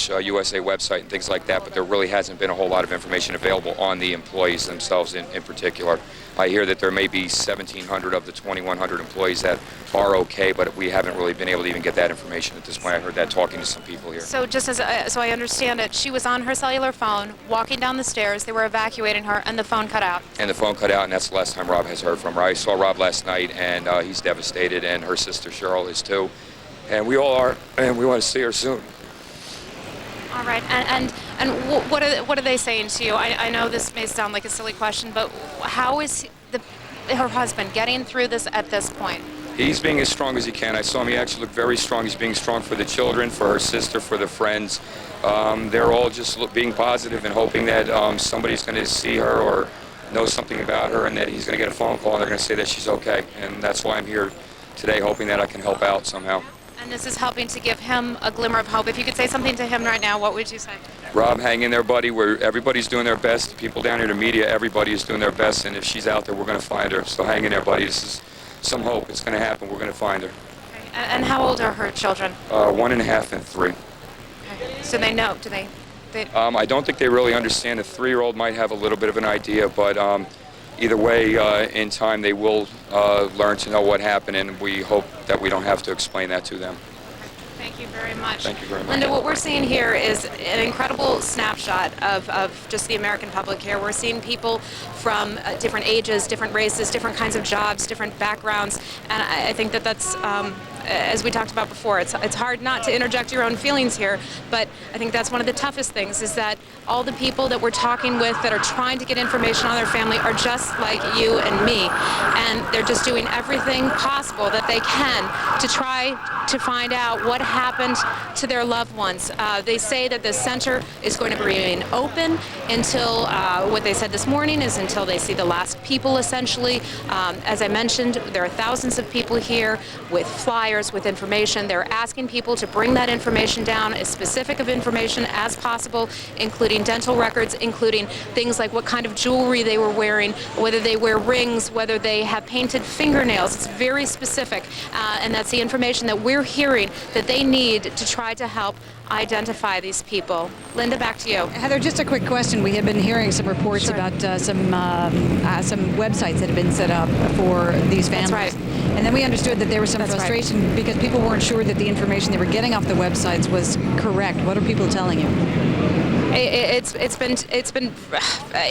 USA website and things like that, but there really hasn't been a whole lot of information available on the employees themselves in particular. I hear that there may be 1,700 of the 2,100 employees that are okay, but we haven't really been able to even get that information at this point. I heard that talking to some people here. So just so I understand it, she was on her cellular phone, walking down the stairs, they were evacuating her, and the phone cut out. And the phone cut out, and that's the last time Rob has heard from her. I saw Rob last night, and he's devastated, and her sister Cheryl is too. And we all are, and we want to see her soon. All right, and what are they saying to you? I know this may sound like a silly question, but how is her husband getting through this at this point? He's being as strong as he can. I saw him. He actually looked very strong. He's being strong for the children, for her sister, for the friends. They're all just being positive and hoping that somebody's going to see her or know something about her, and that he's going to get a phone call and they're going to say that she's okay. And that's why I'm here today, hoping that I can help out somehow. And this is helping to give him a glimmer of hope. If you could say something to him right now, what would you say? Rob, hang in there, buddy. Everybody's doing their best. The people down here, the media, everybody is doing their best. And if she's out there, we're going to find her. So hang in there, buddy. This is some hope. It's going to happen. We're going to find her. Okay. And how old are her children? 1.5 and 3. Okay. So they know, do they? I don't think they really understand. The 3-year-old might have a little bit of an idea, but either way, in time, they will learn to know what happened, and we hope that we don't have to explain that to them. Thank you very much. Thank you very much. Linda, what we're seeing here is an incredible snapshot of just the American public here. We're seeing people from different ages, different races, different kinds of jobs, different backgrounds, and I think that that's as we talked about before, it's hard not to interject your own feelings here, but I think that's one of the toughest things, is that all the people that we're talking with that are trying to get information on their family are just like you and me, and they're just doing everything possible that they can to try to find out what happened to their loved ones. They say that the center is going to remain open until, what they said this morning is until they see the last people, essentially. As I mentioned, there are thousands of people here with flyers, with information. They're asking people to bring that information down, as specific of information as possible, including dental records, including things like what kind of jewelry they were wearing, whether they wear rings, whether they have painted fingernails. It's very specific, and that's the information that we're hearing that they need to try to help identify these people. Linda, back to you. Heather, just a quick question. We have been hearing some reports about some websites that have been set up for these families. That's right. And then we understood that there was some frustration because people weren't sure that the information they were getting off the websites was correct. What are people telling you? It's been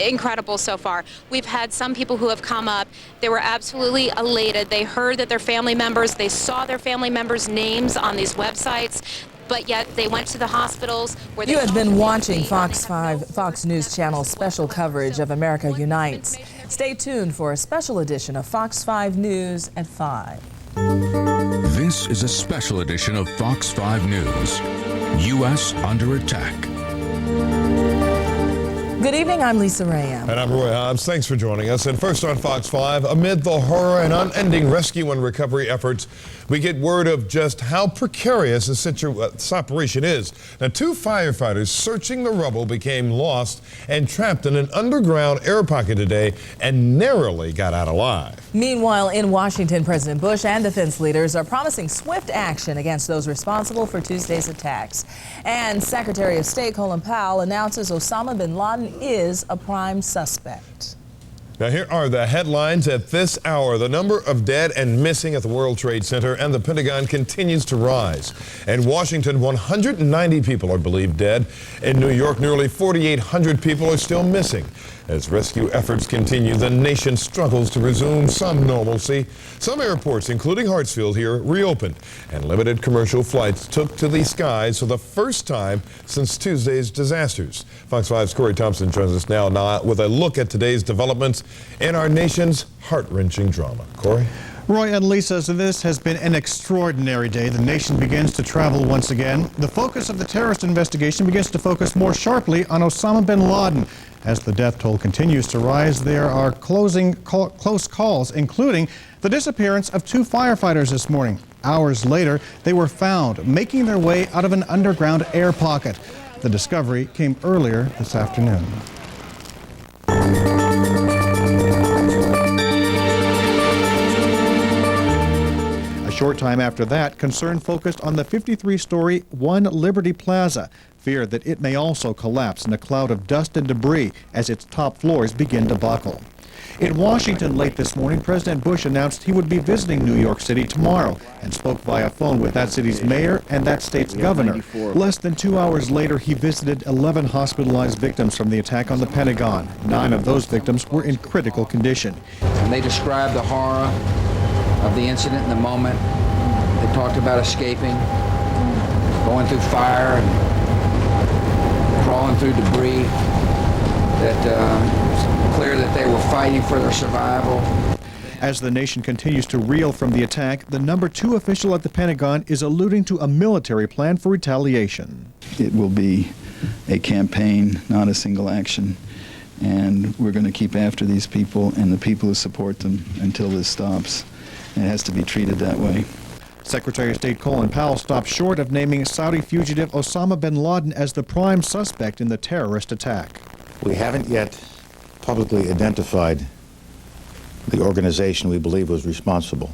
incredible so far. We've had some people who have come up. They were absolutely elated. They heard that their family members, they saw their family members' names on these websites, but yet they went to the hospitals where they... You have been watching Fox 5, Fox News Channel's special coverage of America Unites. Stay tuned for a special edition of Fox 5 News at 5. This is a special edition of Fox 5 News. U.S. under attack. Good evening, I'm Lisa Rayam. And I'm Roy Hobbs. Thanks for joining us. And first on Fox 5, amid the horror and unending rescue and recovery efforts, we get word of just how precarious this operation is. Now, 2 firefighters searching the rubble became lost and trapped in an underground air pocket today and narrowly got out alive. Meanwhile, in Washington, President Bush and defense leaders are promising swift action against those responsible for Tuesday's attacks. And Secretary of State Colin Powell announces Osama bin Laden is a prime suspect. Now, here are the headlines at this hour. The number of dead and missing at the World Trade Center and the Pentagon continues to rise. In Washington, 190 people are believed dead. In New York, nearly 4,800 people are still missing. As rescue efforts continue, the nation struggles to resume some normalcy. Some airports, including Hartsfield here, reopened, and limited commercial flights took to the skies for the first time since Tuesday's disasters. Fox 5's Corey Thompson joins us now with a look at today's developments in our nation's heart-wrenching drama. Corey? Roy and Lisa, so this has been an extraordinary day. The nation begins to travel once again. The focus of the terrorist investigation begins to focus more sharply on Osama bin Laden. As the death toll continues to rise, there are close calls, including the disappearance of 2 firefighters this morning. Hours later, they were found making their way out of an underground air pocket. The discovery came earlier this afternoon. A short time after that, concern focused on the 53-story One Liberty Plaza, fear that it may also collapse in a cloud of dust and debris as its top floors begin to buckle. In Washington late this morning, President Bush announced he would be visiting New York City tomorrow and spoke via phone with that city's mayor and that state's governor. Less than 2 hours later, he visited 11 hospitalized victims from the attack on the Pentagon. 9 of those victims were in critical condition. And they described the horror of the incident in the moment. They talked about escaping, going through fire, and crawling through debris. It's clear that they were fighting for their survival. As the nation continues to reel from the attack, the number 2 official at the Pentagon is alluding to a military plan for retaliation. It will be a campaign, not a single action. And we're going to keep after these people and the people who support them until this stops. And it has to be treated that way. Secretary of State Colin Powell stopped short of naming Saudi fugitive Osama bin Laden as the prime suspect in the terrorist attack. We haven't yet publicly identified the organization we believe was responsible.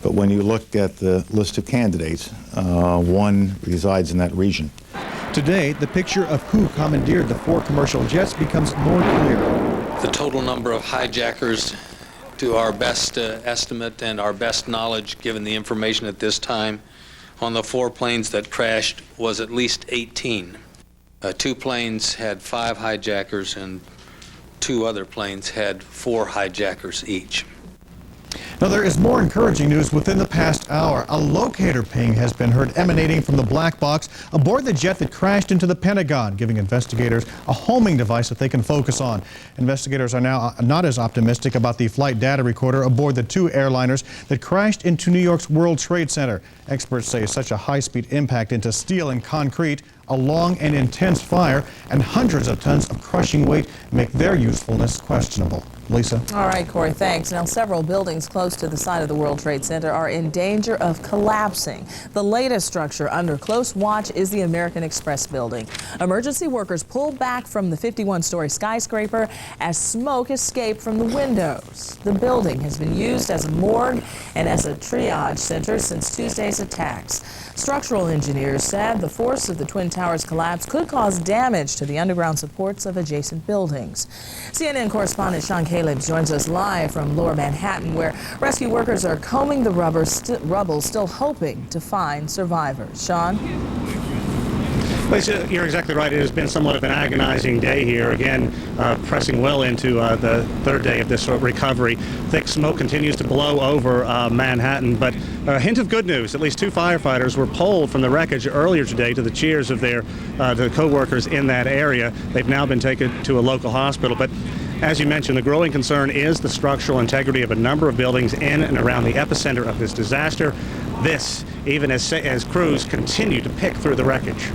But when you look at the list of candidates, one resides in that region. Today, the picture of who commandeered the 4 commercial jets becomes more clear. The total number of hijackers, to our best estimate and our best knowledge, given the information at this time, on the 4 planes that crashed was at least 18. 2 planes had 5 hijackers and 2 other planes had 4 hijackers each. Now, there is more encouraging news within the past hour. A locator ping has been heard emanating from the black box aboard the jet that crashed into the Pentagon, giving investigators a homing device that they can focus on. Investigators are now not as optimistic about the flight data recorder aboard the 2 airliners that crashed into New York's World Trade Center. Experts say such a high-speed impact into steel and concrete, a long and intense fire, and hundreds of tons of crushing weight make their usefulness questionable. Lisa? All right, Corey, thanks. Now, several buildings close to the site of the World Trade Center are in danger of collapsing. The latest structure under close watch is the American Express building. Emergency workers pulled back from the 51-story skyscraper as smoke escaped from the windows. The building has been used as a morgue and as a triage center since Tuesday's attacks. Structural engineers said the force of the Twin Towers collapse could cause damage to the underground supports of adjacent buildings. CNN correspondent Sean Caleb joins us live from Lower Manhattan, where rescue workers are combing the rubble, still hoping to find survivors. Sean? Lisa, you're exactly right. It has been somewhat of an agonizing day here. Again, pressing well into the 3rd day of this recovery. Thick smoke continues to blow over Manhattan, but a hint of good news. At least 2 firefighters were pulled from the wreckage earlier today to the cheers of their co-workers in that area. They've now been taken to a local hospital. But as you mentioned, the growing concern is the structural integrity of a number of buildings in and around the epicenter of this disaster. This, even as crews continue to pick through the wreckage.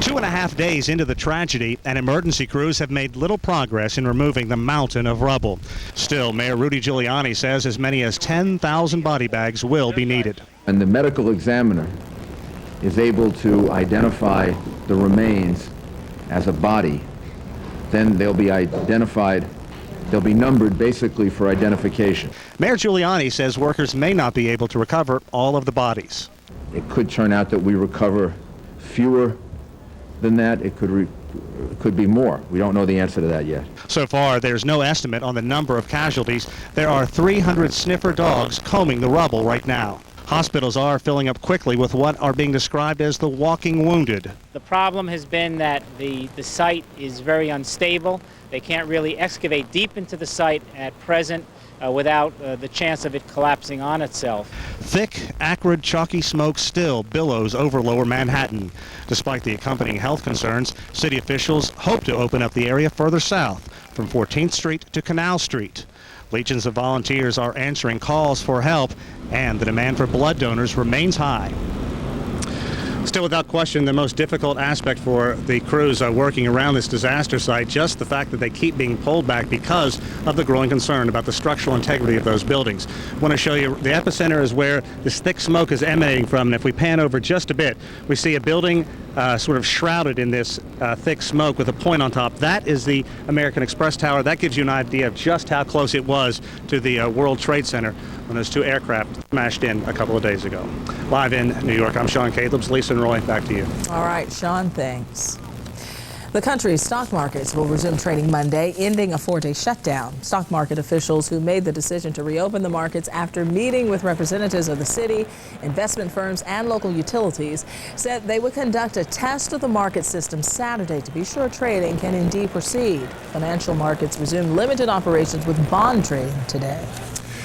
2.5 days into the tragedy, and emergency crews have made little progress in removing the mountain of rubble. Still, Mayor Rudy Giuliani says as many as 10,000 body bags will be needed. And the medical examiner is able to identify the remains as a body, then they'll be identified, they'll be numbered basically for identification. Mayor Giuliani says workers may not be able to recover all of the bodies. It could turn out that we recover fewer than that. It could be more. We don't know the answer to that yet. So far, there's no estimate on the number of casualties. There are 300 sniffer dogs combing the rubble right now. Hospitals are filling up quickly with what are being described as the walking wounded. The problem has been that the site is very unstable. They can't really excavate deep into the site at present without the chance of it collapsing on itself. Thick, acrid, chalky smoke still billows over Lower Manhattan. Despite the accompanying health concerns, city officials hope to open up the area further south, from 14th Street to Canal Street. Legions of volunteers are answering calls for help, and the demand for blood donors remains high. Still, without question, the most difficult aspect for the crews working around this disaster site, just the fact that they keep being pulled back because of the growing concern about the structural integrity of those buildings. I want to show you the epicenter is where this thick smoke is emanating from, and if we pan over just a bit, we see a building sort of shrouded in this thick smoke with a point on top. That is the American Express Tower. That gives you an idea of just how close it was to the World Trade Center when those two aircraft smashed in a couple of days ago. Live in New York, I'm Sean Calebs. Lisa and Roy, back to you. All right, Sean, thanks. The country's stock markets will resume trading Monday, ending a 4-day shutdown. Stock market officials who made the decision to reopen the markets after meeting with representatives of the city, investment firms, and local utilities said they would conduct a test of the market system Saturday to be sure trading can indeed proceed. Financial markets resumed limited operations with bond trading today.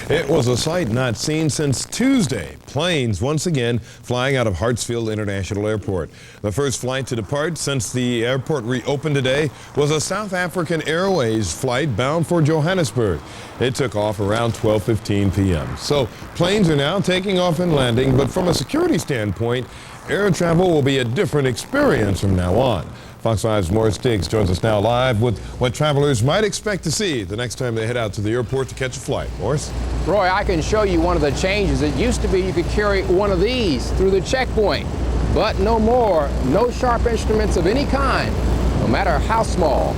It was a sight not seen since Tuesday. Planes once again flying out of Hartsfield International Airport. The first flight to depart since the airport reopened today was a South African Airways flight bound for Johannesburg. It took off around 12:15 p.m. So planes are now taking off and landing, but from a security standpoint, air travel will be a different experience from now on. Fox 5's Morris Diggs joins us now live with what travelers might expect to see the next time they head out to the airport to catch a flight. Morris? Roy, I can show you one of the changes. It used to be you could carry one of these through the checkpoint, but no more. No sharp instruments of any kind, no matter how small.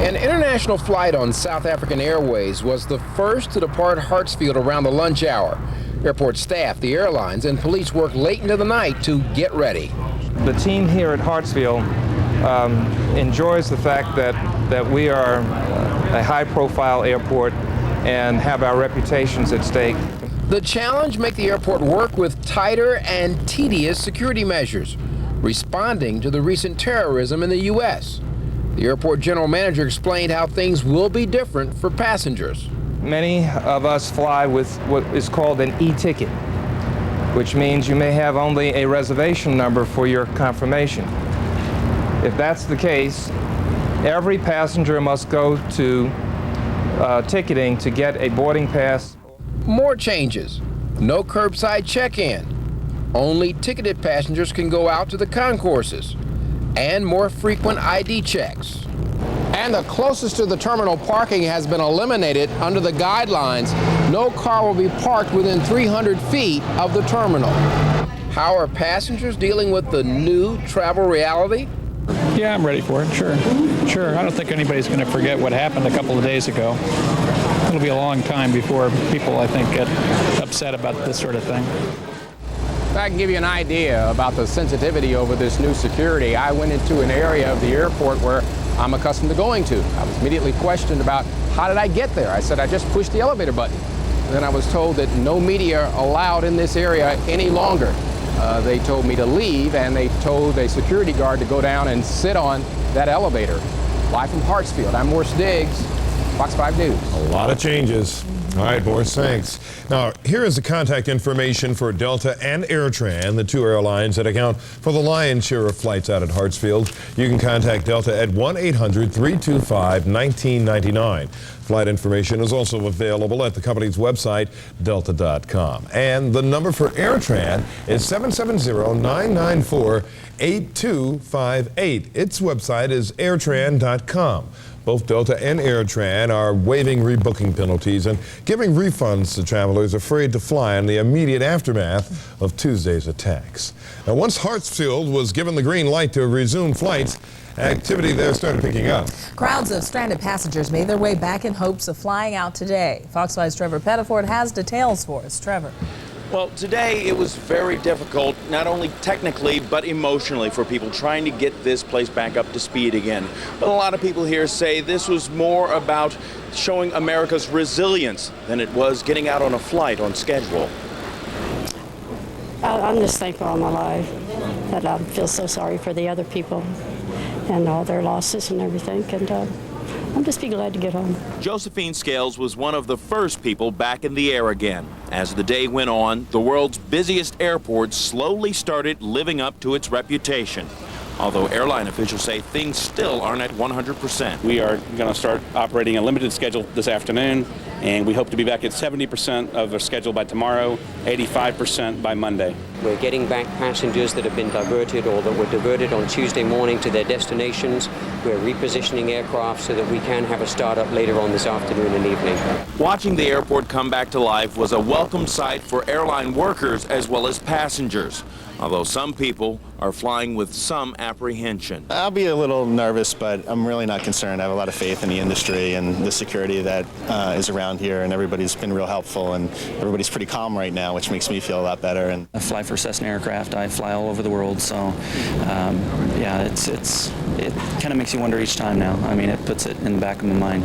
An international flight on South African Airways was the first to depart Hartsfield around the lunch hour. Airport staff, the airlines, and police worked late into the night to get ready. The team here at Hartsfield enjoys the fact that we are a high-profile airport and have our reputations at stake. The challenge: make the airport work with tighter and tedious security measures, responding to the recent terrorism in the U.S. The airport general manager explained how things will be different for passengers. Many of us fly with what is called an e-ticket, which means you may have only a reservation number for your confirmation. If that's the case, every passenger must go to ticketing to get a boarding pass. More changes. No curbside check-in. Only ticketed passengers can go out to the concourses. And more frequent ID checks. And the closest to the terminal parking has been eliminated under the guidelines. No car will be parked within 300 feet of the terminal. How are passengers dealing with the new travel reality? Yeah, I'm ready for it, sure. Sure, I don't think anybody's going to forget what happened a couple of days ago. It'll be a long time before people, I think, get upset about this sort of thing. I can give you an idea about the sensitivity over this new security. I went into an area of the airport where I'm accustomed to going to. I was immediately questioned about how did I get there. I said I just pushed the elevator button. And then I was told that no media allowed in this area any longer. They told me to leave, and they told a security guard to go down and sit on that elevator. Live from Hartsfield, I'm Morris Diggs, Fox 5 News. A lot of changes. All right, Morris, thanks. Now, here is the contact information for Delta and AirTran, the two airlines that account for the lion's share of flights out at Hartsfield. You can contact Delta at 1-800-325-1999. Flight information is also available at the company's website, delta.com. And the number for AirTran is 770-994-8258. Its website is airtran.com. Both Delta and AirTran are waiving rebooking penalties and giving refunds to travelers afraid to fly in the immediate aftermath of Tuesday's attacks. Now, once Hartsfield was given the green light to resume flights, activity there started picking up. Crowds of stranded passengers made their way back in hopes of flying out today. Fox 5's Trevor Pettiford has details for us. Trevor. Well, today it was very difficult, not only technically, but emotionally for people trying to get this place back up to speed again. But a lot of people here say this was more about showing America's resilience than it was getting out on a flight on schedule. I'm just thankful I'm alive, but I feel so sorry for the other people and all their losses and everything, and I'm just be glad to get home. Josephine Scales was one of the first people back in the air again. As the day went on, the world's busiest airport slowly started living up to its reputation. although airline officials say things still aren't at 100%. We are going to start operating a limited schedule this afternoon, and we hope to be back at 70% of our schedule by tomorrow, 85% by Monday. We're getting back passengers that have been diverted or that were diverted on Tuesday morning to their destinations. We're repositioning aircraft so that we can have a startup later on this afternoon and evening. Watching the airport come back to life was a welcome sight for airline workers as well as passengers, although some people are flying with some apprehension. I'll be a little nervous, but I'm really not concerned. I have a lot of faith in the industry and the security that is around here, and everybody's been real helpful, and everybody's pretty calm right now, which makes me feel a lot better. And I fly for Cessna aircraft. I fly all over the world, so yeah, it kind of makes you wonder each time now. I mean, it puts it in the back of my mind.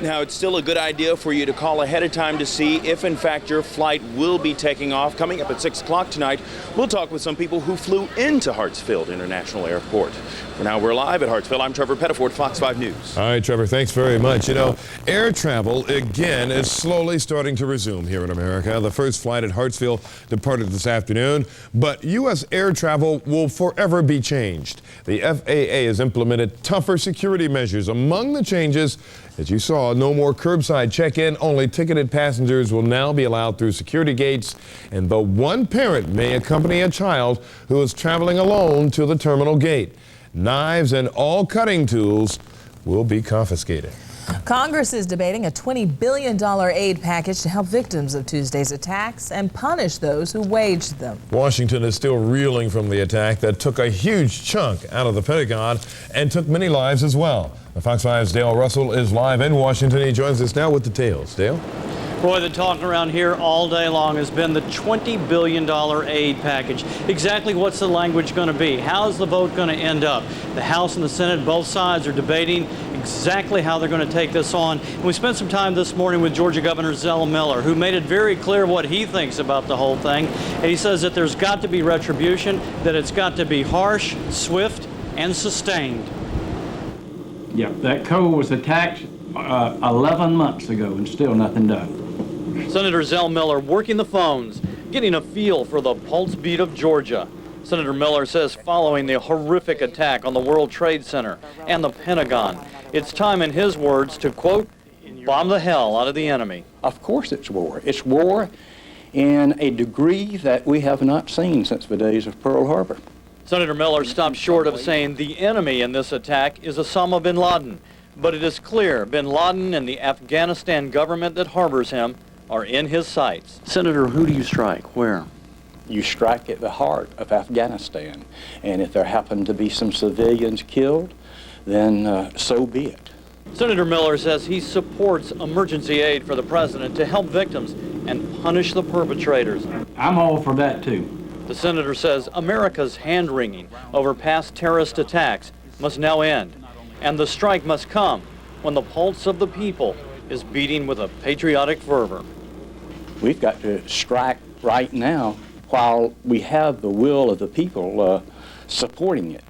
Now, it's still a good idea for you to call ahead of time to see if, in fact, your flight will be taking off. Coming up at 6 o'clock tonight, we'll talk with some people who flew into Hartsfield International Airport. For now, we're live at Hartsfield. I'm Trevor Pettiford, Fox 5 News. All right, Trevor, thanks very much. You know, air travel, again, is slowly starting to resume here in America. The first flight at Hartsfield departed this afternoon, but U.S. air travel will forever be changed. The FAA has implemented tougher security measures. Among the changes, as you saw, no more curbside check-in. Only ticketed passengers will now be allowed through security gates. And though one parent may accompany a child who is traveling alone to the terminal gate, knives and all cutting tools will be confiscated. Congress is debating a $20 billion aid package to help victims of Tuesday's attacks and punish those who waged them. Washington is still reeling from the attack that took a huge chunk out of the Pentagon and took many lives as well. Fox 5's Dale Russell is live in Washington. He joins us now with details. Dale? Roy, the talk around here all day long has been the $20 billion aid package. Exactly what's the language going to be? How's the vote going to end up? The House and the Senate, both sides are debating exactly how they're going to take this on. And we spent some time this morning with Georgia Governor Zell Miller, who made it very clear what he thinks about the whole thing. And he says that there's got to be retribution, that it's got to be harsh, swift, and sustained. Yeah, that code was attacked 11 months ago and still nothing done. Senator Zell Miller working the phones, getting a feel for the pulse beat of Georgia. Senator Miller says following the horrific attack on the World Trade Center and the Pentagon, it's time, in his words, to, quote, bomb the hell out of the enemy. Of course it's war. It's war in a degree that we have not seen since the days of Pearl Harbor. Senator Miller stopped short of saying the enemy in this attack is Osama bin Laden. But it is clear bin Laden and the Afghanistan government that harbors him are in his sights. Senator, who do you strike? Where? You strike at the heart of Afghanistan. And if there happen to be some civilians killed, then so be it. Senator Miller says he supports emergency aid for the president to help victims and punish the perpetrators. I'm all for that, too. The senator says America's hand-wringing over past terrorist attacks must now end, and the strike must come when the pulse of the people is beating with a patriotic fervor. We've got to strike right now while we have the will of the people supporting it.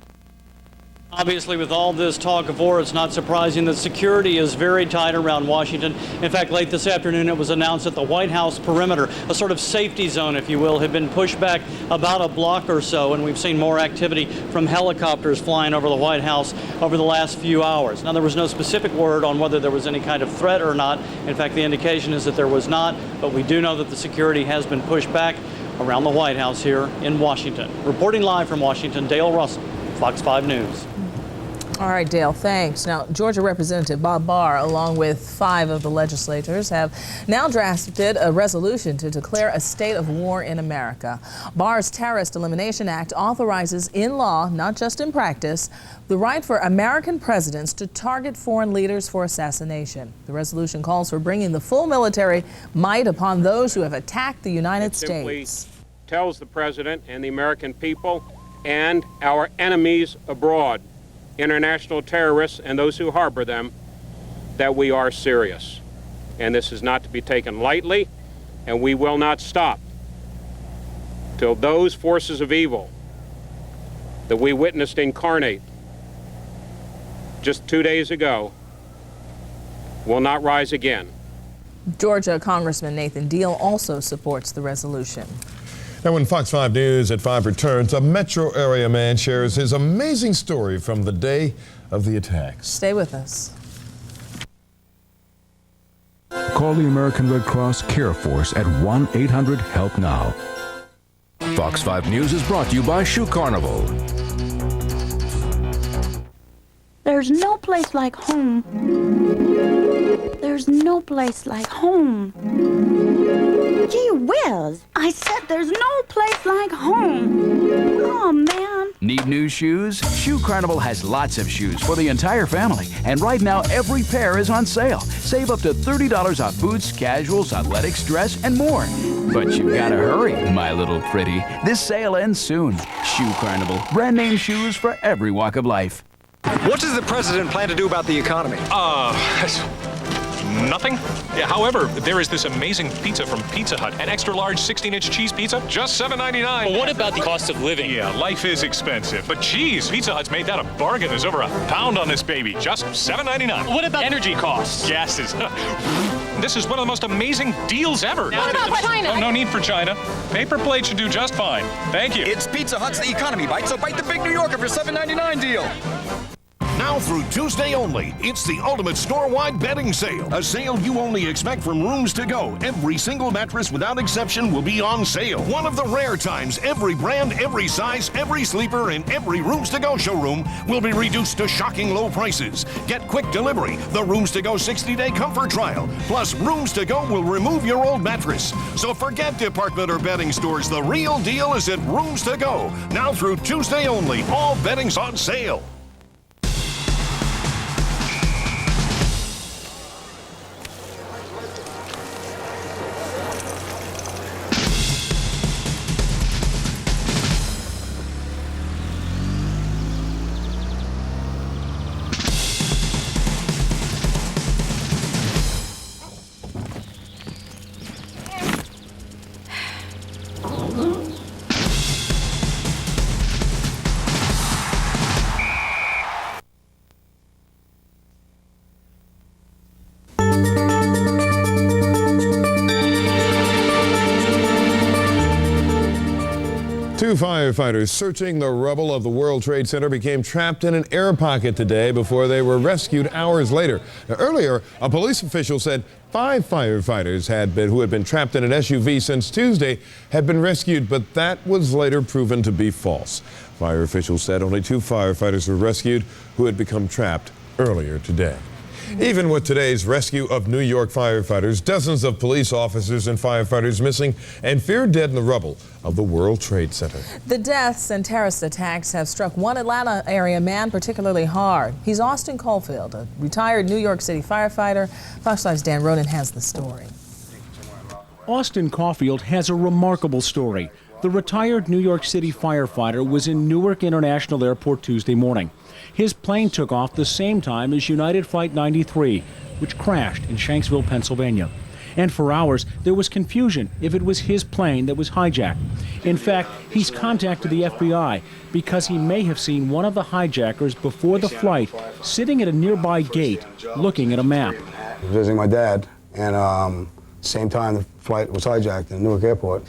Obviously, with all this talk of war, it's not surprising that security is very tight around Washington. In fact, late this afternoon, it was announced that the White House perimeter, a sort of safety zone, if you will, had been pushed back about a block or so, and we've seen more activity from helicopters flying over the White House over the last few hours. Now, there was no specific word on whether there was any kind of threat or not. In fact, the indication is that there was not, but we do know that the security has been pushed back around the White House here in Washington. Reporting live from Washington, Dale Russell, Fox 5 News. All right, Dale, thanks. Now, Georgia Representative Bob Barr, along with 5 of the legislators, have now drafted a resolution to declare a state of war in America. Barr's Terrorist Elimination Act authorizes in law, not just in practice, the right for American presidents to target foreign leaders for assassination. The resolution calls for bringing the full military might upon those who have attacked the United States. Tells the president and the American people and our enemies abroad, international terrorists and those who harbor them, that we are serious. And this is not to be taken lightly, and we will not stop till those forces of evil that we witnessed incarnate just 2 days ago will not rise again. Georgia Congressman Nathan Deal also supports the resolution. And when Fox 5 News at 5 returns, a metro area man shares his amazing story from the day of the attacks. Stay with us. Call the American Red Cross Care Force at 1-800-HELP-NOW. Fox 5 News is brought to you by Shoe Carnival. There's no place like home. There's no place like home. Gee whiz, I said there's no place like home. Oh, man. Need new shoes? Shoe Carnival has lots of shoes for the entire family. And right now, every pair is on sale. Save up to $30 off boots, casuals, athletics, dress, and more. But you've got to hurry, my little pretty. This sale ends soon. Shoe Carnival. Brand name shoes for every walk of life. What does the president plan to do about the economy? Nothing. Yeah, however, there is this amazing pizza from Pizza Hut, an extra large 16-inch cheese pizza, just $7.99. But what about the cost of living? Yeah, life is expensive. But geez, Pizza Hut's made that a bargain. There's over £1 on this baby, just $7.99. What about energy costs? Gases. This is one of the most amazing deals ever. What about China? Oh, no need for China. Paper plate should do just fine. Thank you. It's Pizza Hut's The Economy Bite, so bite the big New Yorker for $7.99 deal. Now through Tuesday only, it's the ultimate store-wide bedding sale. A sale you only expect from Rooms to Go. Every single mattress without exception will be on sale. One of the rare times every brand, every size, every sleeper in every Rooms to Go showroom will be reduced to shocking low prices. Get quick delivery, the Rooms to Go 60-day comfort trial. Plus, Rooms to Go will remove your old mattress. So forget department or bedding stores. The real deal is at Rooms to Go. Now through Tuesday only, all bedding's on sale. Two firefighters searching the rubble of the World Trade Center became trapped in an air pocket today before they were rescued hours later. Now, earlier, a police official said 5 firefighters who had been trapped in an SUV since Tuesday had been rescued, but that was later proven to be false. Fire officials said only 2 firefighters were rescued who had become trapped earlier today. Even with today's rescue of New York firefighters, dozens of police officers and firefighters missing and feared dead in the rubble of the World Trade Center. The deaths and terrorist attacks have struck one Atlanta area man particularly hard. He's Austin Caulfield, a retired New York City firefighter. Fox 5's Dan Ronan has the story. Austin Caulfield has a remarkable story. The retired New York City firefighter was in Newark International Airport Tuesday morning. His plane took off the same time as United Flight 93, which crashed in Shanksville, Pennsylvania. And for hours, there was confusion if it was his plane that was hijacked. In fact, he's contacted the FBI because he may have seen one of the hijackers before the flight sitting at a nearby gate looking at a map. Visiting my dad, and same time the flight was hijacked in Newark Airport.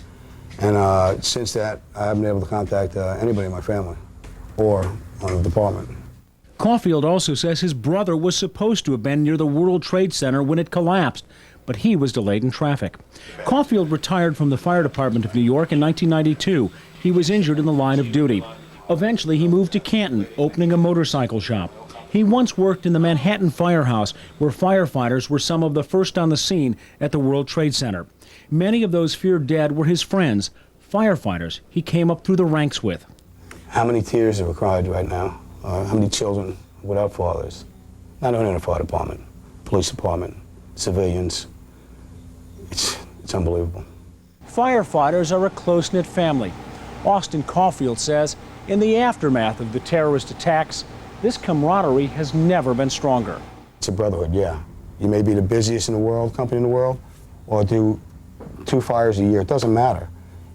And since that, I haven't been able to contact anybody in my family or on the department. Caulfield also says his brother was supposed to have been near the World Trade Center when it collapsed, but he was delayed in traffic. Caulfield retired from the Fire Department of New York in 1992. He was injured in the line of duty. Eventually, he moved to Canton, opening a motorcycle shop. He once worked in the Manhattan Firehouse, where firefighters were some of the first on the scene at the World Trade Center. Many of those feared dead were his friends, firefighters he came up through the ranks with. How many tears are cried right now? How many children without fathers? Not only in the fire department, police department, civilians. It's unbelievable. Firefighters are a close-knit family. Austin Caulfield says in the aftermath of the terrorist attacks, this camaraderie has never been stronger. It's a brotherhood, yeah. You may be the busiest in the world, company in the world, or do 2 fires a year. It doesn't matter.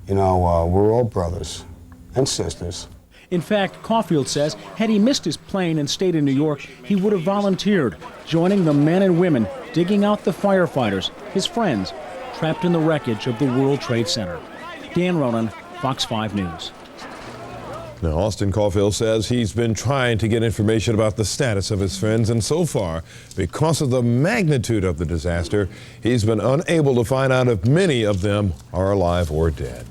You know, we're all brothers and sisters. In fact, Caulfield says had he missed his plane and stayed in New York, he would have volunteered, joining the men and women digging out the firefighters, his friends, trapped in the wreckage of the World Trade Center. Dan Ronan, Fox 5 News. Now, Austin Caulfield says he's been trying to get information about the status of his friends, and so far, because of the magnitude of the disaster, he's been unable to find out if many of them are alive or dead.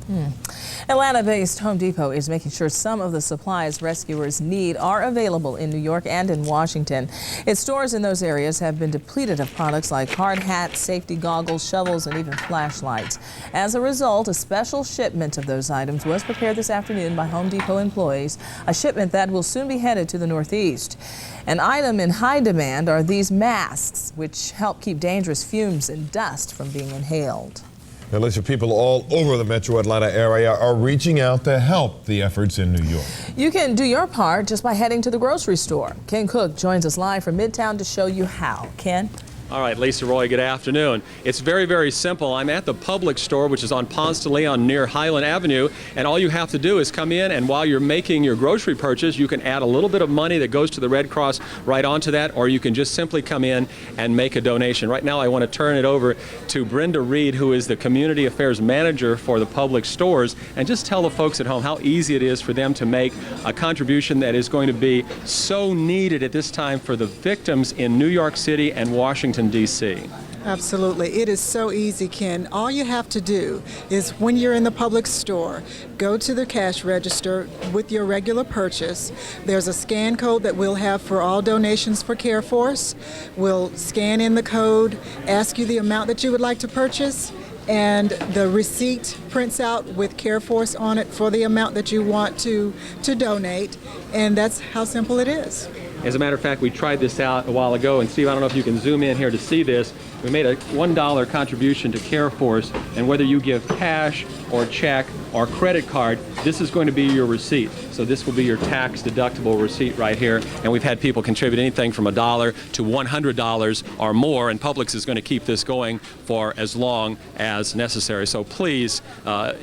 Atlanta-based Home Depot is making sure some of the supplies rescuers need are available in New York and in Washington. Its stores in those areas have been depleted of products like hard hats, safety goggles, shovels, and even flashlights. As a result, a special shipment of those items was prepared this afternoon by Home Depot employees, a shipment that will soon be headed to the Northeast. An item in high demand are these masks, which help keep dangerous fumes and dust from being inhaled. Alicia, people all over the metro Atlanta area are reaching out to help the efforts in New York. You can do your part just by heading to the grocery store. Ken Cook joins us live from Midtown to show you how. Ken? All right, Lisa, Roy, good afternoon. It's very, very simple. I'm at the Publix store, which is on Ponce de Leon near Highland Avenue, and all you have to do is come in, and while you're making your grocery purchase, you can add a little bit of money that goes to the Red Cross right onto that, or you can just simply come in and make a donation. Right now, I want to turn it over to Brenda Reed, who is the Community Affairs Manager for the Publix stores, and just tell the folks at home how easy it is for them to make a contribution that is going to be so needed at this time for the victims in New York City and Washington, D.C. Absolutely. It is so easy, Ken. All you have to do is when you're in the Publix store, go to the cash register with your regular purchase. There's a scan code that we'll have for all donations for CareForce. We'll scan in the code, ask you the amount that you would like to purchase, and the receipt prints out with CareForce on it for the amount that you want to donate, and that's how simple it is. As a matter of fact, we tried this out a while ago, and Steve, I don't know if you can zoom in here to see this. We made a $1 contribution to CareForce, and whether you give cash or check or credit card, this is going to be your receipt. So this will be your tax-deductible receipt right here. And we've had people contribute anything from $1 to $100 or more, and Publix is going to keep this going for as long as necessary. So please,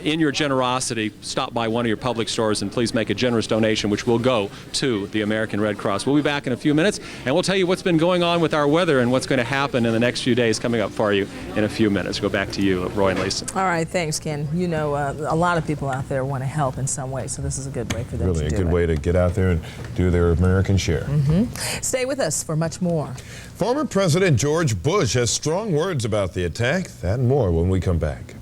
in your generosity, stop by one of your Publix stores and please make a generous donation, which will go to the American Red Cross. We'll be back in a few minutes, and we'll tell you what's been going on with our weather and what's going to happen in the next few days coming up for you in a few minutes. Go back to you, Roy and Lisa. All right, thanks, Ken. You know, a lot of people out there want to help in some way, so this is a good way for them to do it. Really a good way to get out there and do their American share. Stay with us for much more. Former President George Bush has strong words about the attack. That and more when we come back.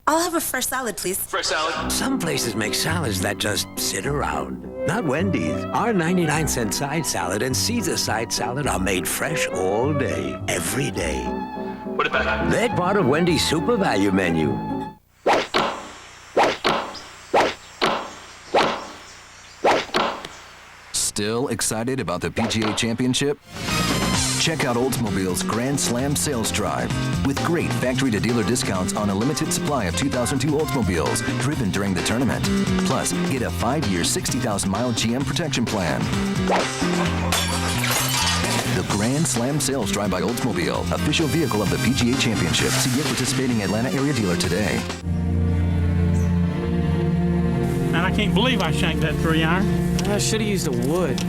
I'll have a fresh salad, please. Fresh salad? Some places make salads that just sit around. Not Wendy's. Our 99-cent side salad and Caesar side salad are made fresh all day, every day. Put it back. They're part of Wendy's Super Value menu. Still excited about the PGA Championship? Check out Oldsmobile's Grand Slam Sales Drive with great factory-to-dealer discounts on a limited supply of 2002 Oldsmobiles driven during the tournament. Plus, get a 5-year, 60,000-mile GM protection plan. The Grand Slam Sales Drive by Oldsmobile, official vehicle of the PGA Championship. See your participating Atlanta area dealer today. And I can't believe I shanked that 3-iron. I should have used a wood.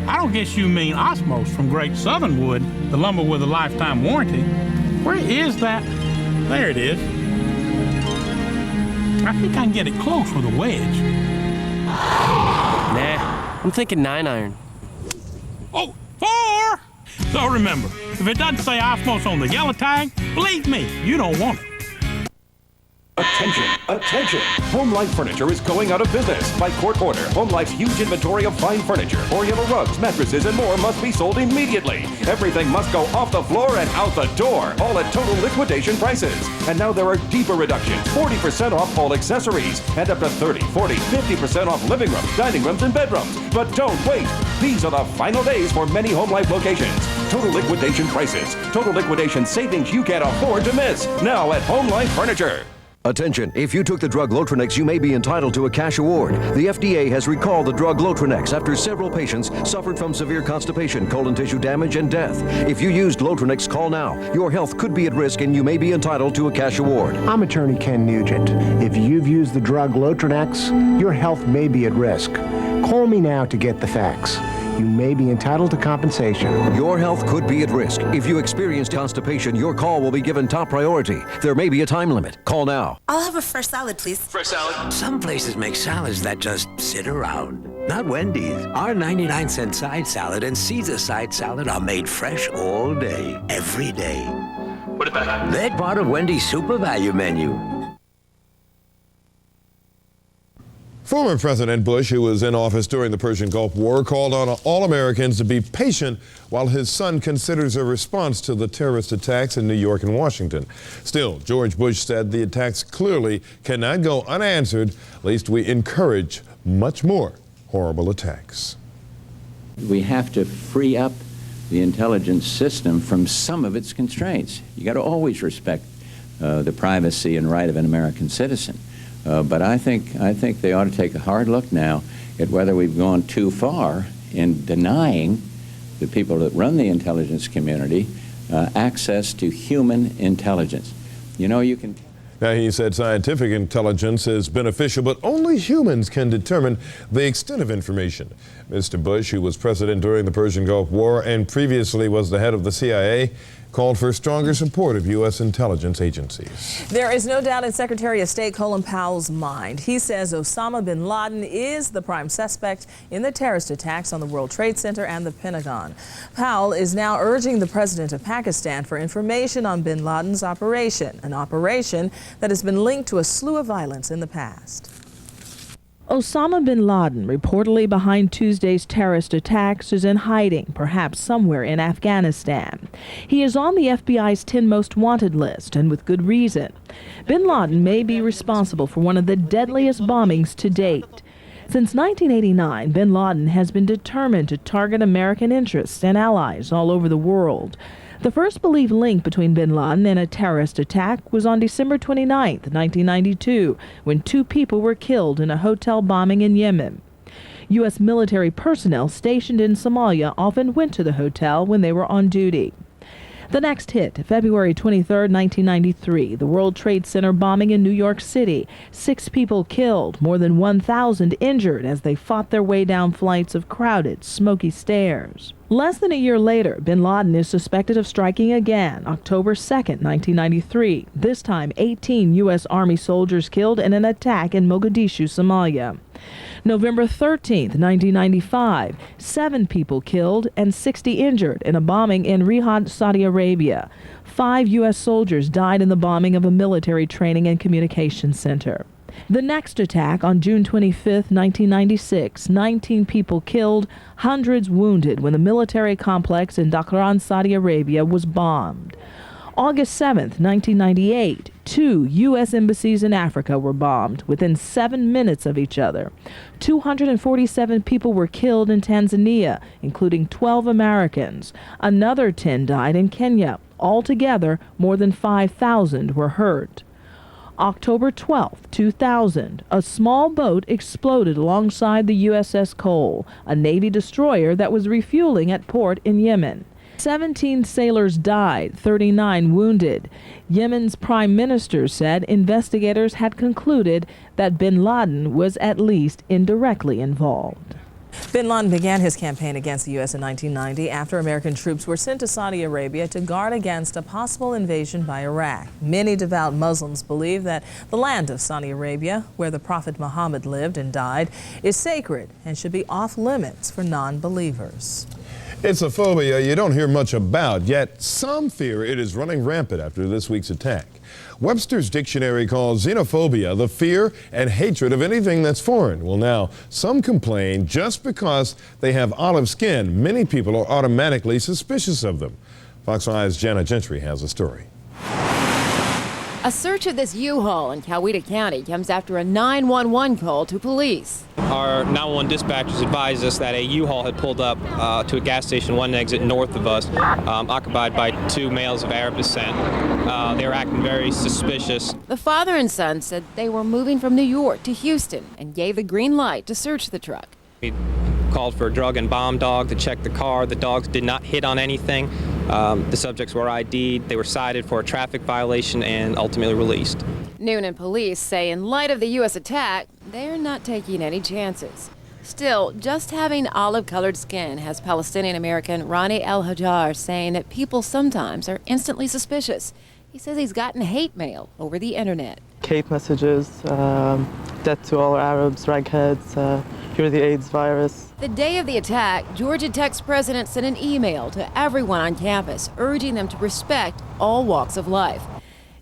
I don't guess you mean Osmos from Great Southern Wood, the lumber with a lifetime warranty. Where is that? There it is. I think I can get it close with a wedge. Nah, I'm thinking 9-iron. Oh, 4! So remember, if it doesn't say Osmos on the yellow tag, believe me, you don't want it. Attention, attention! HomeLife Furniture is going out of business. By court order, HomeLife's huge inventory of fine furniture, Oriental rugs, mattresses, and more must be sold immediately. Everything must go off the floor and out the door, all at total liquidation prices. And now there are deeper reductions, 40% off all accessories, and up to 30, 40, 50% off living rooms, dining rooms, and bedrooms. But don't wait! These are the final days for many HomeLife locations. Total liquidation prices, total liquidation savings you can't afford to miss. Now at HomeLife Furniture. Attention, if you took the drug Lotranex, you may be entitled to a cash award. The FDA has recalled the drug Lotranex after several patients suffered from severe constipation, colon tissue damage, and death. If you used Lotranex, call now. Your health could be at risk and you may be entitled to a cash award. I'm attorney Ken Nugent. If you've used the drug Lotranex, your health may be at risk. Call me now to get the facts. you may be entitled to compensation. Your health could be at risk. If you experience constipation, your call will be given top priority. There may be a time limit. Call now. I'll have a fresh salad, please. Fresh salad. Some places make salads that just sit around. Not Wendy's. Our 99-cent side salad and Caesar side salad are made fresh all day, every day. Put it back. They're part of Wendy's Super Value menu. Former President Bush, who was in office during the Persian Gulf War, called on all Americans to be patient while his son considers a response to the terrorist attacks in New York and Washington. Still, George Bush said the attacks clearly cannot go unanswered, lest we encourage much more horrible attacks. We have to free up the intelligence system from some of its constraints. You got to always respect the privacy and right of an American citizen. But I think they ought to take a hard look now at whether we've gone too far in denying the people that run the intelligence community access to human intelligence. You know, you can... Now, he said scientific intelligence is beneficial, but only humans can determine the extent of information. Mr. Bush, who was president during the Persian Gulf War and previously was the head of the CIA, called for stronger support of U.S. intelligence agencies. There is no doubt in Secretary of State Colin Powell's mind. He says Osama bin Laden is the prime suspect in the terrorist attacks on the World Trade Center and the Pentagon. Powell is now urging the president of Pakistan for information on bin Laden's operation, an operation that has been linked to a slew of violence in the past. Osama bin Laden, reportedly behind Tuesday's terrorist attacks, is in hiding, perhaps somewhere in Afghanistan. He is on the FBI's 10 most wanted list, and with good reason. Bin Laden may be responsible for one of the deadliest bombings to date. Since 1989, bin Laden has been determined to target American interests and allies all over the world. The first believed link between bin Laden and a terrorist attack was on December 29, 1992, when 2 people were killed in a hotel bombing in Yemen. U.S. military personnel stationed in Somalia often went to the hotel when they were on duty. The next hit, February 23, 1993, the World Trade Center bombing in New York City. 6 people killed, more than 1,000 injured as they fought their way down flights of crowded, smoky stairs. Less than a year later, bin Laden is suspected of striking again, October 2, 1993. This time, 18 U.S. Army soldiers killed in an attack in Mogadishu, Somalia. November 13, 1995, 7 people killed and 60 injured in a bombing in Riyadh, Saudi Arabia. 5 U.S. soldiers died in the bombing of a military training and communications center. The next attack on June 25, 1996, 19 people killed, hundreds wounded when the military complex in Dhahran, Saudi Arabia was bombed. August 7, 1998, 2 U.S. embassies in Africa were bombed within 7 minutes of each other. 247 people were killed in Tanzania, including 12 Americans. Another 10 died in Kenya. Altogether, more than 5,000 were hurt. October 12, 2000, a small boat exploded alongside the USS Cole, a Navy destroyer that was refueling at port in Yemen. 17 sailors died, 39 wounded. Yemen's prime minister said investigators had concluded that bin Laden was at least indirectly involved. Bin Laden began his campaign against the U.S. in 1990 after American troops were sent to Saudi Arabia to guard against a possible invasion by Iraq. Many devout Muslims believe that the land of Saudi Arabia, where the Prophet Muhammad lived and died, is sacred and should be off limits for non-believers. It's a phobia you don't hear much about, yet some fear it is running rampant after this week's attack. Webster's dictionary calls xenophobia the fear and hatred of anything that's foreign. Well, now, some complain just because they have olive skin, many people are automatically suspicious of them. Fox 5's Jana Gentry has a story. A search of this U-Haul in Coweta County comes after a 911 call to police. Our 911 dispatchers advised us that a U-Haul had pulled up to a gas station, one exit north of us, occupied by 2 males of Arab descent. They were acting very suspicious. The father and son said they were moving from New York to Houston and gave the green light to search the truck. We called for a drug and bomb dog to check the car. The dogs did not hit on anything. The subjects were ID'd. They were cited for a traffic violation and ultimately released. Noonan police say in light of the U.S. attack, they're not taking any chances. Still, just having olive-colored skin has Palestinian-American Ronnie El-Hajar saying that people sometimes are instantly suspicious. He says he's gotten hate mail over the internet. Hate messages, death to all Arabs, ragheads, you're the AIDS virus. The day of the attack, Georgia Tech's president sent an email to everyone on campus urging them to respect all walks of life.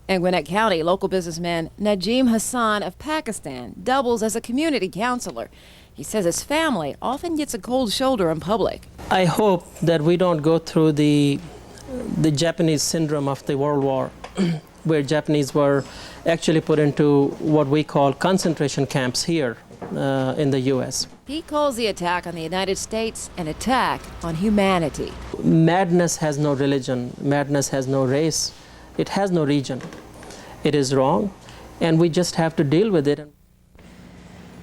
In Gwinnett County, local businessman Najim Hassan of Pakistan doubles as a community counselor. He says his family often gets a cold shoulder in public. I hope that we don't go through the Japanese syndrome of the World War, where Japanese were actually put into what we call concentration camps here in the U.S. He calls the attack on the United States an attack on humanity. Madness has no religion. Madness has no race. It has no region. It is wrong, and we just have to deal with it.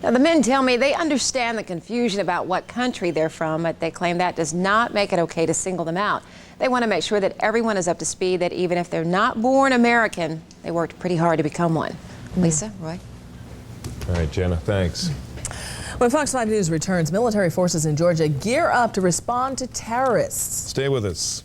Now, the men tell me they understand the confusion about what country they're from, but they claim that does not make it okay to single them out. They want to make sure that everyone is up to speed, that even if they're not born American, they worked pretty hard to become one. Lisa, Roy? All right, Jenna, thanks. When Fox 5 News returns, military forces in Georgia gear up to respond to terrorists. Stay with us.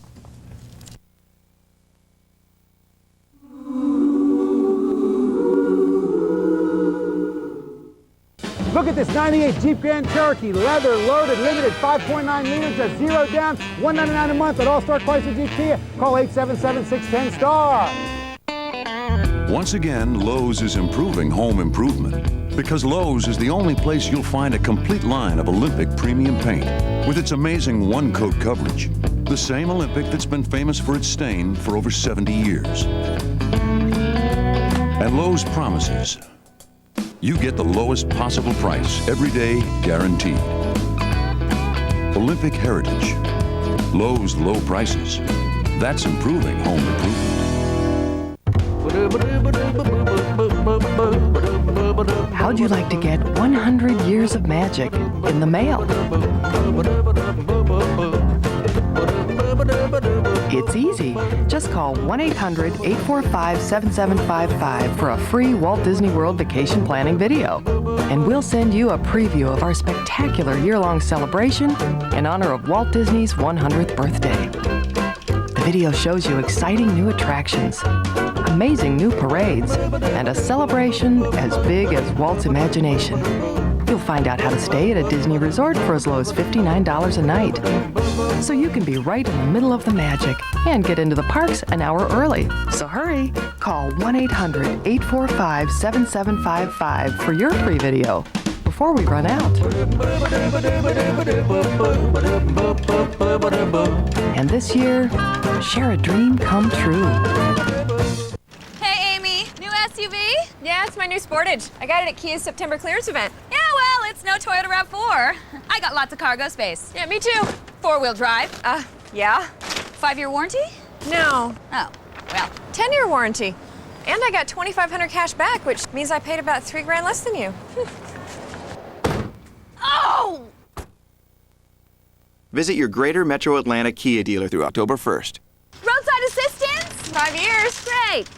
Look at this 98 Jeep Grand Cherokee, leather, loaded, limited, 5.9 liters, at 0 down, $199 a month at All-Star Chrysler Jeep Kia. Call 877-610-STAR. Once again, Lowe's is improving home improvement, because Lowe's is the only place you'll find a complete line of Olympic premium paint with its amazing one-coat coverage. The same Olympic that's been famous for its stain for over 70 years. And Lowe's promises you get the lowest possible price, every day guaranteed. Olympic Heritage. Lowe's low prices. That's improving home improvement. How'd you like to get 100 years of magic in the mail? It's easy. Just call 1-800-845-7755 for a free Walt Disney World vacation planning video. And we'll send you a preview of our spectacular year-long celebration in honor of Walt Disney's 100th birthday. The video shows you exciting new attractions, amazing new parades, and a celebration as big as Walt's imagination. You'll find out how to stay at a Disney resort for as low as $59 a night. So you can be right in the middle of the magic and get into the parks an hour early. So hurry, call 1-800-845-7755 for your free video before we run out. And this year, share a dream come true. Hey, Amy, new SUV? Yeah, it's my new Sportage. I got it at Kia's September clearance event. Yeah, well, it's no Toyota RAV4. I got lots of cargo space. Yeah, me too. 4-wheel drive. Yeah. 5-year warranty? No. Oh, well. 10-year warranty. And I got $2,500 cash back, which means I paid about $3 grand less than you. Oh! Visit your Greater Metro Atlanta Kia dealer through October 1st. Roadside assistance? 5 years? Great.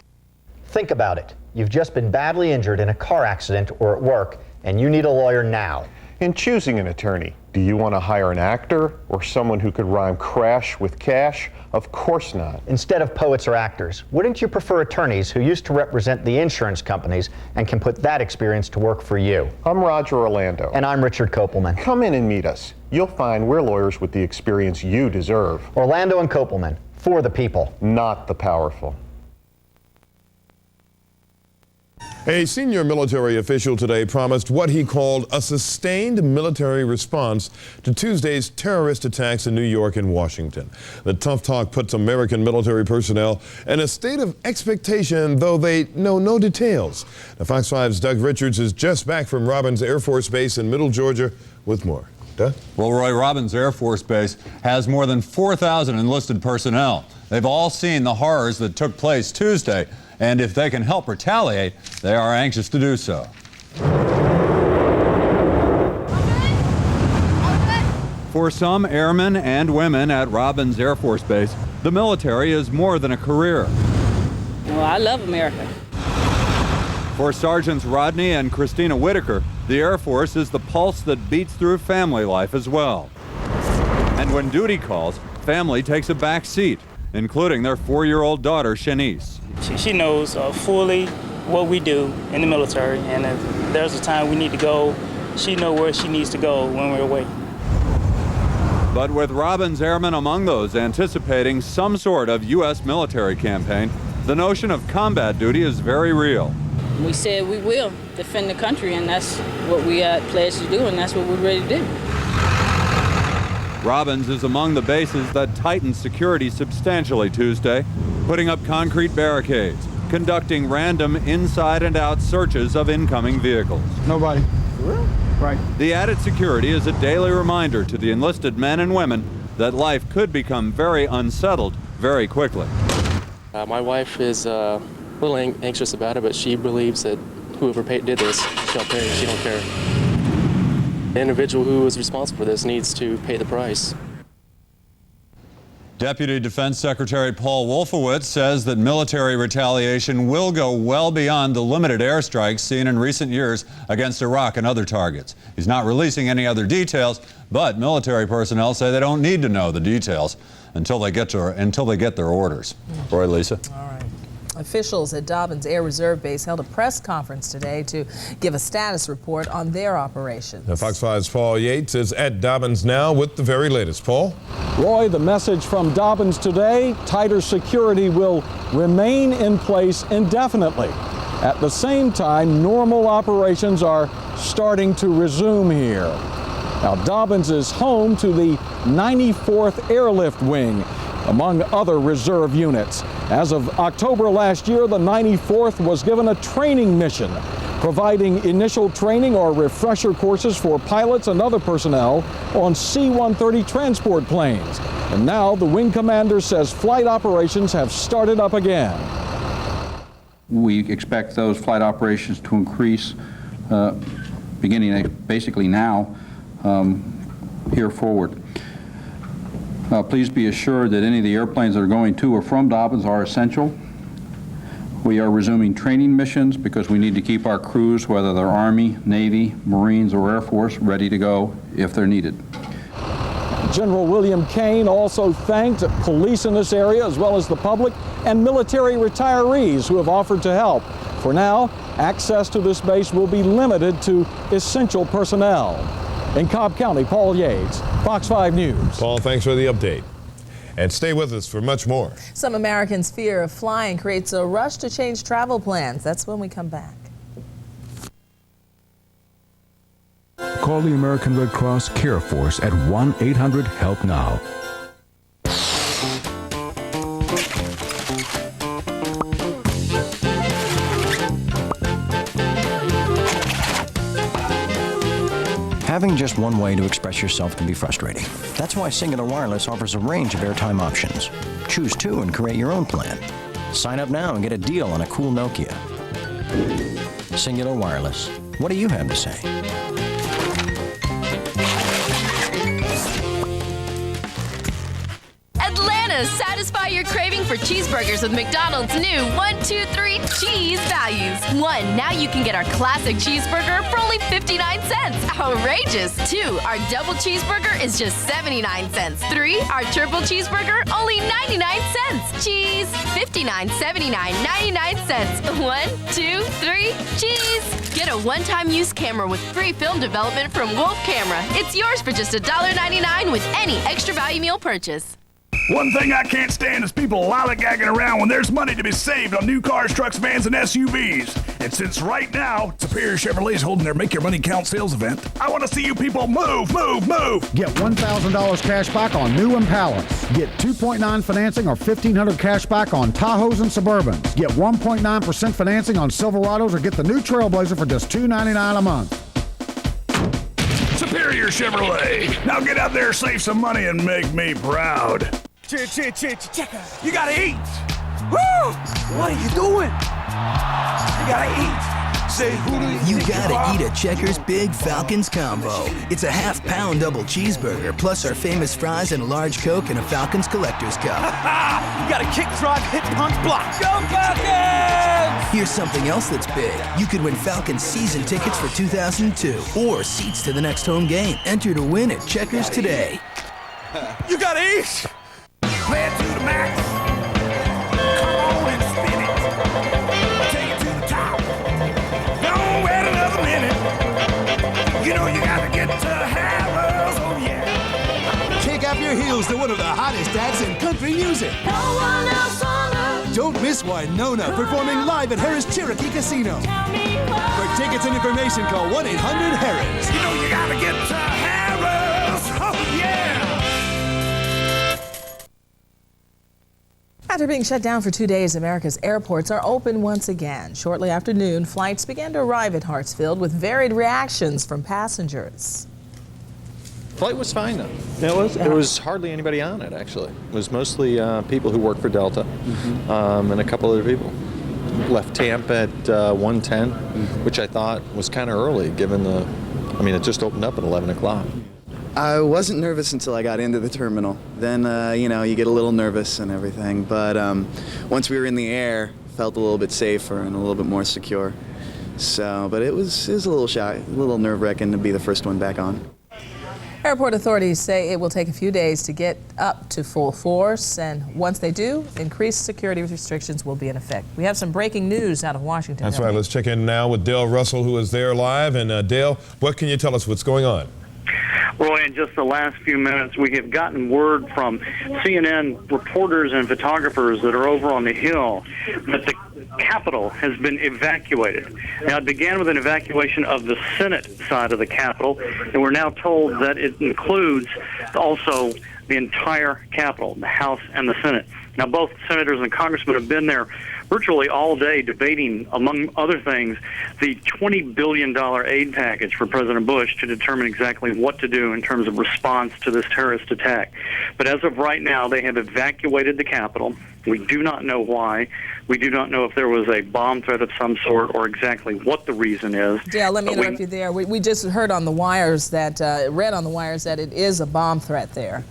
Think about it. You've just been badly injured in a car accident or at work, and you need a lawyer now. In choosing an attorney, do you want to hire an actor or someone who could rhyme crash with cash? Of course not. Instead of poets or actors, wouldn't you prefer attorneys who used to represent the insurance companies and can put that experience to work for you? I'm Roger Orlando. And I'm Richard Kopelman. Come in and meet us. You'll find we're lawyers with the experience you deserve. Orlando and Kopelman, for the people. Not the powerful. A senior military official today promised what he called a sustained military response to Tuesday's terrorist attacks in New York and Washington. The tough talk puts American military personnel in a state of expectation, though they know no details. Now, Fox 5's Doug Richards is just back from Robins Air Force Base in Middle Georgia with more. Doug? Well, Roy, Robins Air Force Base has more than 4,000 enlisted personnel. They've all seen the horrors that took place Tuesday. And if they can help retaliate, they are anxious to do so. For some airmen and women at Robins Air Force Base, the military is more than a career. Well, I love America. For Sergeants Rodney and Christina Whitaker, the Air Force is the pulse that beats through family life as well. And when duty calls, family takes a back seat, including their 4-year-old daughter, Shanice. She knows fully what we do in the military, and if there's a time we need to go, she knows where she needs to go when we're away. But with Robin's airmen among those anticipating some sort of U.S. military campaign, the notion of combat duty is very real. We said we will defend the country, and that's what we pledged to do, and that's what we're ready to do. Robins is among the bases that tightened security substantially Tuesday, putting up concrete barricades, conducting random inside and out searches of incoming vehicles. Nobody. Right. The added security is a daily reminder to the enlisted men and women that life could become very unsettled very quickly. My wife is a little anxious about it, but she believes that whoever did this shall pay. She don't care. The individual who is responsible for this needs to pay the price. Deputy Defense Secretary Paul Wolfowitz says that military retaliation will go well beyond the limited airstrikes seen in recent years against Iraq and other targets. He's not releasing any other details, but military personnel say they don't need to know the details until they get their orders. Roy, Lisa. All right. Officials at Dobbins Air Reserve Base held a press conference today to give a status report on their operations. Now, Fox 5's Paul Yates is at Dobbins now with the very latest. Paul? Roy, the message from Dobbins today, tighter security will remain in place indefinitely. At the same time, normal operations are starting to resume here. Now, Dobbins is home to the 94th Airlift Wing, among other reserve units. As of October last year, the 94th was given a training mission, providing initial training or refresher courses for pilots and other personnel on C-130 transport planes. And now the wing commander says flight operations have started up again. We expect those flight operations to increase beginning basically now here forward. Please be assured that any of the airplanes that are going to or from Dobbins are essential. We are resuming training missions because we need to keep our crews, whether they're Army, Navy, Marines, or Air Force, ready to go if they're needed. General William Kane also thanked police in this area, as well as the public and military retirees who have offered to help. For now, access to this base will be limited to essential personnel. In Cobb County, Paul Yates, Fox 5 News. Paul, thanks for the update. And stay with us for much more. Some Americans' fear of flying creates a rush to change travel plans. That's when we come back. Call the American Red Cross Care Force at 1-800-HELP-NOW. Having just one way to express yourself can be frustrating. That's why Singular Wireless offers a range of airtime options. Choose two and create your own plan. Sign up now and get a deal on a cool Nokia. Singular Wireless. What do you have to say? Atlanta, satisfy your craving for cheeseburgers with McDonald's new 1, 2, 3 cheese values. 1, now you can get our classic cheeseburger for only 59 cents. Outrageous. 2, our double cheeseburger is just 79 cents. 3, our triple cheeseburger, only 99 cents. Cheese, 59, 79, 99 cents. 1, 2, 3, cheese. Get a one-time use camera with free film development from Wolf Camera. It's yours for just $1.99 with any extra value meal purchase. One thing I can't stand is people lollygagging around when there's money to be saved on new cars, trucks, vans, and SUVs. And since right now, Superior Chevrolet is holding their Make Your Money Count sales event, I want to see you people move, move, move. Get $1,000 cash back on new Impalas. Get 2.9 financing or $1,500 cash back on Tahoes and Suburbans. Get 1.9% financing on Silverados or get the new Trailblazer for just $299 a month. Superior Chevrolet. Now get out there, save some money, and make me proud. You gotta eat. Woo! What are you doing? You gotta eat. Say, who do you gotta eat a Checkers Big Falcons combo. It's a half-pound double cheeseburger, plus our famous fries and a large Coke and a Falcons collector's cup. You gotta kick, drive, hit, punch, block. Go Falcons! Here's something else that's big. You could win Falcons season tickets for 2002 or seats to the next home game. Enter to win at Checkers today. You gotta eat! Play it to the max. Come on and spin it. Take it to the top. Don't wait another minute. You know you gotta get to Harrah's, oh yeah. Kick up your heels to one of the hottest acts in country music. No one else on earth. Don't miss Winona performing live at Harrah's Cherokee Casino. For tickets and information, call 1-800-HARRIS. You know you gotta get to Harrah's, oh yeah. After being shut down for 2 days, America's airports are open once again. Shortly after noon, flights began to arrive at Hartsfield with varied reactions from passengers. Flight was fine though. It was. There was hardly anybody on it actually. It was mostly people who work for Delta, and a couple other people. Left Tampa at 1:10, which I thought was kind of early given the. I mean, it just opened up at 11 o'clock. I wasn't nervous until I got into the terminal. Then, you know, you get a little nervous and everything. But once we were in the air, felt a little bit safer and a little bit more secure. So, but it was a little shy, a little nerve-wracking to be the first one back on. Airport authorities say it will take a few days to get up to full force, and once they do, increased security restrictions will be in effect. We have some breaking news out of Washington. That's right. Let's check in now with Dale Russell, who is there live. And Dale, what can you tell us what's going on? Roy, in just the last few minutes, we have gotten word from CNN reporters and photographers that are over on the Hill that the Capitol has been evacuated. Now, it began with an evacuation of the Senate side of the Capitol, and we're now told that it includes also the entire Capitol, the House and the Senate. Now, both senators and congressmen have been there virtually all day debating, among other things, the $20 billion aid package for President Bush to determine exactly what to do in terms of response to this terrorist attack. But as of right now, they have evacuated the Capitol. We do not know why. We do not know if there was a bomb threat of some sort or exactly what the reason is. Dale, let me interrupt you there. We just heard on the wires that, read on the wires that it is a bomb threat there.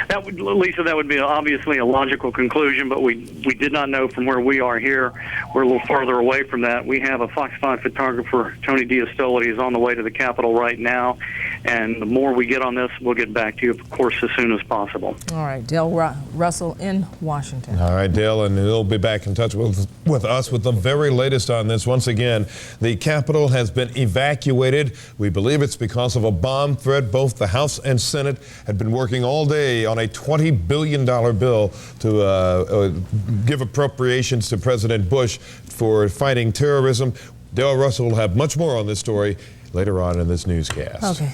That would, Lisa, that would be obviously a logical conclusion, but we did not know from where we are here. We're a little farther away from that. We have a Fox5 photographer, Tony Diastole, is on the way to the Capitol right now, and the more we get on this, we'll get back to you, of course, as soon as possible. All right, Dale Russell in Washington. All right, Dale, and he'll be back in touch with us with the very latest on this. Once again, the Capitol has been evacuated. We believe it's because of a bomb threat. Both the House and Senate had been working all day on a $20 billion bill to give appropriations to President Bush for fighting terrorism. Dale Russell will have much more on this story later on in this newscast. Okay.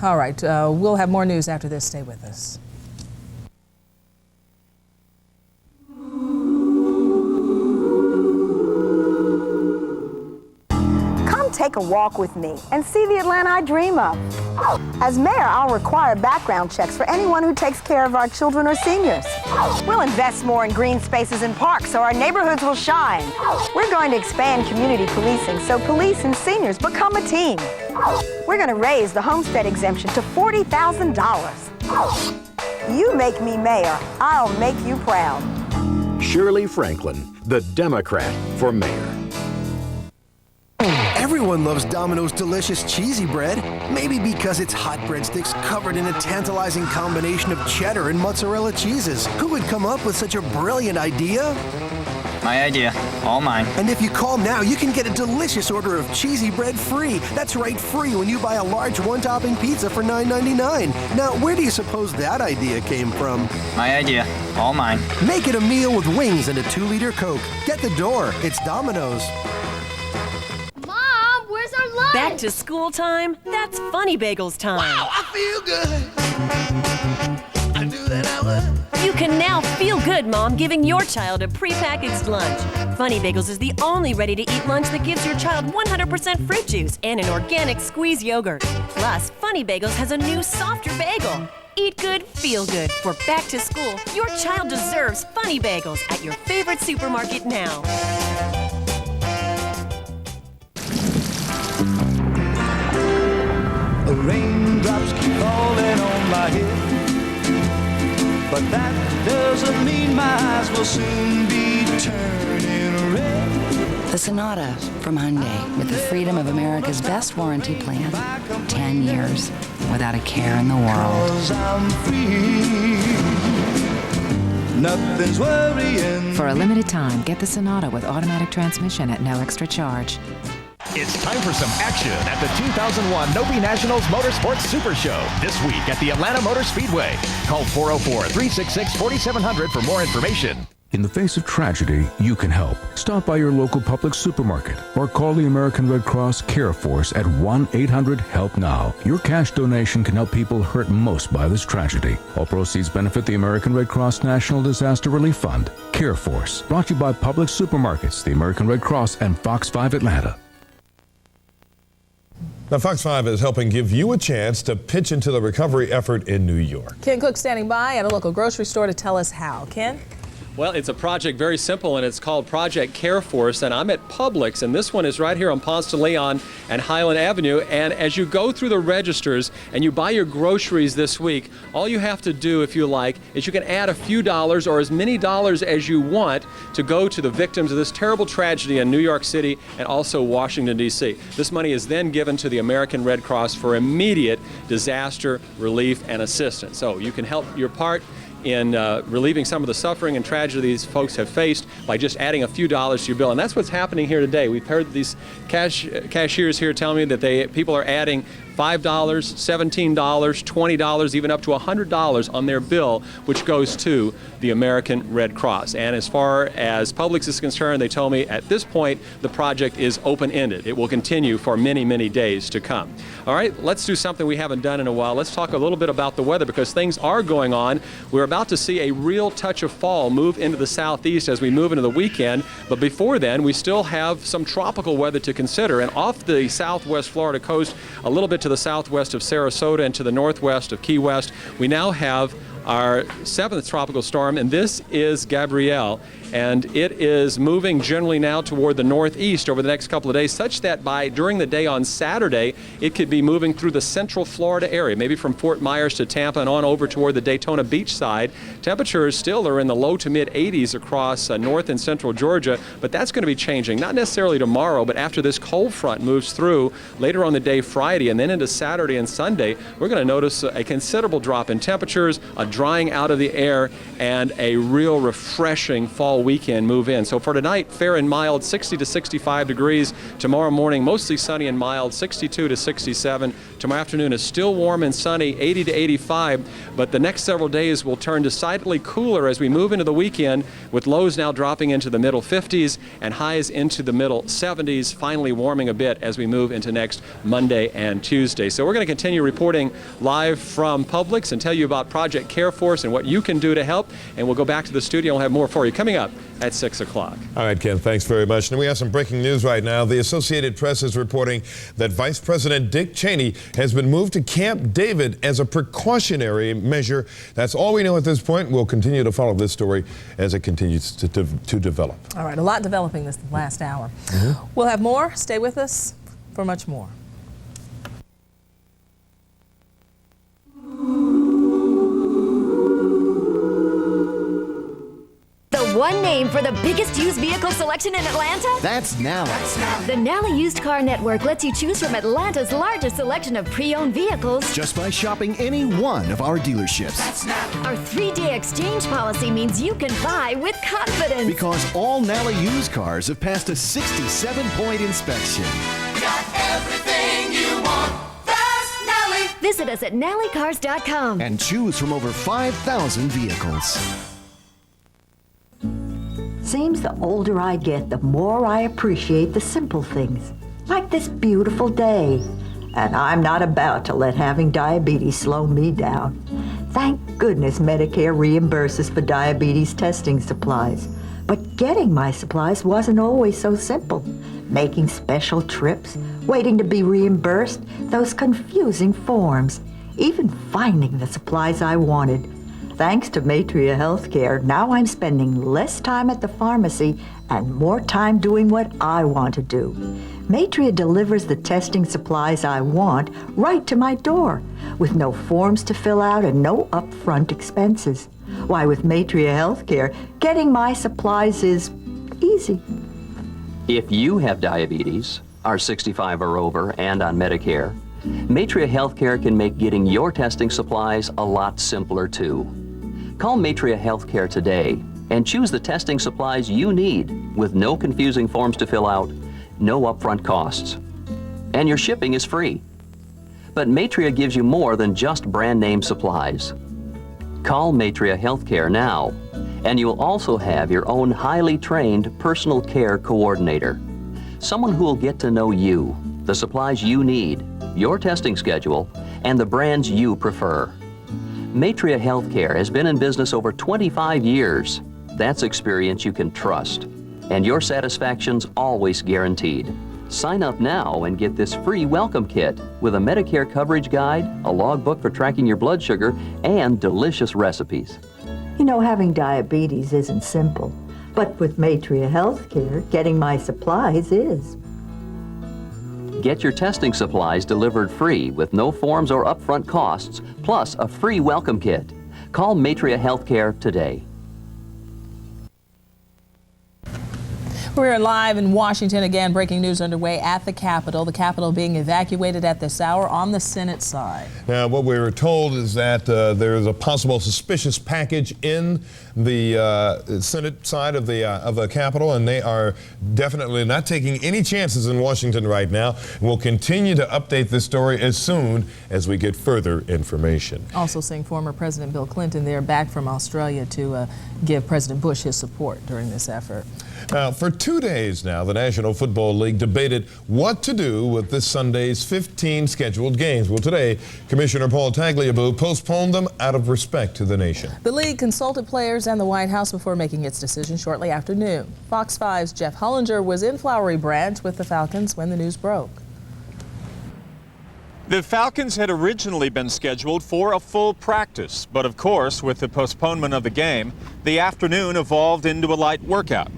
All right. We'll have more news after this. Stay with us. Take a walk with me and see the Atlanta I dream of. As mayor, I'll require background checks for anyone who takes care of our children or seniors. We'll invest more in green spaces and parks so our neighborhoods will shine. We're going to expand community policing so police and seniors become a team. We're going to raise the homestead exemption to $40,000. You make me mayor, I'll make you proud. Shirley Franklin, the Democrat for mayor. Everyone loves Domino's delicious cheesy bread. Maybe because it's hot breadsticks covered in a tantalizing combination of cheddar and mozzarella cheeses. Who would come up with such a brilliant idea? My idea. All mine. And if you call now, you can get a delicious order of cheesy bread free. That's right, free when you buy a large one-topping pizza for $9.99. Now, where do you suppose that idea came from? My idea. All mine. Make it a meal with wings and a 2-liter Coke. Get the door. It's Domino's. Back to school time? That's Funny Bagels time. Wow, I feel good. I knew that I would. You can now feel good, Mom, giving your child a prepackaged lunch. Funny Bagels is the only ready-to-eat lunch that gives your child 100% fruit juice and an organic squeeze yogurt. Plus, Funny Bagels has a new softer bagel. Eat good, feel good. For back to school, your child deserves Funny Bagels at your favorite supermarket now. raindrops keep falling on my head. But that doesn't mean my eyes will soon be turning red. The Sonata from Hyundai, with the freedom of America's best warranty plan. 10 years without a care in the world. 'Cause I'm free. Nothing's worrying. For a limited time, get the Sonata with automatic transmission at no extra charge. It's time for some action at the 2001 Novi Nationals Motorsports Super Show this week at the Atlanta Motor Speedway. Call 404-366-4700 for more information. In the face of tragedy, you can help. Stop by your local public supermarket or call the American Red Cross Care Force at 1-800-HELP-NOW. Your cash donation can help people hurt most by this tragedy. All proceeds benefit the American Red Cross National Disaster Relief Fund. Care Force, brought to you by Public Supermarkets, the American Red Cross, and Fox5 Atlanta. Now, Fox5 is helping give you a chance to pitch into the recovery effort in New York. Ken Cook standing by at a local grocery store to tell us how. Ken? Well, it's a project very simple, and it's called Project Care Force, and I'm at Publix, and this one is right here on Ponce de Leon and Highland Avenue. And as you go through the registers and you buy your groceries this week, all you have to do, if you like, is you can add a few dollars or as many dollars as you want to go to the victims of this terrible tragedy in New York City and also Washington, D.C. This money is then given to the American Red Cross for immediate disaster relief and assistance. So you can help your part in relieving some of the suffering and tragedy these folks have faced by just adding a few dollars to your bill. And that's what's happening here today. We've heard these cashiers here telling me that people are adding $5, $17, $20, even up to $100 on their bill, which goes to the American Red Cross. And as far as Publix is concerned, they told me at this point the project is open-ended. It will continue for many, many days to come. All right, let's do something we haven't done in a while. Let's talk a little bit about the weather, because things are going on. We're about to see a real touch of fall move into the southeast as we move into the weekend. But before then, we still have some tropical weather to consider. And off the southwest Florida coast, a little bit to the southwest of Sarasota and to the northwest of Key West, we now have our 7th tropical storm, and this is Gabrielle. And it is moving generally now toward the northeast over the next couple of days, such that during the day on Saturday, it could be moving through the central Florida area, maybe from Fort Myers to Tampa and on over toward the Daytona Beach side. Temperatures still are in the low to mid 80s across north and central Georgia, but that's going to be changing, not necessarily tomorrow, but after this cold front moves through later on the day Friday and then into Saturday and Sunday, we're going to notice a considerable drop in temperatures, a drying out of the air, and a real refreshing fall weekend move in. So for tonight, fair and mild, 60 to 65 degrees. Tomorrow morning, mostly sunny and mild, 62 to 67. Tomorrow afternoon is still warm and sunny, 80 to 85. But the next several days will turn decidedly cooler as we move into the weekend, with lows now dropping into the middle 50s and highs into the middle 70s, finally warming a bit as we move into next Monday and Tuesday. So we're going to continue reporting live from Publix and tell you about Project Care Force and what you can do to help. And we'll go back to the studio and we'll have more for you coming up at 6 o'clock. All right, Ken, thanks very much. And we have some breaking news right now. The Associated Press is reporting that Vice President Dick Cheney has been moved to Camp David as a precautionary measure. That's all we know at this point. We'll continue to follow this story as it continues to develop. All right, a lot developing this last hour. We'll have more. Stay with us for much more. One name for the biggest used vehicle selection in Atlanta? That's Nally. The Nally Used Car Network lets you choose from Atlanta's largest selection of pre-owned vehicles Just by shopping any one of our dealerships. Our 3-day exchange policy means you can buy with confidence. Because all Nally used cars have passed a 67-point inspection. Got everything you want. That's Nally. Visit us at nallycars.com. And choose from over 5,000 vehicles. Seems the older I get, the more I appreciate the simple things, like this beautiful day. And I'm not about to let having diabetes slow me down. Thank goodness Medicare reimburses for diabetes testing supplies. But getting my supplies wasn't always so simple. Making special trips, waiting to be reimbursed, those confusing forms, even finding the supplies I wanted. Thanks to Matria Healthcare, now I'm spending less time at the pharmacy and more time doing what I want to do. Matria delivers the testing supplies I want right to my door, with no forms to fill out and no upfront expenses. Why, with Matria Healthcare, getting my supplies is easy. If you have diabetes, are 65 or over, and on Medicare, Matria Healthcare can make getting your testing supplies a lot simpler too. Call Matria Healthcare today and choose the testing supplies you need with no confusing forms to fill out, no upfront costs. And your shipping is free. But Matria gives you more than just brand name supplies. Call Matria Healthcare now, and you'll also have your own highly trained personal care coordinator. Someone who will get to know you, the supplies you need, your testing schedule, and the brands you prefer. Matria Healthcare has been in business over 25 years. That's experience you can trust, and your satisfaction's always guaranteed. Sign up now and get this free welcome kit with a Medicare coverage guide, a logbook for tracking your blood sugar, and delicious recipes. You know, having diabetes isn't simple, but with Matria Healthcare, getting my supplies is. Get your testing supplies delivered free with no forms or upfront costs, plus a free welcome kit. Call Matria Healthcare today. We're live in Washington again. Breaking news underway at the Capitol. The Capitol being evacuated at this hour on the Senate side. Now, what we were told is that there is a possible suspicious package in the Senate side of the Capitol, and they are definitely not taking any chances in Washington right now. We'll continue to update this story as soon as we get further information. Also seeing former President Bill Clinton there back from Australia to give President Bush his support during this effort. Now, for 2 days now, the National Football League debated what to do with this Sunday's 15 scheduled games. Well, today, Commissioner Paul Tagliabue postponed them out of respect to the nation. The league consulted players and the White House before making its decision shortly after noon. Fox 5's Jeff Hollinger was in Flowery Branch with the Falcons when the news broke. The Falcons had originally been scheduled for a full practice, but of course, with the postponement of the game, the afternoon evolved into a light workout.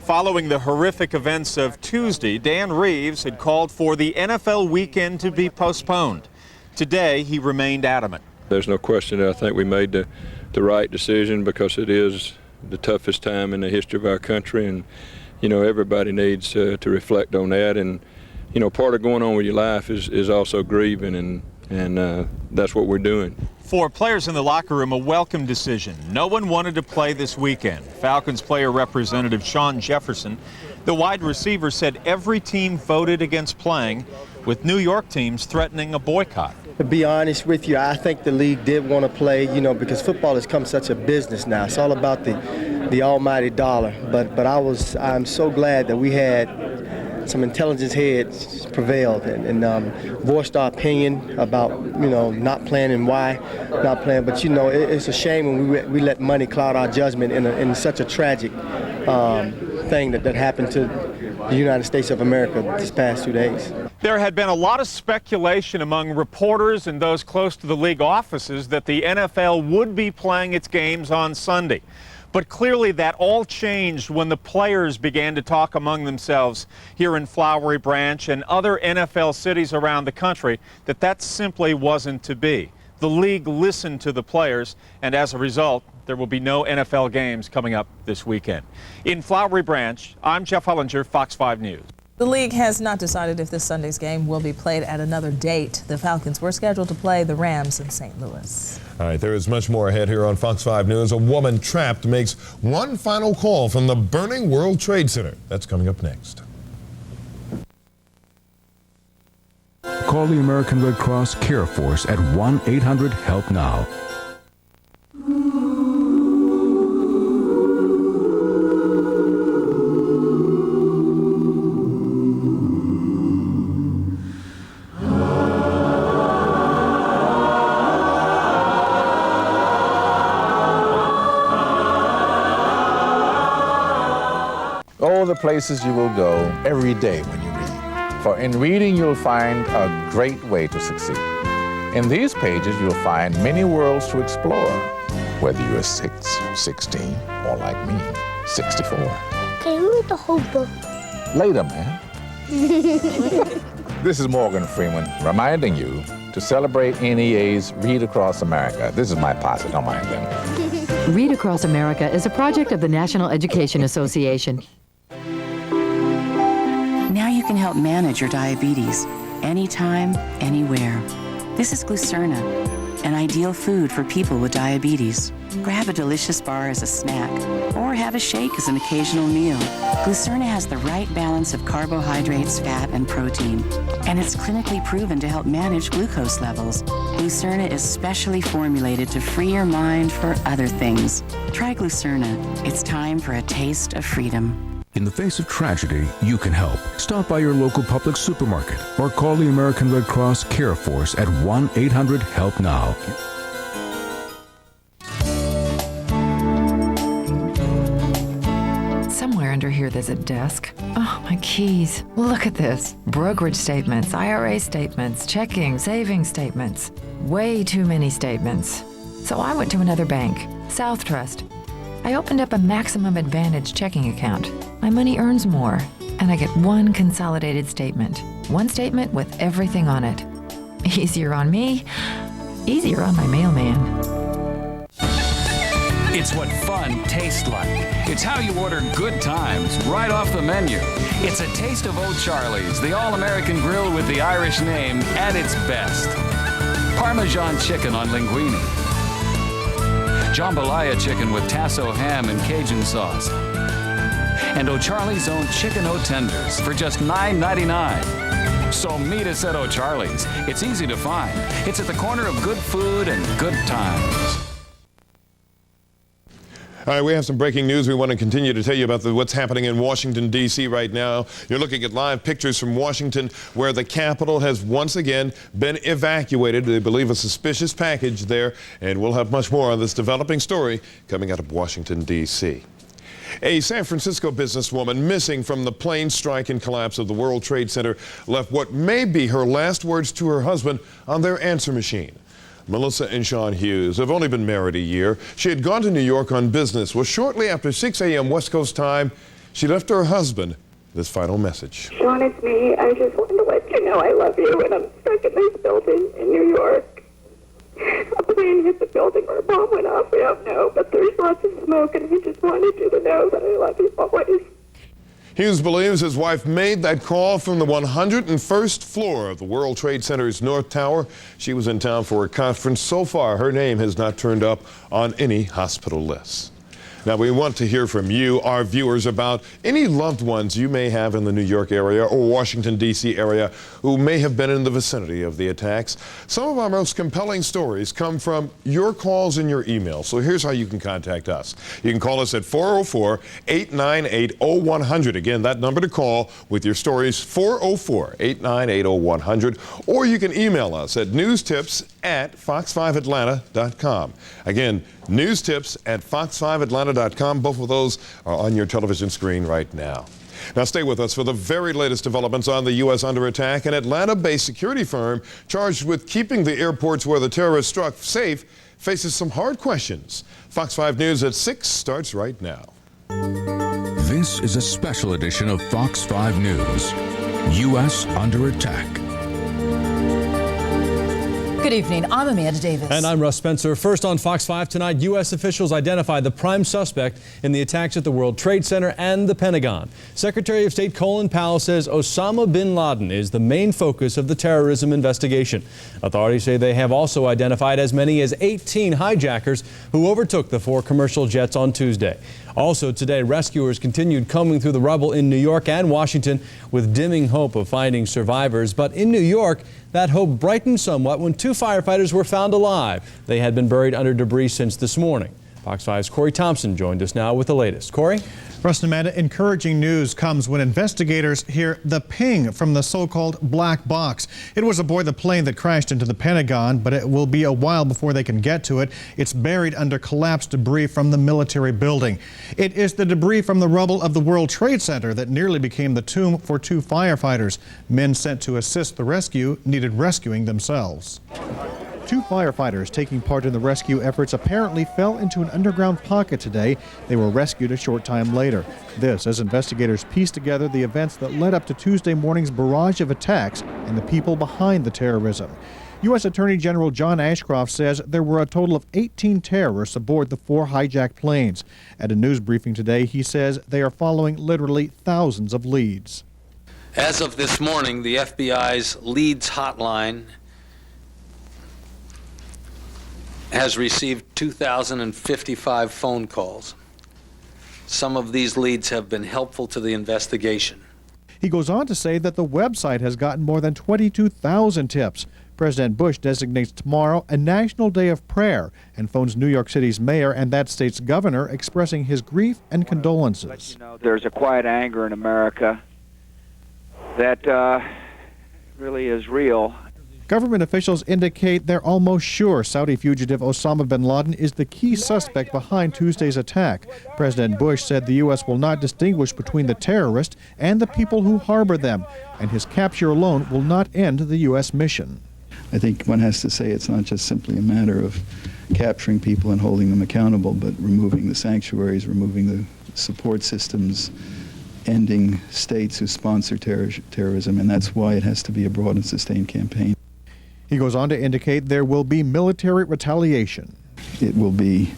Following the horrific events of Tuesday, Dan Reeves had called for the NFL weekend to be postponed. Today, he remained adamant. There's no question that I think we made the right decision, because it is the toughest time in the history of our country, and you know, everybody needs to reflect on that. And you know, part of going on with your life is also grieving, and that's what we're doing. For players in the locker room, a welcome decision. No one wanted to play this weekend. Falcons player representative Sean Jefferson, the wide receiver, said every team voted against playing, with New York teams threatening a boycott. To be honest with you, I think the league did want to play, you know, because football has become such a business now. It's all about the almighty dollar. But I'm so glad that we had some intelligence heads prevailed and voiced our opinion about, you know, not playing and why not playing. But, you know, it's a shame when we let money cloud our judgment in such a tragic thing that happened to the United States of America this past 2 days. There had been a lot of speculation among reporters and those close to the league offices that the NFL would be playing its games on Sunday. But clearly that all changed when the players began to talk among themselves here in Flowery Branch and other NFL cities around the country that simply wasn't to be. The league listened to the players, and as a result, there will be no NFL games coming up this weekend. In Flowery Branch, I'm Jeff Hollinger, Fox 5 News. The league has not decided if this Sunday's game will be played at another date. The Falcons were scheduled to play the Rams in St. Louis. All right, there is much more ahead here on Fox 5 News. A woman trapped makes one final call from the burning World Trade Center. That's coming up next. Call the American Red Cross Care Force at 1-800-HELP-NOW. Oh, the places you will go every day when you read. For in reading, you'll find a great way to succeed. In these pages, you'll find many worlds to explore, whether you're 6, 16, or like me, 64. Can you read the whole book? Later, man. This is Morgan Freeman reminding you to celebrate NEA's Read Across America. This is my posse, don't mind them. Read Across America is a project of the National Education Association. Now you can help manage your diabetes anytime, anywhere. This is Glucerna, an ideal food for people with diabetes. Grab a delicious bar as a snack or have a shake as an occasional meal. Glucerna has the right balance of carbohydrates, fat, and protein, and it's clinically proven to help manage glucose levels. Glucerna is specially formulated to free your mind for other things. Try Glucerna. It's time for a taste of freedom. In the face of tragedy, you can help. Stop by your local public supermarket or call the American Red Cross Care Force at 1-800-HELP-NOW. Somewhere under here there's a desk. Oh, my keys. Look at this. Brokerage statements, IRA statements, checking, savings statements. Way too many statements. So I went to another bank, South Trust. I opened up a Maximum Advantage checking account. My money earns more, and I get one consolidated statement. One statement with everything on it. Easier on me, easier on my mailman. It's what fun tastes like. It's how you order good times right off the menu. It's a taste of O'Charlie's, the all-American grill with the Irish name at its best. Parmesan chicken on linguine. Jambalaya chicken with tasso ham and Cajun sauce. And O'Charlie's own chicken O-tenders for just $9.99. So meet us at O'Charlie's. It's easy to find. It's at the corner of good food and good times. All right, we have some breaking news. We want to continue to tell you about what's happening in Washington, D.C. right now. You're looking at live pictures from Washington where the Capitol has once again been evacuated. They believe a suspicious package there, and we'll have much more on this developing story coming out of Washington, D.C. A San Francisco businesswoman missing from the plane strike and collapse of the World Trade Center left what may be her last words to her husband on their answer machine. Melissa and Sean Hughes have only been married a year. She had gone to New York on business. Well, shortly after 6 a.m. West Coast time, she left her husband this final message. Sean, it's me. I just wanted to let you know I love you, and I'm stuck in this building in New York. A plane hit the building or a bomb went off. We don't know, but there's lots of smoke, and we just wanted you to know that I love you always. Hughes believes his wife made that call from the 101st floor of the World Trade Center's North Tower. She was in town for a conference. So far, her name has not turned up on any hospital lists. Now, we want to hear from you, our viewers, about any loved ones you may have in the New York area or Washington, D.C. area who may have been in the vicinity of the attacks. Some of our most compelling stories come from your calls and your emails. So here's how you can contact us. You can call us at 404-898-0100. Again, that number to call with your stories, 404-898-0100. Or you can email us at newstips@fox5atlanta.com. Again, newstips@fox5atlanta.com. Both of those are on your television screen right now. Now stay with us for the very latest developments on the U.S. under attack. An Atlanta-based security firm charged with keeping the airports where the terrorists struck safe faces some hard questions. Fox 5 News at 6 starts right now. This is a special edition of Fox 5 News. U.S. under attack. Good evening. I'm Amanda Davis. And I'm Russ Spencer. First on Fox 5 tonight, U.S. officials identified the prime suspect in the attacks at the World Trade Center and the Pentagon. Secretary of State Colin Powell says Osama bin Laden is the main focus of the terrorism investigation. Authorities say they have also identified as many as 18 hijackers who overtook the 4 commercial jets on Tuesday. Also today, rescuers continued combing through the rubble in New York and Washington with dimming hope of finding survivors. But in New York, that hope brightened somewhat when 2 firefighters were found alive. They had been buried under debris since this morning. Fox 5's Corey Thompson joined us now with the latest. Corey? Russ and Amanda, encouraging news comes when investigators hear the ping from the so-called black box. It was aboard the plane that crashed into the Pentagon, but it will be a while before they can get to it. It's buried under collapsed debris from the military building. It is the debris from the rubble of the World Trade Center that nearly became the tomb for 2 firefighters. Men sent to assist the rescue needed rescuing themselves. 2 firefighters taking part in the rescue efforts apparently fell into an underground pocket today. They were rescued a short time later. This as investigators piece together the events that led up to Tuesday morning's barrage of attacks and the people behind the terrorism. U.S. Attorney General John Ashcroft says there were a total of 18 terrorists aboard the 4 hijacked planes. At a news briefing today, he says they are following literally thousands of leads. As of this morning, the FBI's Leads hotline has received 2,055 phone calls. Some of these leads have been helpful to the investigation. He goes on to say that the website has gotten more than 22,000 tips. President Bush designates tomorrow a national day of prayer and phones New York City's mayor and that state's governor expressing his grief and condolences. There's a quiet anger in America that really is real. Government officials indicate they're almost sure Saudi fugitive Osama bin Laden is the key suspect behind Tuesday's attack. President Bush said the U.S. will not distinguish between the terrorists and the people who harbor them, and his capture alone will not end the U.S. mission. I think one has to say it's not just simply a matter of capturing people and holding them accountable, but removing the sanctuaries, removing the support systems, ending states who sponsor terrorism, and that's why it has to be a broad and sustained campaign. He goes on to indicate there will be military retaliation. It will be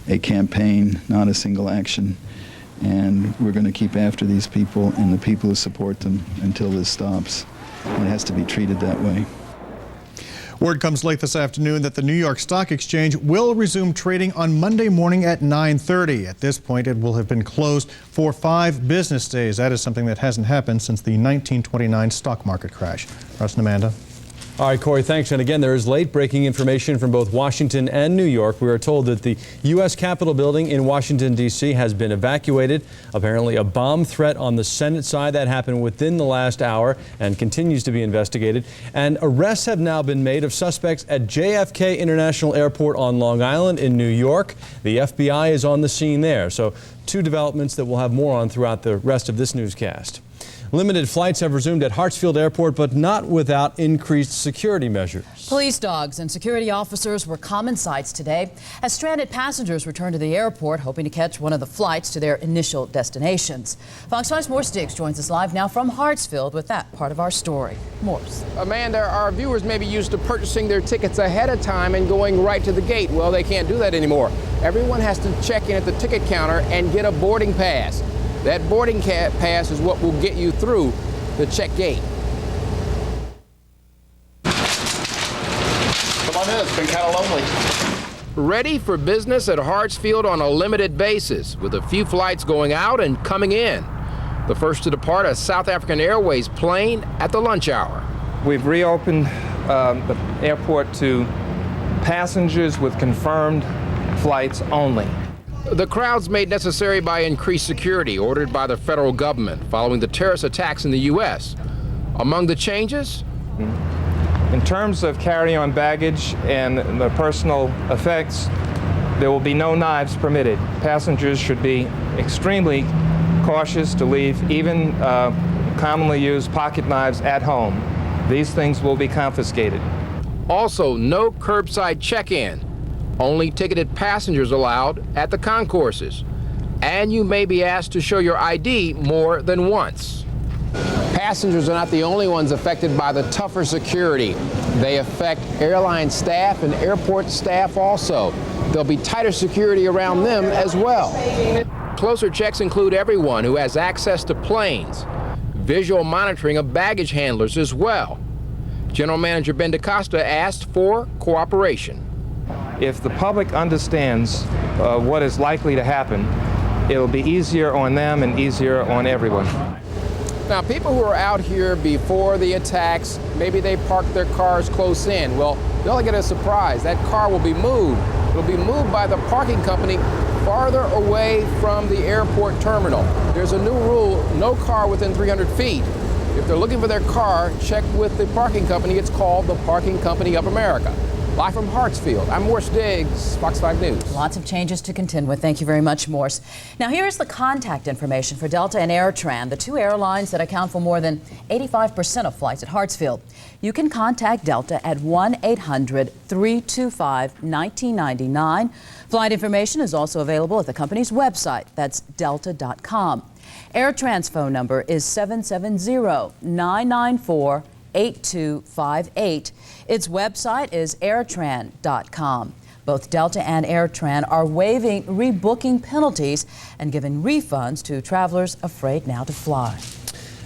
a campaign, not a single action, and we're going to keep after these people and the people who support them until this stops. And it has to be treated that way. Word comes late this afternoon that the New York Stock Exchange will resume trading on Monday morning at 9:30. At this point, it will have been closed for 5 business days. That is something that hasn't happened since the 1929 stock market crash. Russ and Amanda. All right, Corey, thanks. And again, there is late-breaking information from both Washington and New York. We are told that the U.S. Capitol building in Washington, D.C. has been evacuated. Apparently, a bomb threat on the Senate side that happened within the last hour and continues to be investigated. And arrests have now been made of suspects at JFK International Airport on Long Island in New York. The FBI is on the scene there. So 2 developments that we'll have more on throughout the rest of this newscast. Limited flights have resumed at Hartsfield Airport, but not without increased security measures. Police dogs and security officers were common sights today as stranded passengers returned to the airport, hoping to catch one of the flights to their initial destinations. Fox 5's Morse Diggs joins us live now from Hartsfield with that part of our story. Morse. Amanda, our viewers may be used to purchasing their tickets ahead of time and going right to the gate. Well, they can't do that anymore. Everyone has to check in at the ticket counter and get a boarding pass. That boarding pass is what will get you through the check gate. Come on in, it's been kind of lonely. Ready for business at Hartsfield on a limited basis, with a few flights going out and coming in. The first to depart, a South African Airways plane at the lunch hour. We've reopened the airport to passengers with confirmed flights only. The crowds made necessary by increased security ordered by the federal government following the terrorist attacks in the U.S. Among the changes? In terms of carry-on baggage and the personal effects, there will be no knives permitted. Passengers should be extremely cautious to leave even commonly used pocket knives at home. These things will be confiscated. Also, no curbside check-in. Only ticketed passengers allowed at the concourses. And you may be asked to show your ID more than once. Passengers are not the only ones affected by the tougher security. They affect airline staff and airport staff also. There'll be tighter security around them as well. Closer checks include everyone who has access to planes. Visual monitoring of baggage handlers as well. General Manager Ben DaCosta asked for cooperation. If the public understands what is likely to happen, it'll be easier on them and easier on everyone. Now, people who are out here before the attacks, maybe they parked their cars close in. Well, they'll get a surprise. That car will be moved. It'll be moved by the parking company farther away from the airport terminal. There's a new rule, no car within 300 feet. If they're looking for their car, check with the parking company. It's called the Parking Company of America. Live from Hartsfield, I'm Morse Diggs, Fox 5 News. Lots of changes to contend with. Thank you very much, Morse. Now, here's the contact information for Delta and AirTran, the two airlines that account for more than 85% of flights at Hartsfield. You can contact Delta at 1-800-325-1999. Flight information is also available at the company's website. That's delta.com. AirTran's phone number is 770-994-8258. Its website is airtran.com. Both Delta and AirTran are waiving rebooking penalties and giving refunds to travelers afraid now to fly.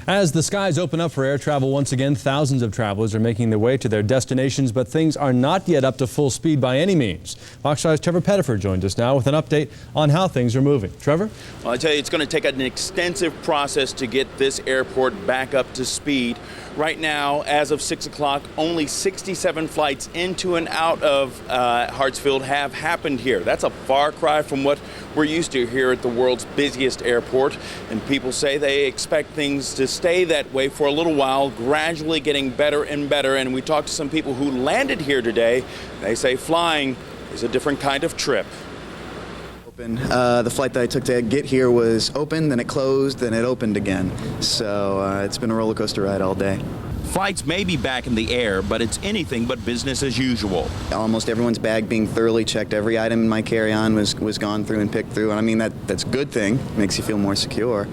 As the skies open up for air travel once again, thousands of travelers are making their way to their destinations, but things are not yet up to full speed by any means. Fox 5's Trevor Pettiford joins us now with an update on how things are moving. Trevor? Well, I tell you, it's going to take an extensive process to get this airport back up to speed. Right now, as of 6 o'clock, only 67 flights into and out of Hartsfield have happened here. That's a far cry from what we're used to here at the world's busiest airport. And people say they expect things to stay that way for a little while, gradually getting better and better. And we talked to some people who landed here today. They say flying is a different kind of trip. The flight that I took to get here was open, then it closed, then it opened again. So it's been a roller coaster ride all day. Flights may be back in the air, but it's anything but business as usual. Almost everyone's bag being thoroughly checked. Every item in my carry-on was gone through and picked through. And I mean, that's a good thing. Makes you feel more secure.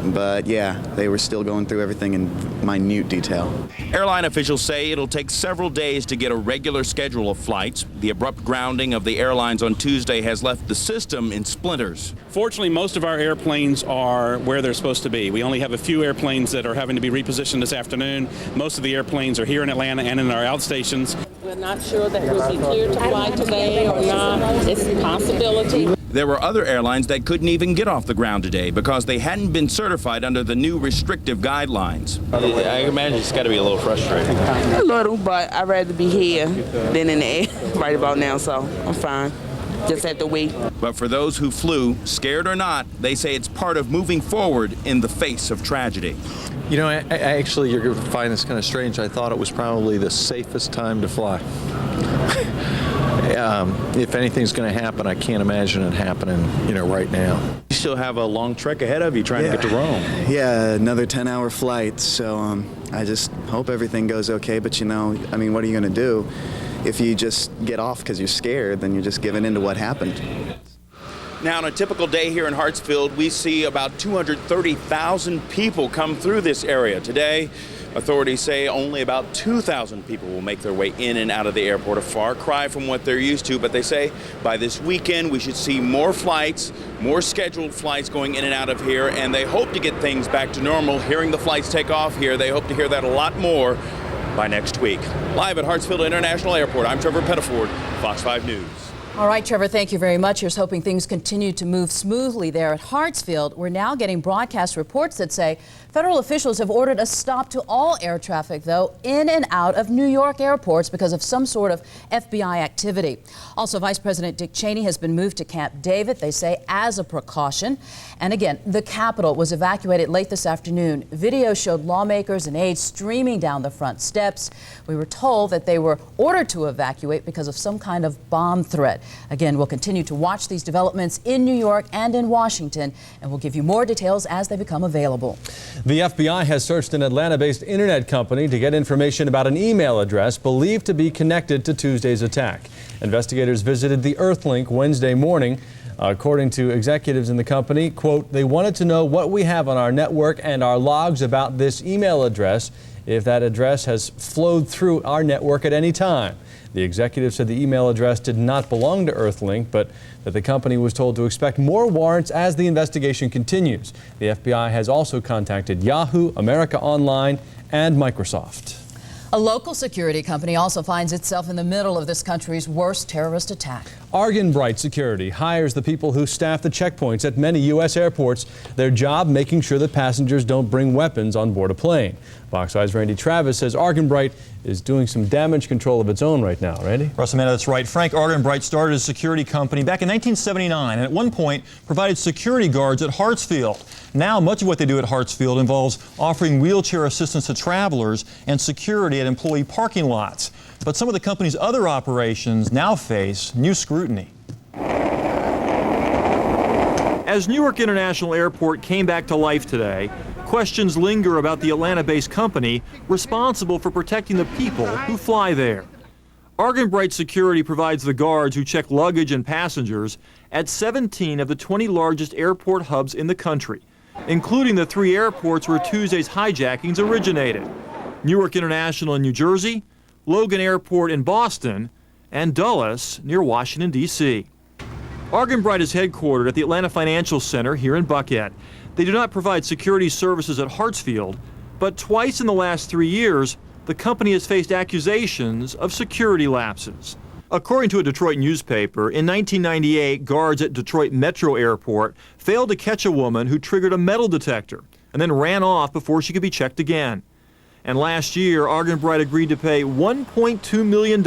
But yeah, they were still going through everything in minute detail. Airline officials say it'll take several days to get a regular schedule of flights. The abrupt grounding of the airlines on Tuesday has left the system in splinters. Fortunately, most of our airplanes are where they're supposed to be. We only have a few airplanes that are having to be repositioned this afternoon. Most of the airplanes are here in Atlanta and in our outstations. We're not sure that we'll be cleared to fly today or not. It's a possibility. There were other airlines that couldn't even get off the ground today because they hadn't been certified under the new restrictive guidelines. I imagine it's got to be a little frustrating. A little, but I'd rather be here than in the air right about now, so I'm fine. Just have to wait. But for those who flew, scared or not, they say it's part of moving forward in the face of tragedy. You know, actually, you're going to find this kind of strange. I thought it was probably the safest time to fly. If anything's going to happen, I can't imagine it happening, right now. You still have a long trek ahead of you trying to get to Rome. Yeah, another 10-hour flight. So I just hope everything goes okay. But, I mean, what are you going to do? If you just get off because you're scared, then you're just giving in to what happened. Now, on a typical day here in Hartsfield, we see about 230,000 people come through this area. Today, authorities say only about 2,000 people will make their way in and out of the airport, a far cry from what they're used to. But they say by this weekend, we should see more flights, more scheduled flights going in and out of here, and they hope to get things back to normal. Hearing the flights take off here, they hope to hear that a lot more by next week. Live at Hartsfield International Airport, I'm Trevor Pettiford, Fox 5 News. All right, Trevor, thank you very much. Here's hoping things continue to move smoothly there at Hartsfield. We're now getting broadcast reports that say federal officials have ordered a stop to all air traffic, though, in and out of New York airports because of some sort of FBI activity. Also, Vice President Dick Cheney has been moved to Camp David, they say, as a precaution. And again, the Capitol was evacuated late this afternoon. Video showed lawmakers and aides streaming down the front steps. We were told that they were ordered to evacuate because of some kind of bomb threat. Again, we'll continue to watch these developments in New York and in Washington, and we'll give you more details as they become available. The FBI has searched an Atlanta-based internet company to get information about an email address believed to be connected to Tuesday's attack. Investigators visited the Earthlink Wednesday morning. According to executives in the company, quote, they wanted to know what we have on our network and our logs about this email address, if that address has flowed through our network at any time. The executive said the email address did not belong to Earthlink, but that the company was told to expect more warrants as the investigation continues. The FBI has also contacted Yahoo, America Online, and Microsoft. A local security company also finds itself in the middle of this country's worst terrorist attack. Argonbright Security hires the people who staff the checkpoints at many U.S. airports. Their job making sure that passengers don't bring weapons on board a plane. Fox 5's Randy Travis says Argonbright is doing some damage control of its own right now. Randy? Russ, Amanda, that's right. Frank Argonbright started a security company back in 1979 and at one point provided security guards at Hartsfield. Now much of what they do at Hartsfield involves offering wheelchair assistance to travelers and security at employee parking lots. But some of the company's other operations now face new scrutiny. As Newark International Airport came back to life today, questions linger about the Atlanta-based company responsible for protecting the people who fly there. Argenbright Security provides the guards who check luggage and passengers at 17 of the 20 largest airport hubs in the country, including the 3 airports where Tuesday's hijackings originated: Newark International in New Jersey, Logan Airport in Boston, and Dulles near Washington, D.C. Argenbright is headquartered at the Atlanta Financial Center here in Buckhead. They do not provide security services at Hartsfield, but twice in the last 3 years, the company has faced accusations of security lapses. According to a Detroit newspaper, in 1998, guards at Detroit Metro Airport failed to catch a woman who triggered a metal detector and then ran off before she could be checked again. And last year, Argenbright agreed to pay $1.2 million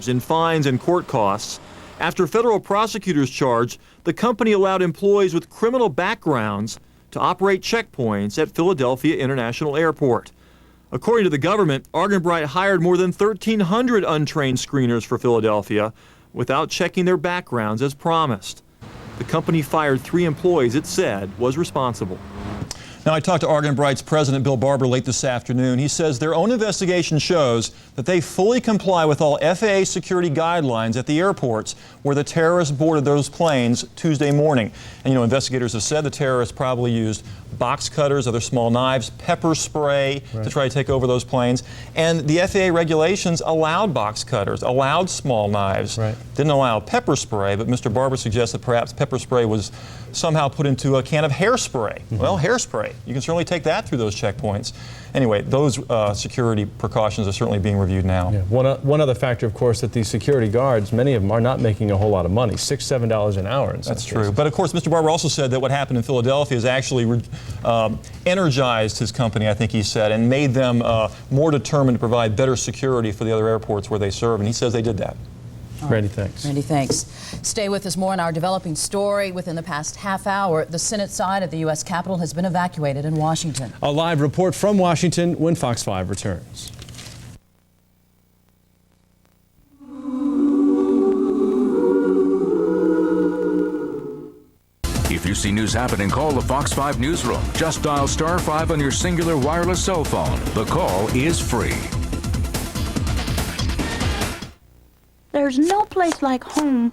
in fines and court costs after federal prosecutors charged the company allowed employees with criminal backgrounds to operate checkpoints at Philadelphia International Airport. According to the government, Argenbright hired more than 1,300 untrained screeners for Philadelphia without checking their backgrounds as promised. The company fired 3 employees it said was responsible. Now, I talked to Argenbright's president, Bill Barber, late this afternoon. He says their own investigation shows that they fully comply with all FAA security guidelines at the airports where the terrorists boarded those planes Tuesday morning. And, investigators have said the terrorists probably used box cutters, other small knives, pepper spray to try to take over those planes. And the FAA regulations allowed box cutters, allowed small knives, didn't allow pepper spray, but Mr. Barber suggests that perhaps pepper spray was somehow put into a can of hairspray. Well, hairspray. You can certainly take that through those checkpoints. Anyway, those security precautions are certainly being reviewed now. Yeah. One other factor, of course, that these security guards, many of them are not making a whole lot of money, $6, $7 an hour in some cases. That's true. But of course, Mr. Barber also said that what happened in Philadelphia has actually energized his company, I think he said, and made them more determined to provide better security for the other airports where they serve, and he says they did that. Randy, thanks. Randy, thanks. Stay with us more on our developing story. Within the past half hour, the Senate side of the U.S. Capitol has been evacuated in Washington. A live report from Washington when Fox 5 returns. If you see news happening, call the Fox 5 newsroom. Just dial *5 on your singular wireless cell phone. The call is free. There's no place like home.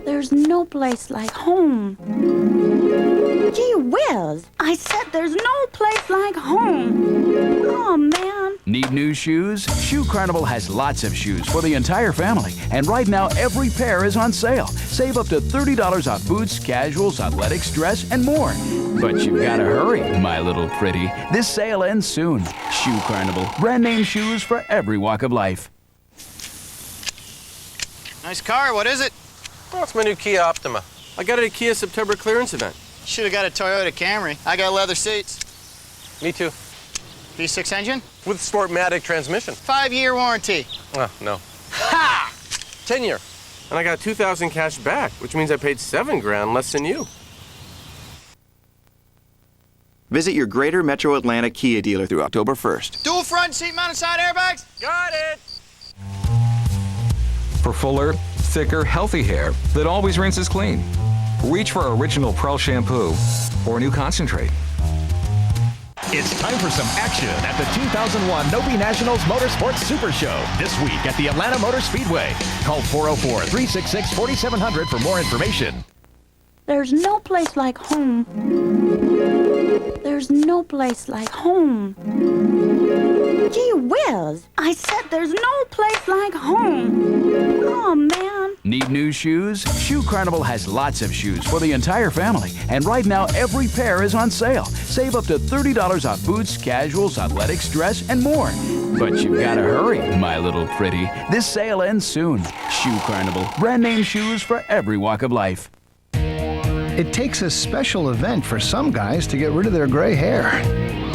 There's no place like home. Gee whiz, I said there's no place like home. Oh, man. Need new shoes? Shoe Carnival has lots of shoes for the entire family. And right now, every pair is on sale. Save up to $30 off boots, casuals, athletics, dress, and more. But you've got to hurry, my little pretty. This sale ends soon. Shoe Carnival. Brand name shoes for every walk of life. Nice car, what is it? Oh, it's my new Kia Optima. I got it at Kia September clearance event. Should have got a Toyota Camry. I got leather seats. Me too. V6 engine? With Sportmatic transmission. 5-year warranty. Oh, no. Ha! 10-year. And I got $2,000 cash back, which means I paid $7,000 less than you. Visit your Greater Metro Atlanta Kia dealer through October 1st. Dual front seat mounted side airbags? Got it! For fuller, thicker, healthy hair that always rinses clean, reach for Original Pearl Shampoo or new concentrate. It's time for some action at the 2001 Nobi Nationals Motorsports Super Show this week at the Atlanta Motor Speedway. Call 404-366-4700 for more information. There's no place like home. There's no place like home. Gee whiz, I said there's no place like home. Oh, man. Need new shoes? Shoe Carnival has lots of shoes for the entire family. And right now, every pair is on sale. Save up to $30 off boots, casuals, athletics, dress, and more. But you've got to hurry, my little pretty. This sale ends soon. Shoe Carnival. Brand name shoes for every walk of life. It takes a special event for some guys to get rid of their gray hair.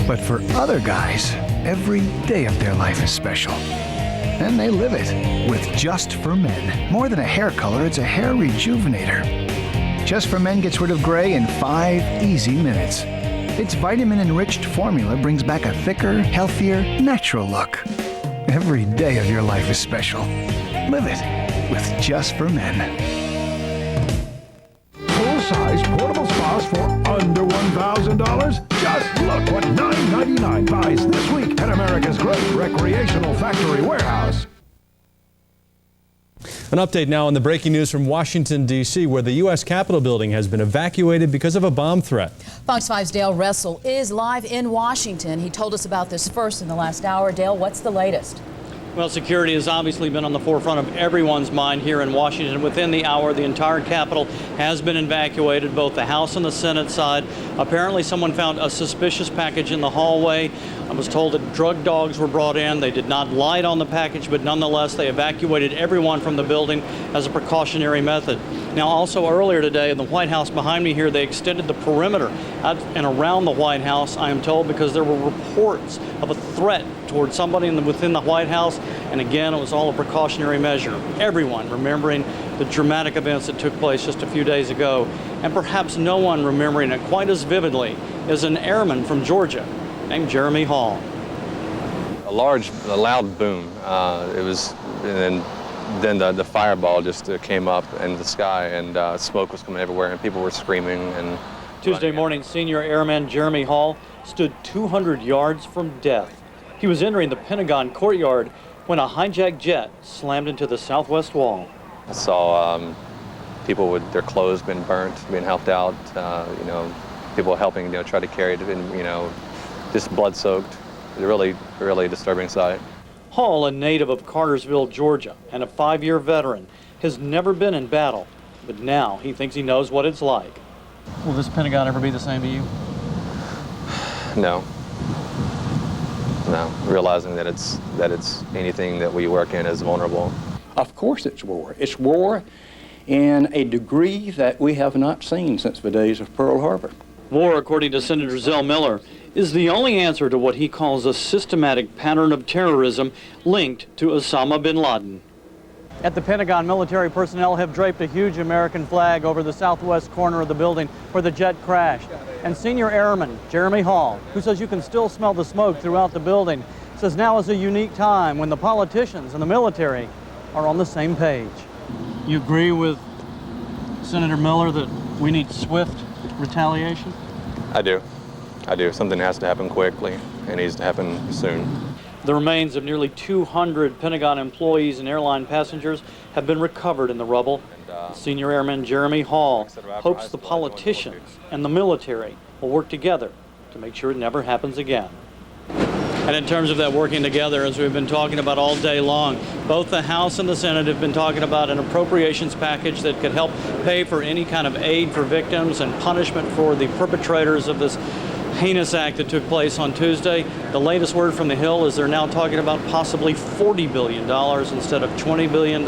But for other guys, every day of their life is special. And they live it with Just for Men. More than a hair color, it's a hair rejuvenator. Just for Men gets rid of gray in 5 easy minutes. Its vitamin-enriched formula brings back a thicker, healthier, natural look. Every day of your life is special. Live it with Just for Men. Full-size portable spas for under $1,000? Just look what $9.99 buys this week at America's Great Recreational Factory Warehouse. An update now on the breaking news from Washington, D.C., where the U.S. Capitol building has been evacuated because of a bomb threat. Fox 5's Dale Russell is live in Washington. He told us about this first in the last hour. Dale, what's the latest? Well, security has obviously been on the forefront of everyone's mind here in Washington. Within the hour, the entire Capitol has been evacuated, both the House and the Senate side. Apparently, someone found a suspicious package in the hallway. I was told that drug dogs were brought in. They did not light on the package, but nonetheless, they evacuated everyone from the building as a precautionary method. Now, also earlier today in the White House behind me here, they extended the perimeter out and around the White House, I am told, because there were reports of a threat towards somebody within the White House. And again, it was all a precautionary measure. Everyone remembering the dramatic events that took place just a few days ago, and perhaps no one remembering it quite as vividly as an airman from Georgia named Jeremy Hall. A loud boom. And then the fireball just came up in the sky, and smoke was coming everywhere, and people were screaming. And Tuesday morning, senior airman Jeremy Hall stood 200 yards from death. He was entering the Pentagon courtyard when a hijacked jet slammed into the southwest wall. I saw people with their clothes being burnt, being helped out. People helping, try to carry it, and just blood-soaked. It's a really, really disturbing sight. Hall, a native of Cartersville, Georgia, and a 5-year veteran, has never been in battle, but now he thinks he knows what it's like. Will this Pentagon ever be the same to you? No. Realizing that it's anything that we work in is vulnerable. Of course it's war. It's war in a degree that we have not seen since the days of Pearl Harbor. War, according to Senator Zell Miller, is the only answer to what he calls a systematic pattern of terrorism linked to Osama bin Laden. At the Pentagon, military personnel have draped a huge American flag over the southwest corner of the building where the jet crashed. And senior airman Jeremy Hall, who says you can still smell the smoke throughout the building, says now is a unique time when the politicians and the military are on the same page. You agree with Senator Miller that we need swift retaliation? I do. Something has to happen quickly, and it needs to happen soon. The remains of nearly 200 Pentagon employees and airline passengers have been recovered in the rubble. Senior Airman Jeremy Hall hopes the politicians and the military will work together to make sure it never happens again. And in terms of that working together, as we've been talking about all day long, both the House and the Senate have been talking about an appropriations package that could help pay for any kind of aid for victims and punishment for the perpetrators of this heinous act that took place on Tuesday. The latest word from the Hill is they're now talking about possibly $40 billion instead of $20 billion.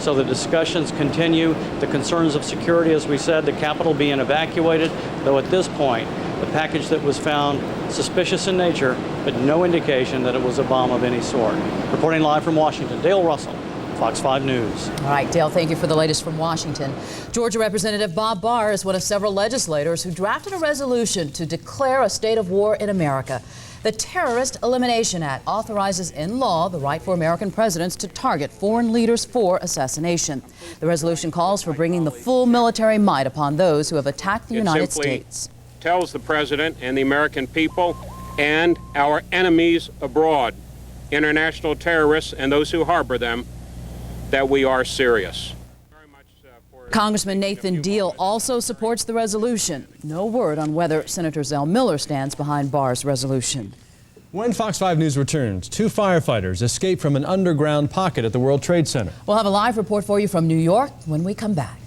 So the discussions continue. The concerns of security, as we said, the Capitol being evacuated, though at this point, the package that was found suspicious in nature, but no indication that it was a bomb of any sort. Reporting live from Washington, Dale Russell, Fox 5 News. All right, Dale, thank you for the latest from Washington. Georgia Representative Bob Barr is one of several legislators who drafted a resolution to declare a state of war in America. The Terrorist Elimination Act authorizes in law the right for American presidents to target foreign leaders for assassination. The resolution calls for bringing the full military might upon those who have attacked the United States. Tells the president and the American people and our enemies abroad, international terrorists and those who harbor them, that we are serious. Congressman Nathan Deal also supports the resolution. No word on whether Senator Zell Miller stands behind Barr's resolution. When Fox 5 News returns, 2 firefighters escaped from an underground pocket at the World Trade Center. We'll have a live report for you from New York when we come back.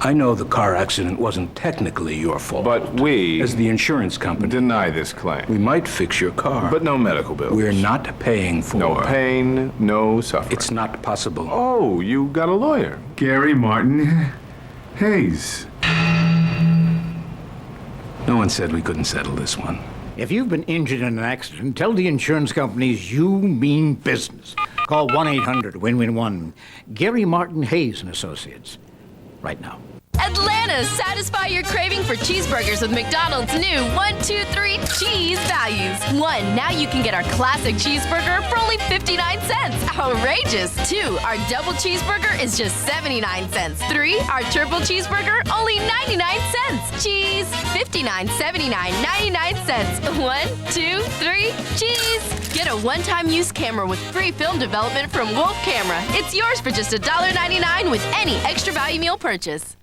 I know the car accident wasn't technically your fault. But we, as the insurance company, deny this claim. We might fix your car. But no medical bills. We're not paying for no pain, no suffering. It's not possible. Oh, you got a lawyer. Gary Martin Hayes. No one said we couldn't settle this one. If you've been injured in an accident, tell the insurance companies you mean business. Call 1-800-WIN-WIN-1. Gary Martin Hayes and Associates. Right now. Atlanta, satisfy your craving for cheeseburgers with McDonald's new 1, 2, 3 cheese values. 1, now you can get our classic cheeseburger for only 59 cents. Outrageous. 2, our double cheeseburger is just 79 cents. 3, our triple cheeseburger, only 99 cents. Cheese, 59, 79, 99 cents. 1, 2, 3, cheese. Get a one-time use camera with free film development from Wolf Camera. It's yours for just $1.99 with any extra value meal purchase.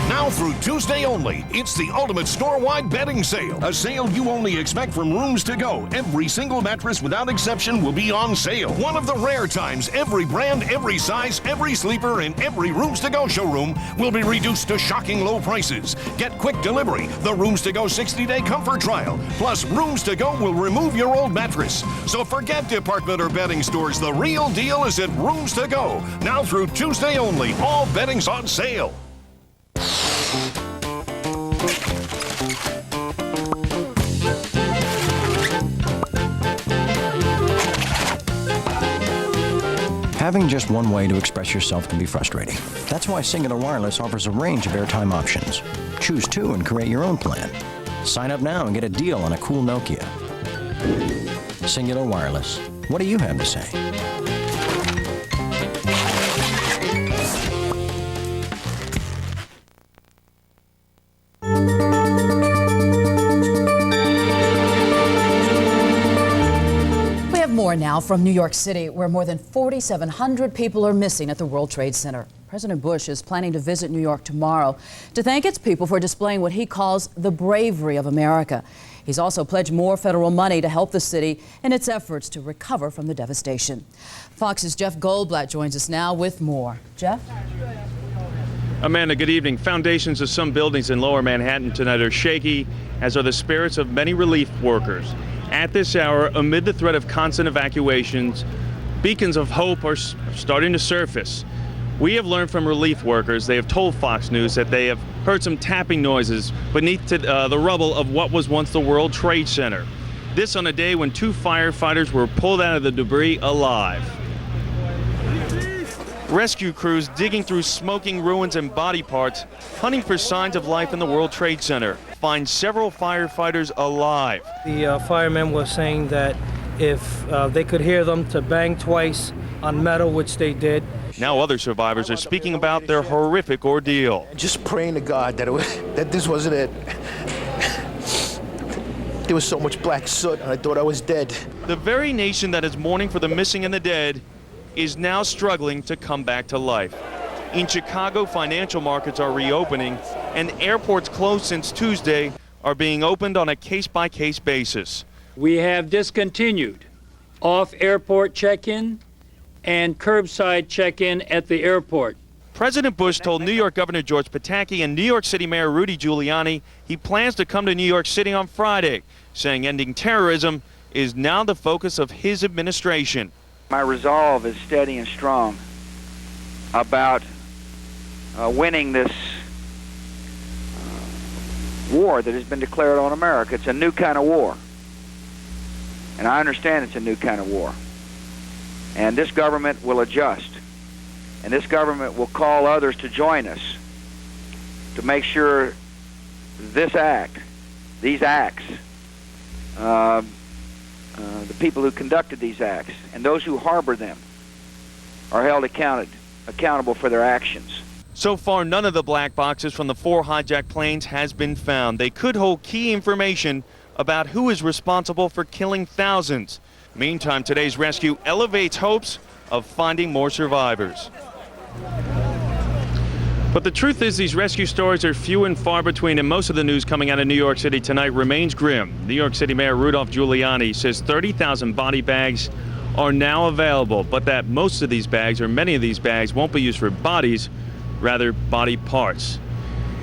Now through Tuesday only, it's the ultimate store-wide bedding sale. A sale you only expect from Rooms to Go. Every single mattress without exception will be on sale. One of the rare times every brand, every size, every sleeper, and every Rooms to Go showroom will be reduced to shocking low prices. Get quick delivery, the Rooms to Go 60-day comfort trial. Plus, Rooms to Go will remove your old mattress. So forget department or bedding stores. The real deal is at Rooms to Go. Now through Tuesday only, all bedding's on sale. Having just one way to express yourself can be frustrating. That's why Singular Wireless offers a range of airtime options. Choose 2 and create your own plan. Sign up now and get a deal on a cool Nokia. Singular Wireless. What do you have to say? More now from New York City, where more than 4,700 people are missing at the World Trade Center. President Bush is planning to visit New York tomorrow to thank its people for displaying what he calls the bravery of America. He's also pledged more federal money to help the city in its efforts to recover from the devastation. Fox's Jeff Goldblatt joins us now with more. Jeff? Amanda, good evening. Foundations of some buildings in Lower Manhattan tonight are shaky, as are the spirits of many relief workers. At this hour, amid the threat of constant evacuations, beacons of hope are starting to surface. We have learned from relief workers, they have told Fox News that they have heard some tapping noises beneath the rubble of what was once the World Trade Center. This on a day when 2 firefighters were pulled out of the debris alive. Rescue crews digging through smoking ruins and body parts, hunting for signs of life in the World Trade Center, find several firefighters alive. The firemen were saying that if they could hear them to bang twice on metal, which they did. Now other survivors are speaking about their horrific ordeal. Just praying to God that this wasn't it. There was so much black soot, and I thought I was dead. The very nation that is mourning for the missing and the dead is now struggling to come back to life. In Chicago, financial markets are reopening, and airports closed since Tuesday are being opened on a case-by-case basis. We have discontinued off-airport check-in and curbside check-in at the airport. President Bush told New York Governor George Pataki and New York City Mayor Rudy Giuliani he plans to come to New York City on Friday, saying ending terrorism is now the focus of his administration. My resolve is steady and strong about winning this war that has been declared on America. It's a new kind of war. And I understand it's a new kind of war. And this government will adjust. And this government will call others to join us to make sure these acts, the people who conducted these acts and those who harbor them are held accountable for their actions. So far, none of the black boxes from the 4 hijacked planes has been found. They could hold key information about who is responsible for killing thousands. Meantime, today's rescue elevates hopes of finding more survivors. But the truth is, these rescue stories are few and far between, and most of the news coming out of New York City tonight remains grim. New York City Mayor Rudolph Giuliani says 30,000 body bags are now available, but that most of these bags, or many of these bags, won't be used for bodies, rather body parts.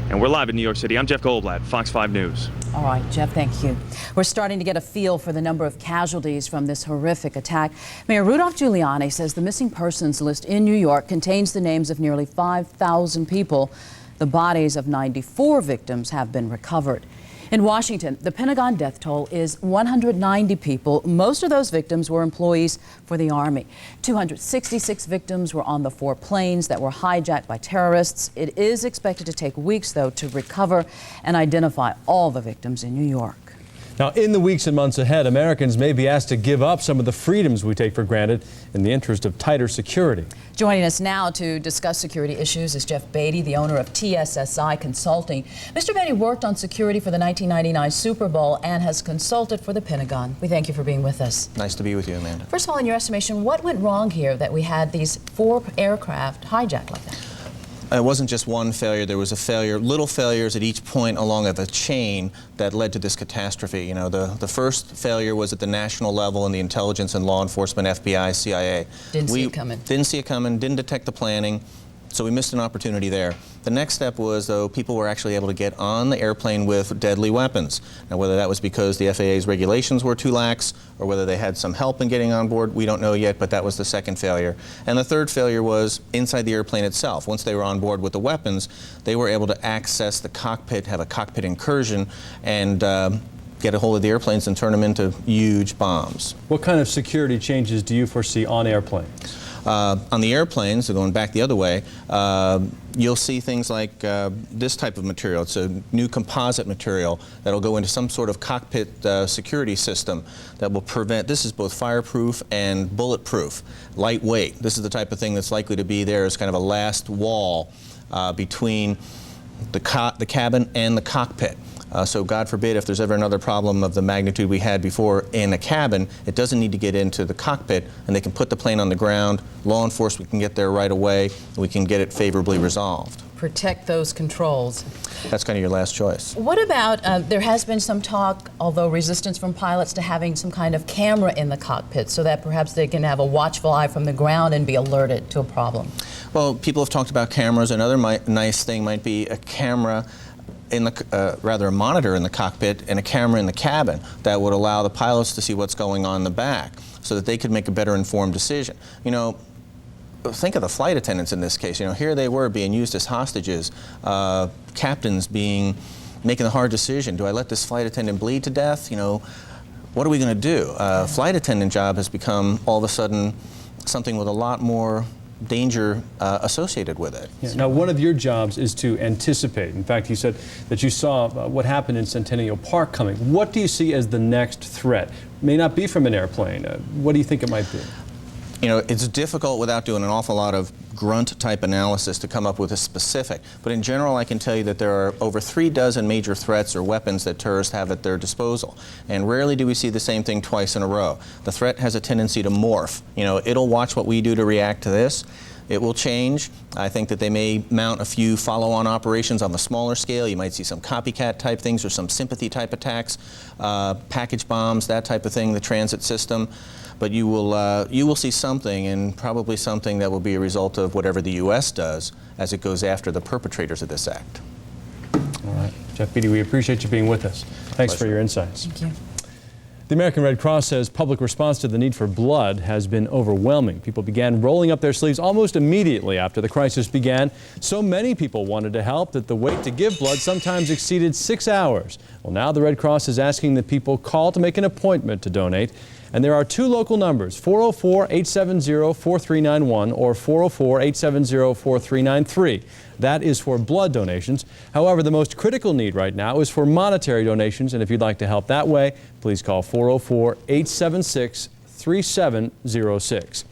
And we're live in New York City. I'm Jeff Goldblatt, Fox 5 News. All right, Jeff, thank you. We're starting to get a feel for the number of casualties from this horrific attack. Mayor Rudolph Giuliani says the missing persons list in New York contains the names of nearly 5,000 people. The bodies of 94 victims have been recovered. In Washington, the Pentagon death toll is 190 people. Most of those victims were employees for the Army. 266 victims were on the 4 planes that were hijacked by terrorists. It is expected to take weeks, though, to recover and identify all the victims in New York. Now, in the weeks and months ahead, Americans may be asked to give up some of the freedoms we take for granted in the interest of tighter security. Joining us now to discuss security issues is Jeff Beatty, the owner of TSSI Consulting. Mr. Beatty worked on security for the 1999 Super Bowl and has consulted for the Pentagon. We thank you for being with us. Nice to be with you, Amanda. First of all, in your estimation, what went wrong here that we had these 4 aircraft hijacked like that? It wasn't just one failure. There was a failure, little failures at each point along the chain that led to this catastrophe. You know, the first failure was at the national level in the intelligence and law enforcement, FBI, CIA. Didn't see it coming. Didn't see it coming, didn't detect the planning, so we missed an opportunity there. The next step was, though, people were actually able to get on the airplane with deadly weapons. Now, whether that was because the FAA's regulations were too lax or whether they had some help in getting on board, we don't know yet, but that was the second failure. And the third failure was inside the airplane itself. Once they were on board with the weapons, they were able to access the cockpit, have a cockpit incursion, and get a hold of the airplanes and turn them into huge bombs. What kind of security changes do you foresee on airplanes? On the airplanes, so going back the other way, you'll see things like this type of material. It's a new composite material that'll go into some sort of cockpit security system that will prevent, this is both fireproof and bulletproof, lightweight. This is the type of thing that's likely to be there as kind of a last wall between the cabin and the cockpit. So God forbid if there's ever another problem of the magnitude we had before in a cabin, it doesn't need to get into the cockpit, and they can put the plane on the ground. Law enforcement can get there right away, and we can get it favorably resolved. Protect those controls. That's kind of your last choice. What about, there has been some talk, although resistance from pilots, to having some kind of camera in the cockpit so that perhaps they can have a watchful eye from the ground and be alerted to a problem? Well, people have talked about cameras. Another nice thing might be a camera in the, rather a monitor in the cockpit and a camera in the cabin that would allow the pilots to see what's going on in the back so that they could make a better informed decision. You know, think of the flight attendants in this case. You know, here they were being used as hostages, captains making the hard decision. Do I let this flight attendant bleed to death? You know, what are we going to do? Flight attendant job has become all of a sudden something with a lot more danger associated with it. Yeah. Now, one of your jobs is to anticipate. In fact, you said that you saw what happened in Centennial Park coming. What do you see as the next threat? May not be from an airplane. What do you think it might be? You know, it's difficult without doing an awful lot of grunt-type analysis to come up with a specific. But in general, I can tell you that there are over 3 dozen major threats or weapons that terrorists have at their disposal. And rarely do we see the same thing twice in a row. The threat has a tendency to morph. You know, it'll watch what we do to react to this. It will change. I think that they may mount a few follow-on operations on the smaller scale. You might see some copycat type things or some sympathy type attacks, package bombs, that type of thing, the transit system. But you will see something, and probably something that will be a result of whatever the U.S. does as it goes after the perpetrators of this act. All right. Jeff Beatty, we appreciate you being with us. Thanks for your insights. Thank you. The American Red Cross says public response to the need for blood has been overwhelming. People began rolling up their sleeves almost immediately after the crisis began. So many people wanted to help that the wait to give blood sometimes exceeded 6 hours. Well, now the Red Cross is asking that people call to make an appointment to donate. And there are 2 local numbers, 404-870-4391 or 404-870-4393. That is for blood donations. However, the most critical need right now is for monetary donations, and if you'd like to help that way, please call 404-876-3706.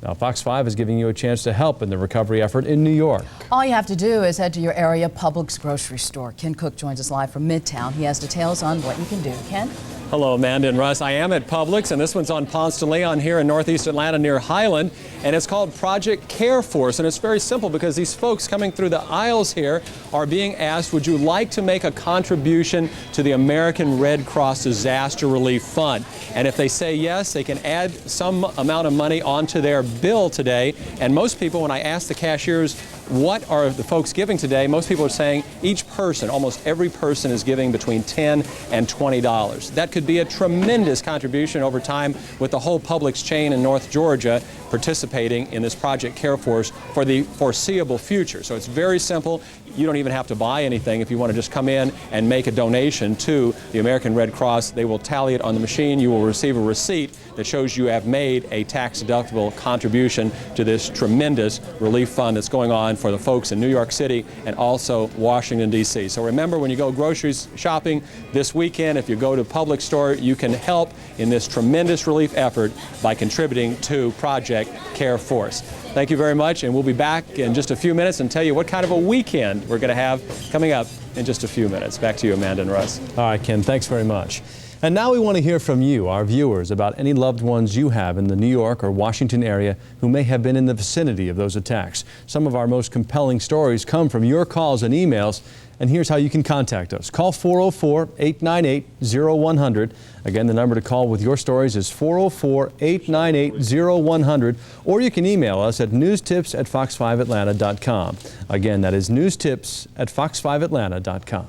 Now, Fox 5 is giving you a chance to help in the recovery effort in New York. All you have to do is head to your area Publix grocery store. Ken Cook joins us live from Midtown. He has details on what you can do. Ken? Hello, Amanda and Russ. I am at Publix, and this one's on Ponce de Leon here in Northeast Atlanta near Highland, and it's called Project Care Force, and it's very simple because these folks coming through the aisles here are being asked, would you like to make a contribution to the American Red Cross Disaster Relief Fund? And if they say yes, they can add some amount of money onto their bill today, and most people, when I ask the cashiers, what are the folks giving today? Most people are saying each person, almost every person, is giving between $10 and $20. That could be a tremendous contribution over time with the whole Publix chain in North Georgia participating in this Project Care Force for the foreseeable future. So it's very simple. you don't even have to buy anything. If you want to just come in and make a donation to the American Red Cross, they will tally it on the machine. You will receive a receipt that shows you have made a tax-deductible contribution to this tremendous relief fund that's going on for the folks in New York City and also Washington, D.C. So remember, when you go groceries shopping this weekend, if you go to a public store, you can help in this tremendous relief effort by contributing to Project Care Force. Thank you very much, and we'll be back in just a few minutes and tell you what kind of a weekend we're going to have coming up in just a few minutes. Back to you, Amanda and Russ. All right, Ken, thanks very much. And now we want to hear from you, our viewers, about any loved ones you have in the New York or Washington area who may have been in the vicinity of those attacks. Some of our most compelling stories come from your calls and emails, and here's how you can contact us. Call 404-898-0100. Again, the number to call with your stories is 404-898-0100, or you can email us at newstips@fox5atlanta.com. Again, that is newstips@fox5atlanta.com.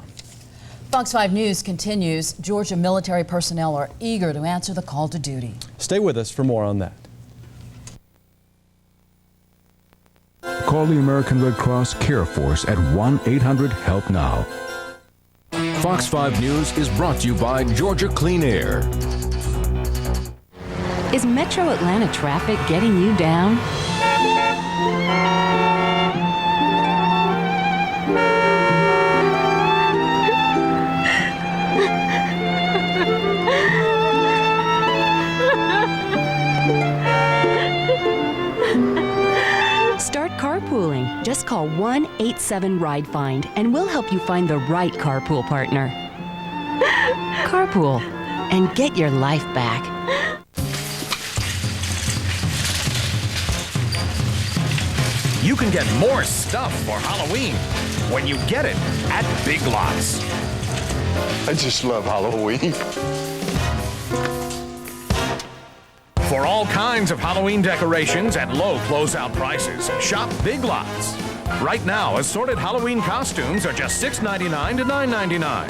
Fox 5 News continues. Georgia military personnel are eager to answer the call to duty. Stay with us for more on that. Call the American Red Cross Care Force at 1-800-HELP-NOW. Fox 5 News is brought to you by Georgia Clean Air. Is Metro Atlanta traffic getting you down? Start carpooling. Just call 1-87-RIDE-FIND and we'll help you find the right carpool partner. Carpool and get your life back. You can get more stuff for Halloween when you get it at Big Lots. I just love Halloween. For all kinds of Halloween decorations at low closeout prices, shop Big Lots. Right now, assorted Halloween costumes are just $6.99 to $9.99.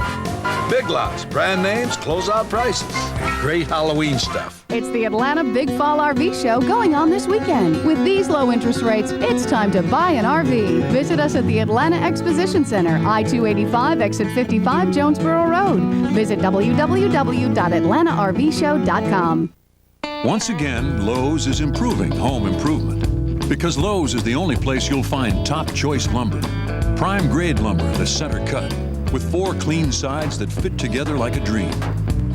Big Lots, brand names, closeout prices, and great Halloween stuff. It's the Atlanta Big Fall RV Show going on this weekend. With these low interest rates, it's time to buy an RV. Visit us at the Atlanta Exposition Center, I-285, exit 55, Jonesboro Road. Visit www.atlantarvshow.com. Once again, Lowe's is improving home improvement. Because Lowe's is the only place you'll find top choice lumber. Prime grade lumber, the center cut, with 4 clean sides that fit together like a dream.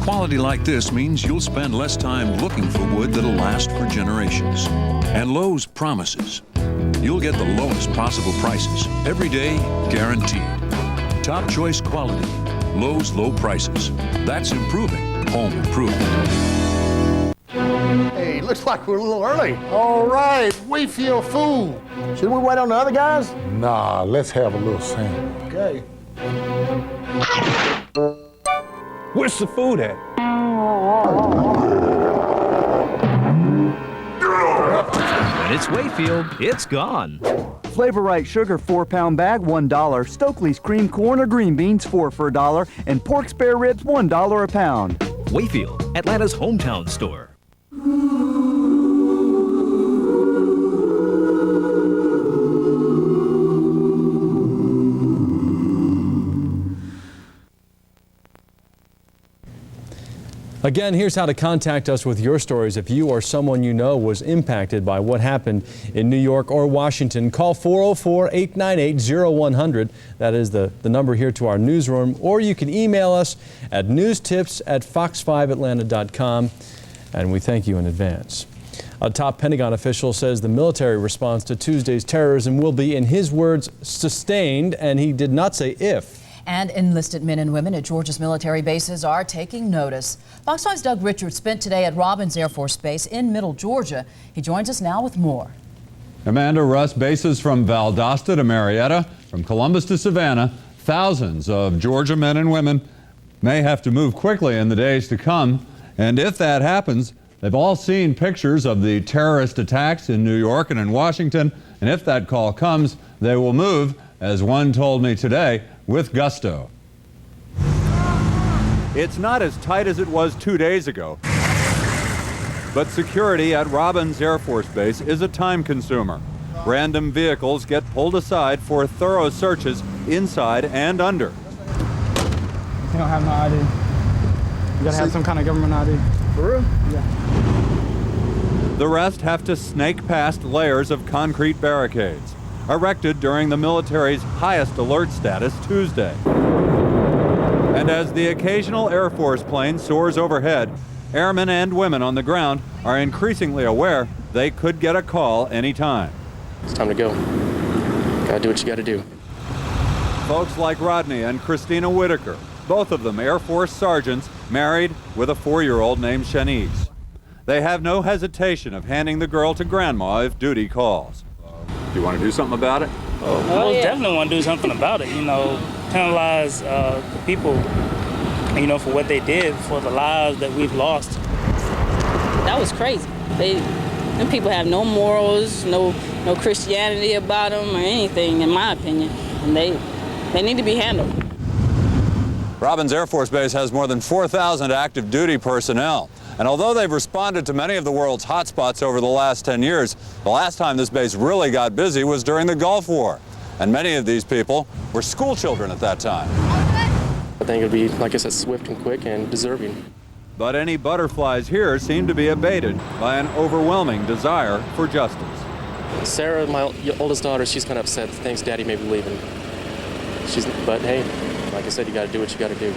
Quality like this means you'll spend less time looking for wood that'll last for generations. And Lowe's promises you'll get the lowest possible prices, every day guaranteed. Top choice quality, Lowe's low prices. That's improving home improvement. Hey, looks like we're a little early. All right, we feel full. Should we wait on the other guys? Nah, let's have a little sample. Okay. Where's the food at? When it's Wayfield, it's gone. Flavor Right Sugar 4-pound bag, $1. Stokely's cream corn or green beans, 4 for $1. And pork spare ribs, $1 a pound. Wayfield, Atlanta's hometown store. Again, here's how to contact us with your stories if you or someone you know was impacted by what happened in New York or Washington. Call 404-898-0100. That is the number here to our newsroom. Or you can email us at newstips@fox5atlanta.com. And we thank you in advance. A top Pentagon official says the military response to Tuesday's terrorism will be, in his words, sustained, and he did not say if. And enlisted men and women at Georgia's military bases are taking notice. Fox 5's Doug Richards spent today at Robins Air Force Base in Middle Georgia. He joins us now with more. Amanda, Russ, bases from Valdosta to Marietta, from Columbus to Savannah, thousands of Georgia men and women may have to move quickly in the days to come. And if that happens, they've all seen pictures of the terrorist attacks in New York and in Washington. And if that call comes, they will move, as one told me today, with gusto. It's not as tight as it was 2 days ago, but security at Robins Air Force Base is a time consumer. Random vehicles get pulled aside for thorough searches inside and under. You don't have no ID. You gotta have some kind of government ID. For real? Yeah. The rest have to snake past layers of concrete barricades, erected during the military's highest alert status Tuesday. And as the occasional Air Force plane soars overhead, airmen and women on the ground are increasingly aware they could get a call anytime. It's time to go. Gotta do what you gotta do. Folks like Rodney and Christina Whitaker, both of them Air Force sergeants, married with a 4-year-old named Shanice. They have no hesitation of handing the girl to grandma if duty calls. Do you want to do something about it? Well, definitely want to do something about it. You know, penalize the people, you know, for what they did, for the lives that we've lost. That was crazy. Them people have no morals, no Christianity about them or anything, in my opinion, and they need to be handled. Robbins Air Force Base has more than 4,000 active duty personnel. And although they've responded to many of the world's hotspots over the last 10 years, the last time this base really got busy was during the Gulf War. And many of these people were school children at that time. I think it'll be, like I said, swift and quick and deserving. But any butterflies here seem to be abated by an overwhelming desire for justice. Sarah, my oldest daughter, she's kind of upset. Thinks Daddy may be leaving. But hey, like I said, you got to do what you got to do.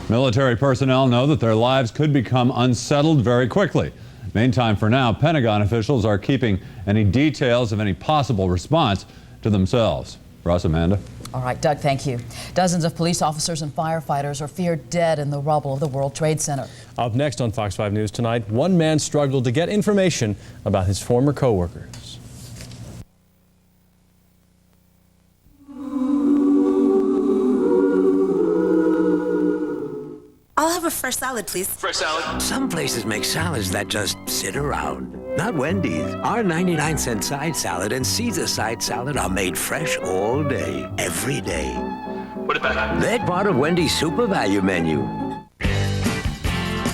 Military personnel know that their lives could become unsettled very quickly. Meantime, for now, Pentagon officials are keeping any details of any possible response to themselves. Russ, Amanda. All right, Doug, thank you. Dozens of police officers and firefighters are feared dead in the rubble of the World Trade Center. Up next on Fox 5 News tonight, one man struggled to get information about his former co-workers. I'll have a fresh salad, please. Fresh salad? Some places make salads that just sit around. Not Wendy's. Our 99-cent side salad and Caesar side salad are made fresh all day, every day. What about that? They're part of Wendy's Super Value menu.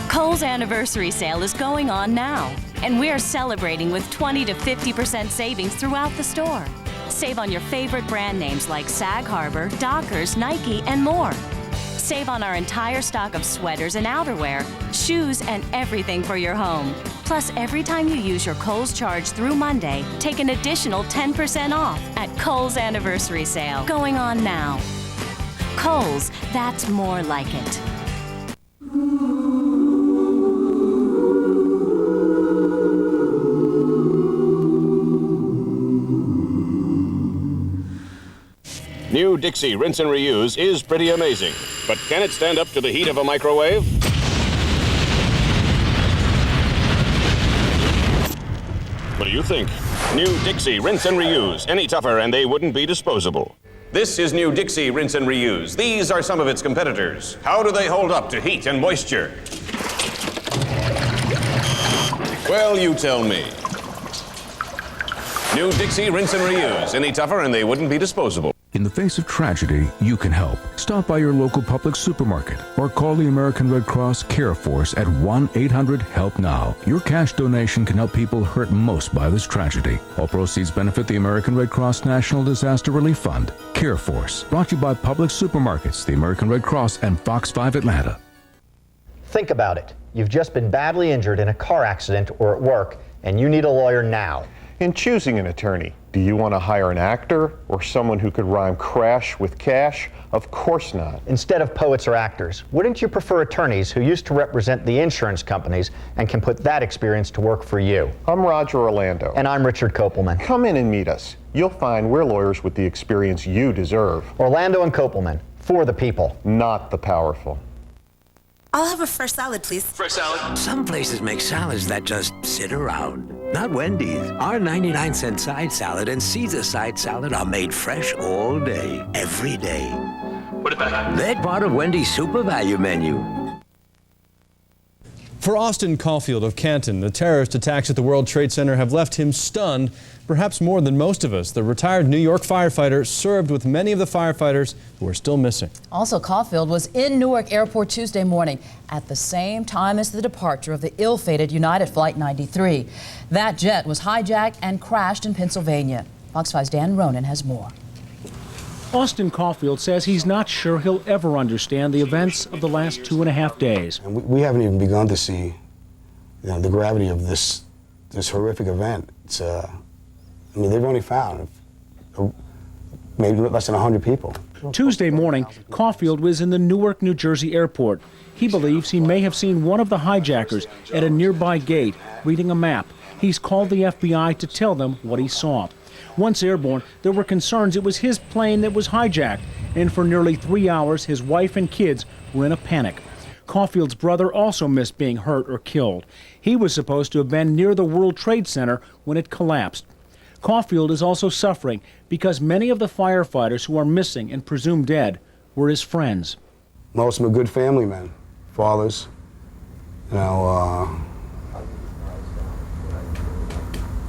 Kohl's anniversary sale is going on now, and we're celebrating with 20 to 50% savings throughout the store. Save on your favorite brand names like Sag Harbor, Dockers, Nike, and more. Save on our entire stock of sweaters and outerwear, shoes, and everything for your home. Plus, every time you use your Kohl's charge through Monday, take an additional 10% off at Kohl's anniversary sale. Going on now. Kohl's, that's more like it. New Dixie Rinse and Reuse is pretty amazing, but can it stand up to the heat of a microwave? What do you think? New Dixie Rinse and Reuse, any tougher and they wouldn't be disposable. This is New Dixie Rinse and Reuse. These are some of its competitors. How do they hold up to heat and moisture? Well, you tell me. New Dixie Rinse and Reuse, any tougher and they wouldn't be disposable. In the face of tragedy, you can help. Stop by your local public supermarket or call the American Red Cross Care Force at 1-800-HELP-NOW. Your cash donation can help people hurt most by this tragedy. All proceeds benefit the American Red Cross National Disaster Relief Fund. Care Force, brought to you by public supermarkets, the American Red Cross, and Fox 5 Atlanta. Think about it. You've just been badly injured in a car accident or at work, and you need a lawyer now. In choosing an attorney, do you want to hire an actor or someone who could rhyme crash with cash? Of course not. Instead of poets or actors, wouldn't you prefer attorneys who used to represent the insurance companies and can put that experience to work for you? I'm Roger Orlando. And I'm Richard Kopelman. Come in and meet us. You'll find we're lawyers with the experience you deserve. Orlando and Kopelman, for the people. Not the powerful. I'll have a fresh salad, please. Fresh salad? Some places make salads that just sit around. Not Wendy's. Our 99-cent side salad and Caesar side salad are made fresh all day, every day. What about that? They're part of Wendy's Super Value menu. For Austin Caulfield of Canton, the terrorist attacks at the World Trade Center have left him stunned, perhaps more than most of us. The retired New York firefighter served with many of the firefighters who are still missing. Also, Caulfield was in Newark Airport Tuesday morning at the same time as the departure of the ill-fated United Flight 93. That jet was hijacked and crashed in Pennsylvania. Fox 5's Dan Ronan has more. Austin Caulfield says he's not sure he'll ever understand the events of the last 2.5 days. And we haven't even begun to see, the gravity of this horrific event. It's, I mean, they've only found maybe less than 100 people. Tuesday morning, Caulfield was in the Newark, New Jersey airport. He believes he may have seen one of the hijackers at a nearby gate reading a map. He's called the FBI to tell them what he saw. Once airborne, there were concerns it was his plane that was hijacked, and for nearly 3 hours, his wife and kids were in a panic. Caulfield's brother also missed being hurt or killed. He was supposed to have been near the World Trade Center when it collapsed. Caulfield is also suffering because many of the firefighters who are missing and presumed dead were his friends. Most of them are good family men, fathers,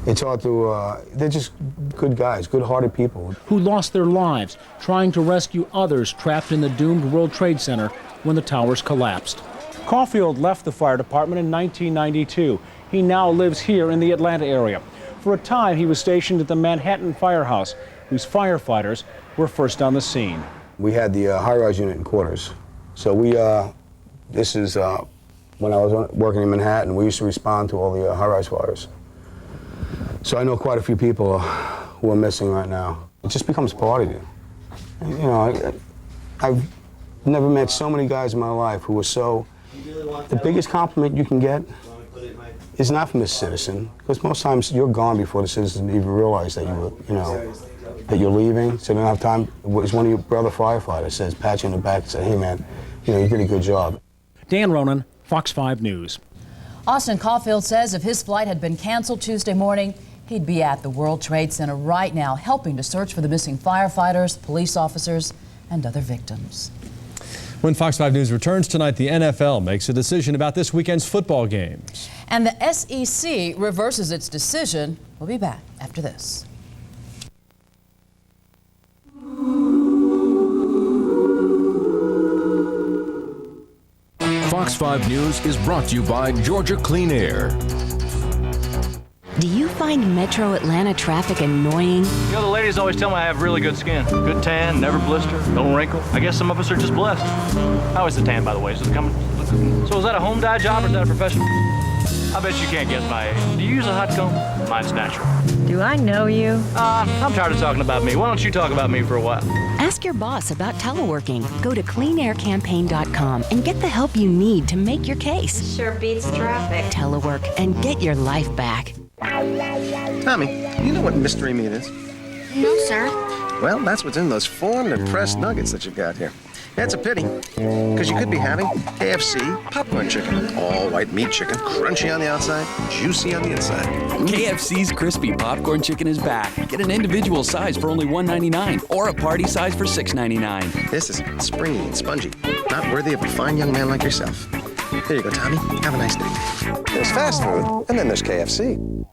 it's hard to, they're just good guys, good-hearted people. Who lost their lives trying to rescue others trapped in the doomed World Trade Center when the towers collapsed. Caulfield left the fire department in 1992. He now lives here in the Atlanta area. For a time, he was stationed at the Manhattan Firehouse, whose firefighters were first on the scene. We had the high-rise unit in quarters. So this is when I was working in Manhattan, we used to respond to all the high-rise fires. So I know quite a few people who are missing right now. It just becomes part of you. I've never met so many guys in my life who were so... The biggest compliment you can get is not from a citizen, because most times you're gone before the citizen even realize that that you're leaving, so they don't have time. It was one of your brother firefighters says, pat you on the back and say, hey man, you did a good job. Dan Ronan, Fox 5 News. Austin Caulfield says if his flight had been canceled Tuesday morning, he'd be at the World Trade Center right now, helping to search for the missing firefighters, police officers, and other victims. When Fox 5 News returns tonight, the NFL makes a decision about this weekend's football games. And the SEC reverses its decision. We'll be back after this. Fox 5 News is brought to you by Georgia Clean Air. Do you find Metro Atlanta traffic annoying? The ladies always tell me I have really good skin. Good tan, never blister, don't wrinkle. I guess some of us are just blessed. How is the tan, by the way? So is that a home dye job or is that a professional? I bet you can't guess my age. Do you use a hot comb? Mine's natural. Do I know you? I'm tired of talking about me. Why don't you talk about me for a while? Ask your boss about teleworking. Go to cleanaircampaign.com and get the help you need to make your case. Sure beats traffic. Telework and get your life back. Tommy, you know what mystery meat is? No, sir. Well, that's what's in those formed and pressed nuggets that you've got here. That's a pity, because you could be having KFC popcorn chicken. All white meat chicken, crunchy on the outside, juicy on the inside. KFC's crispy popcorn chicken is back. Get an individual size for only $1.99 or a party size for $6.99. This is springy and spongy, not worthy of a fine young man like yourself. Here you go, Tommy. Have a nice day. There's fast food, and then there's KFC.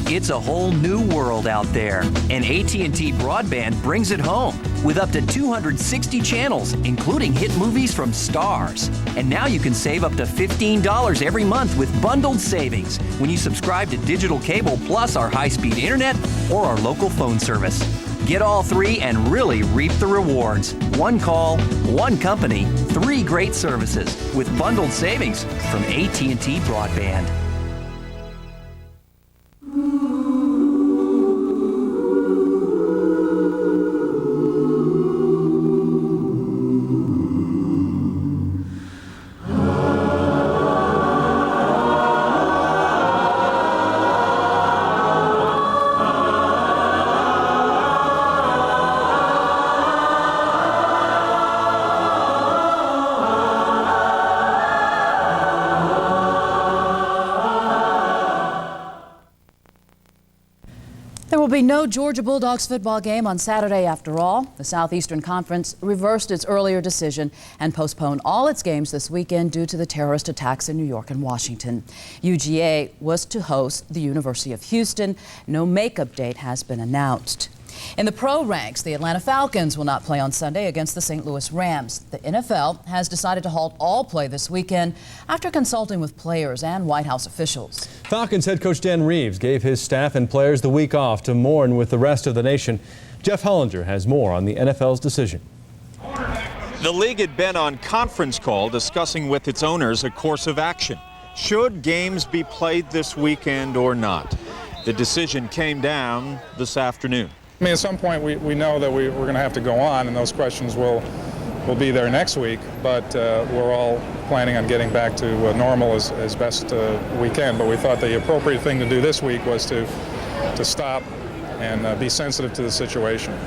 It's a whole new world out there, and AT&T Broadband brings it home with up to 260 channels, including hit movies from Stars. And now you can save up to $15 every month with bundled savings when you subscribe to digital cable plus our high-speed internet or our local phone service. Get all three and really reap the rewards. One call, one company, 3 great services with bundled savings from AT&T Broadband. There will be no Georgia Bulldogs football game on Saturday after all. The Southeastern Conference reversed its earlier decision and postponed all its games this weekend due to the terrorist attacks in New York and Washington. UGA was to host the University of Houston. No makeup date has been announced. In the pro ranks, the Atlanta Falcons will not play on Sunday against the St. Louis Rams. The NFL has decided to halt all play this weekend after consulting with players and White House officials. Falcons head coach Dan Reeves gave his staff and players the week off to mourn with the rest of the nation. Jeff Hollinger has more on the NFL's decision. The league had been on conference call discussing with its owners a course of action. Should games be played this weekend or not? The decision came down this afternoon. I mean, at some point we know that we're going to have to go on, and those questions will be there next week, but we're all planning on getting back to normal as best we can. But we thought the appropriate thing to do this week was to stop and be sensitive to the situation.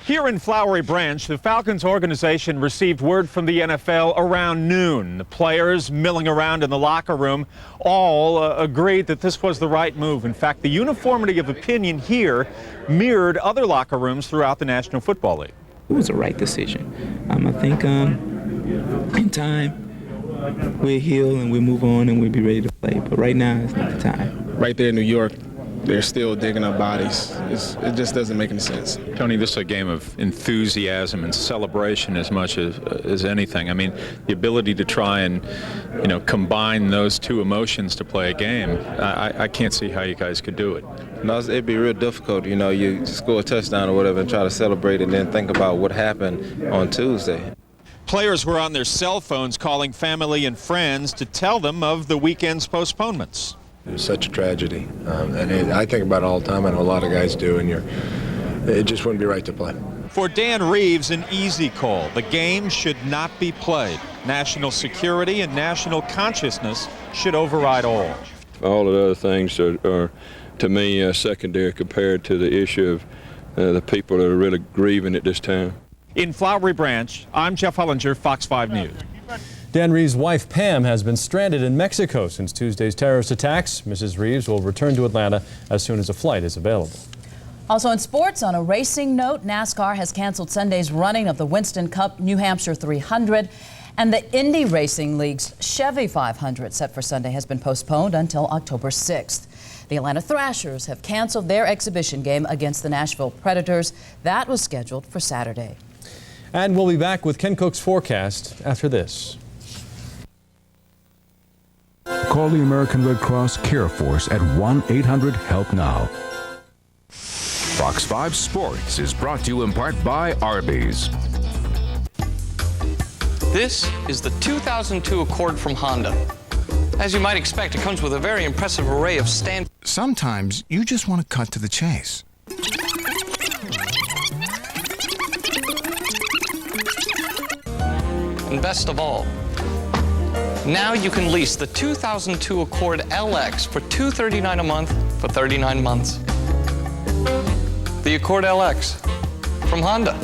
Here in Flowery Branch, the Falcons organization received word from the NFL around noon. The players milling around in the locker room all agreed that this was the right move. In fact, the uniformity of opinion here mirrored other locker rooms throughout the National Football League. It was the right decision. I think in time we'll heal and we'll move on and we'll be ready to play. But right now, it's not the time. Right there in New York, they're still digging up bodies. It just doesn't make any sense. Tony, this is a game of enthusiasm and celebration as much as anything. I mean, the ability to try and, combine those two emotions to play a game, I can't see how you guys could do it. No, it'd be real difficult. You score a touchdown or whatever and try to celebrate and then think about what happened on Tuesday. Players were on their cell phones calling family and friends to tell them of the weekend's postponements. It was such a tragedy, and I think about it all the time. I know a lot of guys do, and it just wouldn't be right to play. For Dan Reeves, an easy call. The game should not be played. National security and national consciousness should override all. All of the other things are to me, secondary compared to the issue of the people that are really grieving at this time. In Flowery Branch, I'm Jeff Hollinger, Fox 5 News. Dan Reeves' wife, Pam, has been stranded in Mexico since Tuesday's terrorist attacks. Mrs. Reeves will return to Atlanta as soon as a flight is available. Also in sports, on a racing note, NASCAR has canceled Sunday's running of the Winston Cup New Hampshire 300, and the Indy Racing League's Chevy 500 set for Sunday has been postponed until October 6th. The Atlanta Thrashers have canceled their exhibition game against the Nashville Predators. That was scheduled for Saturday. And we'll be back with Ken Cook's forecast after this. Call the American Red Cross Care Force at 1-800-HELP-NOW. Fox 5 Sports is brought to you in part by Arby's. This is the 2002 Accord from Honda. As you might expect, it comes with a very impressive array of standard. Sometimes you just want to cut to the chase. And best of all, now you can lease the 2002 Accord LX for $239 a month for 39 months. The Accord LX from Honda.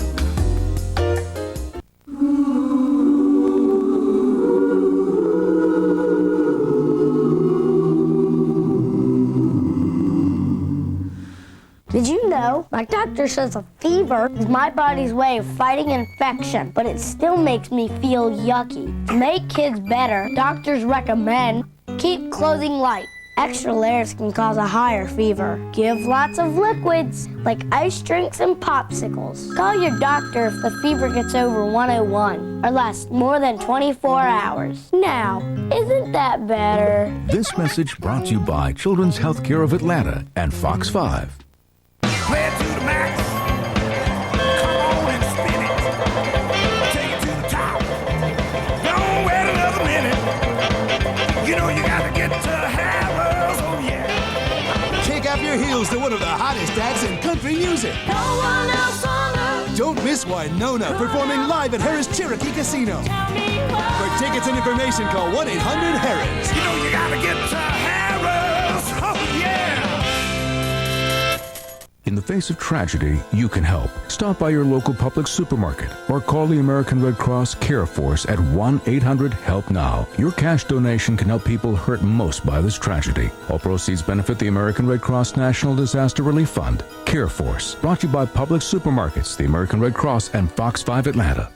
Did you know my doctor says a fever is my body's way of fighting infection, but it still makes me feel yucky. To make kids better, doctors recommend keep clothing light. Extra layers can cause a higher fever. Give lots of liquids, like ice drinks and popsicles. Call your doctor if the fever gets over 101 or lasts more than 24 hours. Now, isn't that better? This message brought to you by Children's Healthcare of Atlanta and Fox 5. Play it to the max. Come on and spin it. Take it to the top. Don't wait another minute. You know you gotta get to Harrell's, oh yeah. Kick up your heels to one of the hottest acts in country music. No one else on earth. Don't miss Winona performing live at Harris Cherokee Casino. For tickets and information, call 1-800-HARRIS. You know you gotta get to Harrell's, oh yeah. In the face of tragedy, you can help. Stop by your local public supermarket or call the American Red Cross Care Force at 1-800-HELP-NOW. Your cash donation can help people hurt most by this tragedy. All proceeds benefit the American Red Cross National Disaster Relief Fund. Care Force, brought to you by Public Supermarkets, the American Red Cross, and Fox 5 Atlanta.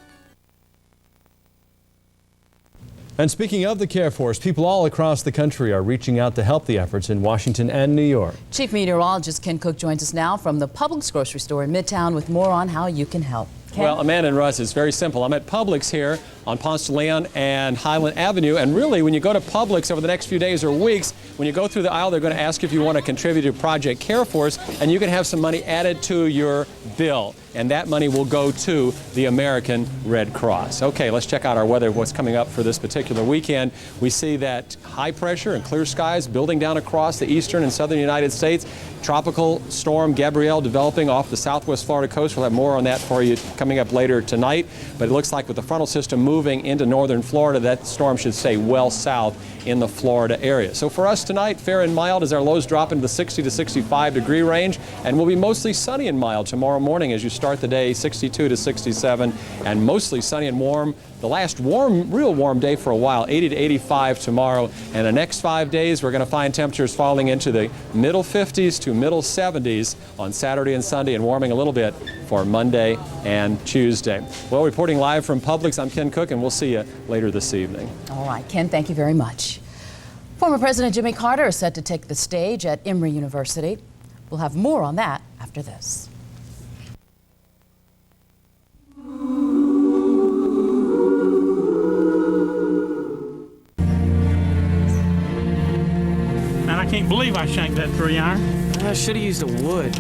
And speaking of the Care Force, people all across the country are reaching out to help the efforts in Washington and New York. Chief Meteorologist Ken Cook joins us now from the Publix grocery store in Midtown with more on how you can help. Ken? Well, Amanda and Russ, it's very simple. I'm at Publix here on Ponce de Leon and Highland Avenue. And really, when you go to Publix over the next few days or weeks, when you go through the aisle, they're going to ask if you want to contribute to Project Care Force, and you can have some money added to your bill. And that money will go to the American Red Cross. Okay, let's check out our weather, what's coming up for this particular weekend. We see that high pressure and clear skies building down across the eastern and southern United States. Tropical storm Gabrielle developing off the southwest Florida coast. We'll have more on that for you coming up later tonight. But it looks like with the frontal system moving into northern Florida, that storm should stay well south in the Florida area. So for us tonight, fair and mild as our lows drop into the 60 to 65 degree range, and we'll be mostly sunny and mild tomorrow morning as you start the day, 62 to 67, and mostly sunny and warm. The last real warm day for a while, 80 to 85 tomorrow. And the next 5 days, we're going to find temperatures falling into the middle 50s to middle 70s on Saturday and Sunday, and warming a little bit for Monday and Tuesday. Well, reporting live from Publix, I'm Ken Cook, and we'll see you later this evening. All right, Ken, thank you very much. Former President Jimmy Carter is set to take the stage at Emory University. We'll have more on that after this. I can't believe I shanked that 3-iron. I should have used a wood.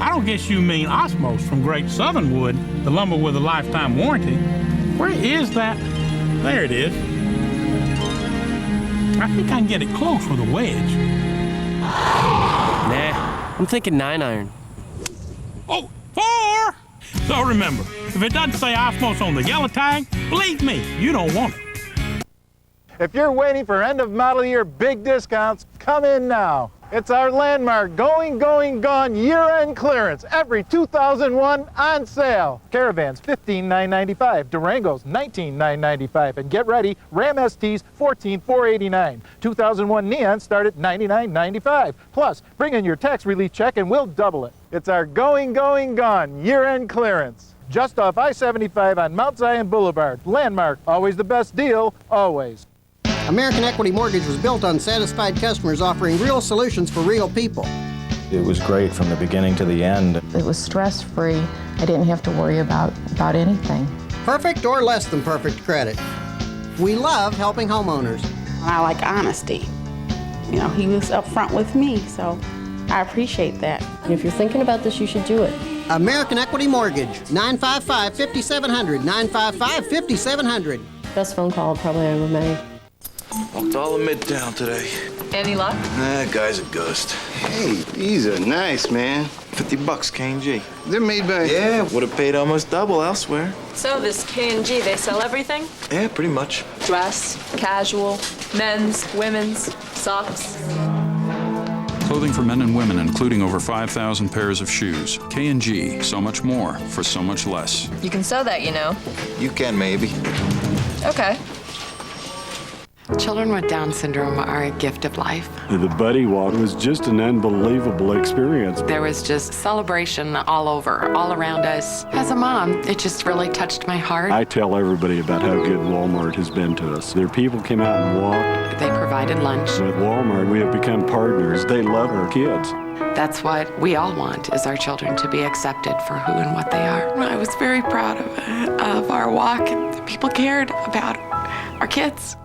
I don't guess you mean Osmos from Great Southern Wood, the lumber with a lifetime warranty. Where is that? There it is. I think I can get it close with a wedge. Nah, I'm thinking 9-iron. Oh, 4! So remember, if it doesn't say Osmos on the yellow tag, believe me, you don't want it. If you're waiting for end of model year big discounts, come in now. It's our landmark going, gone year-end clearance. Every 2001 on sale. Caravans $15,995, Durangos $19,995, and get ready, Ram STs $14,489. 2001 Neons start at $99.95. Plus, bring in your tax relief check and we'll double it. It's our going, gone year-end clearance. Just off I-75 on Mount Zion Boulevard. Landmark, always the best deal, always. American Equity Mortgage was built on satisfied customers offering real solutions for real people. It was great from the beginning to the end. It was stress-free. I didn't have to worry about anything. Perfect or less than perfect credit. We love helping homeowners. I like honesty. You know, he was upfront with me, so I appreciate that. If you're thinking about this, you should do it. American Equity Mortgage, 955-5700, 955-5700. Best phone call probably I ever made. Walked all of Midtown today. Any luck? Nah, guy's a ghost. Hey, these are nice, man. $50 K&G. They're made by... Yeah, would have paid almost double elsewhere. So this K&G, they sell everything? Yeah, pretty much. Dress, casual, men's, women's, socks. Clothing for men and women, including over 5,000 pairs of shoes. K&G, so much more for so much less. You can sew that, you know. You can, maybe. Okay. Children with Down syndrome are a gift of life. The Buddy Walk was just an unbelievable experience. There was just celebration all over, all around us. As a mom, it just really touched my heart. I tell everybody about how good Walmart has been to us. Their people came out and walked. They provided lunch. With Walmart, we have become partners. They love our kids. That's what we all want, is our children to be accepted for who and what they are. I was very proud of our walk, and the people cared about our kids.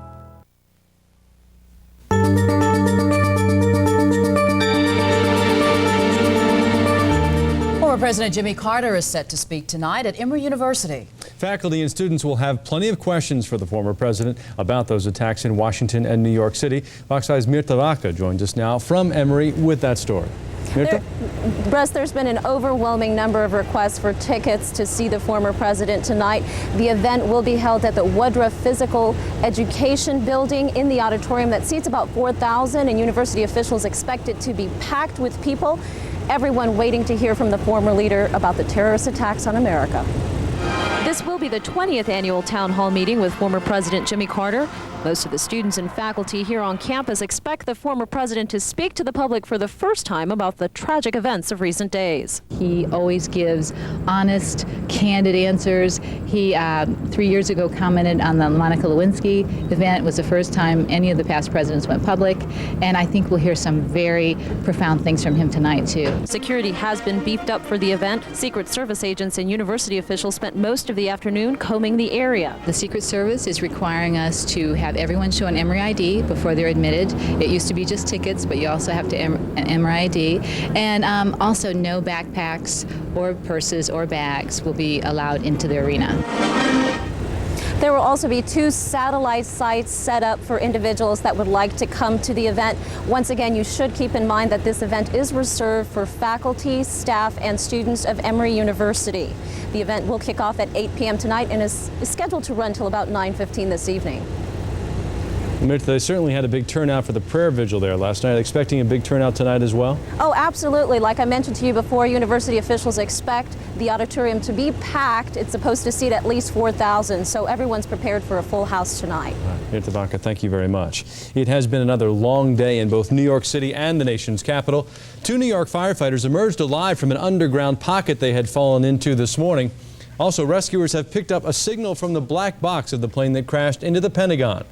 Former President Jimmy Carter is set to speak tonight at Emory University. Faculty and students will have plenty of questions for the former president about those attacks in Washington and New York City. Fox 5's Mirta Vaca joins us now from Emory with that story. Mirta? Russ, there's been an overwhelming number of requests for tickets to see the former president tonight. The event will be held at the Woodruff Physical Education Building in the auditorium that seats about 4,000, and university officials expect it to be packed with people. Everyone waiting to hear from the former leader about the terrorist attacks on America. This will be the 20th annual town hall meeting with former President Jimmy Carter. Most of the students and faculty here on campus expect the former president to speak to the public for the first time about the tragic events of recent days. He always gives honest, candid answers. He 3 years ago commented on the Monica Lewinsky event. It was the first time any of the past presidents went public, and I think we'll hear some very profound things from him tonight, too. Security has been beefed up for the event. Secret Service agents and university officials spent most of the afternoon combing the area. The Secret Service is requiring us to have everyone show an Emory ID before they're admitted. It used to be just tickets, but you also have to an Emory ID. And also no backpacks or purses or bags will be allowed into the arena. There will also be 2 satellite sites set up for individuals that would like to come to the event. Once again, you should keep in mind that this event is reserved for faculty, staff, and students of Emory University. The event will kick off at 8 p.m. tonight and is scheduled to run till about 9:15 this evening. They certainly had a big turnout for the prayer vigil there last night. Expecting a big turnout tonight as well? Oh, absolutely. Like I mentioned to you before, university officials expect the auditorium to be packed. It's supposed to seat at least 4,000, so everyone's prepared for a full house tonight. Right. Tabaka, thank you very much. It has been another long day in both New York City and the nation's capital. 2 New York firefighters emerged alive from an underground pocket they had fallen into this morning. Also, rescuers have picked up a signal from the black box of the plane that crashed into the Pentagon.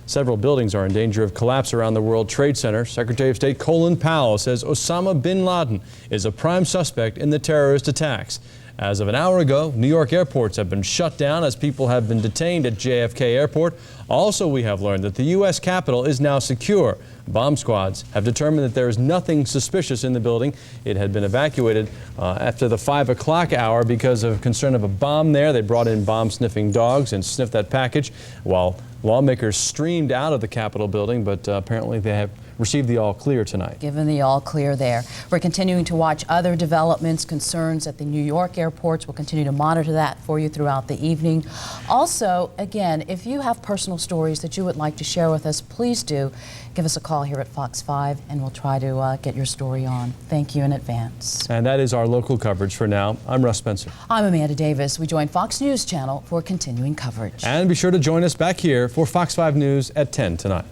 Several buildings are in danger of collapse around the World Trade Center. Secretary of State Colin Powell says Osama bin Laden is a prime suspect in the terrorist attacks. As of an hour ago, New York airports have been shut down as people have been detained at JFK Airport. Also, we have learned that the U.S. Capitol is now secure. Bomb squads have determined that there is nothing suspicious in the building. It had been evacuated after the 5 o'clock hour because of concern of a bomb there. They brought in bomb-sniffing dogs and sniffed that package while lawmakers streamed out of the Capitol building, but apparently they have received the all clear tonight. Given the all clear there. We're continuing to watch other developments, concerns at the New York airports. We'll continue to monitor that for you throughout the evening. Also, again, if you have personal stories that you would like to share with us, please do give us a call here at Fox 5 and we'll try to get your story on. Thank you in advance. And that is our local coverage for now. I'm Russ Spencer. I'm Amanda Davis. We join Fox News Channel for continuing coverage. And be sure to join us back here for Fox 5 News at 10 tonight.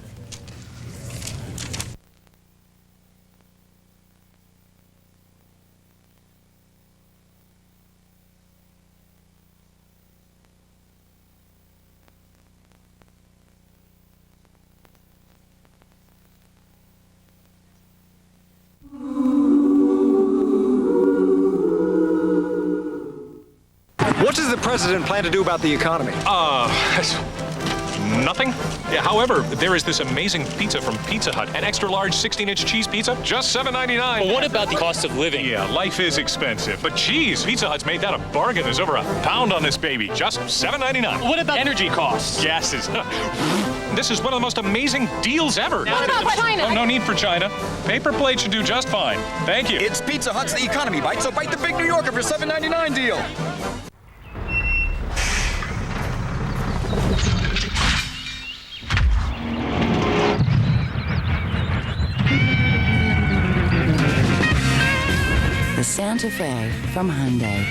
What does the president plan to do about the economy? Nothing. Yeah, however, there is this amazing pizza from Pizza Hut. An extra large 16-inch cheese pizza, just $7.99. Well, what about the cost of living? Yeah, life is expensive. But geez, Pizza Hut's made that a bargain. There's over £1 on this baby, just $7.99. What about energy costs? Gases. This is one of the most amazing deals ever. What about China? Oh, no need for China. Paper plate should do just fine. Thank you. It's Pizza Hut's The Economy Bite, so bite the big New Yorker for $7.99 deal. The Santa Fe from Hyundai.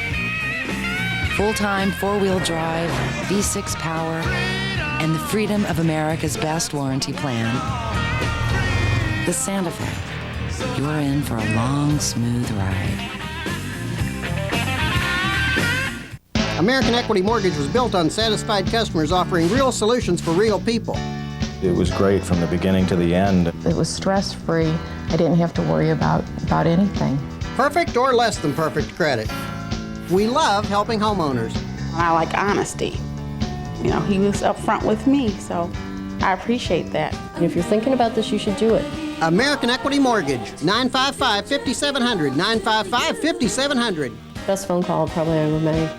Full-time, four-wheel drive, V6 power, and the freedom of America's best warranty plan. The Santa Fe. You're in for a long, smooth ride. American Equity Mortgage was built on satisfied customers offering real solutions for real people. It was great from the beginning to the end. It was stress-free. I didn't have to worry about anything. Perfect or less than perfect credit. We love helping homeowners. I like honesty. You know, he was upfront with me, so I appreciate that. If you're thinking about this, you should do it. American Equity Mortgage, 955-5700, 955-5700. Best phone call probably I ever made.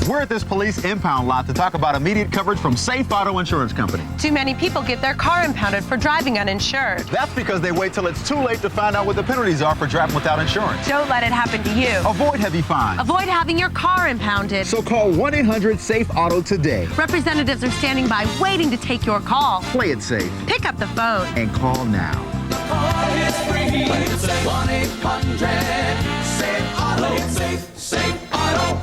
We're at this police impound lot to talk about immediate coverage from Safe Auto Insurance Company. Too many people get their car impounded for driving uninsured. That's because they wait till it's too late to find out what the penalties are for driving without insurance. Don't let it happen to you. Avoid heavy fines. Avoid having your car impounded. So call 1-800-SAFE-AUTO today. Representatives are standing by waiting to take your call. Play it safe. Pick up the phone. And call now. It's free. 1-800-SAFE-AUTO. Safe Auto.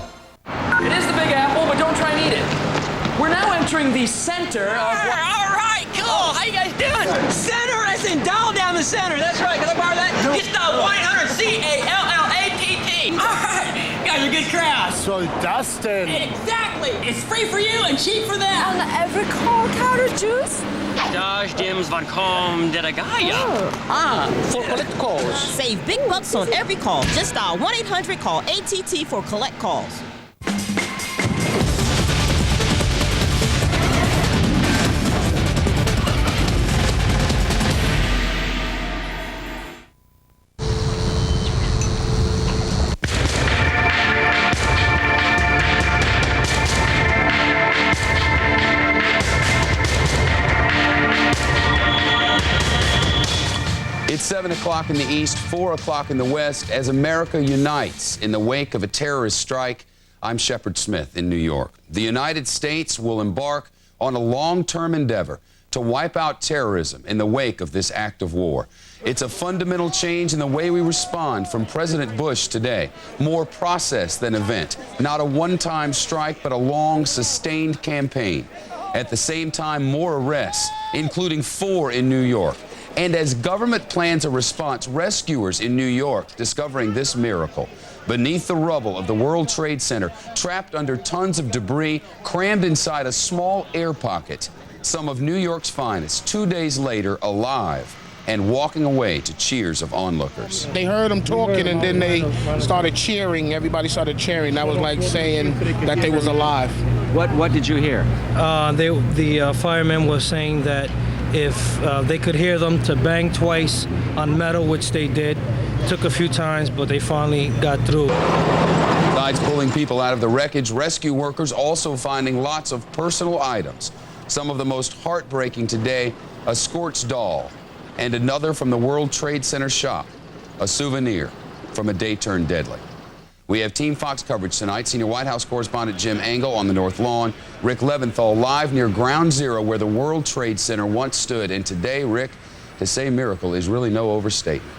It is the Big Apple, but don't try and eat it. We're now entering the center of what... done. Center as in dial down the center. That's right. Can I borrow that? It's the 100CALLATT. All right. You guys are a good crowd. So Dustin. Exactly. It's free for you and cheap for them. On every call counter juice? Dodge Dims von Com de la Gaia. For collect calls. Save big bucks on every call. Just dial 1-800-CALL-ATT for collect calls. It's 7 o'clock in the east, 4 o'clock in the west. As America unites in the wake of a terrorist strike, I'm Shepard Smith in New York. The United States will embark on a long-term endeavor to wipe out terrorism in the wake of this act of war. It's a fundamental change in the way we respond from President Bush today. More process than event. Not a one-time strike, but a long, sustained campaign. At the same time, more arrests, including 4 in New York. And as government plans a response, rescuers in New York discovering this miracle. Beneath the rubble of the World Trade Center, trapped under tons of debris, crammed inside a small air pocket. Some of New York's finest, 2 days later, alive and walking away to cheers of onlookers. They heard them talking and then they started cheering. Everybody started cheering. That was like saying that they was alive. What did you hear? The firemen were saying that if they could hear them to bang twice on metal, which they did. Took a few times, but they finally got through. Besides pulling people out of the wreckage, rescue workers also finding lots of personal items. Some of the most heartbreaking today, a scorched doll, and another from the World Trade Center shop, a souvenir from a day turned deadly. We have Team Fox coverage tonight. Senior White House correspondent Jim Engel on the North Lawn. Rick Leventhal live near Ground Zero where the World Trade Center once stood. And today, Rick, to say miracle is really no overstatement.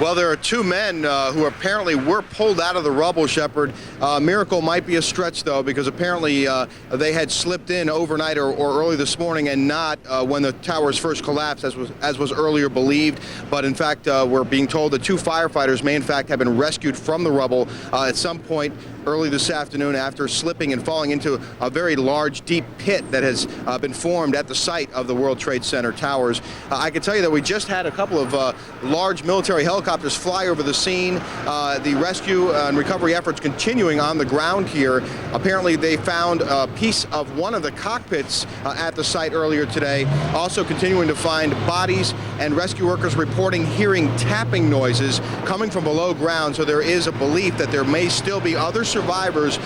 Well, there are 2 men who apparently were pulled out of the rubble, Shepard. Miracle might be a stretch, though, because apparently they had slipped in overnight or early this morning and not when the towers first collapsed, as was earlier believed. But in fact, we're being told that 2 firefighters may in fact have been rescued from the rubble at some point early this afternoon after slipping and falling into a very large, deep pit that has been formed at the site of the World Trade Center towers. I can tell you that we just had a couple of large military helicopters fly over the scene. The rescue and recovery efforts continuing on the ground here. Apparently, they found a piece of one of the cockpits at the site earlier today. Also continuing to find bodies, and rescue workers reporting hearing tapping noises coming from below ground. So there is a belief that there may still be other survivors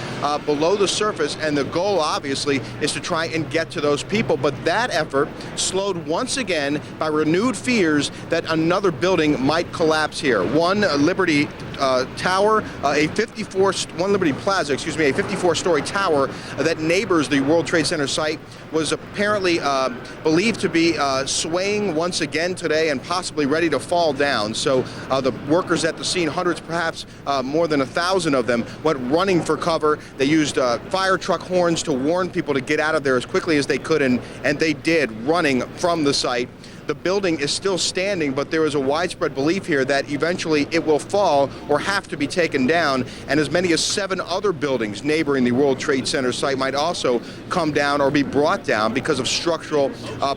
below the surface, and the goal obviously is to try and get to those people. But that effort slowed once again by renewed fears that another building might collapse here. One Liberty Tower, one Liberty Plaza, excuse me, a 54-story tower that neighbors the World Trade Center site was apparently believed to be swaying once again today and possibly ready to fall down. So the workers at the scene, hundreds, perhaps more than 1,000 of them, went running for cover. They used fire truck horns to warn people to get out of there as quickly as they could, and they did, running from the site. The building is still standing, but there is a widespread belief here that eventually it will fall or have to be taken down, and as many as 7 other buildings neighboring the World Trade Center site might also come down or be brought down because of structural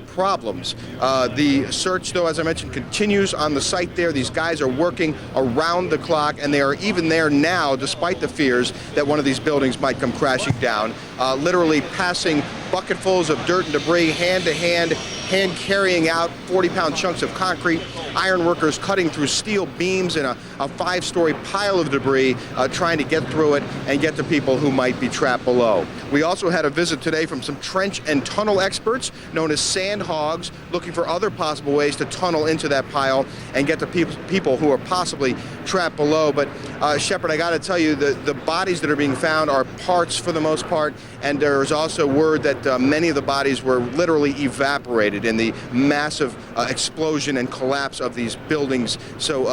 problems. The search, though, as I mentioned, continues on the site there. These guys are working around the clock, and they are even there now, despite the fears that one of these buildings might come crashing down, literally passing bucketfuls of dirt and debris hand to hand, hand carrying out 40-pound chunks of concrete, iron workers cutting through steel beams in a 5-story pile of debris, trying to get through it and get to people who might be trapped below. We also had a visit today from some trench and tunnel experts known as sand hogs, looking for other possible ways to tunnel into that pile and get to people who are possibly trapped below. But Shepard, I got to tell you, the bodies that are being found are parts for the most part, and there's also word that many of the bodies were literally evaporated in the massive explosion and collapse of these buildings. So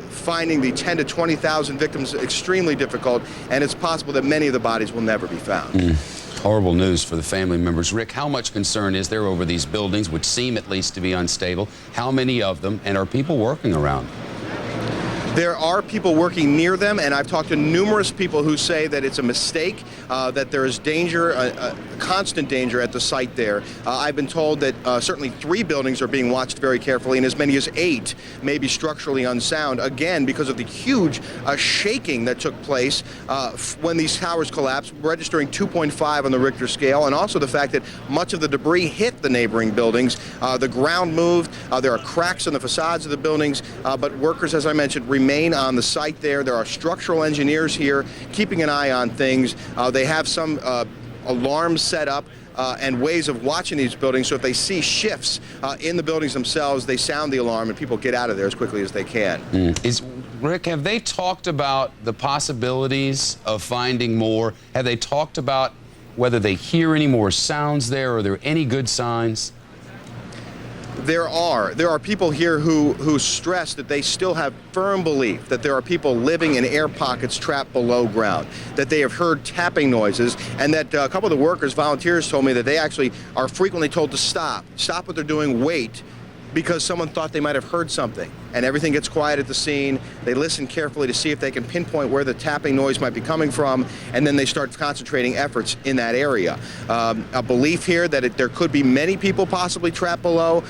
finding the 10 to 20,000 victims is extremely difficult, and it's possible that many of the bodies will never be found. Horrible news for the family members. Rick, how much concern is there over these buildings, which seem at least to be unstable? How many of them, and are people working around them? There are people working near them, and I've talked to numerous people who say that it's a mistake, that there is danger, constant danger at the site there. I've been told that certainly 3 buildings are being watched very carefully, and as many as 8 may be structurally unsound, again, because of the huge shaking that took place when these towers collapsed, registering 2.5 on the Richter scale, and also the fact that much of the debris hit the neighboring buildings. The ground moved. There are cracks in the facades of the buildings, but workers, as I mentioned, remain on the site there. There are structural engineers here keeping an eye on things. They have some alarms set up and ways of watching these buildings, so if they see shifts in the buildings themselves, they sound the alarm and people get out of there as quickly as they can. Rick, have they talked about the possibilities of finding more? Have they talked about whether they hear any more sounds there? Are there any good signs? There are people here who stress that they still have firm belief that there are people living in air pockets trapped below ground, that they have heard tapping noises, and that a couple of the workers, volunteers, told me that they actually are frequently told to stop what they're doing, wait, because someone thought they might have heard something. And everything gets quiet at the scene. They listen carefully to see if they can pinpoint where the tapping noise might be coming from, and then they start concentrating efforts in that area. A belief here that there could be many people possibly trapped below.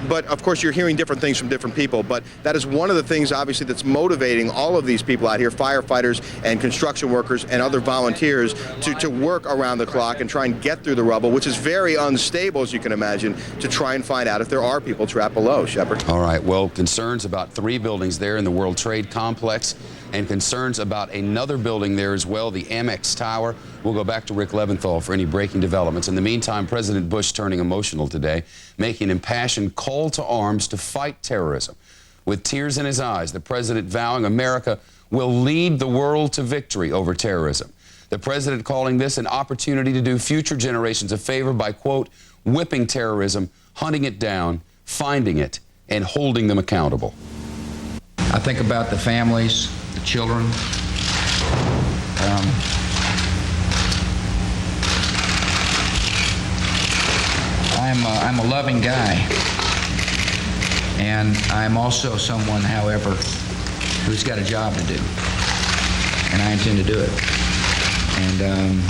But of course, you're hearing different things from different people. But that is one of the things, obviously, that's motivating all of these people out here, firefighters and construction workers and other volunteers, to work around the clock and try and get through the rubble, which is very unstable, as you can imagine, to try and find out if there are people trapped below, Shepard. All right, well, concerns about 3 buildings there in the World Trade Complex, and concerns about another building there as well, the Amex Tower. We'll go back to Rick Leventhal for any breaking developments. In the meantime, President Bush turning emotional today, making an impassioned call to arms to fight terrorism. With tears in his eyes, the president vowing America will lead the world to victory over terrorism. The president calling this an opportunity to do future generations a favor by, quote, whipping terrorism, hunting it down, finding it, and holding them accountable. I think about the families, the children. I'm a loving guy, and I'm also someone, however, who's got a job to do, and I intend to do it. And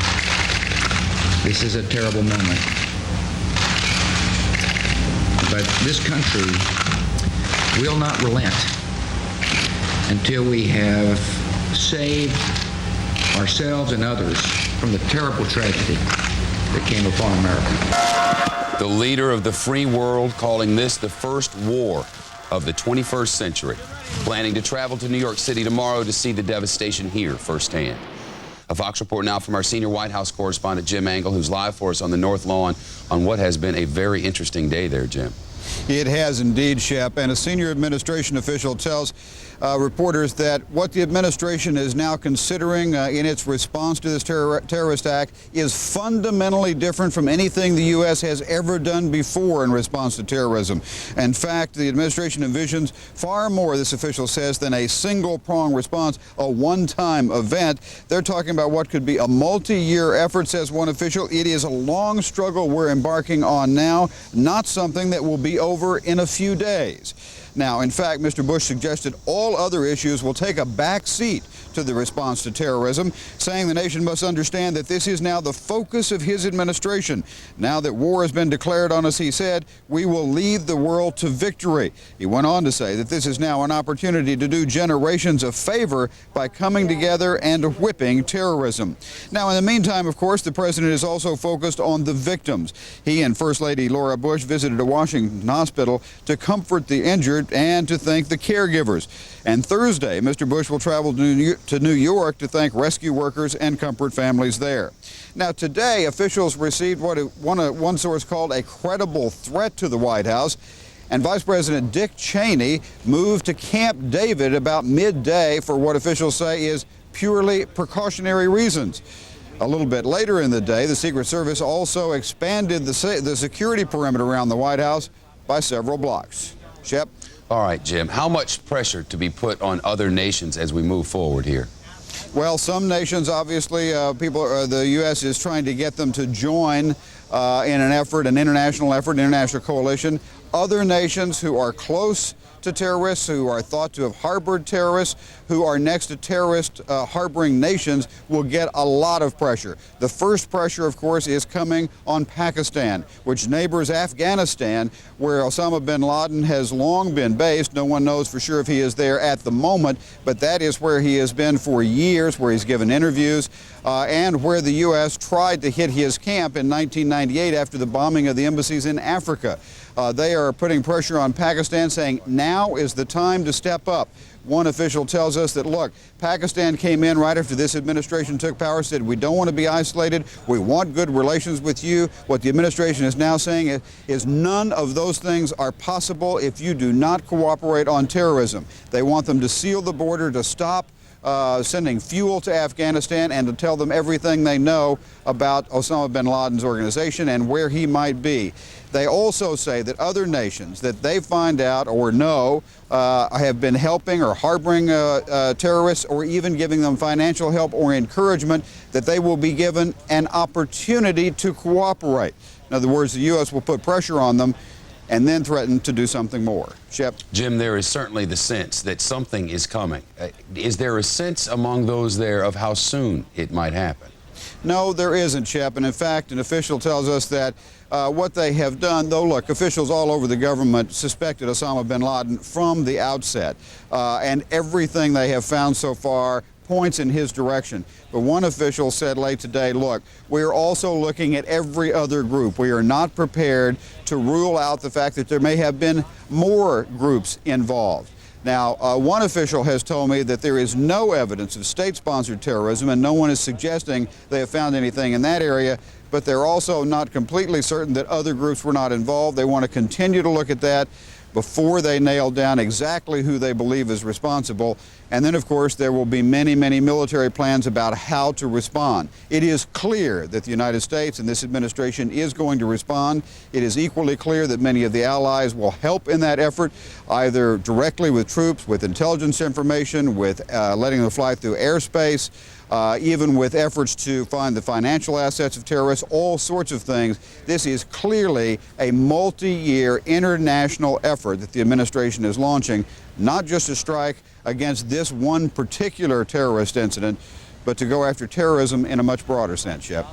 this is a terrible moment, but this country will not relent until we have saved ourselves and others from the terrible tragedy that came upon America. The leader of the free world calling this the first war of the 21st century, planning to travel to New York City tomorrow to see the devastation here firsthand. A Fox report now from our senior White House correspondent, Jim Angle, who's live for us on the North Lawn on what has been a very interesting day there, Jim. It has indeed, Shep, and a senior administration official tells reporters that what the administration is now considering in its response to this terrorist act is fundamentally different from anything the U.S. has ever done before in response to terrorism. In fact, the administration envisions far more, this official says, than a single-pronged response, a one-time event. They're talking about what could be a multi-year effort, says one official. It is a long struggle we're embarking on now, not something that will be over in a few days. Now, in fact, Mr. Bush suggested all other issues will take a back seat to the response to terrorism, saying the nation must understand that this is now the focus of his administration. Now that war has been declared on us, he said, we will lead the world to victory. He went on to say that this is now an opportunity to do generations a favor by coming together and whipping terrorism. Now, in the meantime, of course, the president is also focused on the victims. He and First Lady Laura Bush visited a Washington hospital to comfort the injured and to thank the caregivers. And Thursday, Mr. Bush will travel to New York to thank rescue workers and comfort families there. Now, today, officials received what one source called a credible threat to the White House, and Vice President Dick Cheney moved to Camp David about midday for what officials say is purely precautionary reasons. A little bit later in the day, the Secret Service also expanded the security perimeter around the White House by several blocks. Shep? All right, Jim, how much pressure to be put on other nations as we move forward here? Well, some nations, obviously, the U.S. is trying to get them to join in an effort, an international coalition. Other nations who are close to terrorists, who are thought to have harbored terrorists, who are next to terrorist harboring nations, will get a lot of pressure. The first pressure, of course, is coming on Pakistan, which neighbors Afghanistan, where Osama bin Laden has long been based. No one knows for sure if he is there at the moment, but that is where he has been for years, where he's given interviews, and where the U.S. tried to hit his camp in 1998 after the bombing of the embassies in Africa. They are putting pressure on Pakistan, saying now is the time to step up. One official tells us that, look, Pakistan came in right after this administration took power, said we don't want to be isolated, we want good relations with you. What the administration is now saying is none of those things are possible if you do not cooperate on terrorism. They want them to seal the border, to stop sending fuel to Afghanistan, and to tell them everything they know about Osama bin Laden's organization and where he might be. They also say that other nations that they find out or know have been helping or harboring terrorists, or even giving them financial help or encouragement, that they will be given an opportunity to cooperate. In other words, the U.S. will put pressure on them and then threaten to do something more. Shep? Jim, there is certainly the sense that something is coming. Is there a sense among those there of how soon it might happen? No, there isn't, Shep. And in fact, an official tells us that what they have done, though, look, officials all over the government suspected Osama bin Laden from the outset. And everything they have found so far points in his direction. But one official said late today, look, we are also looking at every other group. We are not prepared to rule out the fact that there may have been more groups involved. Now, one official has told me that there is no evidence of state-sponsored terrorism, and no one is suggesting they have found anything in that area, but they're also not completely certain that other groups were not involved. They want to continue to look at that before they nail down exactly who they believe is responsible. And then, of course, there will be many, many military plans about how to respond. It is clear that the United States and this administration is going to respond. It is equally clear that many of the allies will help in that effort, either directly with troops, with intelligence information, with letting them fly through airspace, even with efforts to find the financial assets of terrorists, all sorts of things. This is clearly a multi-year international effort that the administration is launching, not just to strike against this one particular terrorist incident, but to go after terrorism in a much broader sense, Shep.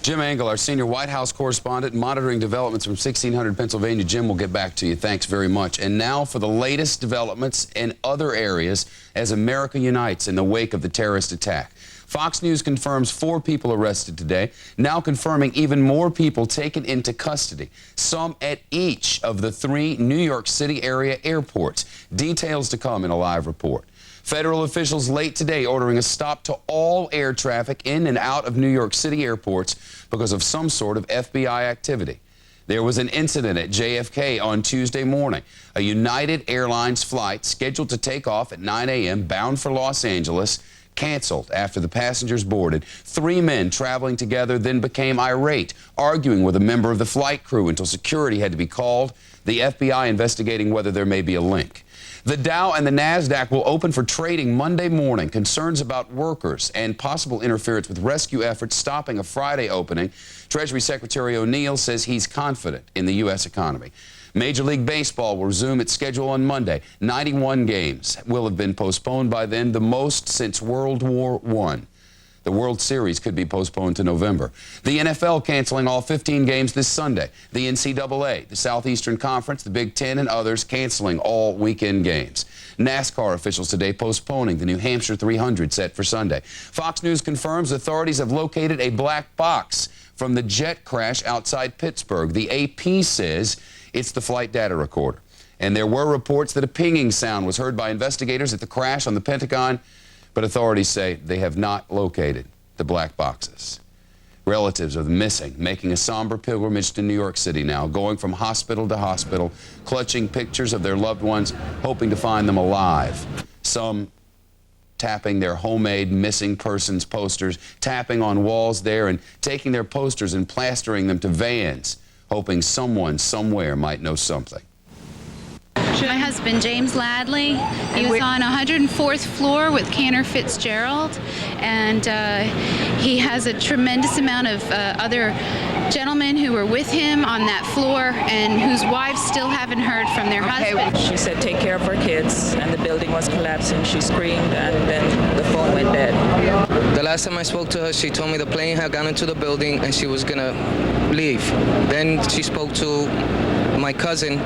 Jim Angle, our senior White House correspondent, monitoring developments from 1600 Pennsylvania. Jim, we'll get back to you. Thanks very much. And now for the latest developments in other areas as America unites in the wake of the terrorist attack. Fox News confirms 4 people arrested today, now confirming even more people taken into custody, some at each of the 3 New York City area airports. Details to come in a live report. Federal officials late today ordering a stop to all air traffic in and out of New York City airports because of some sort of FBI activity. There was an incident at JFK on Tuesday morning. A United Airlines flight scheduled to take off at 9 a.m. bound for Los Angeles canceled after the passengers boarded. 3 men traveling together then became irate, arguing with a member of the flight crew until security had to be called, the FBI investigating whether there may be a link. The Dow and the NASDAQ will open for trading Monday morning. Concerns about workers and possible interference with rescue efforts stopping a Friday opening. Treasury Secretary O'Neill says he's confident in the U.S. economy. Major League Baseball will resume its schedule on Monday. 91 games will have been postponed by then, the most since World War I. The World Series could be postponed to November. The NFL canceling all 15 games this Sunday. The NCAA, the Southeastern Conference, the Big Ten, and others canceling all weekend games. NASCAR officials today postponing the New Hampshire 300 set for Sunday. Fox News confirms authorities have located a black box from the jet crash outside Pittsburgh. The AP says it's the flight data recorder. And there were reports that a pinging sound was heard by investigators at the crash on the Pentagon, but authorities say they have not located the black boxes. Relatives of the missing making a somber pilgrimage to New York City now, going from hospital to hospital, clutching pictures of their loved ones, hoping to find them alive. Some tapping their homemade missing persons posters, tapping on walls there and taking their posters and plastering them to vans, hoping someone somewhere might know something. My husband, James Ladley. He was on 104th floor with Cantor Fitzgerald, and he has a tremendous amount of other gentlemen who were with him on that floor and whose wives still haven't heard from their husbands. She said take care of her kids, and the building was collapsing. She screamed, and then the phone went dead. The last time I spoke to her, she told me the plane had gone into the building and she was gonna leave. Then she spoke to my cousin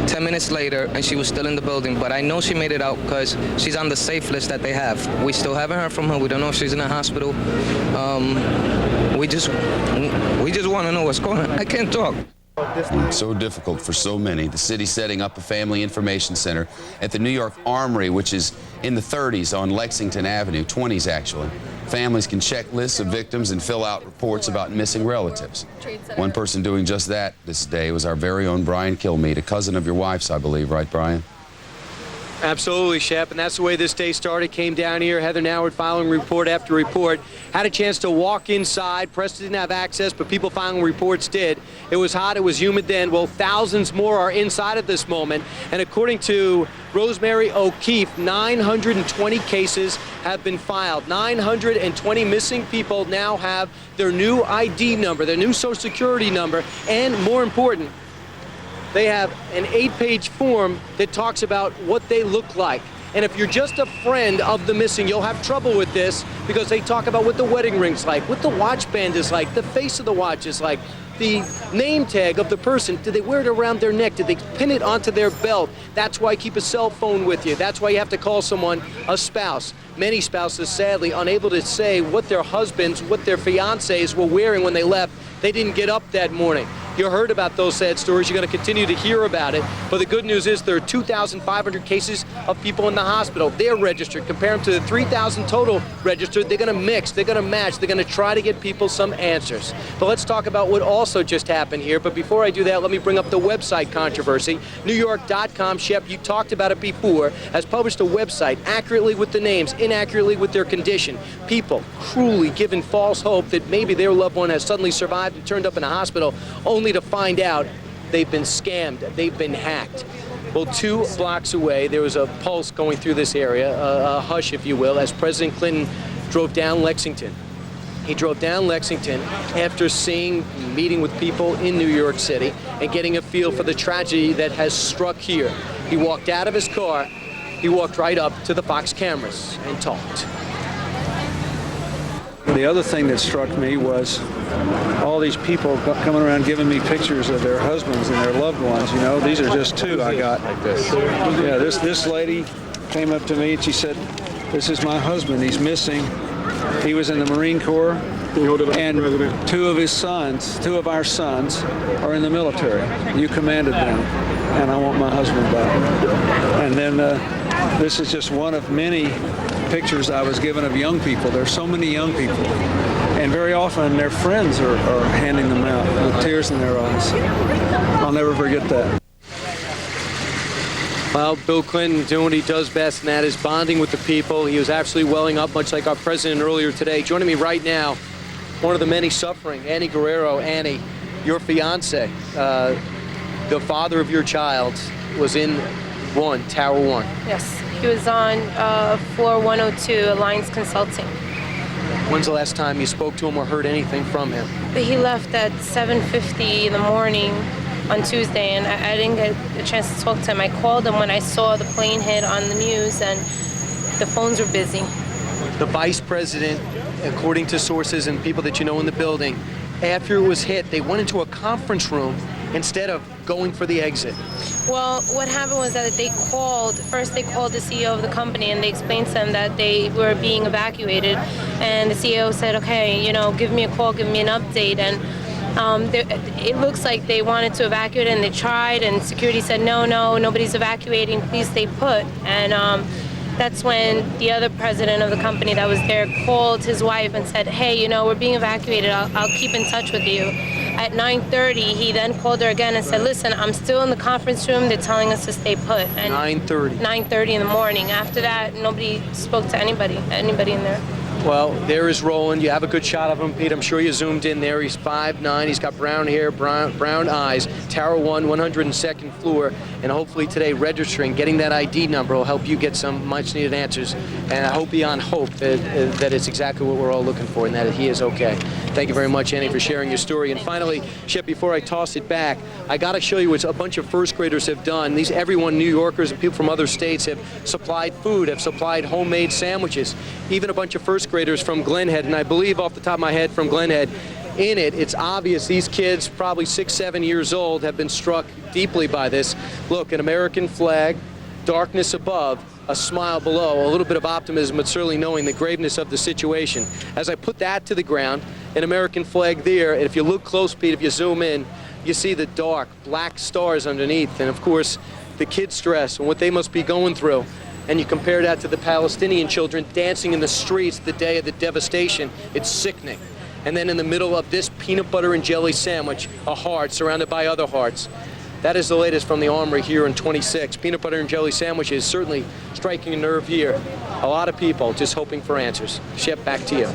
10 minutes later and she was still in the building, but I know she made it out because she's on the safe list that they have. We still haven't heard from her. We don't know if she's in a hospital. We just want to know what's going on. I can't talk. So difficult for so many. The city setting up a family information center at the New York Armory, which is in the 30s on Lexington Avenue, 20s actually. Families can check lists of victims and fill out reports about missing relatives. One person doing just that this day was our very own Brian Kilmeade, a cousin of your wife's, I believe, right, Brian? Absolutely, Shep, and that's the way this day started. Came down here, Heather Noward filing report after report. Had a chance to walk inside. Preston didn't have access, but people filing reports did. It was hot, it was humid then. Well, thousands more are inside at this moment. And according to Rosemary O'Keefe, 920 cases have been filed. 920 missing people now have their new ID number, their new Social Security number, and more important, they have an 8-page form that talks about what they look like. And if you're just a friend of the missing, you'll have trouble with this because they talk about what the wedding ring's like, what the watch band is like, the face of the watch is like, the name tag of the person. Did they wear it around their neck? Did they pin it onto their belt? That's why keep a cell phone with you. That's why you have to call someone a spouse. Many spouses, sadly, unable to say what their husbands, what their fiancés were wearing when they left. They didn't get up that morning. You heard about those sad stories. You're going to continue to hear about it. But the good news is there are 2,500 cases of people in the hospital. They're registered. Compare them to the 3,000 total registered. They're going to mix. They're going to match. They're going to try to get people some answers. But let's talk about what also just happened here. But before I do that, let me bring up the website controversy. NewYork.com, Shep, you talked about it before, has published a website accurately with the names, inaccurately with their condition. People cruelly given false hope that maybe their loved one has suddenly survived and turned up in a hospital, only to find out they've been scammed, they've been hacked. Well, 2 blocks away, there was a pulse going through this area, a hush, if you will, as President Clinton drove down Lexington. He drove down Lexington after meeting with people in New York City and getting a feel for the tragedy that has struck here. He walked out of his car, he walked right up to the Fox cameras and talked. The other thing that struck me was all these people coming around giving me pictures of their husbands and their loved ones. You know, these are just 2 I got. Like this. Yeah, this lady came up to me and she said, "This is my husband. He's missing. He was in the Marine Corps, and 2 of his sons, 2 of our sons, are in the military. You commanded them, and I want my husband back." And then this is just one of many pictures I was given of young people. There's so many young people, and very often their friends are handing them out with tears in their eyes. I'll never forget that. Well, Bill Clinton doing what he does best, and that is bonding with the people. He was absolutely welling up, much like our president earlier today. Joining me right now, one of the many suffering, Annie Guerrero. Annie, your fiance, the father of your child, was in Tower 1. Yes, he was on floor 102, Alliance Consulting. When's the last time you spoke to him or heard anything from him? He left at 7:50 in the morning on Tuesday, and I didn't get a chance to talk to him. I called him when I saw the plane hit on the news, and the phones were busy. The vice president, according to sources and people that you know in the building, after it was hit, they went into a conference room instead of going for the exit. Well, what happened was that first they called the CEO of the company and they explained to them that they were being evacuated. And the CEO said, okay, give me a call, give me an update. And it looks like they wanted to evacuate and they tried, and security said, no, nobody's evacuating, please stay put. And that's when the other president of the company that was there called his wife and said, hey, we're being evacuated, I'll keep in touch with you. At 9:30, he then called her again and said, listen, I'm still in the conference room, they're telling us to stay put. And 9:30 in the morning. After that, nobody spoke to anybody in there. Well, there is Roland. You have a good shot of him, Pete. I'm sure you zoomed in there. He's 5'9". He's got brown hair, brown eyes. Tower 1, 102nd floor. And hopefully today, registering, getting that ID number will help you get some much-needed answers. And I hope beyond hope that it's exactly what we're all looking for and that he is okay. Thank you very much, Annie, for sharing your story. And finally, Shep, before I toss it back, I got to show you what a bunch of first graders have done. Everyone, New Yorkers and people from other states, have supplied food, have supplied homemade sandwiches. Even a bunch of first graders from Glen Head, and I believe off the top of my head from Glen Head, in it, it's obvious these kids, probably 6, 7 years old, have been struck deeply by this. Look, an American flag, darkness above, a smile below, a little bit of optimism, but certainly knowing the graveness of the situation. As I put that to the ground, an American flag there, and if you look close, Pete, if you zoom in, you see the dark black stars underneath, and of course, the kids' stress and what they must be going through. And you compare that to the Palestinian children dancing in the streets the day of the devastation, it's sickening. And then in the middle of this peanut butter and jelly sandwich, a heart surrounded by other hearts. That is the latest from the Armory here in 26. Peanut butter and jelly sandwiches certainly striking a nerve here. A lot of people just hoping for answers. Shep, back to you.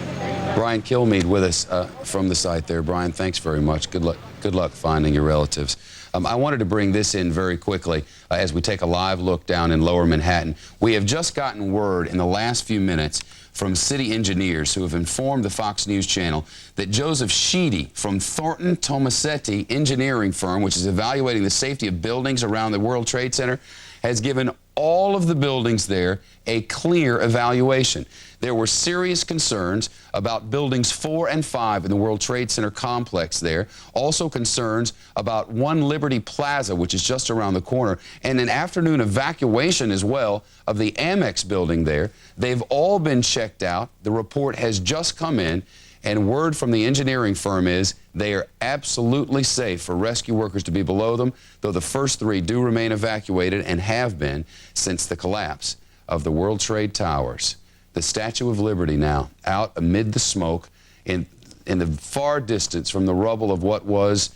Brian Kilmeade with us from the site there. Brian, thanks very much. Good luck finding your relatives. I wanted to bring this in very quickly as we take a live look down in Lower Manhattan. We have just gotten word in the last few minutes from city engineers who have informed the Fox News channel that Joseph Sheedy from Thornton Tomasetti engineering firm, which is evaluating the safety of buildings around the World Trade Center, has given all of the buildings there a clear evaluation. There were serious concerns about buildings 4 and 5 in the World Trade Center complex there. Also concerns about One Liberty Plaza, which is just around the corner, and an afternoon evacuation as well of the Amex building there. They've all been checked out. The report has just come in, and word from the engineering firm is they are absolutely safe for rescue workers to be below them, though the first 3 do remain evacuated and have been since the collapse of the World Trade Towers. The Statue of Liberty now out amid the smoke in the far distance from the rubble of what was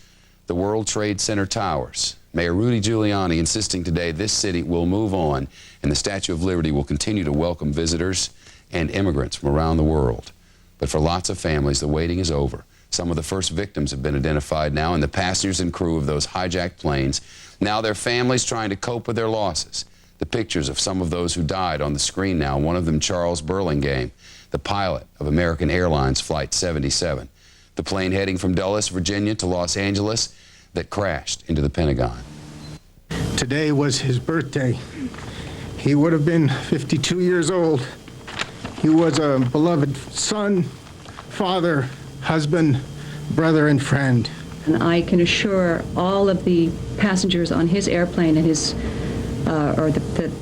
the World Trade Center towers. Mayor Rudy Giuliani insisting today this city will move on and the Statue of Liberty will continue to welcome visitors and immigrants from around the world. But for lots of families, the waiting is over. Some of the first victims have been identified now, and the passengers and crew of those hijacked planes. Now their families trying to cope with their losses. The pictures of some of those who died on the screen now, one of them Charles Burlingame, the pilot of American Airlines Flight 77, the plane heading from Dulles, Virginia to Los Angeles that crashed into the Pentagon. Today was his birthday. He would have been 52 years old. He was a beloved son, father, husband, brother, and friend. And I can assure all of the passengers on his airplane and his, or the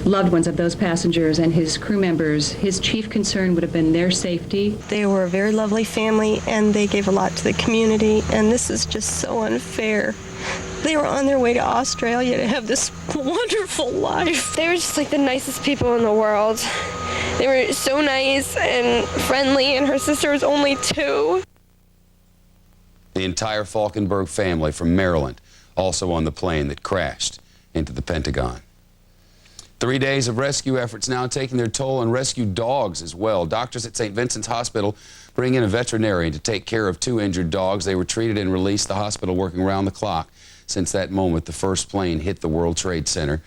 loved ones of those passengers and his crew members, his chief concern would have been their safety. They were a very lovely family, and they gave a lot to the community, and this is just so unfair. They were on their way to Australia to have this wonderful life. They were just like the nicest people in the world. They were so nice and friendly, and her sister was only 2. The entire Falkenberg family from Maryland also on the plane that crashed into the Pentagon. 3 days of rescue efforts now taking their toll on rescue dogs as well. Doctors at St. Vincent's Hospital bring in a veterinarian to take care of 2 injured dogs. They were treated and released, the hospital working around the clock since that moment the first plane hit the World Trade Center.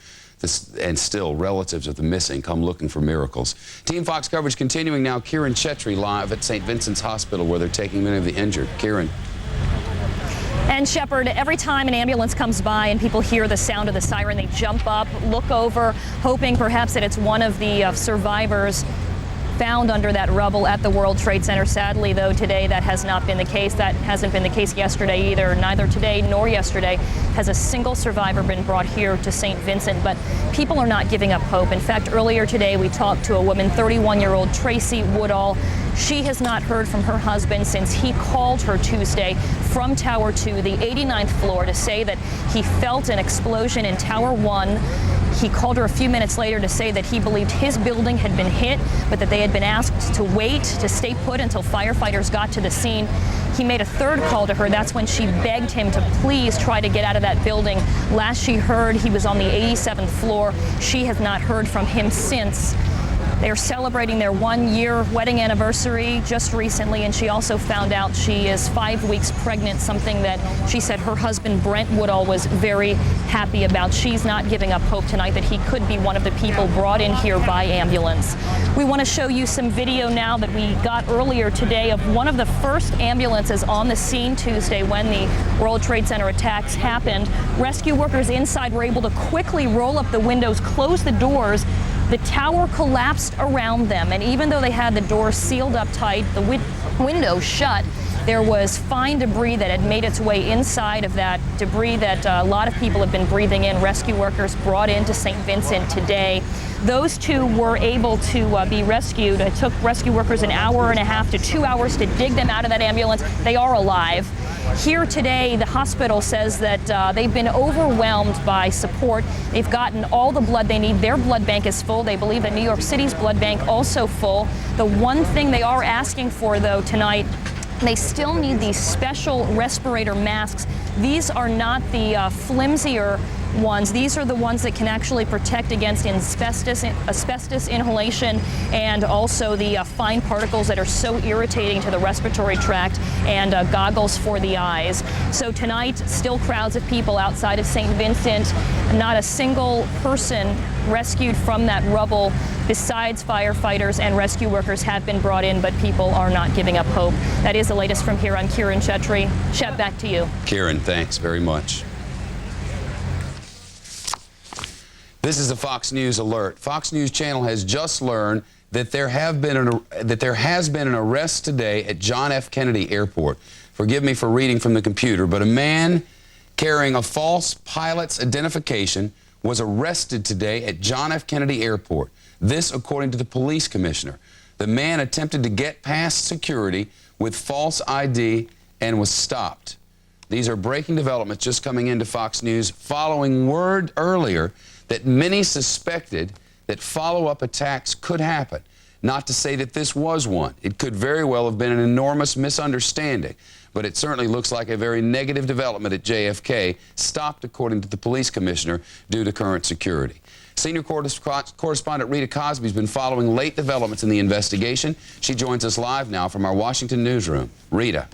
And still, relatives of the missing come looking for miracles. Team Fox coverage continuing now. Kieran Chetry live at St. Vincent's Hospital where they're taking many of the injured. Kieran. And Shepard, every time an ambulance comes by and people hear the sound of the siren, they jump up, look over, hoping perhaps that it's one of the survivors found under that rubble at the World Trade Center. Sadly, though, today that has not been the case. That hasn't been the case yesterday either. Neither today nor yesterday has a single survivor been brought here to St. Vincent, but people are not giving up hope. In fact, earlier today we talked to a woman, 31-year-old Tracy Woodall. She has not heard from her husband since he called her Tuesday from Tower 2, the 89th floor, to say that he felt an explosion in Tower 1. He called her a few minutes later to say that he believed his building had been hit, but that they had been asked to wait, to stay put until firefighters got to the scene. He made a third call to her. That's when she begged him to please try to get out of that building. Last she heard, he was on the 87th floor. She has not heard from him since. They are celebrating their 1-year wedding anniversary just recently, and she also found out she is 5 weeks pregnant, something that she said her husband Brent Woodall was very happy about. She's not giving up hope tonight that he could be one of the people brought in here by ambulance. We want to show you some video now that we got earlier today of one of the first ambulances on the scene Tuesday when the World Trade Center attacks happened. Rescue workers inside were able to quickly roll up the windows, close the doors. The tower collapsed around them, and even though they had the doors sealed up tight, the window shut, there was fine debris that had made its way inside of that debris that a lot of people have been breathing in. Rescue workers brought into St. Vincent today. Those two were able to be rescued. It took rescue workers an hour and a half to 2 hours to dig them out of that ambulance. They are alive. Here today, the hospital says that they've been overwhelmed by support. They've gotten all the blood they need. Their blood bank is full. They believe that New York City's blood bank also full. The one thing they are asking for, though, tonight, they still need these special respirator masks. These are not the flimsier ones. These are the ones that can actually protect against asbestos inhalation and also the fine particles that are so irritating to the respiratory tract, and goggles for the eyes. So tonight, still crowds of people outside of St. Vincent. Not a single person rescued from that rubble besides firefighters and rescue workers have been brought in, but people are not giving up hope. That is the latest from here. I'm Kieran Chetri. Shep, back to you. Kieran, thanks very much. This is a Fox News alert. Fox News Channel has just learned that there has been an arrest today at John F. Kennedy Airport. Forgive me for reading from the computer, but a man carrying a false pilot's identification was arrested today at John F. Kennedy Airport. This, according to the police commissioner. The man attempted to get past security with false ID and was stopped. These are breaking developments just coming into Fox News following word earlier that many suspected that follow-up attacks could happen. Not to say that this was one. It could very well have been an enormous misunderstanding, but it certainly looks like a very negative development at JFK, stopped, according to the police commissioner, due to current security. Senior correspondent Rita Cosby has been following late developments in the investigation. She joins us live now from our Washington newsroom. Rita.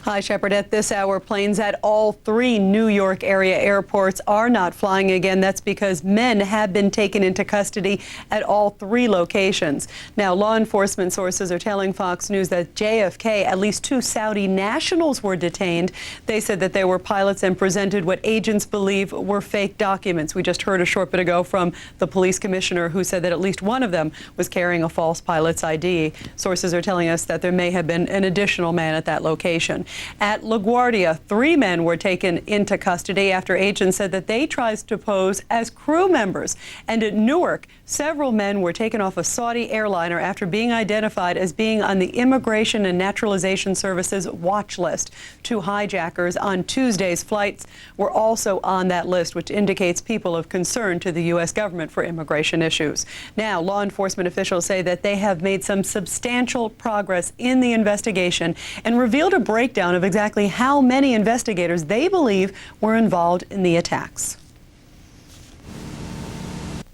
Hi, Shepard. At this hour, planes at all 3 New York area airports are not flying again. That's because men have been taken into custody at all 3 locations. Now, law enforcement sources are telling Fox News that JFK, at least 2 Saudi nationals were detained. They said that they were pilots and presented what agents believe were fake documents. We just heard a short bit ago from the police commissioner who said that at least one of them was carrying a false pilot's ID. Sources are telling us that there may have been an additional man at that location. At LaGuardia, 3 men were taken into custody after agents said that they tried to pose as crew members. And at Newark, several men were taken off a Saudi airliner after being identified as being on the Immigration and Naturalization Service's watch list. 2 hijackers on Tuesday's flights were also on that list, which indicates people of concern to the U.S. government for immigration issues. Now, law enforcement officials say that they have made some substantial progress in the investigation and revealed a breakdown of exactly how many investigators they believe were involved in the attacks.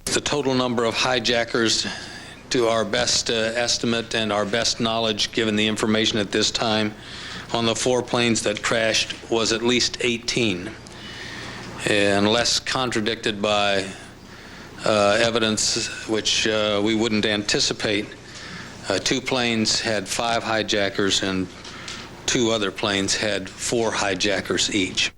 The total number of hijackers, to our best estimate and our best knowledge given the information at this time, on the 4 planes that crashed was at least 18, unless contradicted by evidence which we wouldn't anticipate. 2 planes had 5 hijackers and 2 other planes had 4 hijackers each.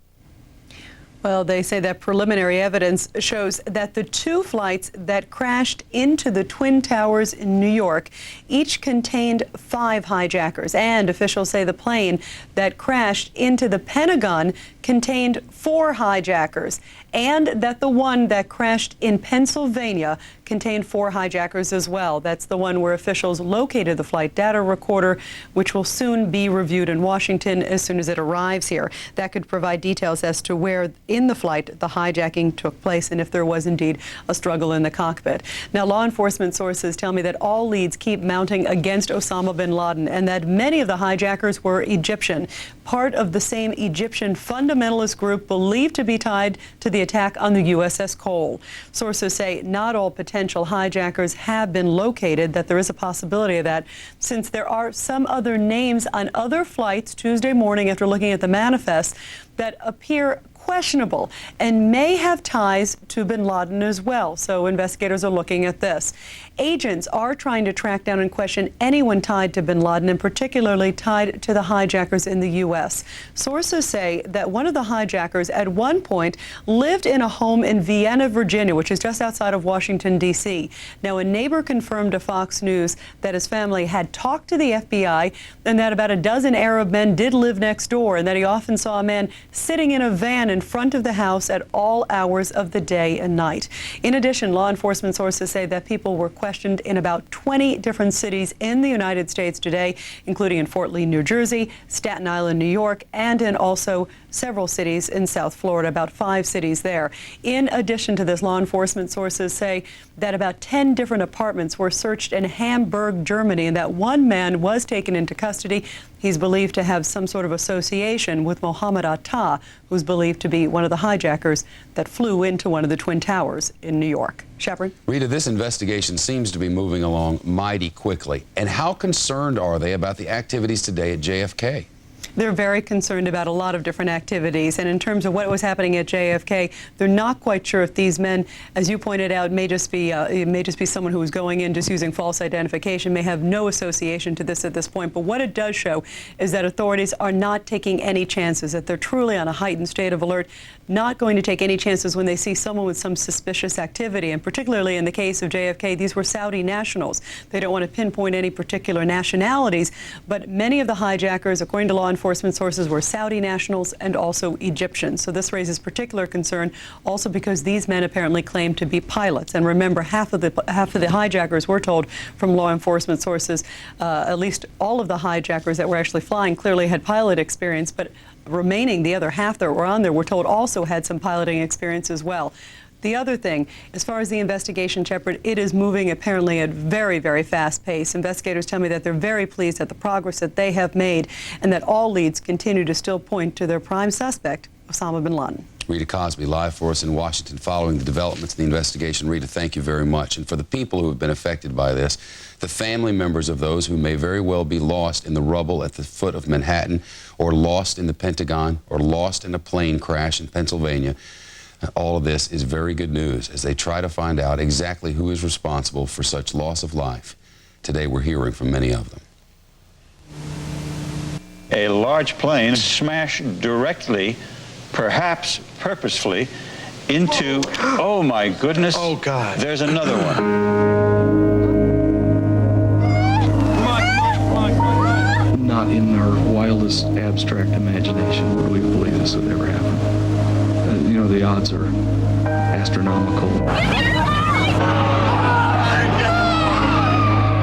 Well, they say that preliminary evidence shows that the 2 flights that crashed into the Twin Towers in New York each contained 5 hijackers. And officials say the plane that crashed into the Pentagon contained 4 hijackers, and that the one that crashed in Pennsylvania contained 4 hijackers as well. That's the one where officials located the flight data recorder, which will soon be reviewed in Washington as soon as it arrives here. That could provide details as to where in the flight the hijacking took place and if there was indeed a struggle in the cockpit. Now, law enforcement sources tell me that all leads keep mounting against Osama bin Laden and that many of the hijackers were Egyptian, part of the same Egyptian fundamental fundamentalist group believed to be tied to the attack on the USS Cole. Sources say not all potential hijackers have been located, that there is a possibility of that, since there are some other names on other flights Tuesday morning after looking at the manifest that appear questionable and may have ties to bin Laden as well. So investigators are looking at this. Agents are trying to track down and question anyone tied to bin Laden, and particularly tied to the hijackers in the U.S. Sources say that one of the hijackers at one point lived in a home in Vienna, Virginia, which is just outside of Washington, D.C. Now, a neighbor confirmed to Fox News that his family had talked to the FBI and that about a dozen Arab men did live next door, and that he often saw a man sitting in a van in front of the house at all hours of the day and night. In addition, law enforcement sources say that people were questioned in about 20 different cities in the United States today, including in Fort Lee, New Jersey, Staten Island, New York, and in also several cities in South Florida, about 5 cities there. In addition to this, law enforcement sources say that about 10 different apartments were searched in Hamburg, Germany, and that one man was taken into custody. He's believed to have some sort of association with Mohammed Atta, who's believed to be one of the hijackers that flew into one of the Twin Towers in New York. Shepard? Rita, this investigation seems to be moving along mighty quickly. And how concerned are they about the activities today at JFK? They're very concerned about a lot of different activities. And in terms of what was happening at JFK, they're not quite sure if these men, as you pointed out, may just be someone who was going in just using false identification, may have no association to this at this point. But what it does show is that authorities are not taking any chances, that they're truly on a heightened state of alert, not going to take any chances when they see someone with some suspicious activity. And particularly in the case of JFK, these were Saudi nationals. They don't want to pinpoint any particular nationalities, but many of the hijackers, according to law enforcement sources, were Saudi nationals and also Egyptians. So this raises particular concern also because these men apparently claim to be pilots. And remember, half of the hijackers, we're told from law enforcement sources, at least all of the hijackers that were actually flying clearly had pilot experience, but remaining, the other half that were on there, we're told also had some piloting experience as well. The other thing, as far as the investigation, Shepard, it is moving apparently at very, very fast pace. Investigators tell me that they're very pleased at the progress that they have made and that all leads continue to still point to their prime suspect, Osama bin Laden. Rita Cosby, live for us in Washington following the developments in the investigation. Rita, thank you very much. And for the people who have been affected by this, the family members of those who may very well be lost in the rubble at the foot of Manhattan, or lost in the Pentagon, or lost in a plane crash in Pennsylvania, all of this is very good news as they try to find out exactly who is responsible for such loss of life. Today we're hearing from many of them. A large plane smashed directly, perhaps purposefully, into, oh my goodness. Oh God. There's another one. Not in our wildest abstract imagination would we believe this would ever happen. You know, the odds are astronomical.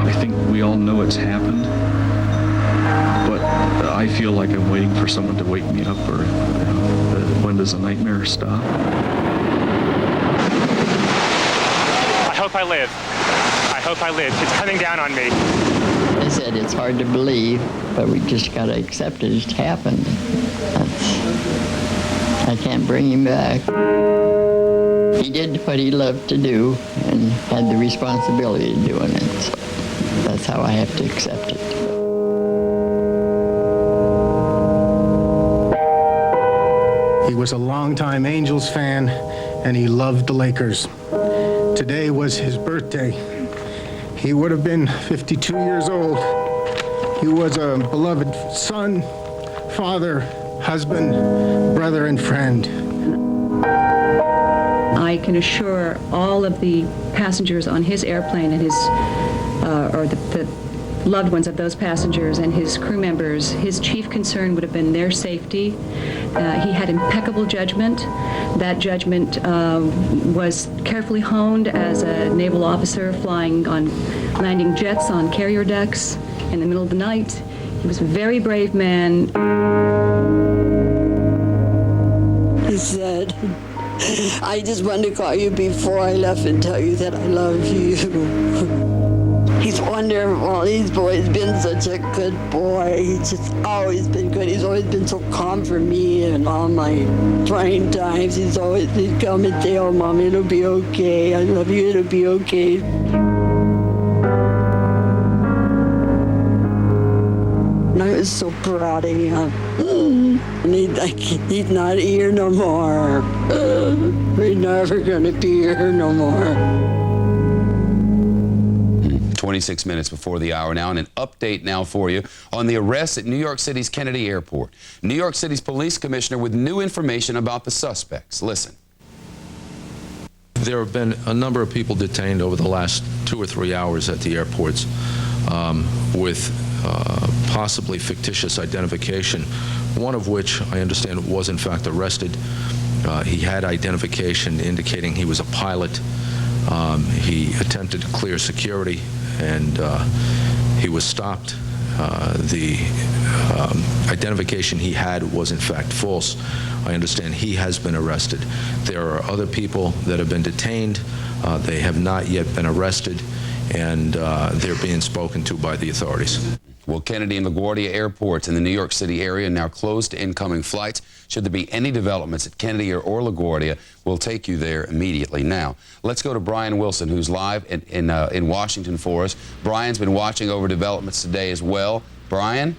I think we all know it's happened, but I feel like I'm waiting for someone to wake me up, or when does the nightmare stop? I hope I live. I hope I live. It's coming down on me. I said it's hard to believe, but we just got to accept it. It's happened. I can't bring him back. He did what he loved to do and had the responsibility of doing it. So that's how I have to accept it. He was a longtime Angels fan, and he loved the Lakers. Today was his birthday. He would have been 52 years old. He was a beloved son, father, husband, brother, and friend. I can assure all of the passengers on his airplane and his, or the loved ones of those passengers and his crew members, his chief concern would have been their safety. He had impeccable judgment. That judgment was carefully honed as a naval officer flying on landing jets on carrier decks in the middle of the night. He was a very brave man. He said, I just wanted to call you before I left and tell you that I love you. He's wonder, well, he's always been such a good boy. He's just always been good. He's always been so calm for me and all my trying times. He'd come and say, oh, Mom, it'll be okay. I love you, it'll be okay. And I was so proud of him. And he's not here no more. We're never gonna be here no more. 26 minutes before the hour now, and an update now for you on the arrest at New York City's Kennedy Airport. New York City's police commissioner with new information about the suspects. Listen. There have been a number of people detained over the last 2 or 3 hours at the airports with possibly fictitious identification, one of which I understand was in fact arrested. He had identification indicating he was a pilot. He attempted to clear security, and he was stopped. The identification he had was in fact false. I understand he has been arrested. There are other people that have been detained. They have not yet been arrested, and they're being spoken to by the authorities. Well, Kennedy and LaGuardia airports in the New York City area now closed to incoming flights. Should there be any developments at Kennedy or LaGuardia, we'll take you there immediately. Now, let's go to Brian Wilson, who's live in Washington for us. Brian's been watching over developments today as well. Brian?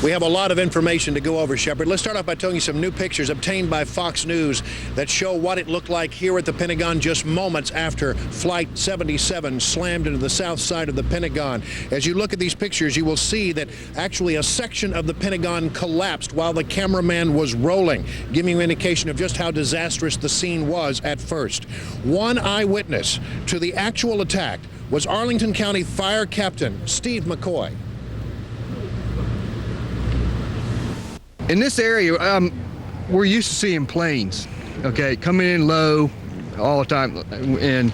We have a lot of information to go over, Shepard. Let's start off by telling you some new pictures obtained by Fox News that show what it looked like here at the Pentagon just moments after Flight 77 slammed into the south side of the Pentagon. As you look at these pictures, you will see that actually a section of the Pentagon collapsed while the cameraman was rolling, giving you an indication of just how disastrous the scene was at first. One eyewitness to the actual attack was Arlington County Fire Captain Steve McCoy. In this area, we're used to seeing planes, okay, coming in low all the time. And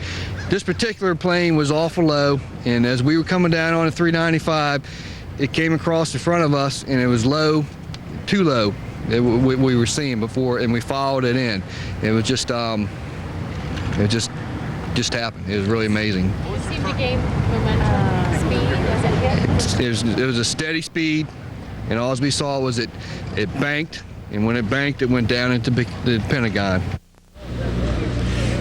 this particular plane was awful low, and as we were coming down on a 395, it came across in front of us, and it was low, too low, we were seeing before, and we followed it in. It was just, it just happened. It was really amazing. What seemed to gain speed as it hit? It was a steady speed. And all we saw was it banked, and when it banked, it went down into the Pentagon.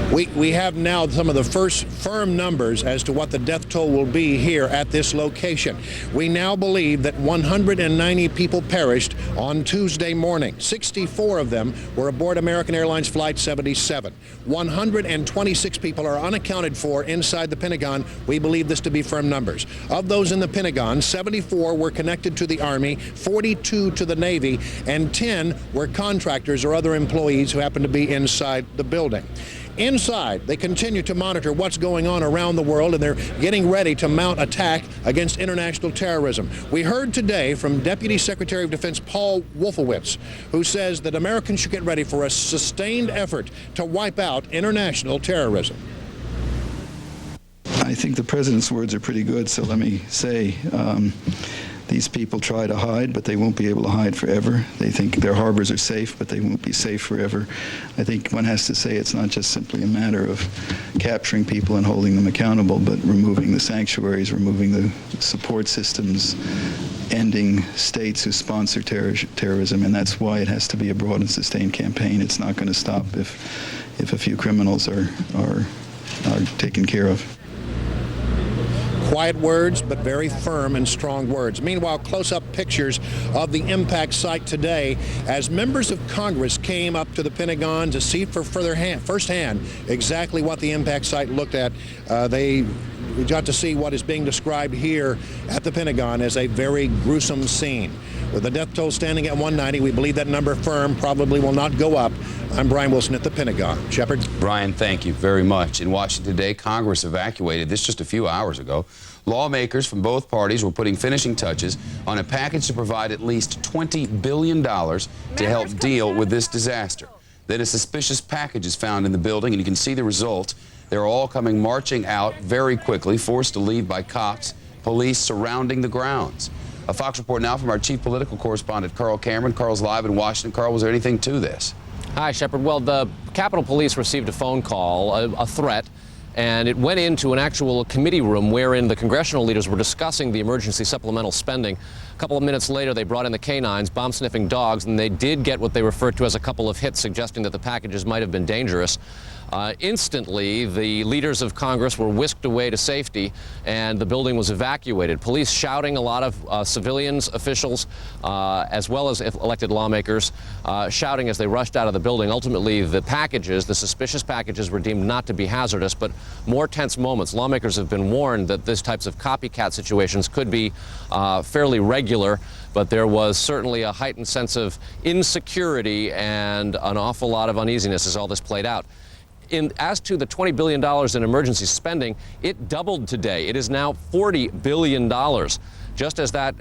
We have now some of the first firm numbers as to what the death toll will be here at this location. We now believe that 190 people perished on Tuesday morning. 64 of them were aboard American Airlines Flight 77. 126 people are unaccounted for inside the Pentagon. We believe this to be firm numbers. Of those in the Pentagon, 74 were connected to the Army, 42 to the Navy, and 10 were contractors or other employees who happened to be inside the building. Inside, they continue to monitor what's going on around the world, and they're getting ready to mount attack against international terrorism. We heard today from Deputy Secretary of Defense Paul Wolfowitz, who says that Americans should get ready for a sustained effort to wipe out international terrorism. I think the president's words are pretty good, so let me say, these people try to hide, but they won't be able to hide forever. They think their harbors are safe, but they won't be safe forever. I think one has to say it's not just simply a matter of capturing people and holding them accountable, but removing the sanctuaries, removing the support systems, ending states who sponsor terrorism, and that's why it has to be a broad and sustained campaign. It's not going to stop if a few criminals are taken care of. Quiet words, but very firm and strong words. Meanwhile, close-up pictures of the impact site today as members of Congress came up to the Pentagon to see for firsthand exactly what the impact site looked at. We got to see what is being described here at the Pentagon as a very gruesome scene. With the death toll standing at 190, we believe that number firm probably will not go up. I'm Brian Wilson at the Pentagon. Shepard? Brian, thank you very much. In Washington today, Congress evacuated this just a few hours ago. Lawmakers from both parties were putting finishing touches on a package to provide at least $20 billion to help deal with this disaster. Then a suspicious package is found in the building, and you can see the result. They're all coming marching out very quickly, forced to leave by cops, police surrounding the grounds. A Fox report now from our chief political correspondent, Carl Cameron. Carl's live in Washington. Carl, was there anything to this? Hi, Shepard. Well, the Capitol Police received a phone call, a threat, and it went into an actual committee room wherein the congressional leaders were discussing the emergency supplemental spending. A couple of minutes later, they brought in the canines, bomb-sniffing dogs, and they did get what they referred to as a couple of hits, suggesting that the packages might have been dangerous. Instantly, the leaders of Congress were whisked away to safety, and the building was evacuated. Police shouting, a lot of civilians, officials, as well as elected lawmakers, shouting as they rushed out of the building. Ultimately, the packages, the suspicious packages, were deemed not to be hazardous, but more tense moments. Lawmakers have been warned that these types of copycat situations could be fairly regular, but there was certainly a heightened sense of insecurity and an awful lot of uneasiness as all this played out. As to the $20 billion in emergency spending, it doubled today. It is now $40 billion. Just as that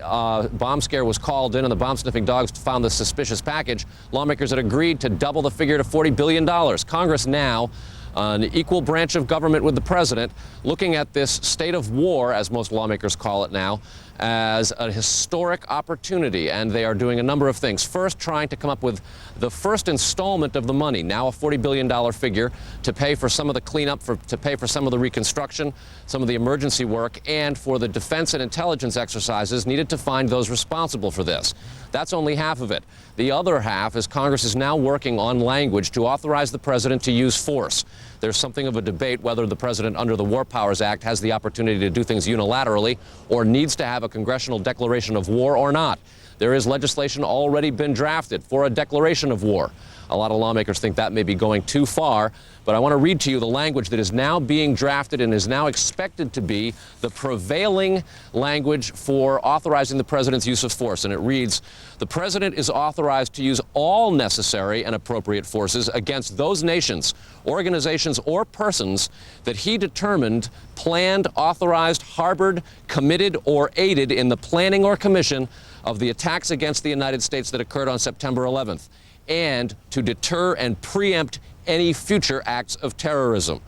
bomb scare was called in and the bomb-sniffing dogs found the suspicious package, lawmakers had agreed to double the figure to $40 billion. Congress now, an equal branch of government with the president, looking at this state of war, as most lawmakers call it now, as a historic opportunity, and they are doing a number of things. First, trying to come up with the first installment of the money, now a $40 billion figure, to pay for some of the cleanup, to pay for some of the reconstruction, some of the emergency work, and for the defense and intelligence exercises needed to find those responsible for this. That's only half of it. The other half is Congress is now working on language to authorize the president to use force. There's something of a debate whether the president, under the War Powers Act, has the opportunity to do things unilaterally or needs to have a congressional declaration of war or not. There is legislation already been drafted for a declaration of war. A lot of lawmakers think that may be going too far, but I want to read to you the language that is now being drafted and is now expected to be the prevailing language for authorizing the president's use of force. And it reads, "The president is authorized to use all necessary and appropriate forces against those nations, organizations, or persons that he determined, planned, authorized, harbored, committed, or aided in the planning or commission of the attacks against the United States that occurred on September 11th, and to deter and preempt any future acts of terrorism."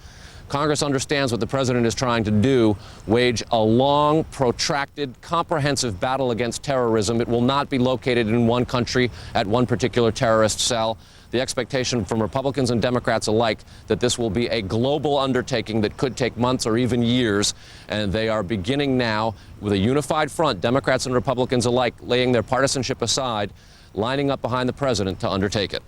Congress understands what the president is trying to do, wage a long, protracted, comprehensive battle against terrorism. It will not be located in one country at one particular terrorist cell. The expectation from Republicans and Democrats alike that this will be a global undertaking that could take months or even years, and they are beginning now with a unified front, Democrats and Republicans alike, laying their partisanship aside, lining up behind the president to undertake it.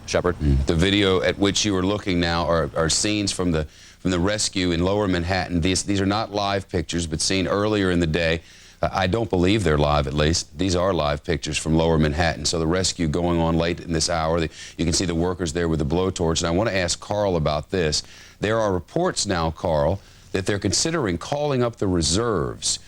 Shepard. The video at which you are looking now are scenes from the rescue in Lower Manhattan. These are not live pictures, but seen earlier in the day. I don't believe they're live, at least. These are live pictures from Lower Manhattan. So the rescue going on late in this hour. You can see the workers there with the blowtorch. And I want to ask Carl about this. There are reports now, Carl, that they're considering calling up the reserves.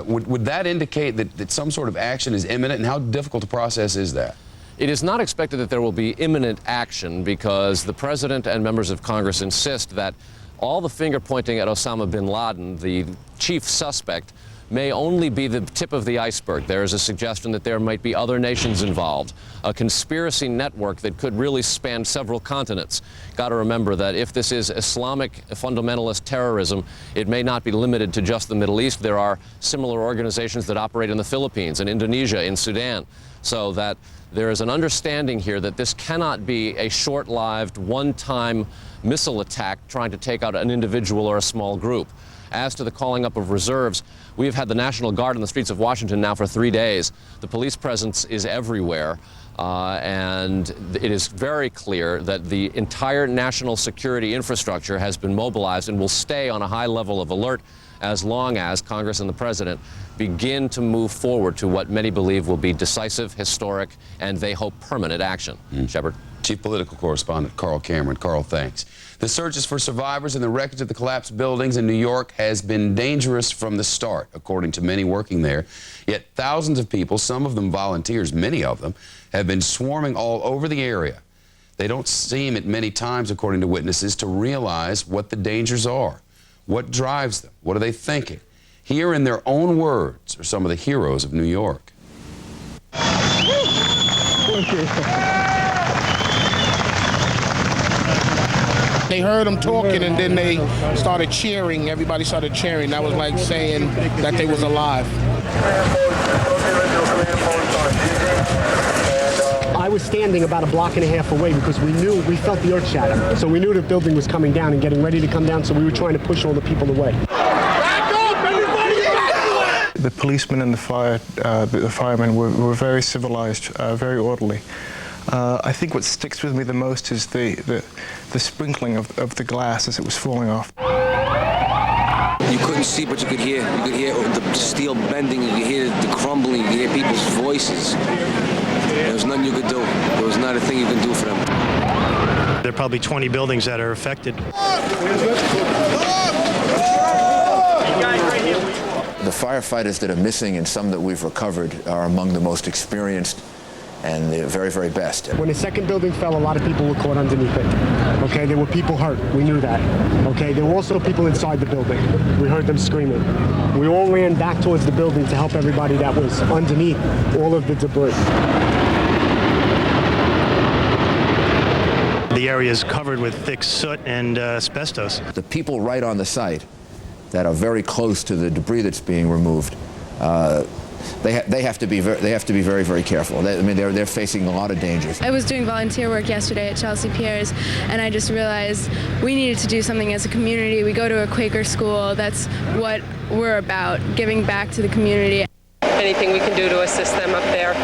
Would that indicate that some sort of action is imminent, and how difficult a process is that? It is not expected that there will be imminent action because the president and members of Congress insist that all the finger pointing at Osama bin Laden, the chief suspect, may only be the tip of the iceberg. There is a suggestion that there might be other nations involved, a conspiracy network that could really span several continents. Got to remember that if this is Islamic fundamentalist terrorism, it may not be limited to just the Middle East. There are similar organizations that operate in the Philippines, in Indonesia, in Sudan, so that there is an understanding here that this cannot be a short-lived, one-time missile attack trying to take out an individual or a small group. As to the calling up of reserves, we've had the National Guard on the streets of Washington now for 3 days. The police presence is everywhere, and it is very clear that the entire national security infrastructure has been mobilized and will stay on a high level of alert as long as Congress and the President begin to move forward to what many believe will be decisive, historic, and they hope permanent action. Shepard. Chief Political Correspondent Carl Cameron. Carl, thanks. The searches for survivors and the wreckage of the collapsed buildings in New York has been dangerous from the start, according to many working there. Yet thousands of people, some of them volunteers, many of them, have been swarming all over the area. They don't seem at many times, according to witnesses, to realize what the dangers are. What drives them? What are they thinking? Here in their own words are some of the heroes of New York. They heard them talking and then they started cheering. Everybody started cheering. That was like saying that they was alive. I was standing about a block and a half away because we felt the earth shatter. So we knew the building was coming down and getting ready to come down, so we were trying to push all the people away. The policemen and the firemen were very civilized, very orderly. I think what sticks with me the most is the sprinkling of the glass as it was falling off. You couldn't see, but you could hear. You could hear the steel bending, you could hear the crumbling, you could hear people's voices. There was nothing you could do. There was not a thing you could do for them. There are probably 20 buildings that are affected. The firefighters that are missing and some that we've recovered are among the most experienced and the very, very best. When the second building fell, a lot of people were caught underneath it. Okay, there were people hurt. We knew that. Okay, there were also people inside the building. We heard them screaming. We all ran back towards the building to help everybody that was underneath all of the debris. The area is covered with thick soot and asbestos. The people right on the site that are very close to the debris that's being removed, they have to be very, very careful. They're facing a lot of dangers. I was doing volunteer work yesterday at Chelsea Piers, and I just realized we needed to do something as a community. We go to a Quaker school. That's what we're about, giving back to the community. Anything we can do to assist them up there.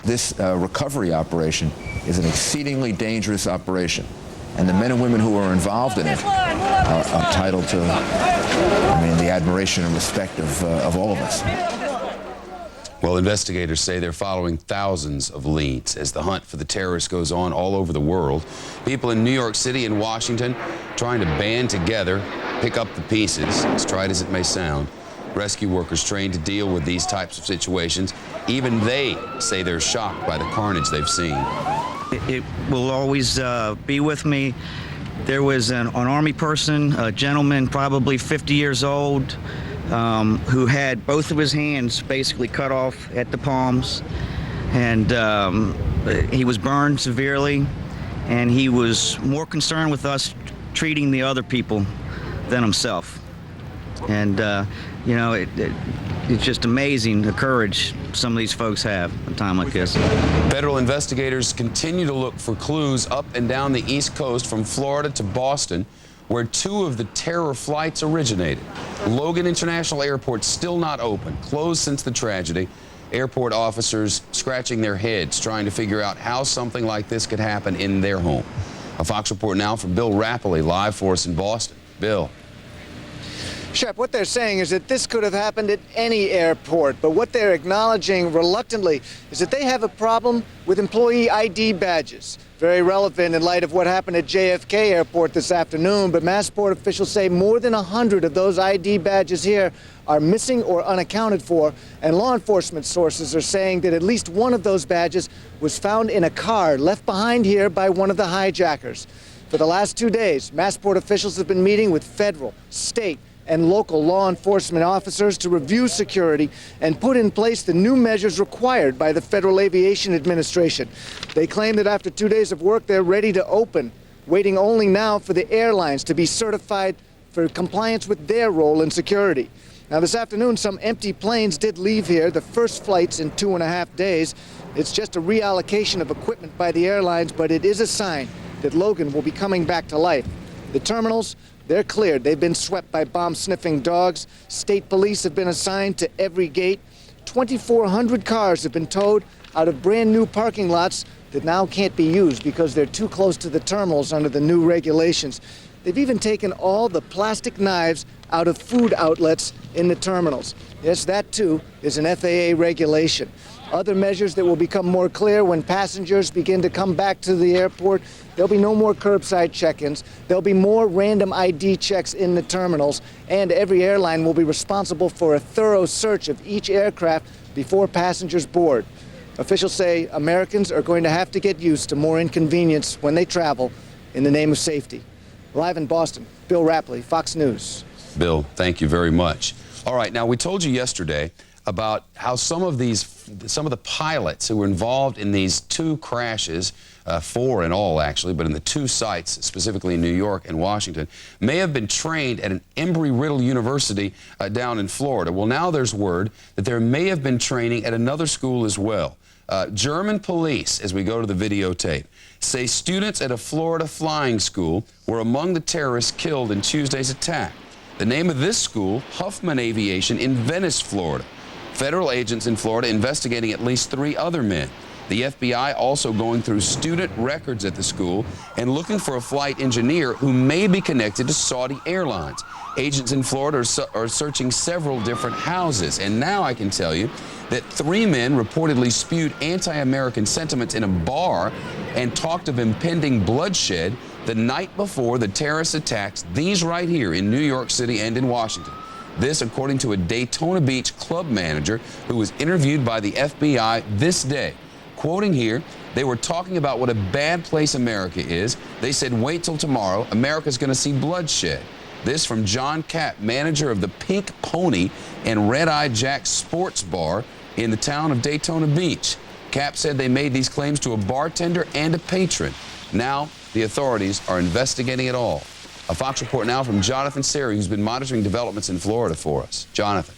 This recovery operation is an exceedingly dangerous operation, and the men and women who are involved in it are entitled to, the admiration and respect of all of us. Well, investigators say they're following thousands of leads as the hunt for the terrorists goes on all over the world. People in New York City and Washington trying to band together, pick up the pieces, as trite as it may sound. Rescue workers trained to deal with these types of situations. Even they say they're shocked by the carnage they've seen. It will always be with me. There was an Army person, a gentleman, probably 50 years old, who had both of his hands basically cut off at the palms, and he was burned severely, and he was more concerned with us treating the other people than himself. And it's just amazing the courage some of these folks have at a time like this. Federal investigators continue to look for clues up and down the East Coast from Florida to Boston, where two of the terror flights originated. Logan International Airport still not open, closed since the tragedy. Airport officers scratching their heads trying to figure out how something like this could happen in their home. A Fox report now from Bill Rappley, live for us in Boston. Bill. Shep, what they're saying is that this could have happened at any airport, but what they're acknowledging reluctantly is that they have a problem with employee ID badges. Very relevant in light of what happened at JFK Airport this afternoon, but Massport officials say more than 100 of those ID badges here are missing or unaccounted for, and law enforcement sources are saying that at least one of those badges was found in a car left behind here by one of the hijackers. For the last 2 days, Massport officials have been meeting with federal, state, and local law enforcement officers to review security and put in place the new measures required by the Federal Aviation Administration. They claim that after 2 days of work, they're ready to open, waiting only now for the airlines to be certified for compliance with their role in security. Now, this afternoon, some empty planes did leave here, the first flights in 2.5 days. It's just a reallocation of equipment by the airlines, but it is a sign that Logan will be coming back to life. The terminals, they're cleared. They've been swept by bomb-sniffing dogs. State police have been assigned to every gate. 2,400 cars have been towed out of brand-new parking lots that now can't be used because they're too close to the terminals under the new regulations. They've even taken all the plastic knives out of food outlets in the terminals. Yes, that too is an FAA regulation. Other measures that will become more clear when passengers begin to come back to the airport. There'll be no more curbside check-ins. There'll be more random ID checks in the terminals, and every airline will be responsible for a thorough search of each aircraft before passengers board. Officials say Americans are going to have to get used to more inconvenience when they travel in the name of safety. Live in Boston, Bill Rappley, Fox News. Bill, thank you very much. All right, now we told you yesterday about how some of the pilots who were involved in these 2 crashes, 4 in all actually, but in the 2 sites, specifically in New York and Washington, may have been trained at an Embry-Riddle University down in Florida. Well, now there's word that there may have been training at another school as well. German police, as we go to the videotape, say students at a Florida flying school were among the terrorists killed in Tuesday's attack. The name of this school, Huffman Aviation in Venice, Florida. Federal agents in Florida investigating at least 3 other men. The FBI also going through student records at the school and looking for a flight engineer who may be connected to Saudi Airlines. Agents in Florida are searching several different houses. And now I can tell you that 3 men reportedly spewed anti-American sentiments in a bar and talked of impending bloodshed the night before the terrorist attacks, these right here in New York City and in Washington. This, according to a Daytona Beach club manager who was interviewed by the FBI this day. Quoting here, they were talking about what a bad place America is. They said, wait till tomorrow, America's going to see bloodshed. This from John Capp, manager of the Pink Pony and Red Eye Jack Sports Bar in the town of Daytona Beach. Capp said they made these claims to a bartender and a patron. Now, the authorities are investigating it all. A Fox report now from Jonathan Seri, who's been monitoring developments in Florida for us. Jonathan.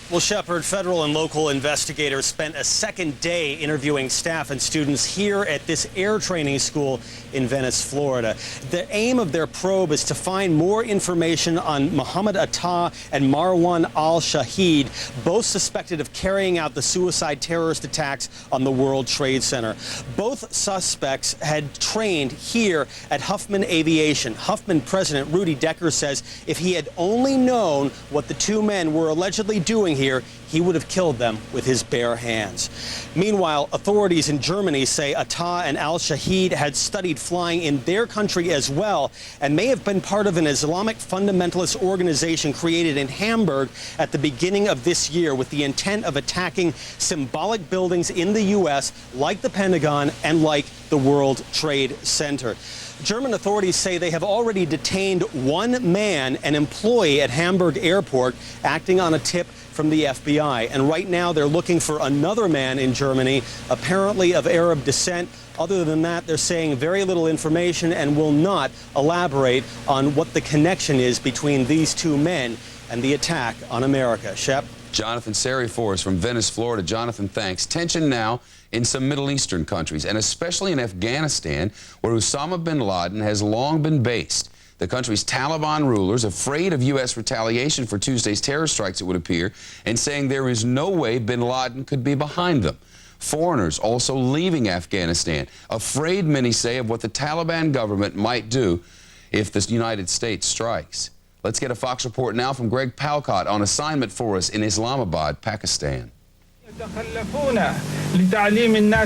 Well, Shepard, federal and local investigators spent a second day interviewing staff and students here at this air training school in Venice, Florida. The aim of their probe is to find more information on Mohammed Atta and Marwan al-Shahid, both suspected of carrying out the suicide terrorist attacks on the World Trade Center. Both suspects had trained here at Huffman Aviation. Huffman President Rudy Decker says if he had only known what the 2 men were allegedly doing here, he would have killed them with his bare hands. Meanwhile, authorities in Germany say Atta and al-Shahid had studied flying in their country as well and may have been part of an Islamic fundamentalist organization created in Hamburg at the beginning of this year with the intent of attacking symbolic buildings in the U.S. like the Pentagon and like the World Trade Center. German authorities say they have already detained 1 man, an employee at Hamburg Airport, acting on a tip from the FBI. And right now they're looking for another man in Germany, apparently of Arab descent. Other than that, they're saying very little information and will not elaborate on what the connection is between these 2 men and the attack on America. Shep? Jonathan Seri for us from Venice, Florida. Jonathan, thanks. Tension now in some Middle Eastern countries, and especially in Afghanistan, where Osama bin Laden has long been based. The country's Taliban rulers, afraid of U.S. retaliation for Tuesday's terror strikes, it would appear, and saying there is no way bin Laden could be behind them. Foreigners also leaving Afghanistan, afraid, many say, of what the Taliban government might do if the United States strikes. Let's get a Fox report now from Greg Palcott on assignment for us in Islamabad, Pakistan.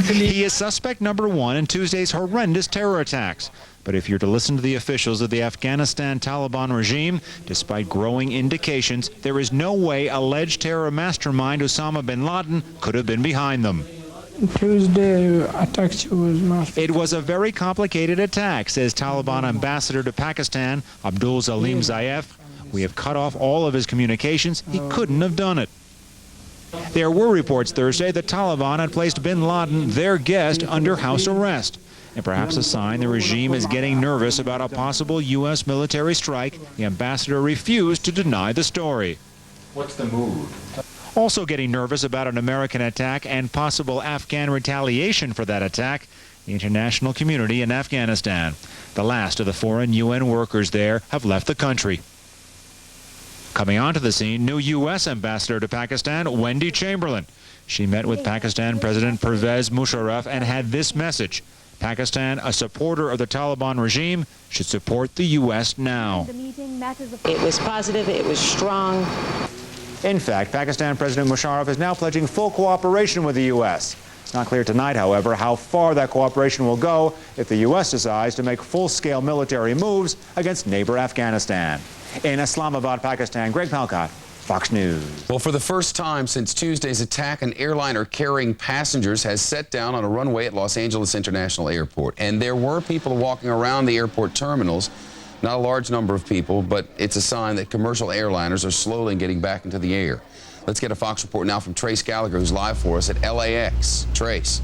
He is suspect number 1 in Tuesday's horrendous terror attacks. But if you're to listen to the officials of the Afghanistan Taliban regime, despite growing indications, there is no way alleged terror mastermind Osama bin Laden could have been behind them. Tuesday attack was It was a very complicated attack, says Taliban ambassador to Pakistan, Abdul Salim Zayef. We have cut off all of his communications. He couldn't have done it. There were reports Thursday that Taliban had placed bin Laden, their guest, under house arrest. And perhaps a sign the regime is getting nervous about a possible U.S. military strike. The ambassador refused to deny the story. What's the mood? Also getting nervous about an American attack and possible Afghan retaliation for that attack, the international community in Afghanistan. The last of the foreign UN workers there have left the country. Coming onto the scene, new U.S. ambassador to Pakistan, Wendy Chamberlain. She met with Pakistan President Pervez Musharraf and had this message. Pakistan, a supporter of the Taliban regime, should support the U.S. now. It was positive, it was strong. In fact, Pakistan President Musharraf is now pledging full cooperation with the U.S. It's not clear tonight, however, how far that cooperation will go if the U.S. decides to make full-scale military moves against neighbor Afghanistan. In Islamabad, Pakistan, Greg Palcott, Fox News. Well, for the first time since Tuesday's attack, an airliner carrying passengers has set down on a runway at Los Angeles International Airport. And there were people walking around the airport terminals. Not a large number of people, but it's a sign that commercial airliners are slowly getting back into the air. Let's get a Fox report now from Trace Gallagher, who's live for us at LAX. Trace.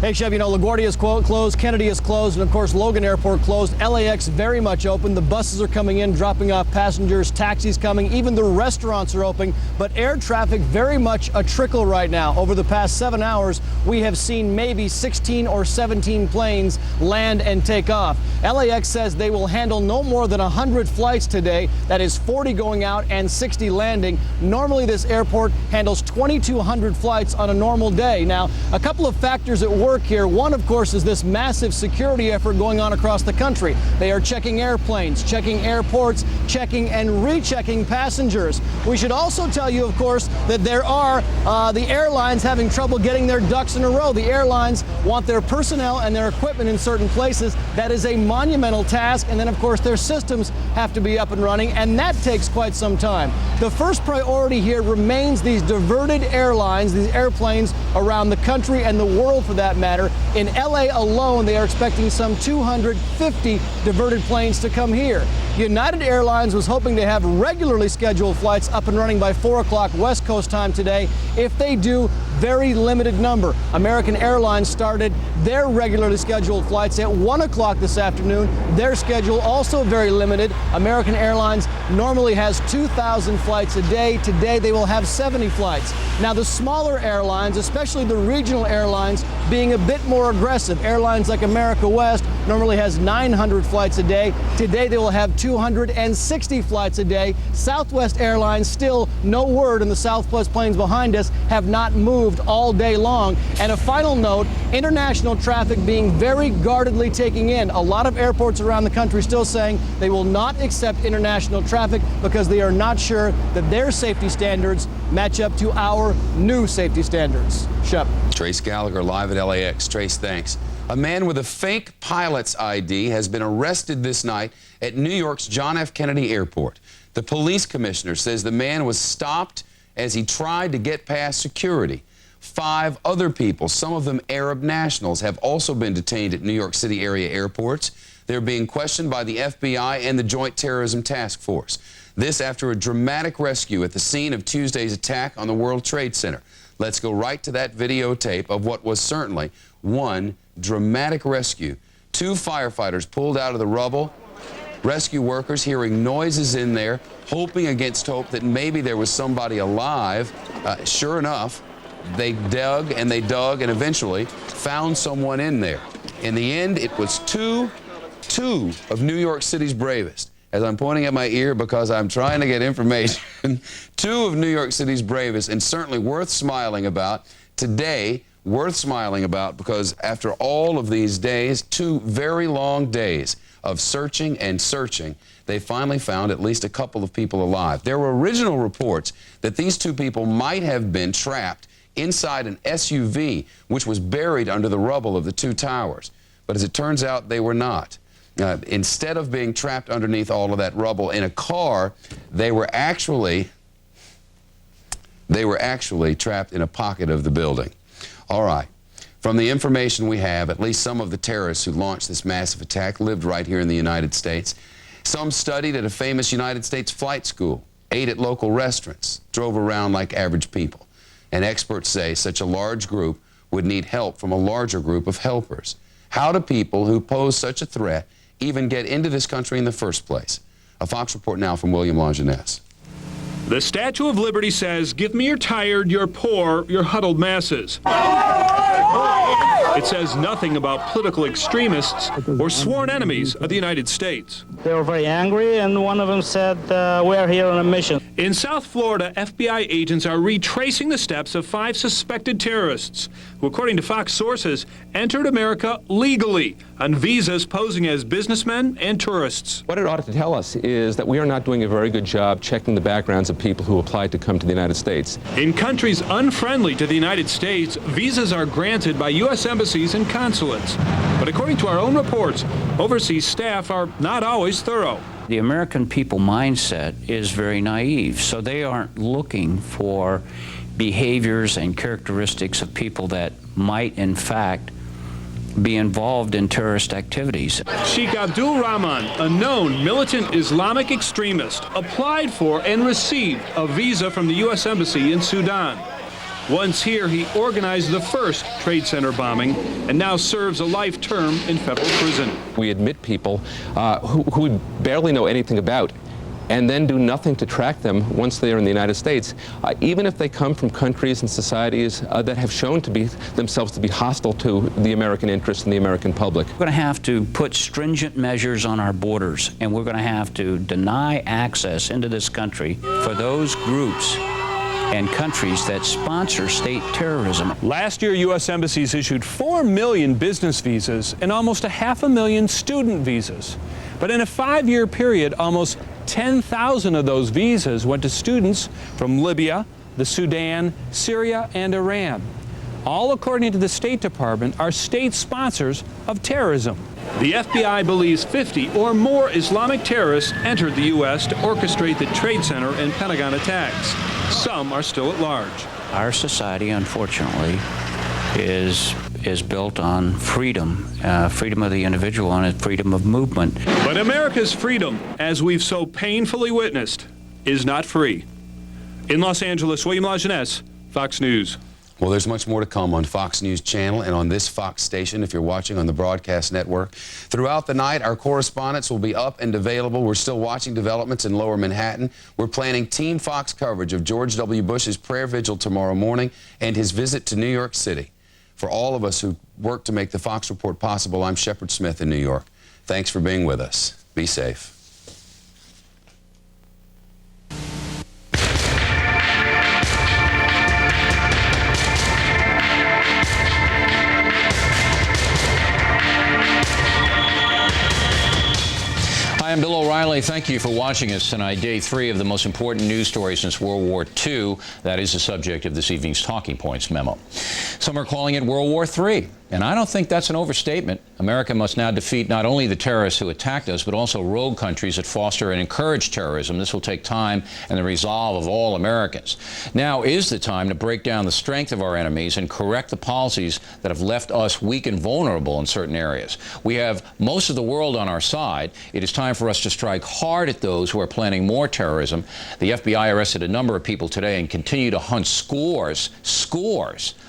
Hey, Chev, you know, LaGuardia is closed, Kennedy is closed, and of course, Logan Airport closed. LAX very much open. The buses are coming in, dropping off passengers, taxis coming, even the restaurants are open. But air traffic very much a trickle right now. Over the past 7 hours, we have seen maybe 16 or 17 planes land and take off. LAX says they will handle no more than 100 flights today. That is 40 going out and 60 landing. Normally, this airport handles 2,200 flights on a normal day. Now, a couple of factors at work here. One, of course, is this massive security effort going on across the country. They are checking airplanes, checking airports, checking and rechecking passengers. We should also tell you, of course, that there are the airlines having trouble getting their ducks in a row. The airlines want their personnel and their equipment in certain places. That is a monumental task. And then, of course, their systems have to be up and running, and that takes quite some time. The first priority here remains these diverted airlines, these airplanes around the country and the world for that matter. In LA alone, they are expecting some 250 diverted planes to come here. United Airlines was hoping to have regularly scheduled flights up and running by 4 o'clock West Coast time today. If they do, very limited number. American Airlines started their regularly scheduled flights at 1 o'clock this afternoon. Their schedule also very limited. American Airlines normally has 2,000 flights a day. Today they will have 70 flights. Now the smaller airlines, especially the regional airlines, being a bit more aggressive. Airlines like America West normally has 900 flights a day. Today they will have 260 flights a day. Southwest Airlines, still no word, and the Southwest planes behind us have not moved all day long. And a final note, international traffic being very guardedly taken in. A lot of airports around the country still saying they will not accept international traffic because they are not sure that their safety standards match up to our new safety standards. Shep. Trace Gallagher live at LAX. Trace, thanks. A man with a fake pilot's ID has been arrested this night at New York's John F. Kennedy Airport. The police commissioner says the man was stopped as he tried to get past security. 5 other people, some of them Arab nationals, have also been detained at New York City area airports. They're being questioned by the FBI and the Joint Terrorism Task Force. This after a dramatic rescue at the scene of Tuesday's attack on the World Trade Center. Let's go right to that videotape of what was certainly one dramatic rescue. 2 firefighters pulled out of the rubble. Rescue workers hearing noises in there, hoping against hope that maybe there was somebody alive. Sure enough, they dug and eventually found someone in there. In the end, it was two of New York City's bravest. As I'm pointing at my ear because I'm trying to get information, 2 of New York City's bravest, and certainly worth smiling about today, worth smiling about because after all of these days, 2 very long days of searching and searching, they finally found at least a couple of people alive. There were original reports that these 2 people might have been trapped inside an SUV, which was buried under the rubble of the 2 towers. But as it turns out, they were not. Instead of being trapped underneath all of that rubble in a car, they were actually trapped in a pocket of the building. All right. From the information we have, at least some of the terrorists who launched this massive attack lived right here in the United States. Some studied at a famous United States flight school, ate at local restaurants, drove around like average people. And experts say such a large group would need help from a larger group of helpers. How do people who pose such a threat even get into this country in the first place? A Fox report now from William Longinus. The Statue of Liberty says, "Give me your tired, your poor, your huddled masses." It says nothing about political extremists or sworn enemies of the United States. They were very angry, and one of them said, "We're here on a mission." In South Florida, FBI agents are retracing the steps of 5 suspected terrorists who, according to Fox sources, entered America legally on visas posing as businessmen and tourists. What it ought to tell us is that we are not doing a very good job checking the backgrounds of people who applied to come to the United States. In countries unfriendly to the United States, visas are granted by U.S. embassies and consulates. But according to our own reports, overseas staff are not always thorough. The American people mindset is very naive, so they aren't looking for behaviors and characteristics of people that might, in fact, be involved in terrorist activities. Sheikh Abdul Rahman, a known militant Islamic extremist, applied for and received a visa from the U.S. Embassy in Sudan. Once here, he organized the first Trade Center bombing and now serves a life term in federal prison. We admit people who we barely know anything about and then do nothing to track them once they are in the United States, even if they come from countries and societies that have shown themselves to be hostile to the American interest and the American public. We're going to have to put stringent measures on our borders, and we're going to have to deny access into this country for those groups and countries that sponsor state terrorism. Last year, U.S. embassies issued 4 million business visas and almost 500,000 student visas. But in a 5-year period, almost 10,000 of those visas went to students from Libya, the Sudan, Syria, and Iran. All, according to the State Department, are state sponsors of terrorism. The FBI believes 50 or more Islamic terrorists entered the U.S. to orchestrate the Trade Center and Pentagon attacks. Some are still at large. Our society, unfortunately, is built on freedom, freedom of the individual and freedom of movement. But America's freedom, as we've so painfully witnessed, is not free. In Los Angeles, William Lajeunesse, Fox News. Well, there's much more to come on Fox News Channel and on this Fox station if you're watching on the broadcast network. Throughout the night, our correspondents will be up and available. We're still watching developments in Lower Manhattan. We're planning Team Fox coverage of George W. Bush's prayer vigil tomorrow morning and his visit to New York City. For all of us who work to make the Fox Report possible, I'm Shepard Smith in New York. Thanks for being with us. Be safe. Hi, I'm Bill O'Reilly. Thank you for watching us tonight. Day 3 of the most important news story since World War II. That is the subject of this evening's Talking Points memo. Some are calling it World War III, and I don't think that's an overstatement. America must now defeat not only the terrorists who attacked us, but also rogue countries that foster and encourage terrorism. This will take time and the resolve of all Americans. Now is the time to break down the strength of our enemies and correct the policies that have left us weak and vulnerable in certain areas. We have most of the world on our side. It is time for us to strike hard at those who are planning more terrorism. The FBI arrested a number of people today and continue to hunt scores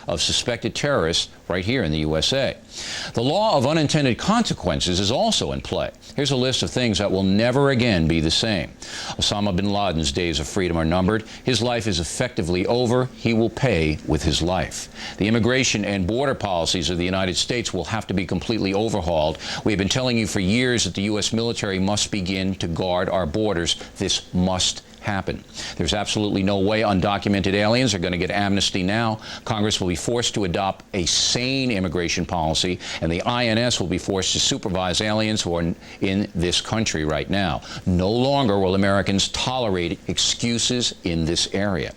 of suspected terrorists right here in the USA. The law of unintended consequences is also in play. Here's a list of things that will never again be the same. Osama bin Laden's days of freedom are numbered. His life is effectively over. He will pay with his life. The immigration and border policies of the United States will have to be completely overhauled. We have been telling you for years that the U.S. military must begin to guard our borders. This must happen. There's absolutely no way undocumented aliens are going to get amnesty now. Congress will be forced to adopt a sane immigration policy, and the INS will be forced to supervise aliens who are in this country right now. No longer will Americans tolerate excuses in this area.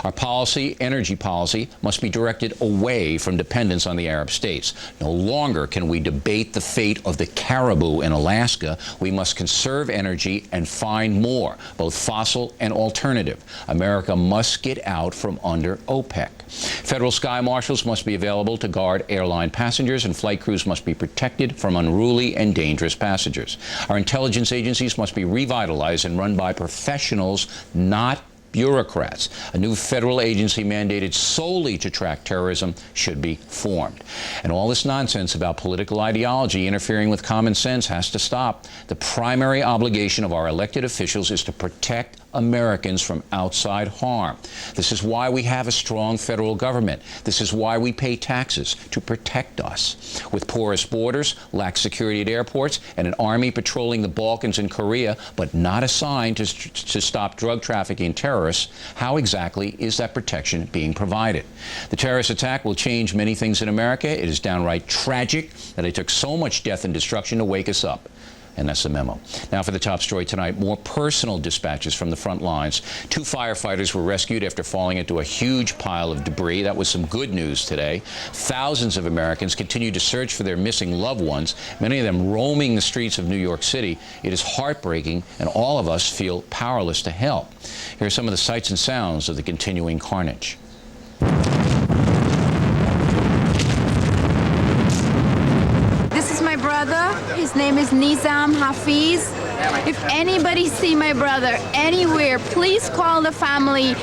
Our policy, energy policy, must be directed away from dependence on the Arab states. No longer can we debate the fate of the caribou in Alaska. We must conserve energy and find more, both fossil and alternative. America must get out from under OPEC. Federal sky marshals must be available to guard airline passengers, and flight crews must be protected from unruly and dangerous passengers. Our intelligence agencies must be revitalized and run by professionals, not bureaucrats. A new federal agency mandated solely to track terrorism should be formed. And all this nonsense about political ideology interfering with common sense has to stop. The primary obligation of our elected officials is to protect Americans from outside harm. This is why we have a strong federal government. This is why we pay taxes, to protect us. With porous borders, lax security at airports, and an army patrolling the Balkans and Korea, but not assigned to stop drug trafficking and terrorists, how exactly is that protection being provided? The terrorist attack will change many things in America. It is downright tragic that it took so much death and destruction to wake us up. And that's the memo. Now for the top story tonight, more personal dispatches from the front lines. 2 firefighters were rescued after falling into a huge pile of debris. That was some good news today. Thousands of Americans continue to search for their missing loved ones, many of them roaming the streets of New York City. It is heartbreaking, and all of us feel powerless to help. Here are some of the sights and sounds of the continuing carnage. name is Nizam Hafiz. If anybody see my brother anywhere, please call the family.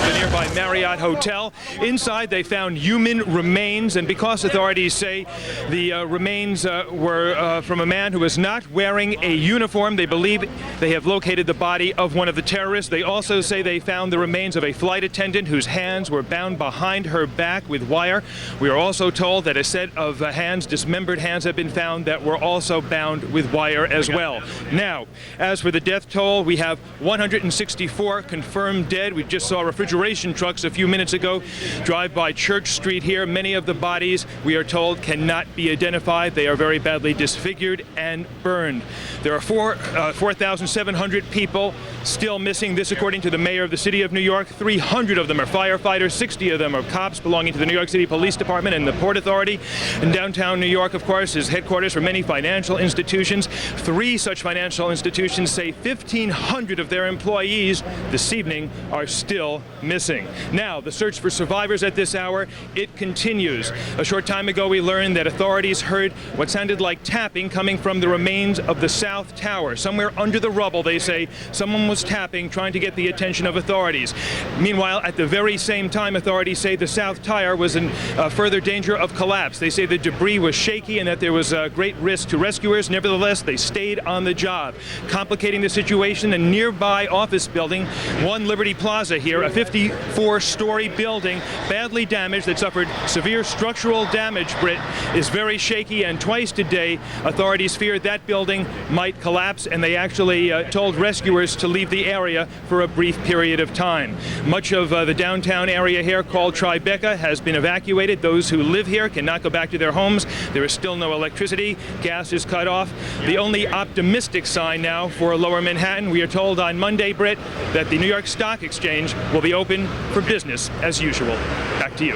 The nearby Marriott Hotel. Inside, they found human remains, and because authorities say the remains were from a man who was not wearing a uniform, they believe they have located the body of one of the terrorists. They also say they found the remains of a flight attendant whose hands were bound behind her back with wire. We are also told that a set of hands, dismembered hands, have been found that were also bound with wire as well. Now, as for the death toll, we have 164 confirmed dead. We just saw refrigeration trucks a few minutes ago drive by Church Street here. Many of the bodies, we are told, cannot be identified. They are very badly disfigured and burned. There are 4,700 people still missing. This according to the mayor of the city of New York. 300 of them are firefighters. 60 of them are cops belonging to the New York City Police Department and the Port Authority. In downtown New York, of course, is headquarters for many financial institutions. 3 such financial institutions say 1,500 of their employees this evening are still missing. Now, the search for survivors at this hour, it continues. A short time ago, we learned that authorities heard what sounded like tapping coming from the remains of the South Tower. Somewhere under the rubble, they say, someone was tapping, trying to get the attention of authorities. Meanwhile, at the very same time, authorities say the South Tower was in further danger of collapse. They say the debris was shaky and that there was a great risk to rescuers. Nevertheless, they stayed on the job. Complicating the situation, a nearby office building, One Liberty Plaza here, a 54-story building, badly damaged, that suffered severe structural damage, Britt, is very shaky, and twice today, authorities feared that building might collapse, and they actually told rescuers to leave the area for a brief period of time. Much of the downtown area here, called Tribeca, has been evacuated. Those who live here cannot go back to their homes. There is still no electricity. Gas is cut off. The only optimistic sign now for Lower Manhattan, we are told on Monday, Britt, that the New York Stock Exchange will be open for business as usual. Back to you.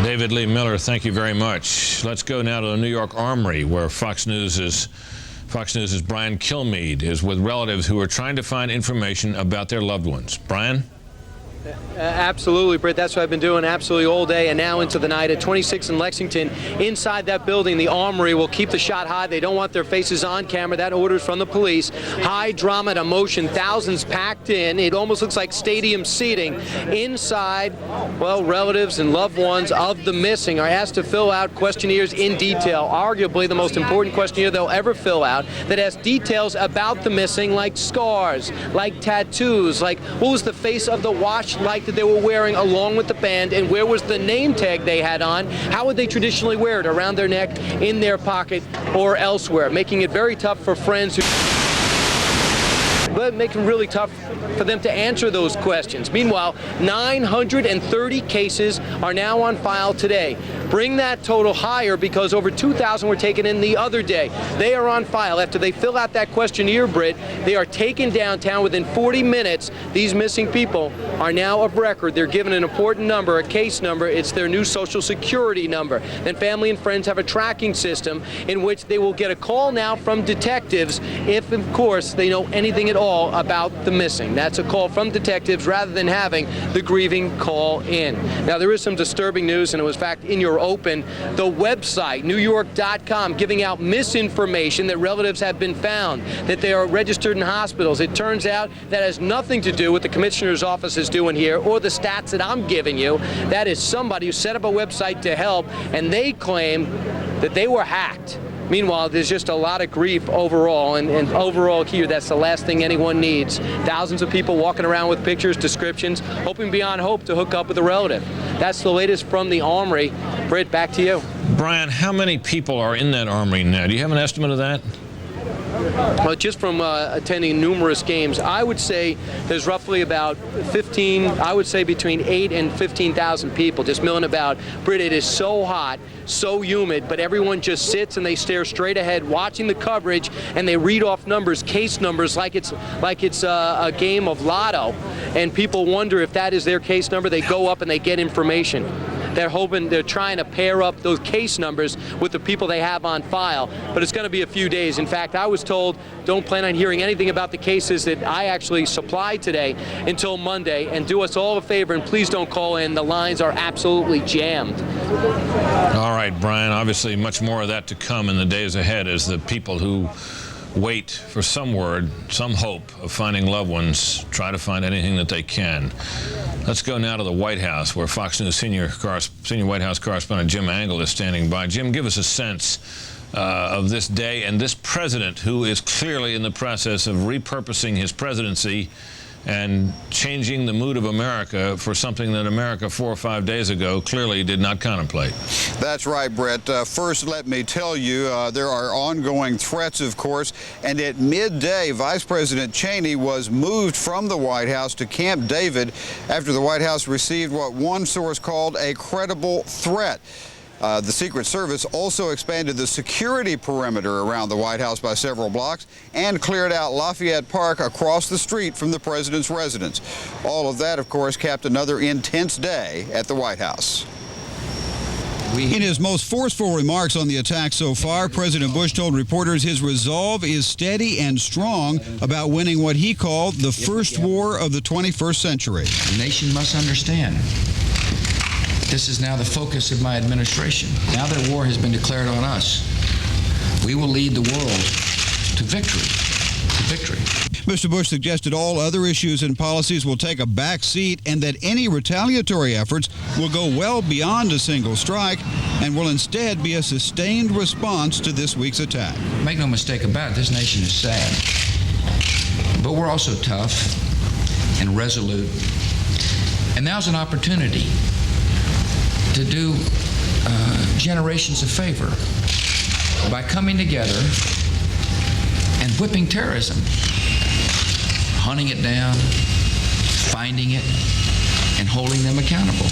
David Lee Miller, thank you very much. Let's go now to the New York Armory, where Fox News' Brian Kilmeade is with relatives who are trying to find information about their loved ones. Brian? Absolutely, Britt. That's what I've been doing absolutely all day and now into the night at 26 in Lexington. Inside that building, the Armory will keep the shot high. They don't want their faces on camera. That order's from the police. High drama and emotion. Thousands packed in. It almost looks like stadium seating. Inside, well, relatives and loved ones of the missing are asked to fill out questionnaires in detail. Arguably the most important questionnaire they'll ever fill out, that has details about the missing, like scars, like tattoos, like what was the face of the watch like that they were wearing along with the band, and where was the name tag they had on? How would they traditionally wear it? Around their neck, in their pocket, or elsewhere? Making it very tough for friends who... but making it really tough for them to answer those questions. Meanwhile, 930 cases are now on file today. Bring that total higher because over 2,000 were taken in the other day. They are on file. After they fill out that questionnaire, Britt, they are taken downtown within 40 minutes. These missing people are now of record. They're given an important number, a case number. It's their new Social Security number. Then family and friends have a tracking system in which they will get a call now from detectives if, of course, they know anything at all about the missing. That's a call from detectives rather than having the grieving call in. Now, there is some disturbing news, and it was, in fact, in your open. The website, NewYork.com, giving out misinformation that relatives have been found, that they are registered in hospitals. It turns out that has nothing to do with what the commissioner's office is doing here or the stats that I'm giving you. That is somebody who set up a website to help, and they claim that they were hacked. Meanwhile, there's just a lot of grief overall, and overall here, that's the last thing anyone needs. Thousands of people walking around with pictures, descriptions, hoping beyond hope to hook up with a relative. That's the latest from the Armory. Britt, back to you. Brian, how many people are in that Armory now? Do you have an estimate of that? Well, just from attending numerous games, I would say there's roughly about 15, I would say between 8 and 15,000 people just milling about. Britt, it is so hot, so humid, but everyone just sits and they stare straight ahead watching the coverage, and they read off numbers, case numbers, like it's a game of lotto, and people wonder if that is their case number. They go up and they get information. They're trying to pair up those case numbers with the people they have on file, but it's going to be a few days. In fact, I was told don't plan on hearing anything about the cases that I actually supplied today until Monday, and do us all a favor and please don't call in. The lines are absolutely jammed. All right, Brian, obviously much more of that to come in the days ahead as the people who wait for some word, some hope of finding loved ones, try to find anything that they can. Let's go now to the White House, where Fox News senior White House correspondent Jim Angle is standing by. Jim, give us a sense of this day and this president who is clearly in the process of repurposing his presidency and changing the mood of America for something that America 4 or 5 days ago clearly did not contemplate. That's right, Brett. First, let me tell you, there are ongoing threats, of course, and at midday, Vice President Cheney was moved from the White House to Camp David after the White House received what one source called a credible threat. The Secret Service also expanded the security perimeter around the White House by several blocks and cleared out Lafayette Park across the street from the president's residence. All of that, of course, capped another intense day at the White House. In his most forceful remarks on the attack so far, President Bush told reporters his resolve is steady and strong about winning what he called the first war of the 21st century. The nation must understand this is now the focus of my administration. Now that war has been declared on us, we will lead the world to victory. Mr. Bush suggested all other issues and policies will take a back seat and that any retaliatory efforts will go well beyond a single strike and will instead be a sustained response to this week's attack. Make no mistake about it, this nation is sad. But we're also tough and resolute. And now's an opportunity to do generations a favor by coming together and whipping terrorism, hunting it down, finding it, and holding them accountable.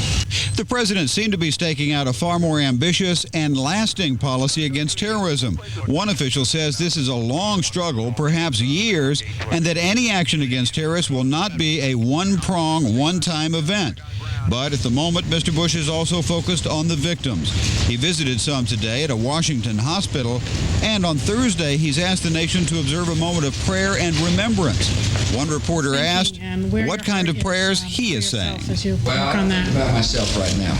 The president seemed to be staking out a far more ambitious and lasting policy against terrorism. One official says this is a long struggle, perhaps years, and that any action against terrorists will not be a one-prong, one-time event. But at the moment, Mr. Bush is also focused on the victims. He visited some today at a Washington hospital, and on Thursday, he's asked the nation to observe a moment of prayer and remembrance. One reporter asked what kind of prayers he is saying. Well, I think about myself right now.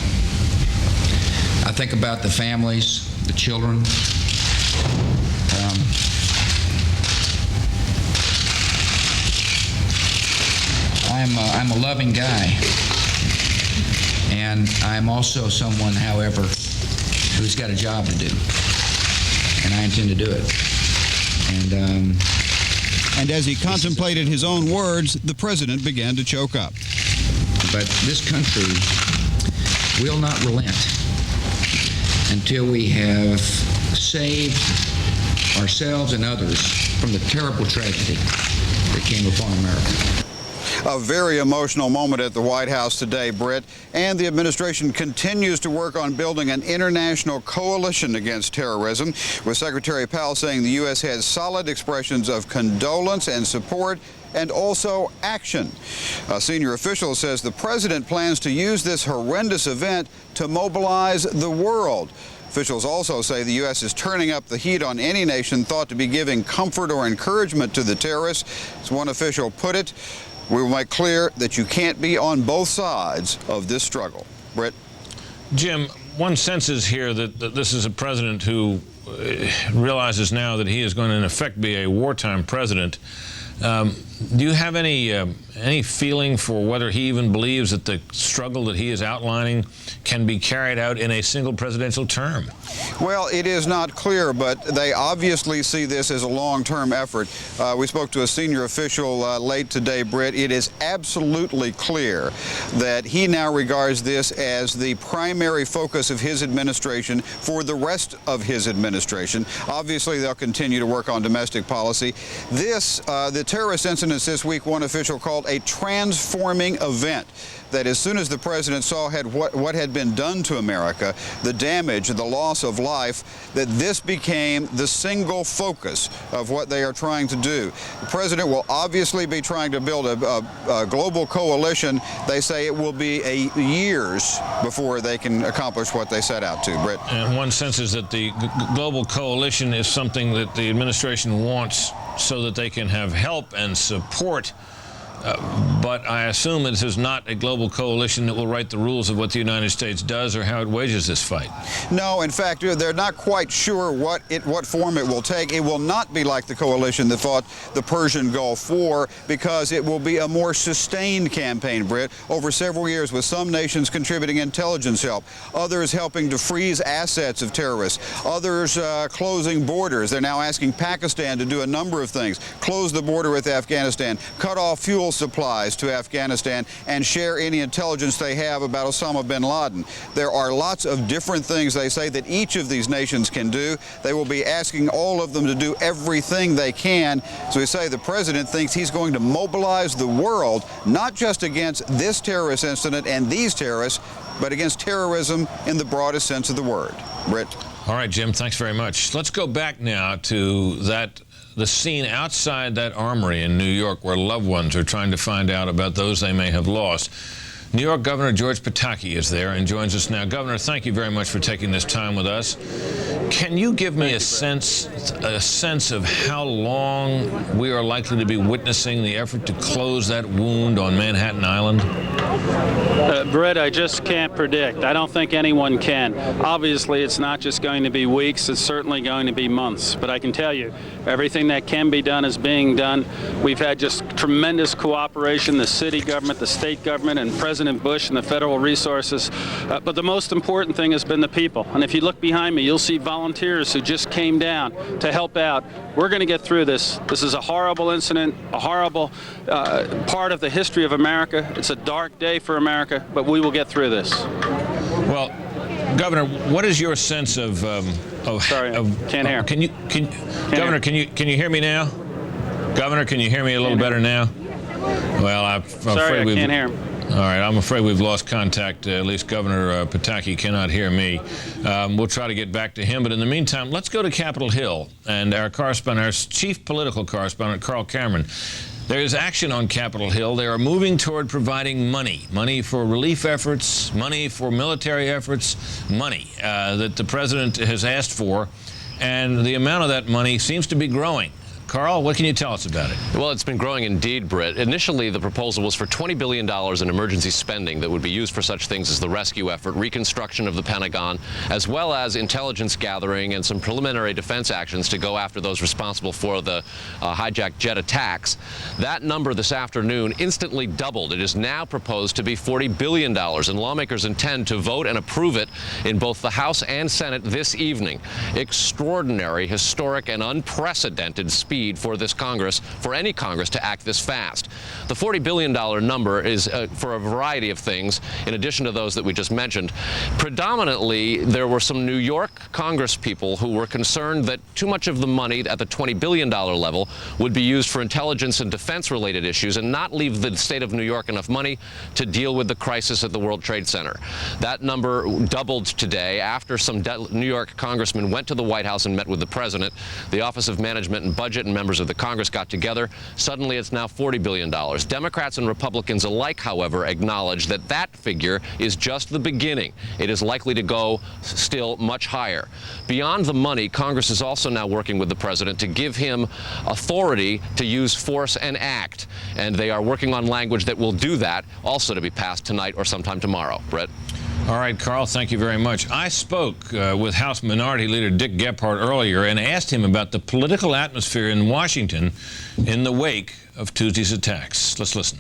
I think about the families, the children. I'm a loving guy. And I'm also someone, however, who's got a job to do. And I intend to do it. And as he contemplated his own words, the president began to choke up. But this country will not relent until we have saved ourselves and others from the terrible tragedy that came upon America. A very emotional moment at the White House today, Britt, and the administration continues to work on building an international coalition against terrorism, with Secretary Powell saying the U.S. has solid expressions of condolence and support and also action. A senior official says the president plans to use this horrendous event to mobilize the world. Officials also say the U.S. is turning up the heat on any nation thought to be giving comfort or encouragement to the terrorists. As one official put it, we will make clear that you can't be on both sides of this struggle. Britt? Jim, one senses here that this is a president who realizes now that he is going to, in effect, be a wartime president. Do you have any feeling for whether he even believes that the struggle that he is outlining can be carried out in a single presidential term? Well, it is not clear, but they obviously see this as a long-term effort. We spoke to a senior official late today, Britt. It is absolutely clear that he now regards this as the primary focus of his administration for the rest of his administration. Obviously, they'll continue to work on domestic policy. This, the terrorist incidents this week, one official called a transforming event. That as soon as the president saw what had been done to America, the damage, the loss of life, that this became the single focus of what they are trying to do. The president will obviously be trying to build a global coalition. They say it will be years before they can accomplish what they set out to, Britt. And one senses that the global coalition is something that the administration wants so that they can have help and support. But I assume this is not a global coalition that will write the rules of what the United States does or how it wages this fight. No, in fact, they're not quite sure what form it will take. It will not be like the coalition that fought the Persian Gulf War, because it will be a more sustained campaign, Britt, over several years, with some nations contributing intelligence help, others helping to freeze assets of terrorists, others closing borders. They're now asking Pakistan to do a number of things: close the border with Afghanistan, cut off fuel supplies to Afghanistan, and share any intelligence they have about Osama bin Laden. There are lots of different things, they say, that each of these nations can do. They will be asking all of them to do everything they can. So we say the president thinks he's going to mobilize the world, not just against this terrorist incident and these terrorists, but against terrorism in the broadest sense of the word. Britt. All right, Jim, thanks very much. Let's go back now to the scene outside that armory in New York, where loved ones are trying to find out about those they may have lost. New York Governor George Pataki is there and joins us now. Governor, thank you very much for taking this time with us. Can you give me a sense of how long we are likely to be witnessing the effort to close that wound on Manhattan Island? Britt, I just can't predict. I don't think anyone can. Obviously, it's not just going to be weeks. It's certainly going to be months. But I can tell you, everything that can be done is being done. We've had just tremendous cooperation, the city government, the state government, and President Bush and the federal resources. But the most important thing has been the people. And if you look behind me, you'll see volunteers who just came down to help out. We're going to get through this. This is a horrible incident, a horrible part of the history of America. It's a dark day for America, but we will get through this. Well, Governor, what is your sense of Sorry, can't hear. Governor, can you hear me now? Governor, can you hear me a little better now? Well, I'm Sorry, afraid I can't hear him. All right, I'm afraid we've lost contact. At least Governor Pataki cannot hear me. We'll try to get back to him. But in the meantime, let's go to Capitol Hill and our chief political correspondent, Carl Cameron. There is action on Capitol Hill. They are moving toward providing money for relief efforts, money for military efforts, money that the president has asked for. And the amount of that money seems to be growing. Carl, what can you tell us about it? Well, it's been growing indeed, Britt. Initially, the proposal was for $20 billion in emergency spending that would be used for such things as the rescue effort, reconstruction of the Pentagon, as well as intelligence gathering and some preliminary defense actions to go after those responsible for the hijacked jet attacks. That number this afternoon instantly doubled. It is now proposed to be $40 billion, and lawmakers intend to vote and approve it in both the House and Senate this evening. Extraordinary, historic, and unprecedented speed for this Congress, for any Congress, to act this fast. The $40 billion number is for a variety of things, in addition to those that we just mentioned. Predominantly, there were some New York Congress people who were concerned that too much of the money at the $20 billion level would be used for intelligence and defense-related issues and not leave the state of New York enough money to deal with the crisis at the World Trade Center. That number doubled today after some New York congressmen went to the White House and met with the president. The Office of Management and Budget and members of the Congress got together. Suddenly, it's now $40 billion. Democrats and Republicans alike, however, acknowledge that that figure is just the beginning. It is likely to go still much higher. Beyond the money, Congress is also now working with the president to give him authority to use force and act. And they are working on language that will do that, also to be passed tonight or sometime tomorrow. Brett? All right, Carl, thank you very much. I spoke with House Minority Leader Dick Gephardt earlier and asked him about the political atmosphere in Washington in the wake of Tuesday's attacks. Let's listen.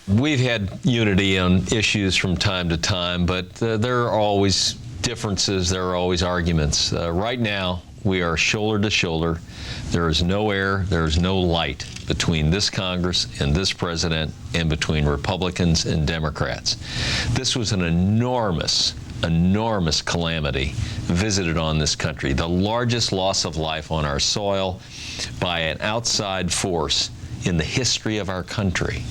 We've had unity on issues from time to time, but there are always differences, there are always arguments. Right now, we are shoulder to shoulder. There is no air, there is no light between this Congress and this president and between Republicans and Democrats. This was an enormous enormous calamity visited on this country, the largest loss of life on our soil by an outside force in the history of our country.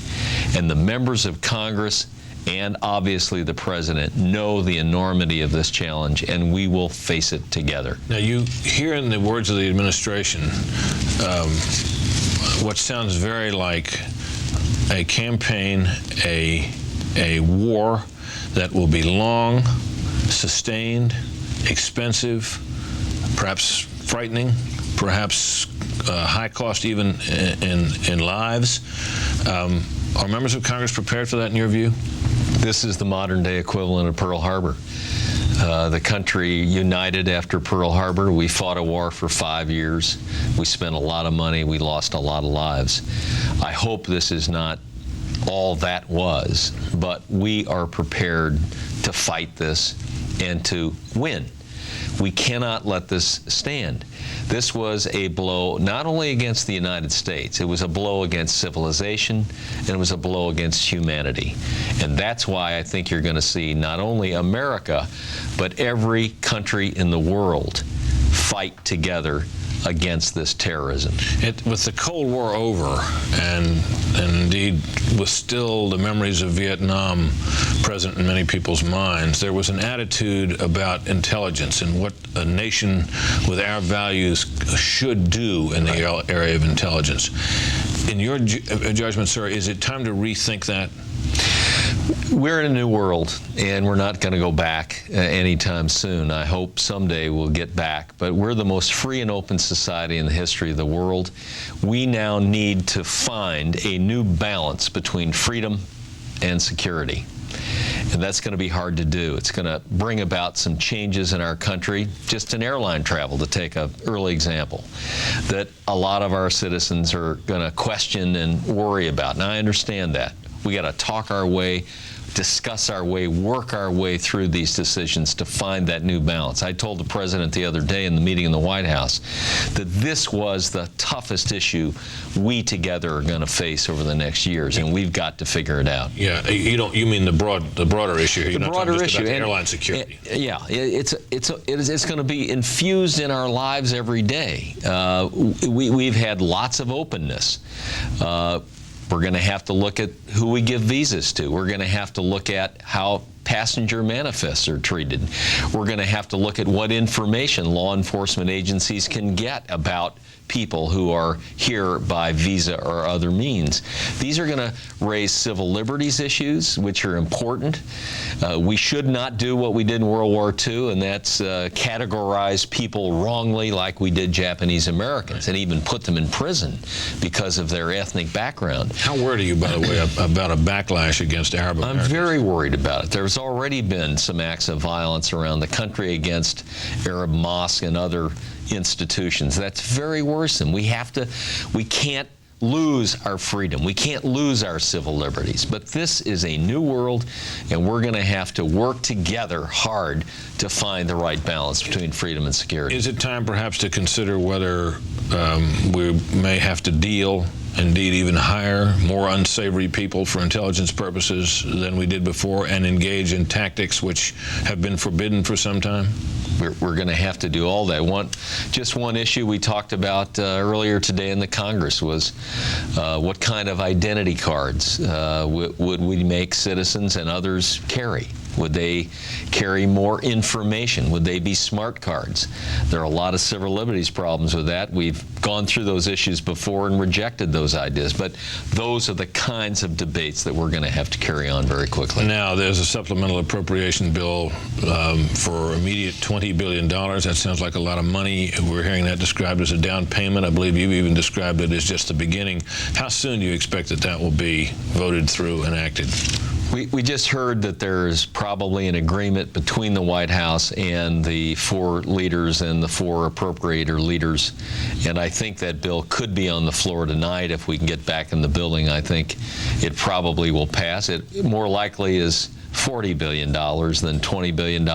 And the members of Congress and obviously the President know the enormity of this challenge, and we will face it together. Now, you hear in the words of the administration what sounds very like a campaign, a war that will be long, sustained, expensive, perhaps frightening, perhaps high cost even in lives. Are members of Congress prepared for that in your view? This is the modern day equivalent of Pearl Harbor. The country united after Pearl Harbor. We fought a war for 5 years. We spent a lot of money. We lost a lot of lives. I hope this is not all that was, but we are prepared to fight this and to win. We cannot let this stand. This was a blow not only against the United States, it was a blow against civilization, and it was a blow against humanity. And that's why I think you're going to see not only America, but every country in the world fight together against this terrorism. With the Cold War over, and indeed with still the memories of Vietnam present in many people's minds, there was an attitude about intelligence and what a nation with our values should do in the area of intelligence. In your judgment, sir, is it time to rethink that? We're in a new world, and we're not going to go back anytime soon. I hope someday we'll get back, but we're the most free and open society in the history of the world. We now need to find a new balance between freedom and security. And that's going to be hard to do. It's going to bring about some changes in our country, just in airline travel, to take an early example, that a lot of our citizens are going to question and worry about. And I understand that. We got to talk our way, discuss our way, work our way through these decisions to find that new balance. I told the President the other day in the meeting in the White House that this was the toughest issue we together are going to face over the next years, and we've got to figure it out. Yeah, you mean the broader issue here? You're not talking just about the airline security. Yeah, it's going to be infused in our lives every day. We've had lots of openness. We're going to have to look at who we give visas to. We're going to have to look at how passenger manifests are treated. We're going to have to look at what information law enforcement agencies can get about people who are here by visa or other means. These are going to raise civil liberties issues, which are important. We should not do what we did in World War II, and that's categorize people wrongly like we did Japanese Americans, and even put them in prison because of their ethnic background. How worried are you, by the way, about a backlash against Arab Americans? I'm very worried about it. There's already been some acts of violence around the country against Arab mosques and other institutions. That's very worrisome. We can't lose our freedom. We can't lose our civil liberties. But this is a new world, and we're going to have to work together hard to find the right balance between freedom and security. Is it time perhaps to consider whether we may have to deal, indeed even hire, more unsavory people for intelligence purposes than we did before, and engage in tactics which have been forbidden for some time? We're going to have to do all that. Just one issue we talked about earlier today in the Congress was what kind of identity cards would we make citizens and others carry? Would they carry more information? Would they be smart cards? There are a lot of civil liberties problems with that. We've gone through those issues before and rejected those ideas, but those are the kinds of debates that we're going to have to carry on very quickly. Now, there's a supplemental appropriation bill for immediate $20 billion. That sounds like a lot of money. We're hearing that described as a down payment. I believe you've even described it as just the beginning. How soon do you expect that will be voted through and enacted? We just heard that there's probably an agreement between the White House and the 4 leaders and the 4 appropriator leaders, and I think that bill could be on the floor tonight if we can get back in the building. I think it probably will pass. It more likely is $40 billion than $20 billion.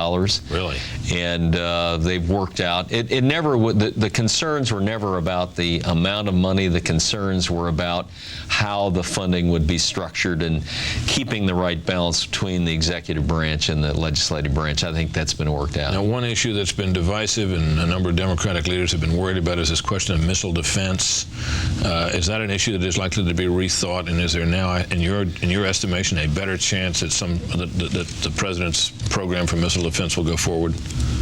Really? And they've worked out. It never would. The concerns were never about the amount of money. The concerns were about how the funding would be structured and keeping the right balance between the executive branch and the legislative branch. I think that's been worked out. Now, one issue that's been divisive and a number of Democratic leaders have been worried about is this question of missile defense. Is that an issue that is likely to be rethought? And is there now, in your estimation, a better chance that the president's program for missile defense will go forward?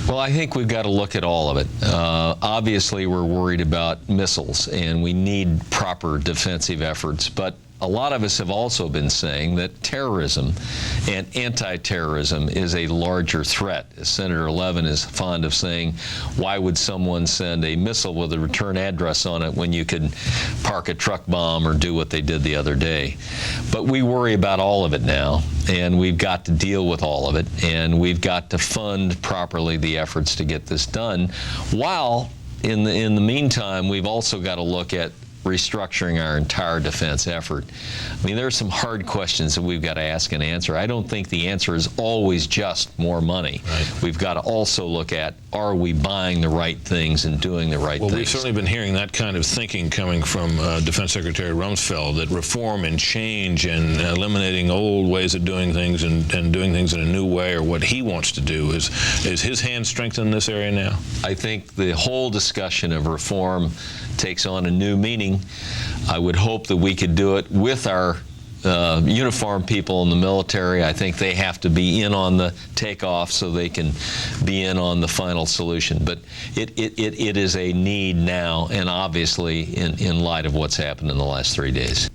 Well, I think we've got to look at all of it. Obviously, we're worried about missiles, and we need proper defensive efforts. But a lot of us have also been saying that terrorism and anti-terrorism is a larger threat. As Senator Levin is fond of saying, why would someone send a missile with a return address on it when you could park a truck bomb or do what they did the other day? But we worry about all of it now, and we've got to deal with all of it, and we've got to fund properly the efforts to get this done, while in the meantime, we've also got to look at restructuring our entire defense effort. I mean, there are some hard questions that we've got to ask and answer. I don't think the answer is always just more money. Right. We've got to also look at, are we buying the right things and doing the right things? Well, we've certainly been hearing that kind of thinking coming from Defense Secretary Rumsfeld, that reform and change and eliminating old ways of doing things and doing things in a new way are what he wants to do. Is his hand strengthened in this area now? I think the whole discussion of reform takes on a new meaning. I would hope that we could do it with our uniformed people in the military. I think they have to be in on the takeoff so they can be in on the final solution. But it is a need now, and obviously in light of what's happened in the last 3 days.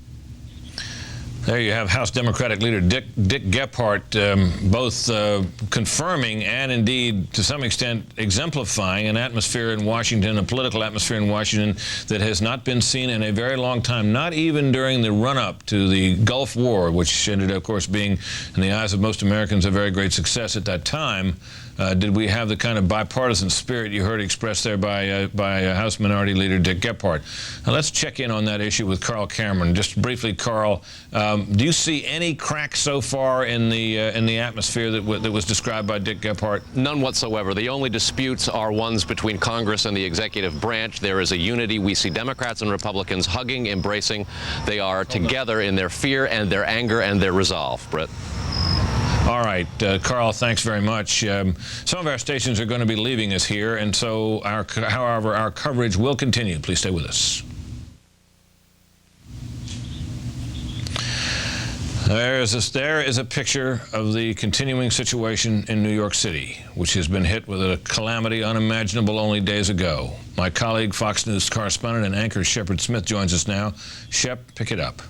There you have House Democratic leader Dick Gephardt both confirming and indeed to some extent exemplifying an atmosphere in Washington, a political atmosphere in Washington that has not been seen in a very long time, not even during the run-up to the Gulf War, which ended, of course, being, in the eyes of most Americans, a very great success at that time. Did we have the kind of bipartisan spirit you heard expressed there by House Minority Leader Dick Gephardt? Now let's check in on that issue with Carl Cameron. Just briefly, Carl, do you see any cracks so far in the atmosphere that was described by Dick Gephardt? None whatsoever. The only disputes are ones between Congress and the executive branch. There is a unity. We see Democrats and Republicans hugging, embracing. They are together in their fear and their anger and their resolve. Brett. All right, Carl, thanks very much. Some of our stations are going to be leaving us here, and so, however, our coverage will continue. Please stay with us. There is a picture of the continuing situation in New York City, which has been hit with a calamity unimaginable only days ago. My colleague, Fox News correspondent and anchor Shepard Smith joins us now. Shep, pick it up.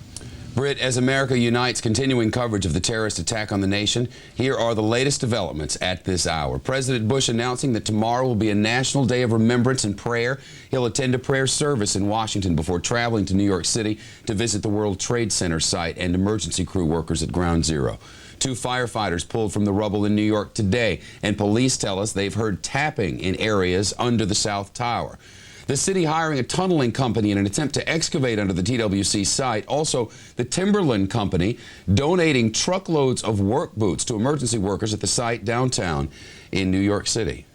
Britt, as America unites continuing coverage of the terrorist attack on the nation, here are the latest developments at this hour. President Bush announcing that tomorrow will be a national day of remembrance and prayer. He'll attend a prayer service in Washington before traveling to New York City to visit the World Trade Center site and emergency crew workers at Ground Zero. 2 firefighters pulled from the rubble in New York today, and police tell us they've heard tapping in areas under the South Tower. The city hiring a tunneling company in an attempt to excavate under the TWC site. Also, the Timberland Company donating truckloads of work boots to emergency workers at the site downtown in New York City.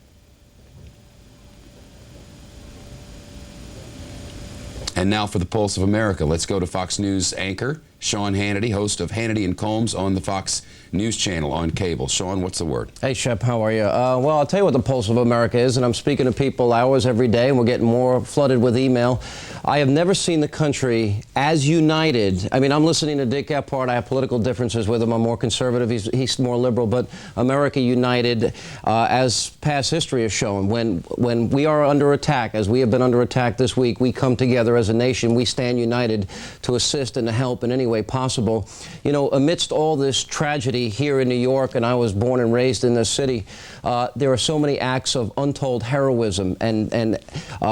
And now for the Pulse of America. Let's go to Fox News anchor Sean Hannity, host of Hannity and Combs on the Fox News Channel on cable. Sean, what's the word? Hey, Shep, how are you? Well, I'll tell you what the Pulse of America is, and I'm speaking to people hours every day, and we're getting more flooded with email. I have never seen the country as united. I mean, I'm listening to Dick Gephardt. I have political differences with him. I'm more conservative. He's more liberal. But America united, as past history has shown, when we are under attack, as we have been under attack this week, we come together as a nation. We stand united to assist and to help in any way possible. You know, amidst all this tragedy here in New York, and I was born and raised in this city, there are so many acts of untold heroism and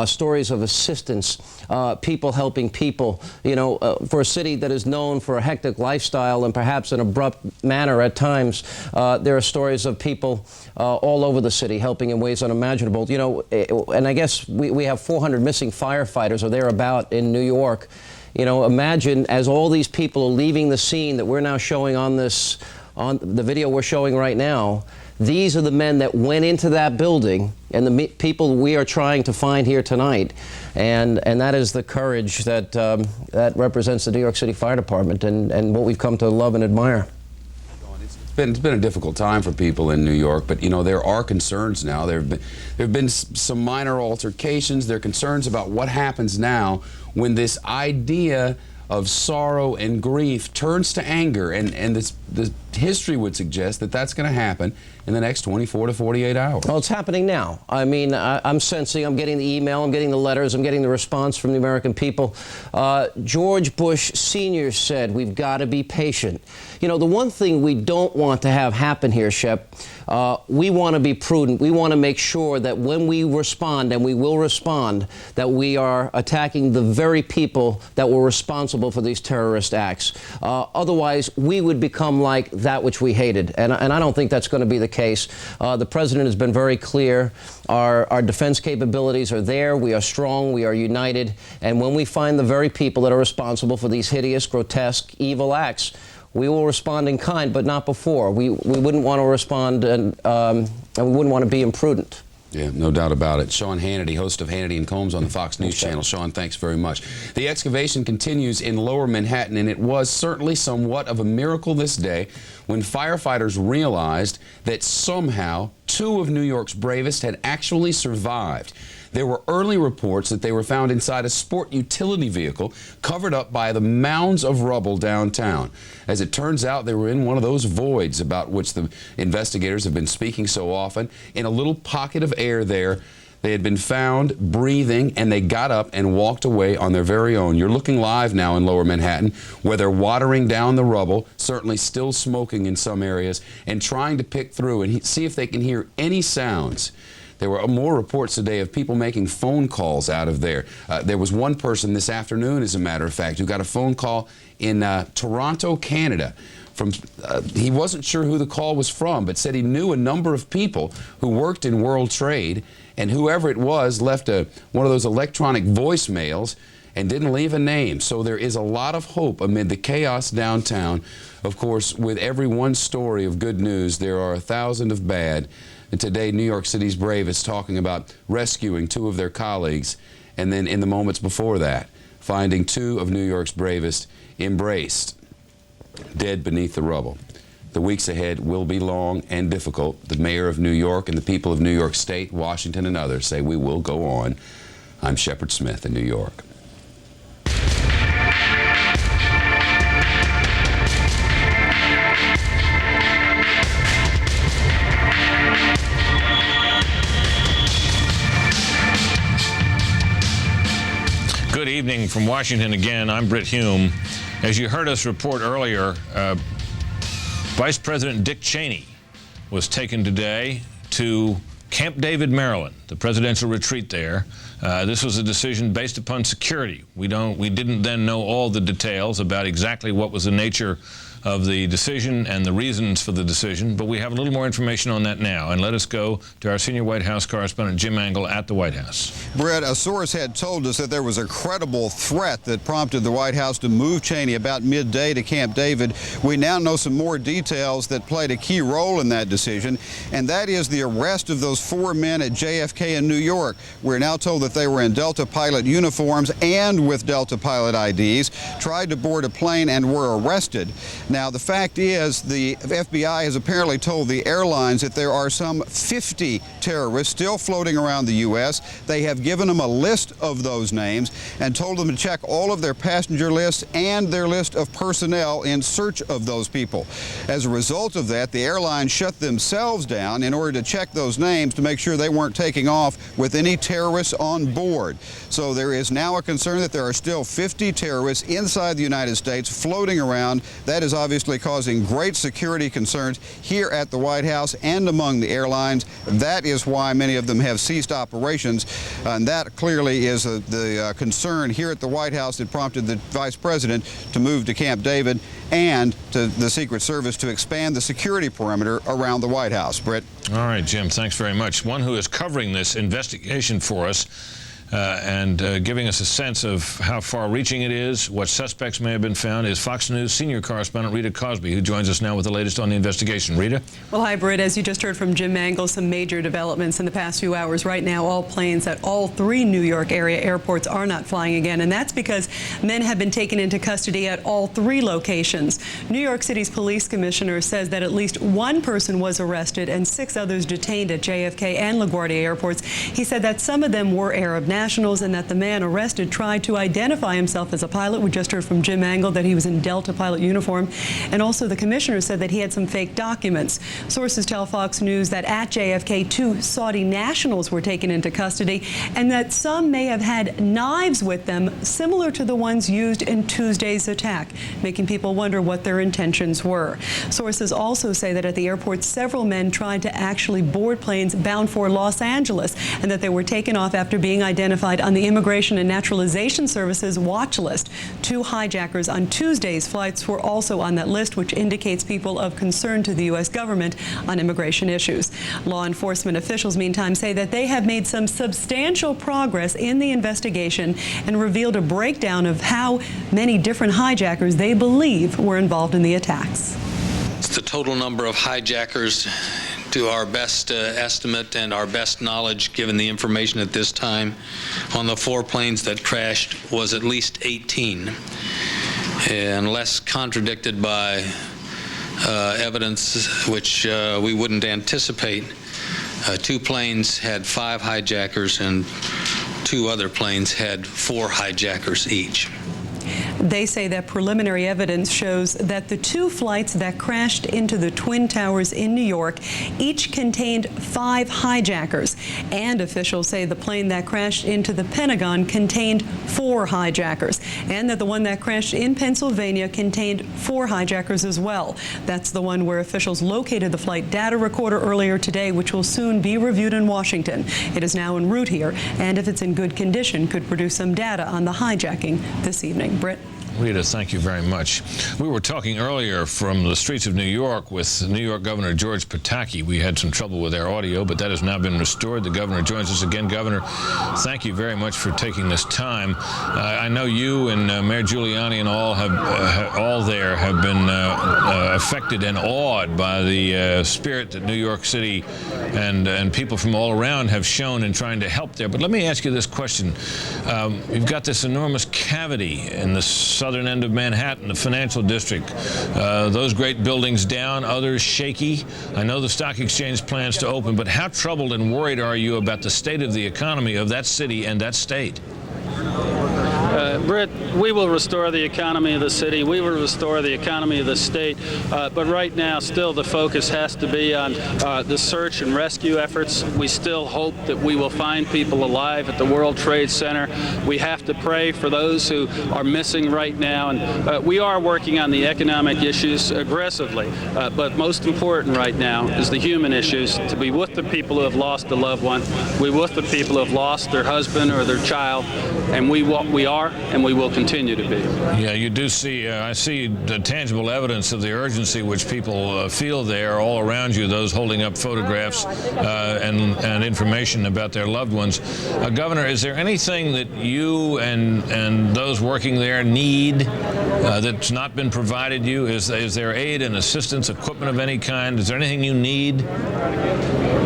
stories of assistance, people helping people. You know, for a city that is known for a hectic lifestyle and perhaps an abrupt manner at times, there are stories of people all over the city helping in ways unimaginable. You know, and I guess we have 400 missing firefighters or thereabout in New York. You know, imagine as all these people are leaving the scene that we're now showing on this on the video we're showing right now, these are the men that went into that building and the people we are trying to find here tonight. And that is the courage that, that represents the New York City Fire Department and what we've come to love and admire. It's been a difficult time for people in New York, but you know, there are concerns now. There have been some minor altercations. There are concerns about what happens now when this idea of sorrow and grief turns to anger, and the history would suggest that that's going to happen in the next 24 to 48 hours. Well, it's happening now. I mean, I'm sensing, I'm getting the email, I'm getting the letters, I'm getting the response from the American people. George Bush Sr. said, we've got to be patient. You know, the one thing we don't want to have happen here, Shep, we want to be prudent. We want to make sure that when we respond, and we will respond, that we are attacking the very people that were responsible for these terrorist acts. Otherwise, we would become like that which we hated. And I don't think that's going to be the case. The president has been very clear. Our defense capabilities are there. We are strong. We are united. And when we find the very people that are responsible for these hideous, grotesque, evil acts, we will respond in kind, but not before. We wouldn't want to respond, and we wouldn't want to be imprudent. Yeah, no doubt about it. Sean Hannity, host of Hannity and Combs on the Fox News Channel. Sean, thanks very much. The excavation continues in Lower Manhattan, and it was certainly somewhat of a miracle this day when firefighters realized that somehow 2 of New York's bravest had actually survived. There were early reports that they were found inside a sport utility vehicle covered up by the mounds of rubble downtown. As it turns out, they were in one of those voids about which the investigators have been speaking so often. In a little pocket of air there, they had been found breathing, and they got up and walked away on their very own. You're looking live now in Lower Manhattan, where they're watering down the rubble, certainly still smoking in some areas, and trying to pick through and see if they can hear any sounds. There were more reports today of people making phone calls out of there. There was one person this afternoon, as a matter of fact, who got a phone call in Toronto, Canada. He wasn't sure who the call was from, but said he knew a number of people who worked in World Trade, and whoever it was left one of those electronic voicemails and didn't leave a name. So there is a lot of hope amid the chaos downtown. Of course, with every one story of good news, there are 1,000 of bad. And today, New York City's bravest talking about rescuing 2 of their colleagues, and then in the moments before that, finding 2 of New York's bravest embraced, dead beneath the rubble. The weeks ahead will be long and difficult. The mayor of New York and the people of New York State, Washington, and others say we will go on. I'm Shepard Smith in New York. Good evening from Washington again. I'm Britt Hume. As you heard us report earlier, Vice President Dick Cheney was taken today to Camp David, Maryland, the presidential retreat there. This was a decision based upon security. We didn't then know all the details about exactly what was the nature of the decision and the reasons for the decision, but we have a little more information on that now. And let us go to our senior White House correspondent, Jim Angle, at the White House. Brett, a source had told us that there was a credible threat that prompted the White House to move Cheney about midday to Camp David. We now know some more details that played a key role in that decision, and that is the arrest of those 4 men at JFK in New York. We're now told that they were in Delta pilot uniforms and with Delta pilot IDs, tried to board a plane and were arrested. Now, the fact is the FBI has apparently told the airlines that there are some 50 terrorists still floating around the U.S. They have given them a list of those names and told them to check all of their passenger lists and their list of personnel in search of those people. As a result of that, the airlines shut themselves down in order to check those names to make sure they weren't taking off with any terrorists on board. So there is now a concern that there are still 50 terrorists inside the United States floating around. That is obviously causing great security concerns here at the White House and among the airlines. That is why many of them have ceased operations, and that clearly is the concern here at the White House that prompted the Vice President to move to Camp David and to the Secret Service to expand the security perimeter around the White House. Britt? All right, Jim, thanks very much. One who is covering this investigation for us and giving us a sense of how far-reaching it is, what suspects may have been found, is Fox News senior correspondent Rita Cosby, who joins us now with the latest on the investigation. Rita? Well, hi, Britt. As you just heard from Jim Mangle, some major developments in the past few hours. Right now, all planes at all 3 New York area airports are not flying again, and that's because men have been taken into custody at all 3 locations. New York City's police commissioner says that at least 1 person was arrested and 6 others detained at JFK and LaGuardia airports. He said that some of them were Arab nationals and that the man arrested tried to identify himself as a pilot. We just heard from Jim Mangle that he was in Delta pilot uniform. And also the commissioner said that he had some fake documents. Sources tell Fox News that at JFK, 2 Saudi nationals were taken into custody and that some may have had knives with them similar to the ones used in Tuesday's attack, making people wonder what their intentions were. Sources also say that at the airport, several men tried to actually board planes bound for Los Angeles and that they were taken off after being identified on the Immigration and Naturalization Service's watch list. 2 hijackers on Tuesday's flights were also on that list, which indicates people of concern to the U.S. government on immigration issues. Law enforcement officials, meantime, say that they have made some substantial progress in the investigation and revealed a breakdown of how many different hijackers they believe were involved in the attacks. It's the total number of hijackers, to our best estimate and our best knowledge, given the information at this time, on the 4 planes that crashed was at least 18, unless contradicted by evidence which we wouldn't anticipate. 2 planes had 5 hijackers and 2 other planes had 4 hijackers each. They say that preliminary evidence shows that the 2 flights that crashed into the Twin Towers in New York each contained 5 hijackers. And officials say the plane that crashed into the Pentagon contained 4 hijackers. And that the one that crashed in Pennsylvania contained 4 hijackers as well. That's the one where officials located the flight data recorder earlier today, which will soon be reviewed in Washington. It is now en route here, and if it's in good condition, could produce some data on the hijacking this evening. Britt? Rita, thank you very much. We were talking earlier from the streets of New York with New York Governor George Pataki. We had some trouble with our audio, but that has now been restored. The governor joins us again. Governor, thank you very much for taking this time. I know you and Mayor Giuliani and all have been affected and awed by the spirit that New York City and people from all around have shown in trying to help there. But let me ask you this question. You've got this enormous cavity in the southern end of Manhattan, the financial district. Those great buildings down, others shaky. I know the stock exchange plans to open, but how troubled and worried are you about the state of the economy of that city and that state? Britt, we will restore the economy of the city. We will restore the economy of the state. But right now, still the focus has to be on the search and rescue efforts. We still hope that we will find people alive at the World Trade Center. We have to pray for those who are missing right now. And we are working on the economic issues aggressively. But most important right now is the human issues, to be with the people who have lost a loved one, be with the people who have lost their husband or their child. And we are and we will continue to be. Yeah, you do see, I see the tangible evidence of the urgency which people feel there all around you, those holding up photographs and information about their loved ones. Governor, is there anything that you and those working there need that's not been provided you? Is there aid and assistance, equipment of any kind? Is there anything you need?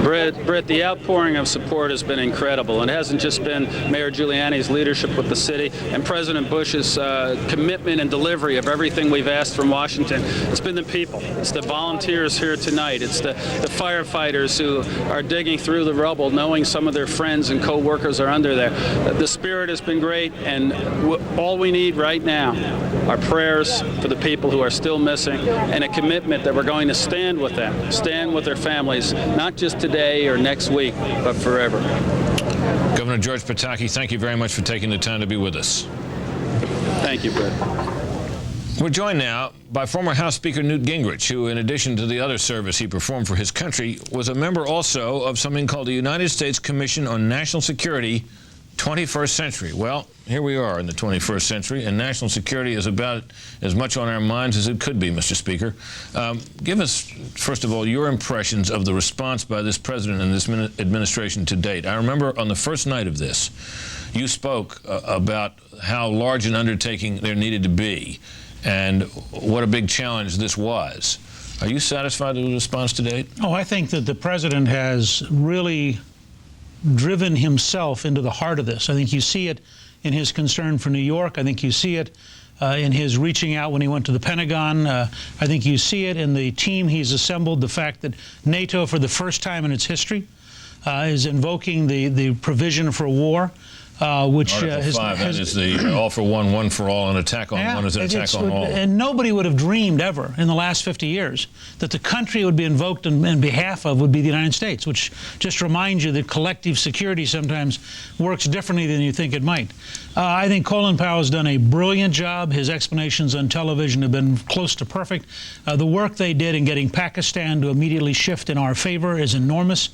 Britt, the outpouring of support has been incredible. And it hasn't just been Mayor Giuliani's leadership with the city and President Bush's commitment and delivery of everything we've asked from Washington. It's been the people. It's the volunteers here tonight. It's the firefighters who are digging through the rubble, knowing some of their friends and co-workers are under there. The spirit has been great, and all we need right now are prayers for the people who are still missing and a commitment that we're going to stand with them, stand with their families, not just today or next week, but forever. Governor George Pataki, thank you very much for taking the time to be with us. Thank you, Brett. We're joined now by former House Speaker Newt Gingrich, who, in addition to the other service he performed for his country, was a member also of something called the United States Commission on National Security, 21st century. Well, here we are in the 21st century, and national security is about as much on our minds as it could be, Mr. Speaker. Give us, first of all, your impressions of the response by this president and this administration to date. I remember on the first night of this, you spoke about how large an undertaking there needed to be and what a big challenge this was. Are you satisfied with the response to date? Oh, I think that the president has really driven himself into the heart of this. I think you see it in his concern for New York. I think you see it in his reaching out when he went to the Pentagon. I think you see it in the team he's assembled, the fact that NATO, for the first time in its history, is invoking the provision for war. Which Article 5, that is the all for one, one for all, an attack on one is an attack on all. And nobody would have dreamed ever in the last 50 years that the country would be invoked in behalf of would be the United States, which just reminds you that collective security sometimes works differently than you think it might. I think Colin Powell has done a brilliant job. His explanations on television have been close to perfect. The work they did in getting Pakistan to immediately shift in our favor is enormous.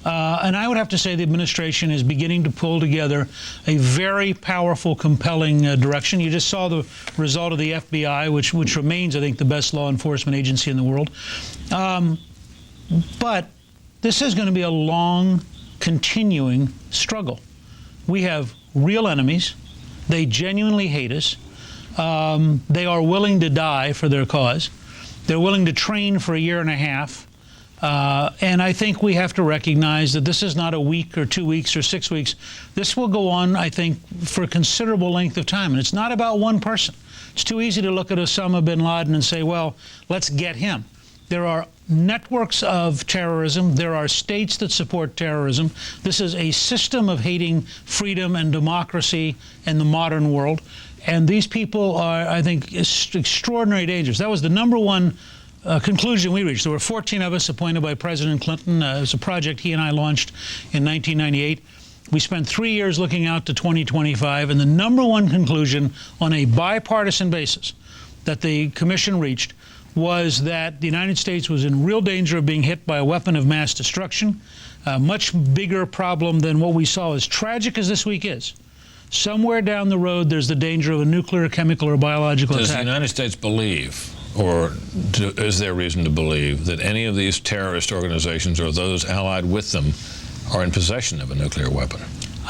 And I would have to say the administration is beginning to pull together a very powerful, compelling direction. You just saw the result of the FBI, which remains, I think, the best law enforcement agency in the world. But this is going to be a long, continuing struggle. We have real enemies. They genuinely hate us. They are willing to die for their cause. They're willing to train for a year and a half. And I think we have to recognize that this is not a week or 2 weeks or 6 weeks. This will go on, I think, for a considerable length of time. And it's not about one person. It's too easy to look at Osama bin Laden and say, well, let's get him. There are networks of terrorism. There are states that support terrorism. This is a system of hating freedom and democracy in the modern world. And these people are, I think, extraordinary dangers. That was the number one conclusion we reached. There were 14 of us appointed by President Clinton. It was a project he and I launched in 1998. We spent 3 years looking out to 2025, and the number one conclusion on a bipartisan basis that the commission reached was that the United States was in real danger of being hit by a weapon of mass destruction, a much bigger problem than what we saw. As tragic as this week is, somewhere down the road there's the danger of a nuclear, chemical, or biological attack. Does the United States believe, or is there reason to believe, that any of these terrorist organizations or those allied with them are in possession of a nuclear weapon?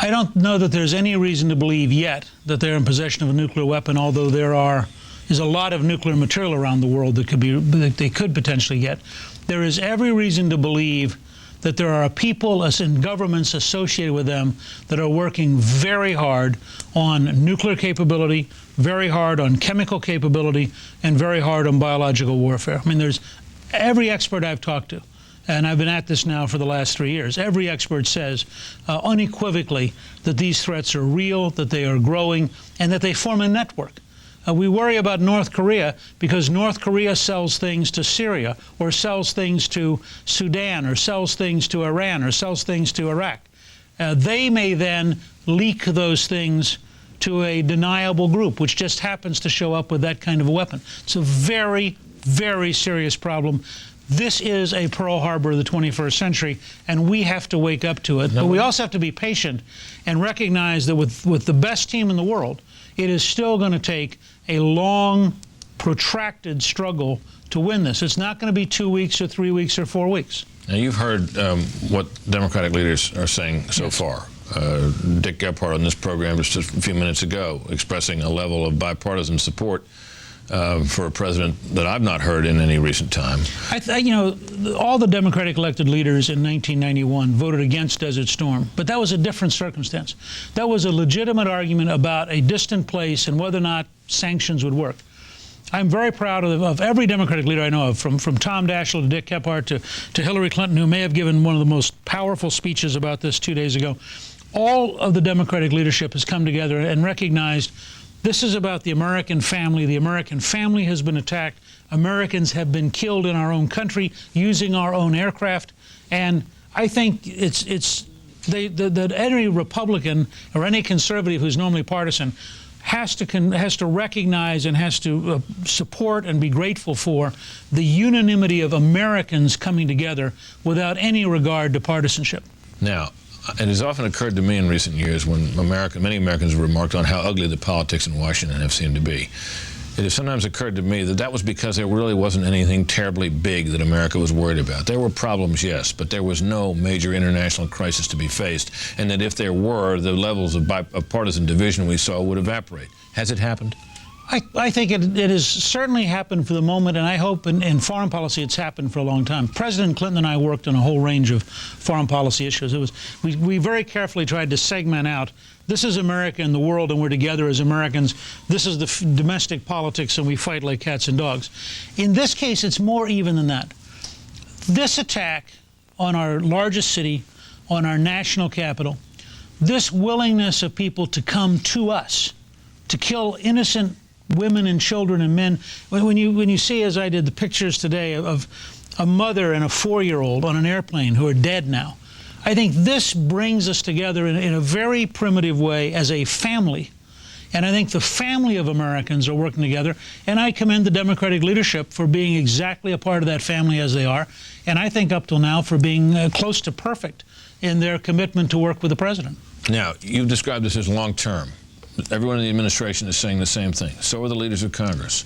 I don't know that there's any reason to believe yet that they're in possession of a nuclear weapon, although there's a lot of nuclear material around the world that they could potentially get. There is every reason to believe that there are people and governments associated with them that are working very hard on nuclear capability, very hard on chemical capability, and very hard on biological warfare. I mean, there's every expert I've talked to, and I've been at this now for the last 3 years, every expert says unequivocally that these threats are real, that they are growing, and that they form a network. We worry about North Korea because North Korea sells things to Syria, or sells things to Sudan, or sells things to Iran, or sells things to Iraq. They may then leak those things to a deniable group, which just happens to show up with that kind of a weapon. It's a very, very serious problem. This is a Pearl Harbor of the 21st century, and we have to wake up to it. But we also have to be patient and recognize that with the best team in the world, it is still going to take a long, protracted struggle to win this. It's not going to be 2 weeks or 3 weeks or 4 weeks. Now, you've heard what Democratic leaders are saying so far. Dick Gephardt on this program just a few minutes ago expressing a level of bipartisan support for a president that I've not heard in any recent time. All the Democratic elected leaders in 1991 voted against Desert Storm, but that was a different circumstance. That was a legitimate argument about a distant place and whether or not sanctions would work. I'm very proud of every Democratic leader I know of, from Tom Daschle to Dick Gephardt to Hillary Clinton, who may have given one of the most powerful speeches about this 2 days ago. All of the Democratic leadership has come together and recognized this is about the American family. The American family has been attacked. Americans have been killed in our own country using our own aircraft. And I think that any Republican or any conservative who's normally partisan has to recognize and has to support and be grateful for the unanimity of Americans coming together without any regard to partisanship. Now, It has often occurred to me in recent years when many Americans have remarked on how ugly the politics in Washington have seemed to be. It has sometimes occurred to me that that was because there really wasn't anything terribly big that America was worried about. There were problems, yes, but there was no major international crisis to be faced, and that if there were, the levels of partisan division we saw would evaporate. Has it happened? I think it has certainly happened for the moment, and I hope in foreign policy it's happened for a long time. President Clinton and I worked on a whole range of foreign policy issues. We very carefully tried to segment out, this is America and the world, and we're together as Americans. This is the domestic politics, and we fight like cats and dogs. In this case, it's more even than that. This attack on our largest city, on our national capital, this willingness of people to come to us, to kill innocent women and children and men. When you see, as I did, the pictures today of a mother and a 4-year-old on an airplane who are dead now, I think this brings us together in a very primitive way as a family. And I think the family of Americans are working together. And I commend the Democratic leadership for being exactly a part of that family as they are. And I think up till now for being close to perfect in their commitment to work with the president. Now, you've described this as long-term. Everyone in the administration is saying the same thing. So are the leaders of Congress.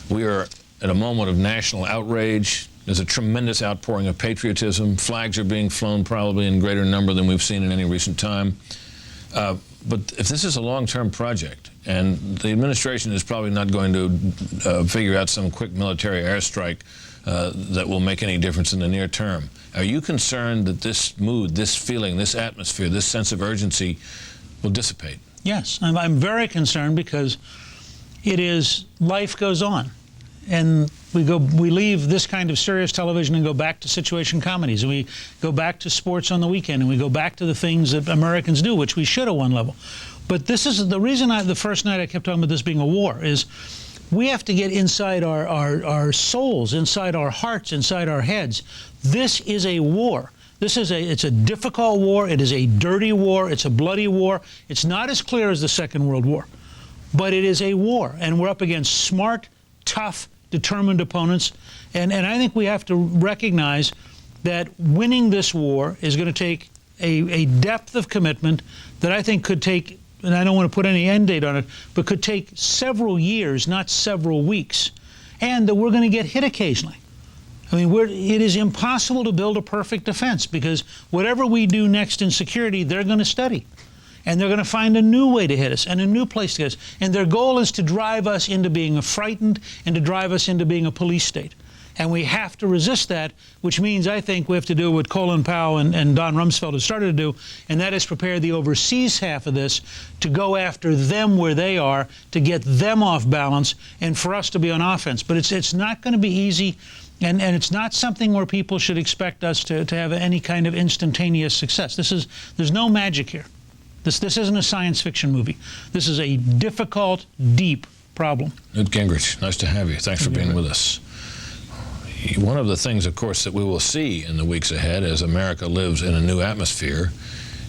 We are at a moment of national outrage. There's a tremendous outpouring of patriotism. Flags are being flown probably in greater number than we've seen in any recent time. But if this is a long-term project, and the administration is probably not going to figure out some quick military airstrike that will make any difference in the near term, are you concerned that this mood, this feeling, this atmosphere, this sense of urgency will dissipate? Yes, I'm very concerned because it is, life goes on. And we leave this kind of serious television and go back to situation comedies, and we go back to sports on the weekend, and we go back to the things that Americans do, which we should at one level. But this is the reason the first night I kept talking about this being a war is we have to get inside our souls, inside our hearts, inside our heads. This is a war. It's a difficult war. It is a dirty war. It's a bloody war. It's not as clear as the Second World War, but it is a war, and we're up against smart, tough, determined opponents. And I think we have to recognize that winning this war is going to take a depth of commitment that I think could take, and I don't want to put any end date on it, but could take several years, not several weeks, and that we're going to get hit occasionally. I mean, it is impossible to build a perfect defense because whatever we do next in security, they're going to study. And they're going to find a new way to hit us and a new place to hit us. And their goal is to drive us into being frightened and to drive us into being a police state. And we have to resist that, which means I think we have to do what Colin Powell and Don Rumsfeld have started to do, and that is prepare the overseas half of this to go after them where they are, to get them off balance, and for us to be on offense. But it's not going to be easy. And it's not something where people should expect us to have any kind of instantaneous success. There's no magic here. This isn't a science fiction movie. This is a difficult, deep problem. Newt Gingrich, nice to have you. Thanks for being with us. One of the things, of course, that we will see in the weeks ahead as America lives in a new atmosphere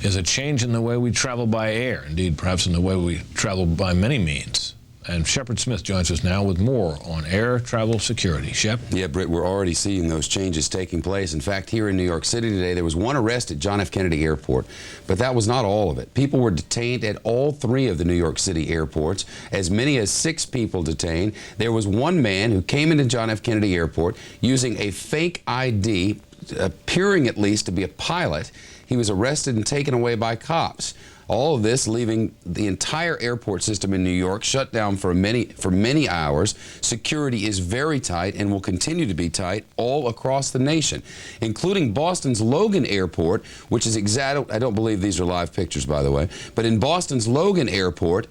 is a change in the way we travel by air, indeed, perhaps in the way we travel by many means. And Shepard Smith joins us now with more on air travel security. Shep? Yeah, Britt, we're already seeing those changes taking place. In fact, here in New York City today, there was one arrest at John F. Kennedy Airport, but that was not all of it. People were detained at all 3 of the New York City airports, as many as 6 people detained. There was one man who came into John F. Kennedy Airport using a fake ID, appearing at least to be a pilot. He was arrested and taken away by cops. All of this leaving the entire airport system in New York shut down for many hours. Security is very tight and will continue to be tight all across the nation, including Boston's Logan Airport, which is I don't believe these are live pictures, by the way, but in Boston's Logan Airport,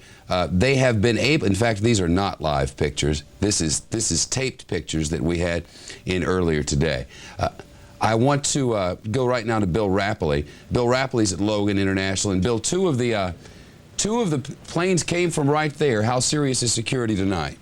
they have been able, in fact, these are not live pictures. This is taped pictures that we had in earlier today. I want to go right now to Bill Rappley. Bill Rappley's at Logan International, and Bill, two of the planes came from right there. How serious is security tonight?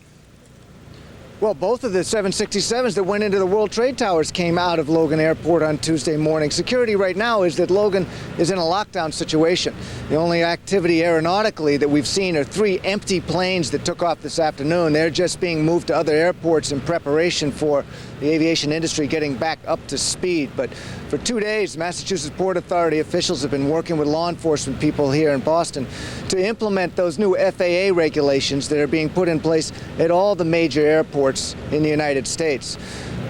Well, both of the 767s that went into the World Trade Towers came out of Logan Airport on Tuesday morning. Security right now is that Logan is in a lockdown situation. The only activity aeronautically that we've seen are 3 empty planes that took off this afternoon. They're just being moved to other airports in preparation for the aviation industry getting back up to speed. But For 2 days, Massachusetts Port Authority officials have been working with law enforcement people here in Boston to implement those new FAA regulations that are being put in place at all the major airports in the United States.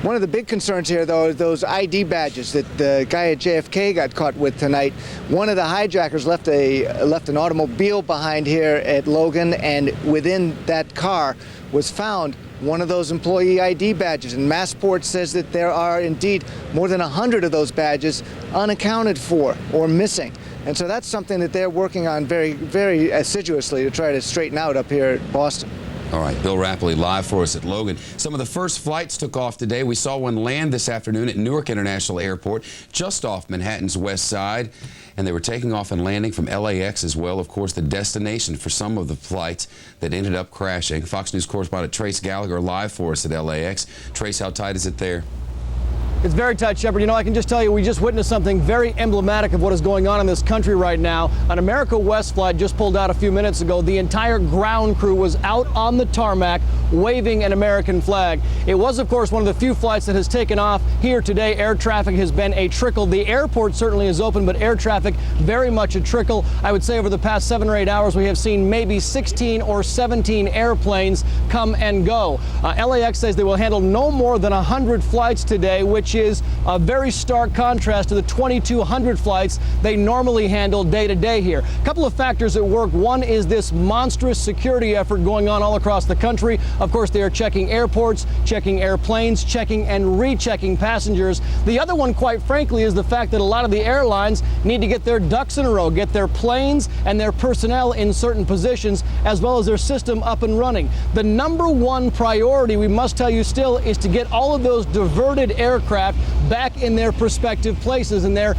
One of the big concerns here, though, is those ID badges that the guy at JFK got caught with tonight. One of the hijackers left an automobile behind here at Logan, and within that car was found one of those employee ID badges. And Massport says that there are indeed more than 100 of those badges unaccounted for or missing. And so that's something that they're working on very, very assiduously to try to straighten out up here at Boston. All right, Bill Rappley live for us at Logan. Some of the first flights took off today. We saw one land this afternoon at Newark International Airport, just off Manhattan's west side. And they were taking off and landing from LAX as well, of course, the destination for some of the flights that ended up crashing. Fox News correspondent Trace Gallagher live for us at LAX. Trace, how tight is it there? It's very tight, Shepard. You know, I can just tell you we just witnessed something very emblematic of what is going on in this country right now. An America West flight just pulled out a few minutes ago. The entire ground crew was out on the tarmac waving an American flag. It was, of course, one of the few flights that has taken off here today. Air traffic has been a trickle. The airport certainly is open, but air traffic very much a trickle. I would say over the past 7 or 8 hours, we have seen maybe 16 or 17 airplanes come and go. LAX says they will handle no more than 100 flights today, which is a very stark contrast to the 2,200 flights they normally handle day to day here. A couple of factors at work. One is this monstrous security effort going on all across the country. Of course, they are checking airports, checking airplanes, checking and rechecking passengers. The other one, quite frankly, is the fact that a lot of the airlines need to get their ducks in a row, get their planes and their personnel in certain positions, as well as their system up and running. The number one priority, we must tell you still, is to get all of those diverted aircraft back in their prospective places and their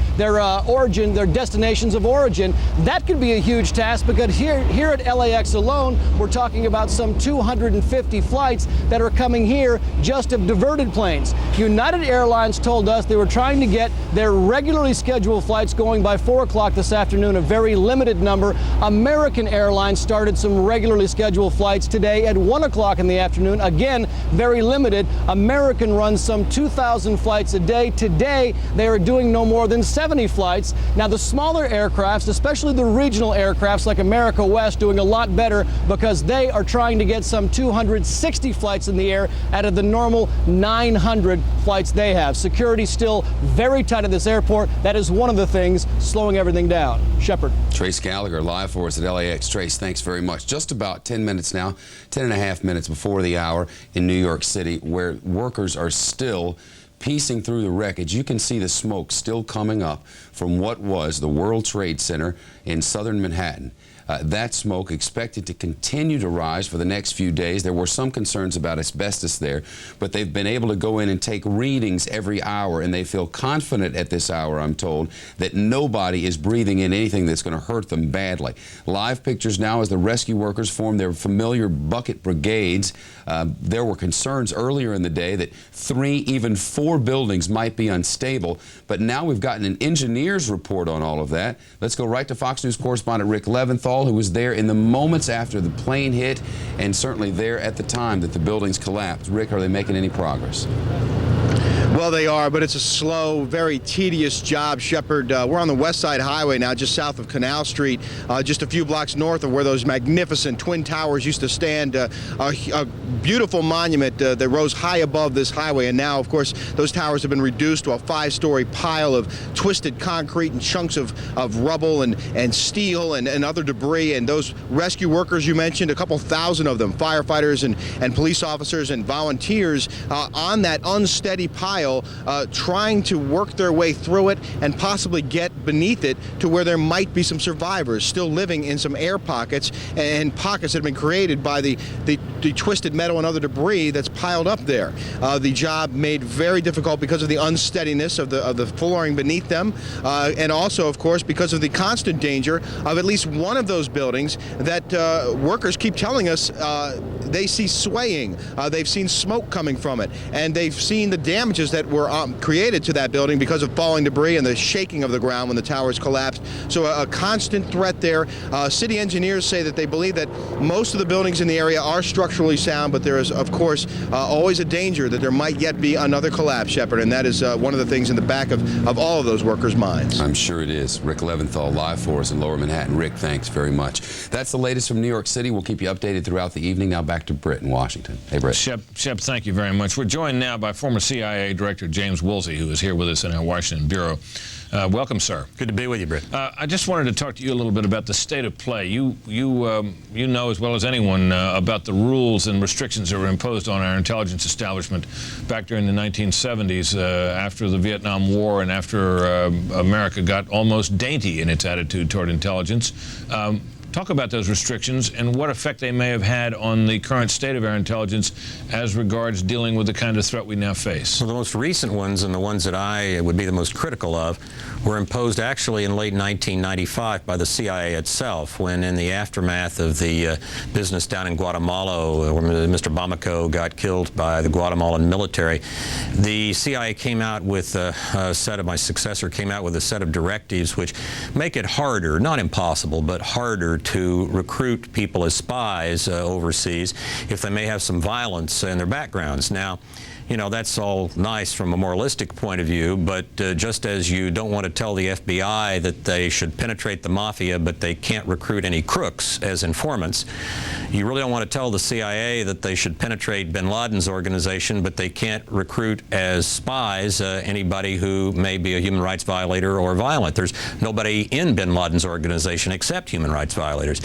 origin, their destinations of origin. That could be a huge task because here at LAX alone, we're talking about some 250 flights that are coming here just of diverted planes. United Airlines told us they were trying to get their regularly scheduled flights going by 4 o'clock this afternoon, a very limited number. American Airlines started some regularly scheduled flights today at 1 o'clock in the afternoon, again, very limited. American runs some 2,000 flights a day. Today, they are doing no more than 70 flights. Now, the smaller aircrafts, especially the regional aircrafts like America West, doing a lot better because they are trying to get some 260 flights in the air out of the normal 900 flights they have. Security still very tight at this airport. That is one of the things slowing everything down. Shepard. Trace Gallagher live for us at LAX. Trace, thanks very much. Just about 10 minutes now, 10 and a half minutes before the hour in New York City, where workers are still piecing through the wreckage. You can see the smoke still coming up from what was the World Trade Center in southern Manhattan. That smoke expected to continue to rise for the next few days. There were some concerns about asbestos there, but they've been able to go in and take readings every hour, and they feel confident at this hour, I'm told, that nobody is breathing in anything that's going to hurt them badly. Live pictures now as the rescue workers form their familiar bucket brigades. There were concerns earlier in the day that 3, even 4 buildings might be unstable, but now we've gotten an engineer's report on all of that. Let's go right to Fox News correspondent Rick Leventhal, who was there in the moments after the plane hit and certainly there at the time that the buildings collapsed. Rick, are they making any progress? Well, they are, but it's a slow, very tedious job, Shepard. We're on the West Side Highway now, just south of Canal Street, just a few blocks north of where those magnificent twin towers used to stand, a beautiful monument that rose high above this highway. And now, of course, those towers have been reduced to a 5-story pile of twisted concrete and chunks of rubble and steel and other debris. And those rescue workers you mentioned, a couple thousand of them, firefighters and police officers and volunteers on that unsteady pile, trying to work their way through it and possibly get beneath it to where there might be some survivors still living in some air pockets and pockets that have been created by the twisted metal and other debris that's piled up there. The job made very difficult because of the unsteadiness of the flooring beneath them, and also, of course, because of the constant danger of at least one of those buildings that workers keep telling us they see swaying. They've seen smoke coming from it, and they've seen the damages that were created to that building because of falling debris and the shaking of the ground when the towers collapsed. So a constant threat there. City engineers say that they believe that most of the buildings in the area are structurally sound, but there is, of course, always a danger that there might yet be another collapse, Shepard, and that is one of the things in the back of all of those workers' minds. I'm sure it is. Rick Leventhal live for us in Lower Manhattan. Rick, thanks very much. That's the latest from New York City. We'll keep you updated throughout the evening. Now back to Britt in Washington. Hey, Britt. Shep, thank you very much. We're joined now by former CIA Director James Woolsey, who is here with us in our Washington Bureau. Welcome, sir. Good to be with you, Britt. I just wanted to talk to you a little bit about the state of play. You know as well as anyone about the rules and restrictions that were imposed on our intelligence establishment back during the 1970s after the Vietnam War and after America got almost dainty in its attitude toward intelligence. Talk about those restrictions and what effect they may have had on the current state of our intelligence as regards dealing with the kind of threat we now face. Well, the most recent ones, and the ones that I would be the most critical of, were imposed actually in late 1995 by the CIA itself, when in the aftermath of the business down in Guatemala, where Mr. Bamako got killed by the Guatemalan military, the CIA came out with my successor came out with a set of directives which make it harder, not impossible, but harder to recruit people as spies overseas if they may have some violence in their backgrounds. Now, you know, that's all nice from a moralistic point of view, but just as you don't want to tell the FBI that they should penetrate the mafia, but they can't recruit any crooks as informants, you really don't want to tell the CIA that they should penetrate bin Laden's organization, but they can't recruit as spies anybody who may be a human rights violator or violent. There's nobody in bin Laden's organization except human rights violators.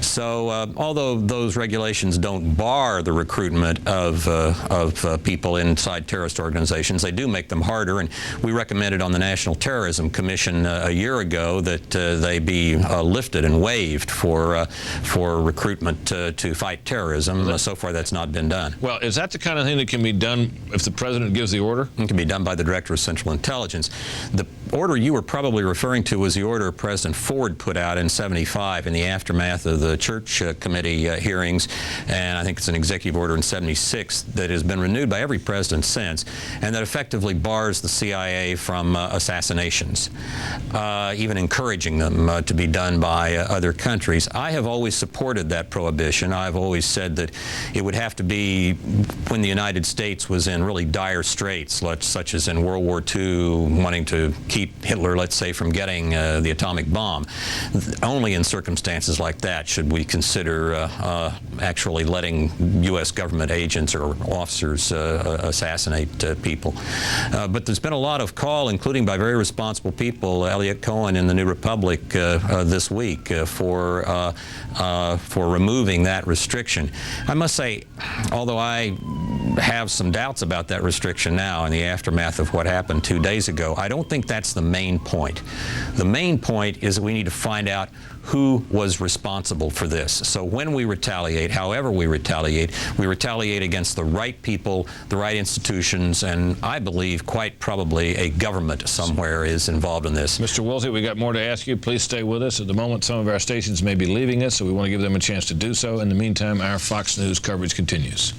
So although those regulations don't bar the recruitment of people inside terrorist organizations, they do make them harder, and we recommended on the National Terrorism Commission a year ago that they be lifted and waived for recruitment to fight terrorism. So far that's not been done. Well, is that the kind of thing that can be done if the President gives the order? It can be done by the Director of Central Intelligence. The order you were probably referring to was the order President Ford put out in '75 in the aftermath of the Church Committee hearings, and I think it's an executive order in '76 that has been renewed by every president since, and that effectively bars the CIA from assassinations, even encouraging them to be done by other countries. I have always supported that prohibition. I've always said that it would have to be when the United States was in really dire straits, such as in World War II, wanting to keep Hitler, let's say, from getting the atomic bomb. Only in circumstances like that should we consider actually letting U.S. government agents or officers assassinate people. But there's been a lot of call, including by very responsible people, Elliot Cohen in the New Republic this week, for removing that restriction. I must say, although I have some doubts about that restriction now in the aftermath of what happened 2 days ago, I don't think that's the main point. The main point is that we need to find out who was responsible for this. So when we retaliate, however we retaliate against the right people, the right institutions, and I believe quite probably a government somewhere is involved in this. Mr. Woolsey, we got more to ask you. Please stay with us. At the moment, some of our stations may be leaving us, so we want to give them a chance to do so. In the meantime, our Fox News coverage continues.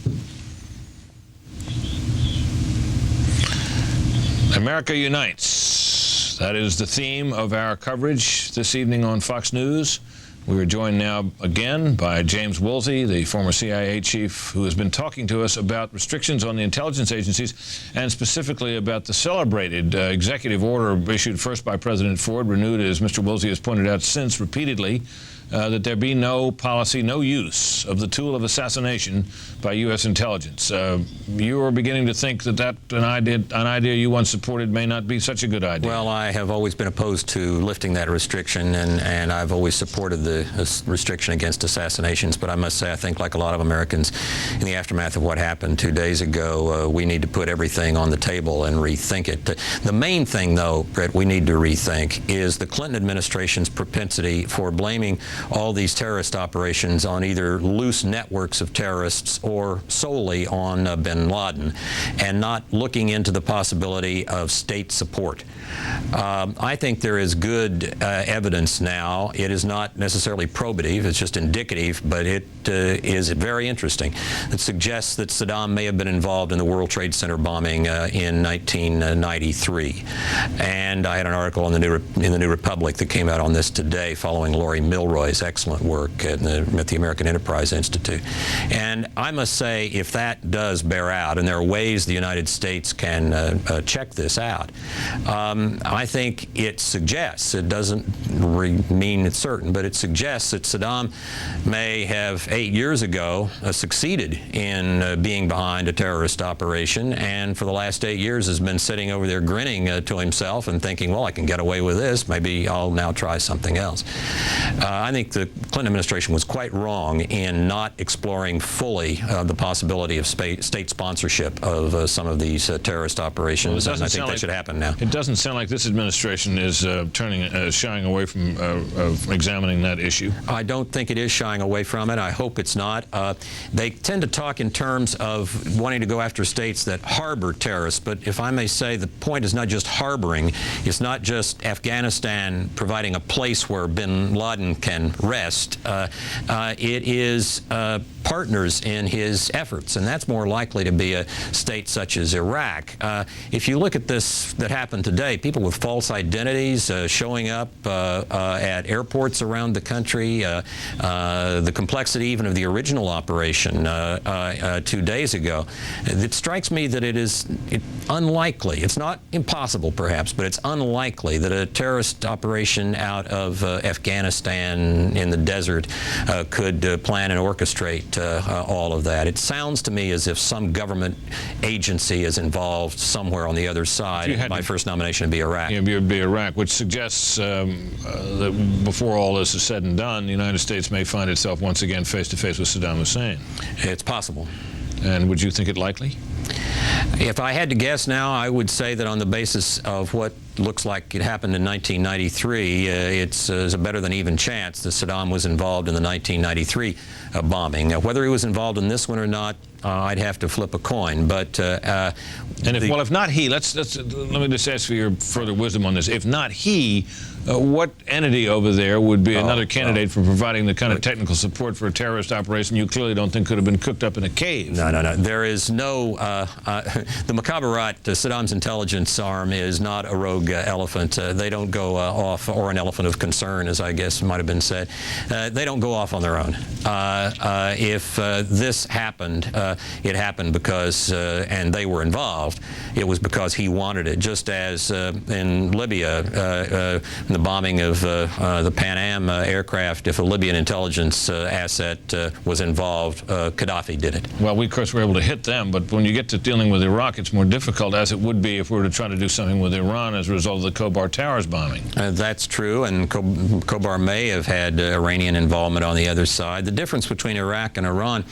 America Unites. That is the theme of our coverage this evening on Fox News. We are joined now again by James Woolsey, the former CIA chief, who has been talking to us about restrictions on the intelligence agencies and specifically about the celebrated executive order issued first by President Ford, renewed, as Mr. Woolsey has pointed out since repeatedly, that there be no policy, no use of the tool of assassination by U.S. intelligence. You are beginning to think that an idea you once supported may not be such a good idea. Well, I have always been opposed to lifting that restriction, and I've always supported the restriction against assassinations. But I must say, I think like a lot of Americans, in the aftermath of what happened 2 days ago, we need to put everything on the table and rethink it. The main thing, though, Brett, we need to rethink is the Clinton administration's propensity for blaming all these terrorist operations on either loose networks of terrorists or solely on bin Laden, and not looking into the possibility of state support. I think there is good evidence now. It is not necessarily probative, it's just indicative, but it is very interesting. It suggests that Saddam may have been involved in the World Trade Center bombing in 1993. And I had an article in the New Republic that came out on this today following Laurie Milroy's excellent work at the American Enterprise Institute. And I must say, if that does bear out, and there are ways the United States can check this out, I think it suggests, it doesn't mean it's certain, but it suggests that Saddam may have 8 years ago succeeded in being behind a terrorist operation, and for the last 8 years has been sitting over there grinning to himself and thinking, well, I can get away with this, maybe I'll now try something else. I think the Clinton administration was quite wrong in not exploring fully the possibility of state sponsorship of some of these terrorist operations, and I think that should happen now. It doesn't sound like this administration is shying away from examining that issue. I don't think it is shying away from it. I hope it's not. They tend to talk in terms of wanting to go after states that harbor terrorists, but if I may say, the point is not just harboring. It's not just Afghanistan providing a place where bin Laden can rest. It is partners in his efforts, and that's more likely to be a state such as Iraq. If you look at this that happened today, people with false identities showing up at airports around the country, the complexity even of the original operation 2 days ago, it strikes me that it's unlikely, it's not impossible perhaps, but it's unlikely that a terrorist operation out of Afghanistan in the desert could plan and orchestrate all of that. It sounds to me as if some government agency is involved somewhere on the other side. My first nomination would be Iraq. It would be Iraq, which suggests that before all this is said and done, the United States may find itself once again face-to-face with Saddam Hussein. It's possible. And would you think it likely? If I had to guess now, I would say that on the basis of what looks like it happened in 1993, it's a better than even chance that Saddam was involved in the 1993 bombing. Whether he was involved in this one or not, I'd have to flip a coin. But if not he, let me just ask for your further wisdom on this. If not he, what entity over there would be another candidate for providing the kind of technical support for a terrorist operation you clearly don't think could have been cooked up in a cave? No. There is no, the Mukhabarat, Saddam's intelligence arm, is not a rogue elephant. They don't go off, or an elephant of concern, as I guess might have been said. They don't go off on their own. If this happened, it happened because, and they were involved, it was because he wanted it. Just as in Libya, the bombing of the Pan Am aircraft, if a Libyan intelligence asset was involved, Gaddafi did it. Well, we, of course, were able to hit them, but when you get to dealing with Iraq, it's more difficult, as it would be if we were to try to do something with Iran as a result of the Khobar Towers bombing. That's true, and Khobar may have had Iranian involvement on the other side. The difference between Iraq and Iran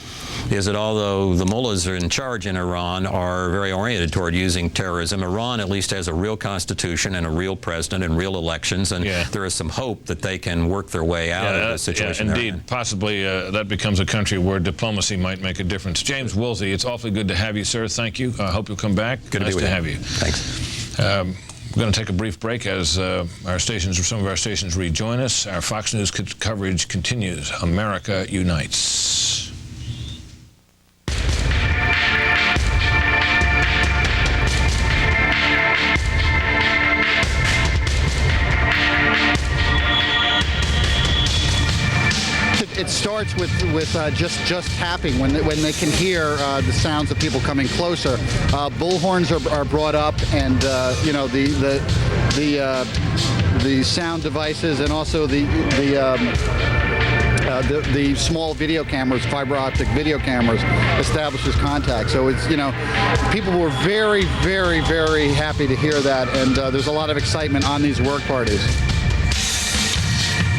is that although the mullahs are in charge in Iran are very oriented toward using terrorism, Iran at least has a real constitution and a real president and real elections, and there is some hope that they can work their way out of the situation. Indeed. Possibly that becomes a country where diplomacy might make a difference. James Woolsey, it's awfully good to have you, sir. Thank you. I hope you'll come back. Good nice to be with have you. Thanks. We're going to take a brief break as some of our stations rejoin us. Our Fox News coverage continues. America unites. It starts with just tapping when they can hear the sounds of people coming closer. Bullhorns are brought up, and you know, the sound devices, and also the small video cameras, fiber optic video cameras, establishes contact. So it's, you know, people were very, very, very happy to hear that, and there's a lot of excitement on these work parties.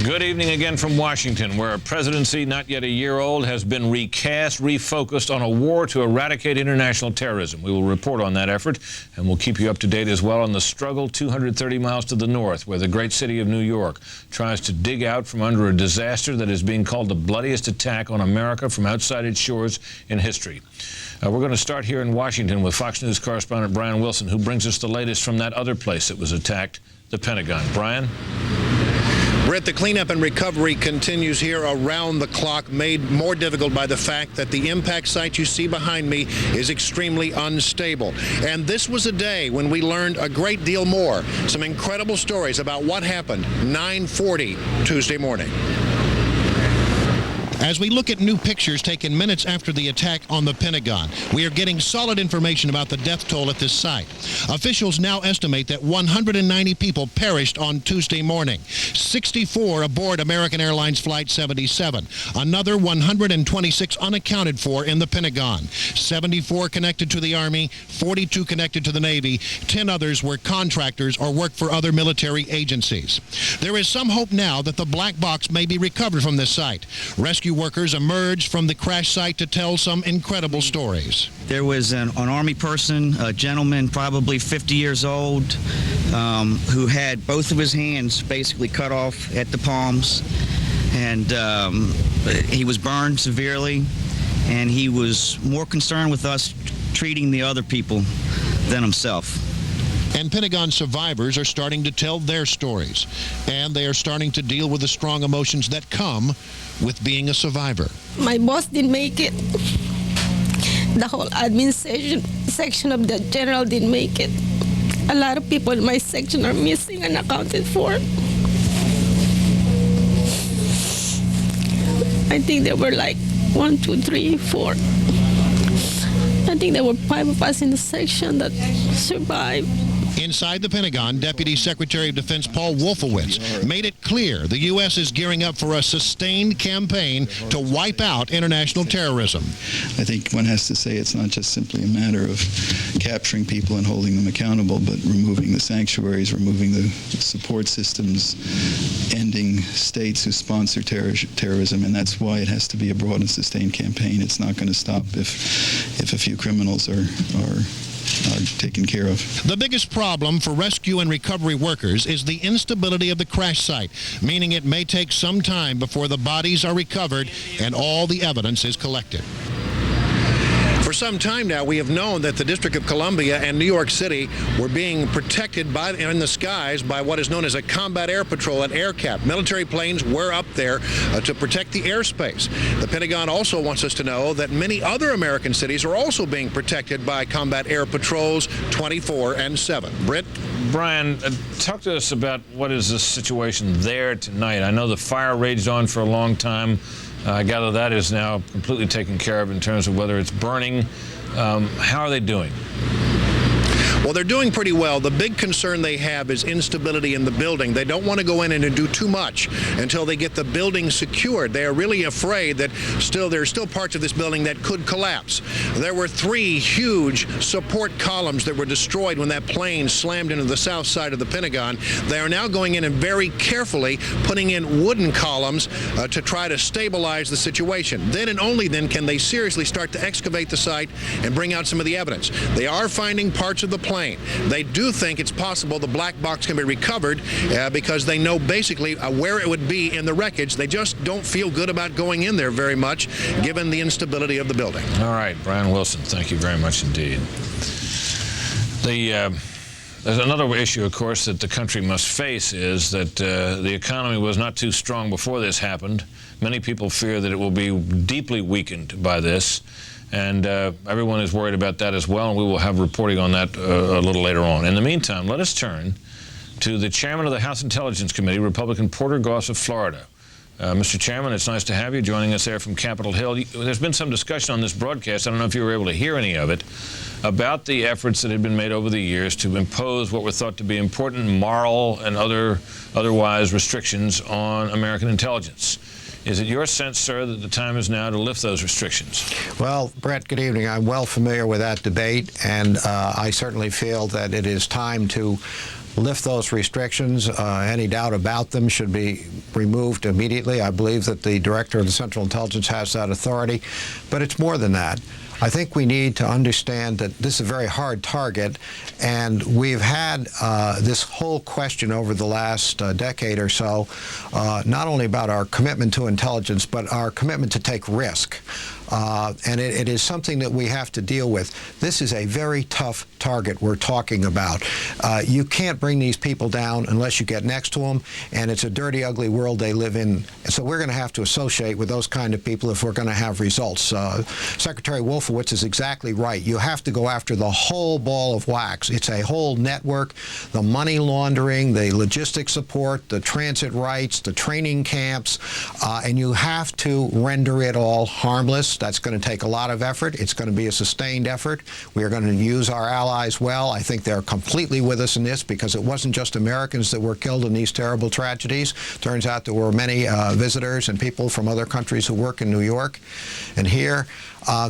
Good evening again from Washington, where a presidency not yet a year old has been recast, refocused on a war to eradicate international terrorism. We will report on that effort, and we'll keep you up to date as well on the struggle 230 miles to the north, where the great city of New York tries to dig out from under a disaster that is being called the bloodiest attack on America from outside its shores in history. We're going to start here in Washington with Fox News correspondent Brian Wilson, who brings us the latest from that other place that was attacked, the Pentagon. Brian? Brett, the cleanup and recovery continues here around the clock, made more difficult by the fact that the impact site you see behind me is extremely unstable. And this was a day when we learned a great deal more. Some incredible stories about what happened 9:40 Tuesday morning. As we look at new pictures taken minutes after the attack on the Pentagon, we are getting solid information about the death toll at this site. Officials now estimate that 190 people perished on Tuesday morning, 64 aboard American Airlines Flight 77, another 126 unaccounted for in the Pentagon, 74 connected to the Army, 42 connected to the Navy, 10 others were contractors or worked for other military agencies. There is some hope now that the black box may be recovered from this site. Rescue workers emerged from the crash site to tell some incredible stories. There was an Army person, a gentleman probably 50 years old, who had both of his hands basically cut off at the palms, and he was burned severely, and he was more concerned with us treating the other people than himself. And Pentagon survivors are starting to tell their stories, and they are starting to deal with the strong emotions that come with being a survivor. My boss didn't make it. The whole administration section of the general didn't make it. A lot of people in my section are missing and accounted for. I think there were like 1, 2, 3, 4. I think there were 5 of us in the section that survived. Inside the Pentagon, Deputy Secretary of Defense Paul Wolfowitz made it clear the U.S. is gearing up for a sustained campaign to wipe out international terrorism. I think one has to say it's not just simply a matter of capturing people and holding them accountable, but removing the sanctuaries, removing the support systems, ending states who sponsor terrorism, and that's why it has to be a broad and sustained campaign. It's not going to stop if a few criminals are taken care of. The biggest problem for rescue and recovery workers is the instability of the crash site, meaning it may take some time before the bodies are recovered and all the evidence is collected. For some time now, we have known that the District of Columbia and New York City were being protected in the skies by what is known as a combat air patrol, an AirCap. Military planes were up there to protect the airspace. The Pentagon also wants us to know that many other American cities are also being protected by combat air patrols 24/7. Britt? Brian, talk to us about what is the situation there tonight. I know the fire raged on for a long time. I gather that is now completely taken care of in terms of whether it's burning. How are they doing? Well, they're doing pretty well. The big concern they have is instability in the building. They don't want to go in and do too much until they get the building secured. They are really afraid that there's still parts of this building that could collapse. There were 3 huge support columns that were destroyed when that plane slammed into the south side of the Pentagon. They are now going in and very carefully putting in wooden columns to try to stabilize the situation. Then and only then can they seriously start to excavate the site and bring out some of the evidence. They are finding parts of the plane. They do think it's possible the black box can be recovered because they know basically where it would be in the wreckage. They just don't feel good about going in there very much, given the instability of the building. All right, Brian Wilson, thank you very much indeed. There's another issue, of course, that the country must face is that the economy was not too strong before this happened. Many people fear that it will be deeply weakened by this. And everyone is worried about that as well, and we will have reporting on that a little later on. In the meantime, let us turn to the chairman of the House Intelligence Committee, Republican Porter Goss of Florida. Mr. Chairman, it's nice to have you joining us there from Capitol Hill. There's been some discussion on this broadcast, I don't know if you were able to hear any of it, about the efforts that had been made over the years to impose what were thought to be important moral and otherwise restrictions on American intelligence. Is it your sense, sir, that the time is now to lift those restrictions? Well, Brett, good evening. I'm well familiar with that debate, and I certainly feel that it is time to lift those restrictions. Any doubt about them should be removed immediately. I believe that the Director of the Central Intelligence has that authority, but it's more than that. I think we need to understand that this is a very hard target, and we've had this whole question over the last decade or so, not only about our commitment to intelligence, but our commitment to take risk. And it is something that we have to deal with. This is a very tough target we're talking about. You can't bring these people down unless you get next to them, and it's a dirty, ugly world they live in. So we're going to have to associate with those kind of people if we're going to have results. Secretary Wolfowitz is exactly right. You have to go after the whole ball of wax. It's a whole network, the money laundering, the logistics support, the transit rights, the training camps, and you have to render it all harmless. That's going to take a lot of effort. It's going to be a sustained effort. We are going to use our allies well. I think they're completely with us in this because it wasn't just Americans that were killed in these terrible tragedies. Turns out there were many visitors and people from other countries who work in New York and here.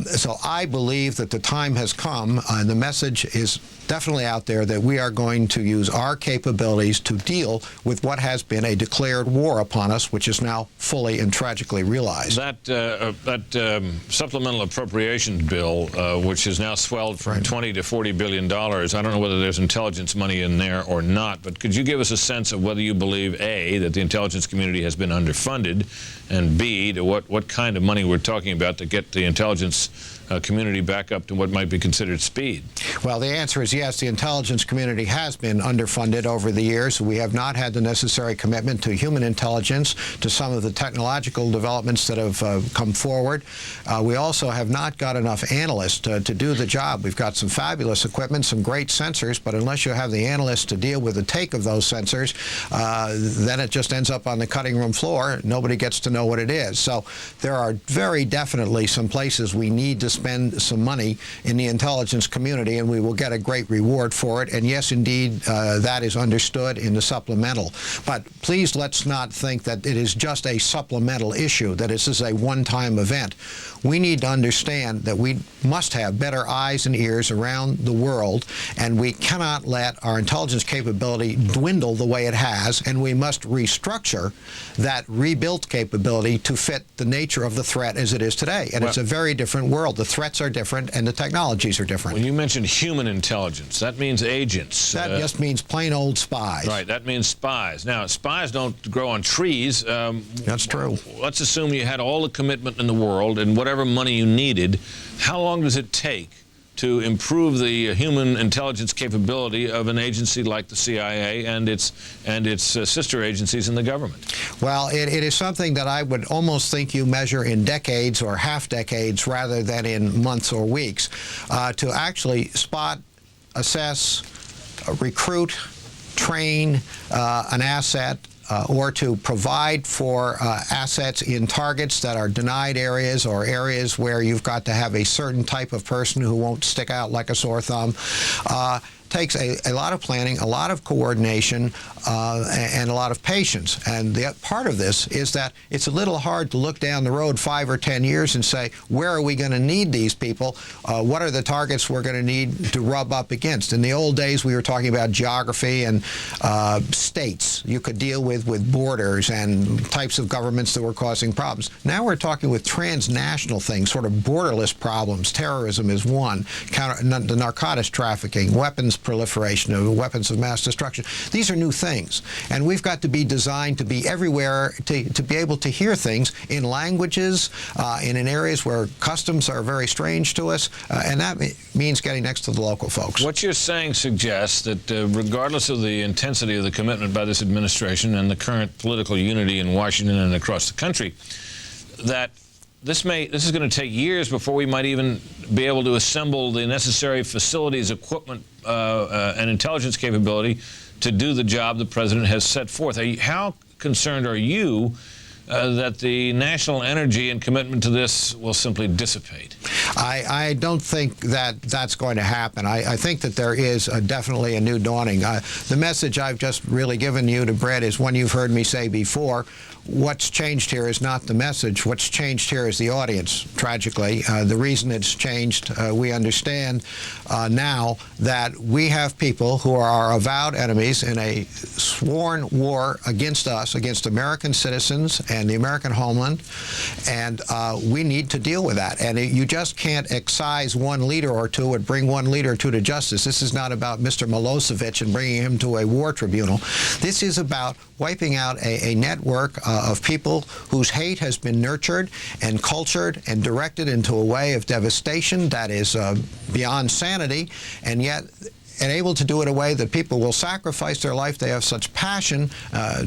So I believe that the time has come, and the message is definitely out there that we are going to use our capabilities to deal with what has been a declared war upon us, which is now fully and tragically realized. That supplemental appropriations bill, which is now swelled from $20 to $40 billion, I don't know whether there's intelligence money in there or not, but could you give us a sense of whether you believe, A, that the intelligence community has been underfunded, and B, to what kind of money we're talking about to get the intelligence community back up to what might be considered speed? Well, the answer is yes. The intelligence community has been underfunded over the years. We have not had the necessary commitment to human intelligence, to some of the technological developments that have come forward. We also have not got enough analysts to do the job. We've got some fabulous equipment, some great sensors, but unless you have the analysts to deal with the take of those sensors, then it just ends up on the cutting room floor. Nobody gets to know what it is. So there are very definitely some places we need to spend some money in the intelligence community, and we will get a great reward for it. And yes, indeed, that is understood in the supplemental. But please let's not think that it is just a supplemental issue, that this is a one-time event. We need to understand that we must have better eyes and ears around the world, and we cannot let our intelligence capability dwindle the way it has, and we must restructure that rebuilt capability to fit the nature of the threat as it is today. And it's a very different world. The threats are different, and the technologies are different. When you mentioned human intelligence, that means agents. That just means plain old spies. Right, that means spies. Now, spies don't grow on trees. That's true. Let's assume you had all the commitment in the world and whatever money you needed. How long does it take to improve the human intelligence capability of an agency like the CIA and its sister agencies in the government? Well, it is something that I would almost think you measure in decades or half decades rather than in months or weeks to actually spot, assess, recruit, train an asset, or to provide for assets in targets that are denied areas or areas where you've got to have a certain type of person who won't stick out like a sore thumb. Takes a lot of planning, a lot of coordination, and a lot of patience. And the part of this is that it's a little hard to look down the road 5 or 10 years and say, where are we going to need these people? What are the targets we're going to need to rub up against? In the old days, we were talking about geography and states. You could deal with borders and types of governments that were causing problems. Now we're talking with transnational things, sort of borderless problems. Terrorism is one, the narcotics trafficking, weapons proliferation of weapons of mass destruction. These are new things, and we've got to be designed to be everywhere to be able to hear things in languages, in areas where customs are very strange to us, and that means getting next to the local folks. What you're saying suggests that regardless of the intensity of the commitment by this administration and the current political unity in Washington and across the country, that this is going to take years before we might even be able to assemble the necessary facilities, equipment, and intelligence capability to do the job the president has set forth. How concerned are you that the national energy and commitment to this will simply dissipate? I don't think that that's going to happen. I think that there is definitely a new dawning. The message I've just really given you to Brett is one you've heard me say before. What's changed here is not the message. What's changed here is the audience, tragically. The reason it's changed, we understand now that we have people who are our avowed enemies in a sworn war against us, against American citizens and the American homeland, and we need to deal with that. And you just can't excise one leader or two and bring one leader or two to justice. This is not about Mr. Milosevic and bringing him to a war tribunal. This is about wiping out a network of people whose hate has been nurtured and cultured and directed into a way of devastation that is beyond sanity, and yet able to do it in a way that people will sacrifice their life. They have such passion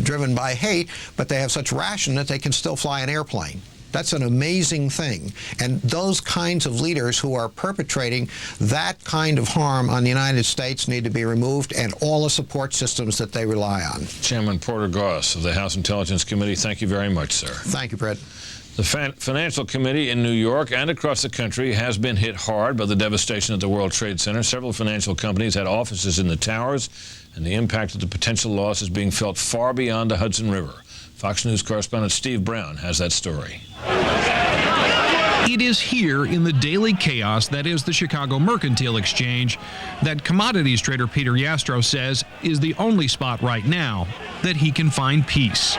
driven by hate, but they have such ration that they can still fly an airplane. That's an amazing thing. And those kinds of leaders who are perpetrating that kind of harm on the United States need to be removed, and all the support systems that they rely on. Chairman Porter Goss of the House Intelligence Committee, thank you very much, sir. Thank you, Brett. The Financial Committee in New York and across the country has been hit hard by the devastation at the World Trade Center. Several financial companies had offices in the towers, and the impact of the potential loss is being felt far beyond the Hudson River. Fox News correspondent Steve Brown has that story. It is here in the daily chaos that is the Chicago Mercantile Exchange that commodities trader Peter Yastro says is the only spot right now that he can find peace.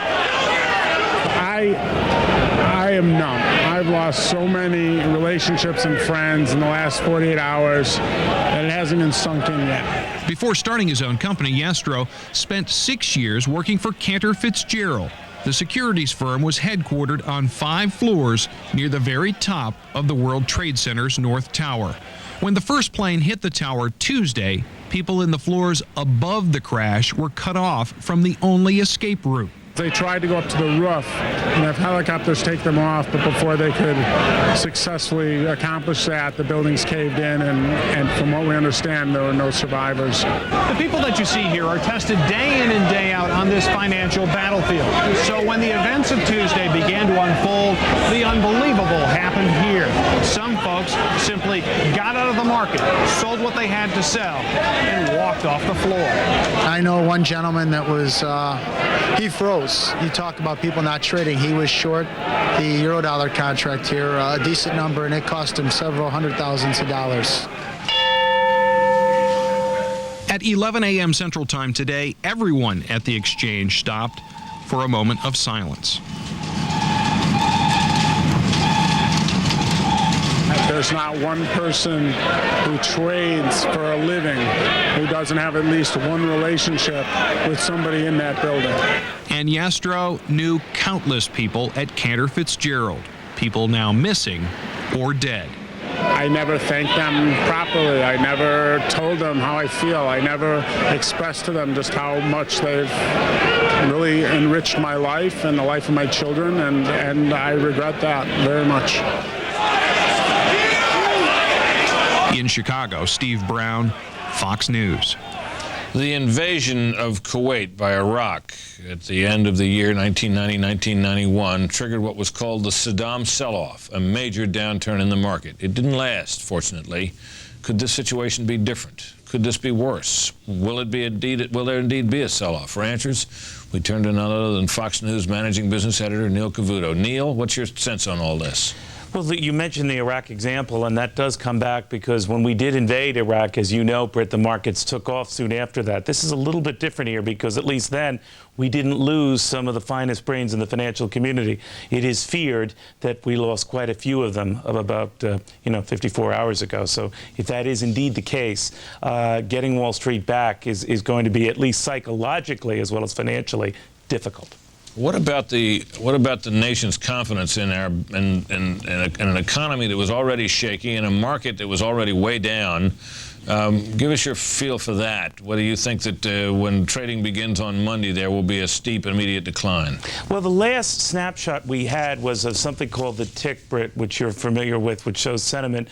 I am numb. I've lost so many relationships and friends in the last 48 hours that it hasn't been sunk in yet. Before starting his own company, Yastro spent 6 years working for Cantor Fitzgerald. The securities firm was headquartered on 5 floors near the very top of the World Trade Center's North Tower. When the first plane hit the tower Tuesday, people in the floors above the crash were cut off from the only escape route. They tried to go up to the roof and have helicopters take them off, but before they could successfully accomplish that, the buildings caved in, and from what we understand, there were no survivors. The people that you see here are tested day in and day out on this financial battlefield. So when the events of Tuesday began to unfold, the unbelievable happened here. Some folks simply got out of the market, sold what they had to sell, and walked off the floor. I know one gentleman that was, he froze. You talk about people not trading. He was short the Eurodollar contract here, a decent number, and it cost him several hundred thousands of dollars. At 11 a.m. Central Time today, everyone at the exchange stopped for a moment of silence. There's not one person who trades for a living who doesn't have at least one relationship with somebody in that building. And Yastro knew countless people at Cantor Fitzgerald, people now missing or dead. I never thanked them properly. I never told them how I feel. I never expressed to them just how much they've really enriched my life and the life of my children, and I regret that very much. In Chicago, Steve Brown, Fox News. The invasion of Kuwait by Iraq at the end of the year 1990-1991 triggered what was called the Saddam sell-off, a major downturn in the market. It didn't last, fortunately. Could this situation be different? Could this be worse? Will there indeed be a sell-off? For answers, we turn to none other than Fox News managing business editor Neil Cavuto. Neil, what's your sense on all this? Well, you mentioned the Iraq example, and that does come back because when we did invade Iraq, as you know, Britt, the markets took off soon after that. This is a little bit different here because at least then we didn't lose some of the finest brains in the financial community. It is feared that we lost quite a few of them of about 54 hours ago. So if that is indeed the case, getting Wall Street back is going to be, at least psychologically as well as financially, difficult. What about the nation's confidence in an economy that was already shaky, in a market that was already way down? Give us your feel for that. Whether you think that when trading begins on Monday, there will be a steep, immediate decline. Well, the last snapshot we had was of something called the tick, Britt, which you're familiar with, which shows sentiment,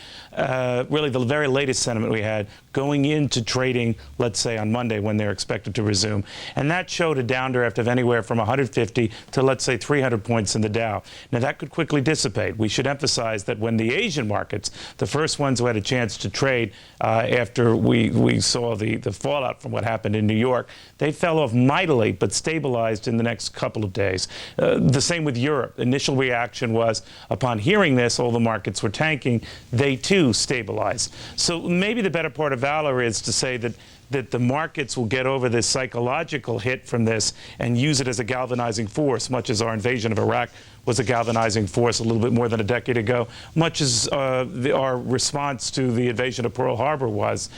really the very latest sentiment we had going into trading, let's say on Monday when they're expected to resume. And that showed a downdraft of anywhere from 150 to, let's say, 300 points in the Dow. Now, that could quickly dissipate. We should emphasize that when the Asian markets, the first ones who had a chance to trade after we saw the fallout from what happened in New York, they fell off mightily but stabilized in the next couple of days. The same with Europe. Initial reaction was, upon hearing this, all the markets were tanking. They, too, stabilized. So maybe the better part of valor is to say that the markets will get over this psychological hit from this and use it as a galvanizing force, much as our invasion of Iraq was a galvanizing force a little bit more than a decade ago, much as our response to the invasion of Pearl Harbor was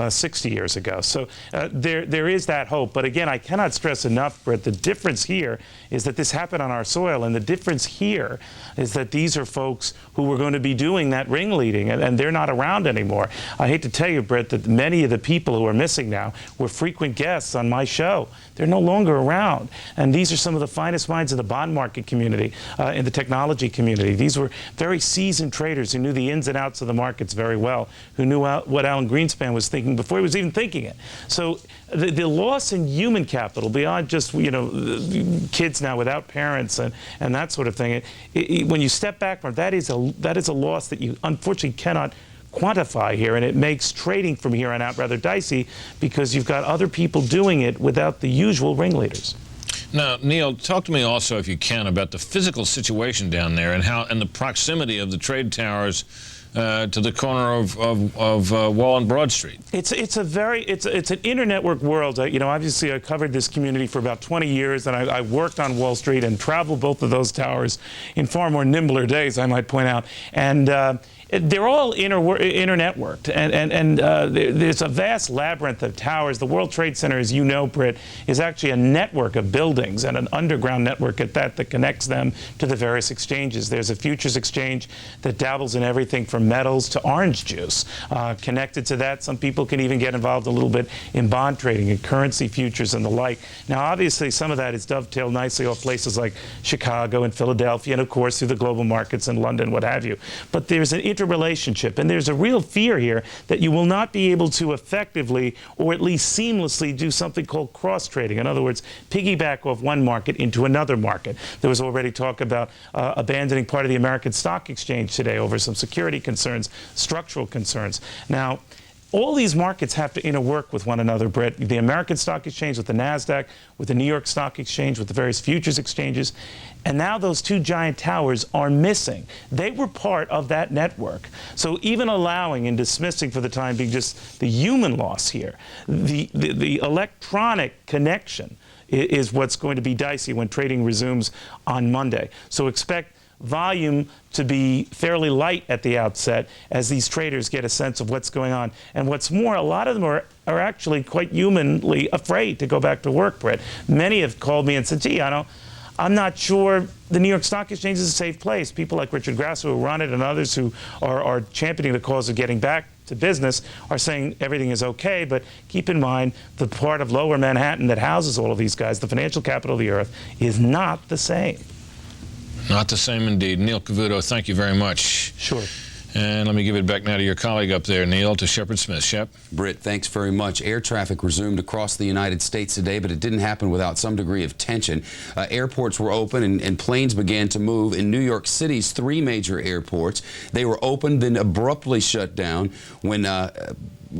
60 years ago. So there is that hope. But again, I cannot stress enough, Britt, the difference here is that this happened on our soil, and the difference here is that these are folks who were going to be doing that ringleading, and they're not around anymore. I hate to tell you, Britt, that many of the people who are missing now were frequent guests on my show. They're no longer around. And these are some of the finest minds in the bond market community, in the technology community. These were very seasoned traders who knew the ins and outs of the markets very well, who knew what Alan Greenspan was thinking before he was even thinking it. So the loss in human capital, beyond just, kids now without parents and that sort of thing, when you step back from it, that is a loss that you unfortunately cannot quantify here, and it makes trading from here on out rather dicey because you've got other people doing it without the usual ringleaders. Now, Neil, talk to me also, if you can, about the physical situation down there and the proximity of the trade towers to the corner of Wall and Broad Street. It's an internetwork world. Obviously I covered this community for about 20 years, and I worked on Wall Street and traveled both of those towers in far more nimbler days, I might point out. And they're all internetworked, and there's a vast labyrinth of towers. The World Trade Center, as you know, Britt, is actually a network of buildings, and an underground network at that connects them to the various exchanges. There's a futures exchange that dabbles in everything from metals to orange juice. Connected to that, some people can even get involved a little bit in bond trading and currency futures and the like. Now, obviously, some of that is dovetailed nicely off places like Chicago and Philadelphia, and of course through the global markets in London, what have you. But there's an interrelationship, and there's a real fear here that you will not be able to effectively or at least seamlessly do something called cross-trading. In other words, piggyback off one market into another market. There was already talk about abandoning part of the American Stock Exchange today over some security concerns, structural concerns. Now, all these markets have to interwork with one another, Britt. The American Stock Exchange with the NASDAQ, with the New York Stock Exchange, with the various futures exchanges. And now those two giant towers are missing. They were part of that network. So even allowing and dismissing for the time being just the human loss here, the electronic connection is what's going to be dicey when trading resumes on Monday. So expect volume to be fairly light at the outset as these traders get a sense of what's going on. And what's more, a lot of them are actually quite humanly afraid to go back to work, Britt. Many have called me and said, gee, I'm not sure the New York Stock Exchange is a safe place. People like Richard Grasso, who run it, and others who are championing the cause of getting back to business are saying everything is okay, but keep in mind the part of lower Manhattan that houses all of these guys, the financial capital of the earth, is not the same. Not the same indeed. Neil Cavuto, thank you very much. Sure. And let me give it back now to your colleague up there, Neil, to Shepard Smith. Shep. Britt, thanks very much. Air traffic resumed across the United States today, but it didn't happen without some degree of tension. Airports were open and planes began to move in New York City's 3 major airports. They were opened, then abruptly shut down when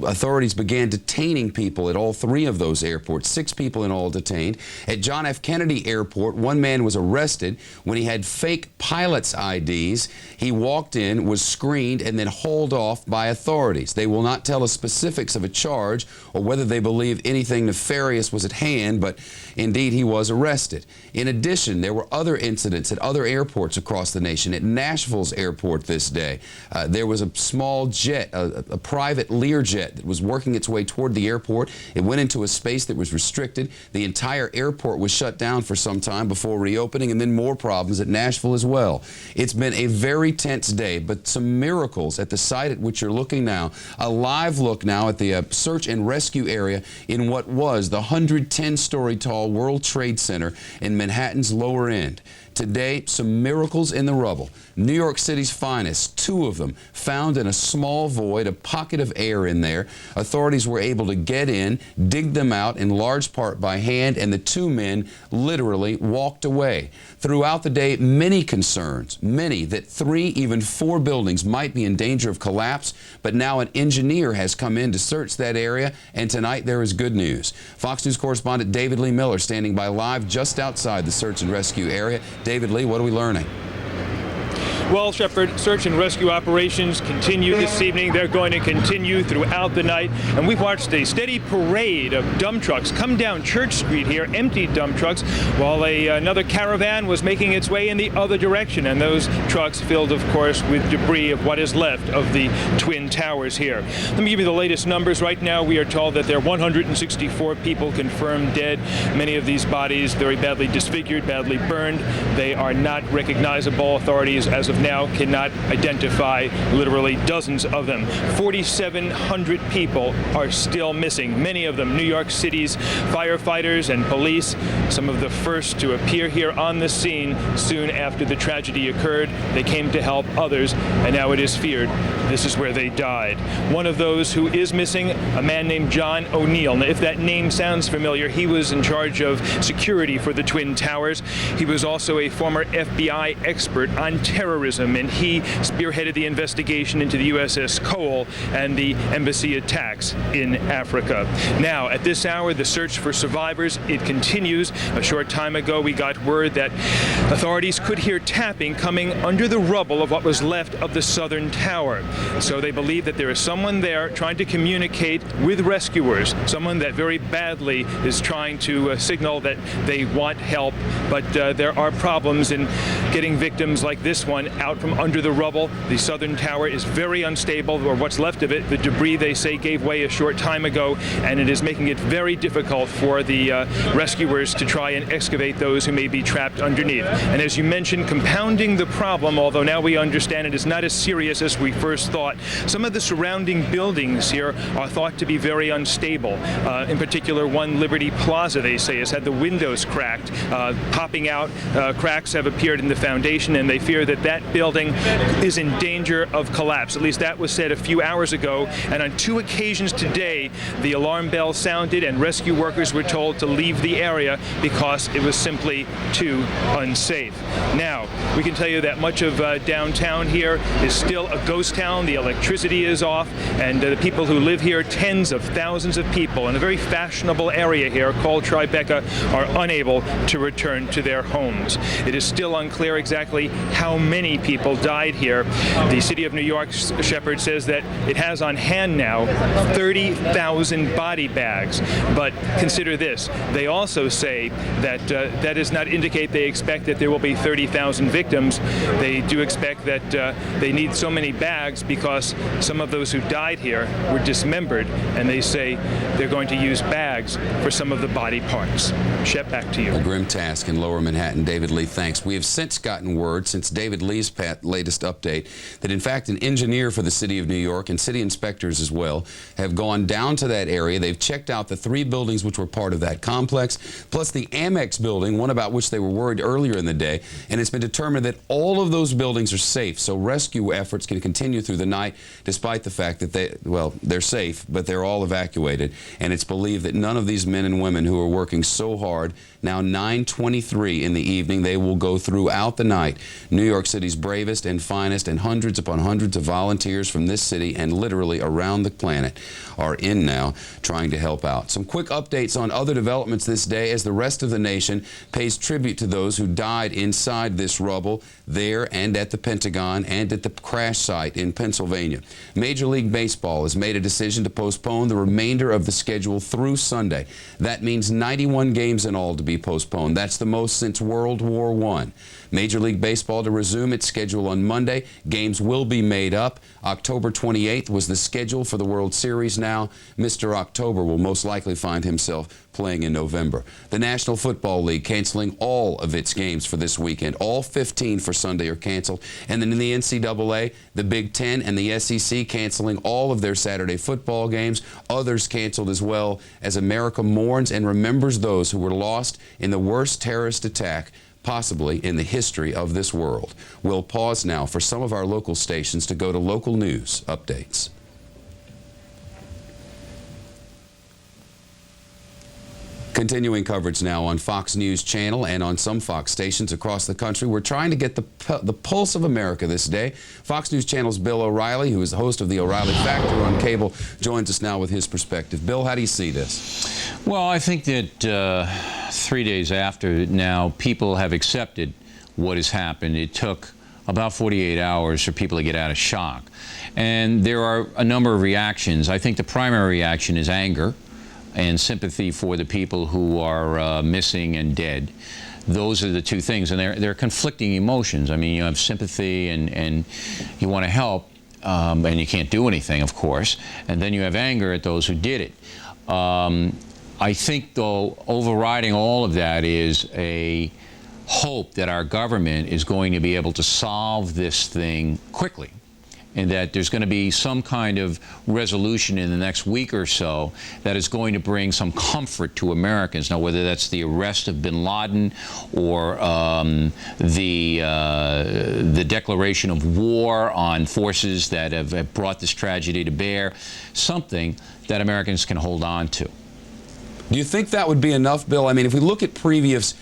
authorities began detaining people at all 3 of those airports. 6 people in all detained. At John F. Kennedy Airport, one man was arrested when he had fake pilot's IDs. He walked in, was screened, and then hauled off by authorities. They will not tell us specifics of a charge or whether they believe anything nefarious was at hand, but indeed he was arrested. In addition, there were other incidents at other airports across the nation. At Nashville's airport this day, there was a small jet, a private Learjet jet that was working its way toward the airport. It went into a space that was restricted. The entire airport was shut down for some time before reopening, and then more problems at Nashville as well. It's been a very tense day, but some miracles at the site at which you're looking now. A live look now at the search and rescue area in what was the 110-story tall World Trade Center in Manhattan's lower end. Today, some miracles in the rubble. New York City's finest, 2 of them, found in a small void, a pocket of air in there. Authorities were able to get in, dig them out in large part by hand, and the 2 men literally walked away. Throughout the day, many concerns, many that 3, even 4 buildings might be in danger of collapse, but now an engineer has come in to search that area, and tonight there is good news. Fox News correspondent David Lee Miller standing by live just outside the search and rescue area. David Lee, what are we learning? Well, Shepard, search and rescue operations continue this evening. They're going to continue throughout the night. And we've watched a steady parade of dump trucks come down Church Street here, empty dump trucks, while another caravan was making its way in the other direction. And those trucks filled, of course, with debris of what is left of the Twin Towers here. Let me give you the latest numbers. Right now, we are told that there are 164 people confirmed dead. Many of these bodies very badly disfigured, badly burned. They are not recognizable. Authorities, as of now, cannot identify literally dozens of them. 4,700 people are still missing, many of them New York City's firefighters and police, some of the first to appear here on the scene soon after the tragedy occurred. They came to help others, and now it is feared this is where they died. One of those who is missing, a man named John O'Neill. Now, if that name sounds familiar, he was in charge of security for the Twin Towers. He was also a former FBI expert on terrorism, and he spearheaded the investigation into the USS Cole and the embassy attacks in Africa. Now, at this hour, the search for survivors, it continues. A short time ago, we got word that authorities could hear tapping coming under the rubble of what was left of the southern tower. So they believe that there is someone there trying to communicate with rescuers, someone that very badly is trying to signal that they want help, but there are problems in getting victims like this one out from under the rubble. The southern tower is very unstable, or what's left of it. The debris, they say, gave way a short time ago, and it is making it very difficult for the rescuers to try and excavate those who may be trapped underneath. And as you mentioned, compounding the problem, although now we understand it is not as serious as we first thought, some of the surrounding buildings here are thought to be very unstable. In particular, one Liberty Plaza, they say, has had the windows cracked, popping out. Cracks have appeared in the foundation, and they fear that that building is in danger of collapse. At least that was said a few hours ago. And on 2 occasions today, the alarm bell sounded, and rescue workers were told to leave the area because it was simply too unsafe. Now, we can tell you that much of downtown here is still a ghost town. The electricity is off, and the people who live here, tens of thousands of people in a very fashionable area here called Tribeca, are unable to return to their homes. It is still unclear exactly how many people died here. The city of New York, Shepard, says that it has on hand now 30,000 body bags. But consider this, they also say that that does not indicate they expect that there will be 30,000 victims. They do expect that they need so many bags because some of those who died here were dismembered, and they say they're going to use bags for some of the body parts. Shep, back to you. A grim task in Lower Manhattan. David Lee, thanks. We have since gotten word, since David Lee's latest update, that in fact an engineer for the city of New York and city inspectors as well have gone down to that area. They've checked out the 3 buildings which were part of that complex, plus the Amex building, one about which they were worried earlier in the day, and it's been determined that all of those buildings are safe, so rescue efforts can continue through the night despite the fact that they're safe, but they're all evacuated. And it's believed that none of these men and women who are working so hard, now 9:23 in the evening, they will go throughout the night. New York City's bravest and finest, and hundreds upon hundreds of volunteers from this city and literally around the planet are in now trying to help out. Some quick updates on other developments this day as the rest of the nation pays tribute to those who died inside this rubble there and at the Pentagon and at the crash site in Pennsylvania. Major League Baseball has made a decision to postpone the remainder of the schedule through Sunday. That means 91 games in all to be postponed. That's the most since World War I. Major League Baseball to resume its its schedule on Monday. Games will be made up. October 28th was the schedule for the World Series now. Mr. October will most likely find himself playing in November. The National Football League canceling all of its games for this weekend. All 15 for Sunday are canceled. And then in the NCAA, the Big Ten and the SEC canceling all of their Saturday football games. Others canceled as well, as America mourns and remembers those who were lost in the worst terrorist attack possibly in the history of this world. We'll pause now for some of our local stations to go to local news updates. Continuing coverage now on Fox News Channel and on some Fox stations across the country. We're trying to get the pulse of America this day. Fox News Channel's Bill O'Reilly, who is the host of the O'Reilly Factor on cable, joins us now with his perspective. Bill, how do you see this? Well, I think that 3 days after now, people have accepted what has happened. It took about 48 hours for people to get out of shock. And there are a number of reactions. I think the primary reaction is anger and sympathy for the people who are missing and dead. Those are the two things, and they're conflicting emotions. I mean, you have sympathy and you want to help, and you can't do anything, of course, and then you have anger at those who did it. I think, though, overriding all of that is a hope that our government is going to be able to solve this thing quickly, and that there's going to be some kind of resolution in the next week or so that is going to bring some comfort to Americans. Now, whether that's the arrest of bin Laden or the declaration of war on forces that have brought this tragedy to bear, something that Americans can hold on to. Do you think that would be enough, Bill? I mean, if we look at previous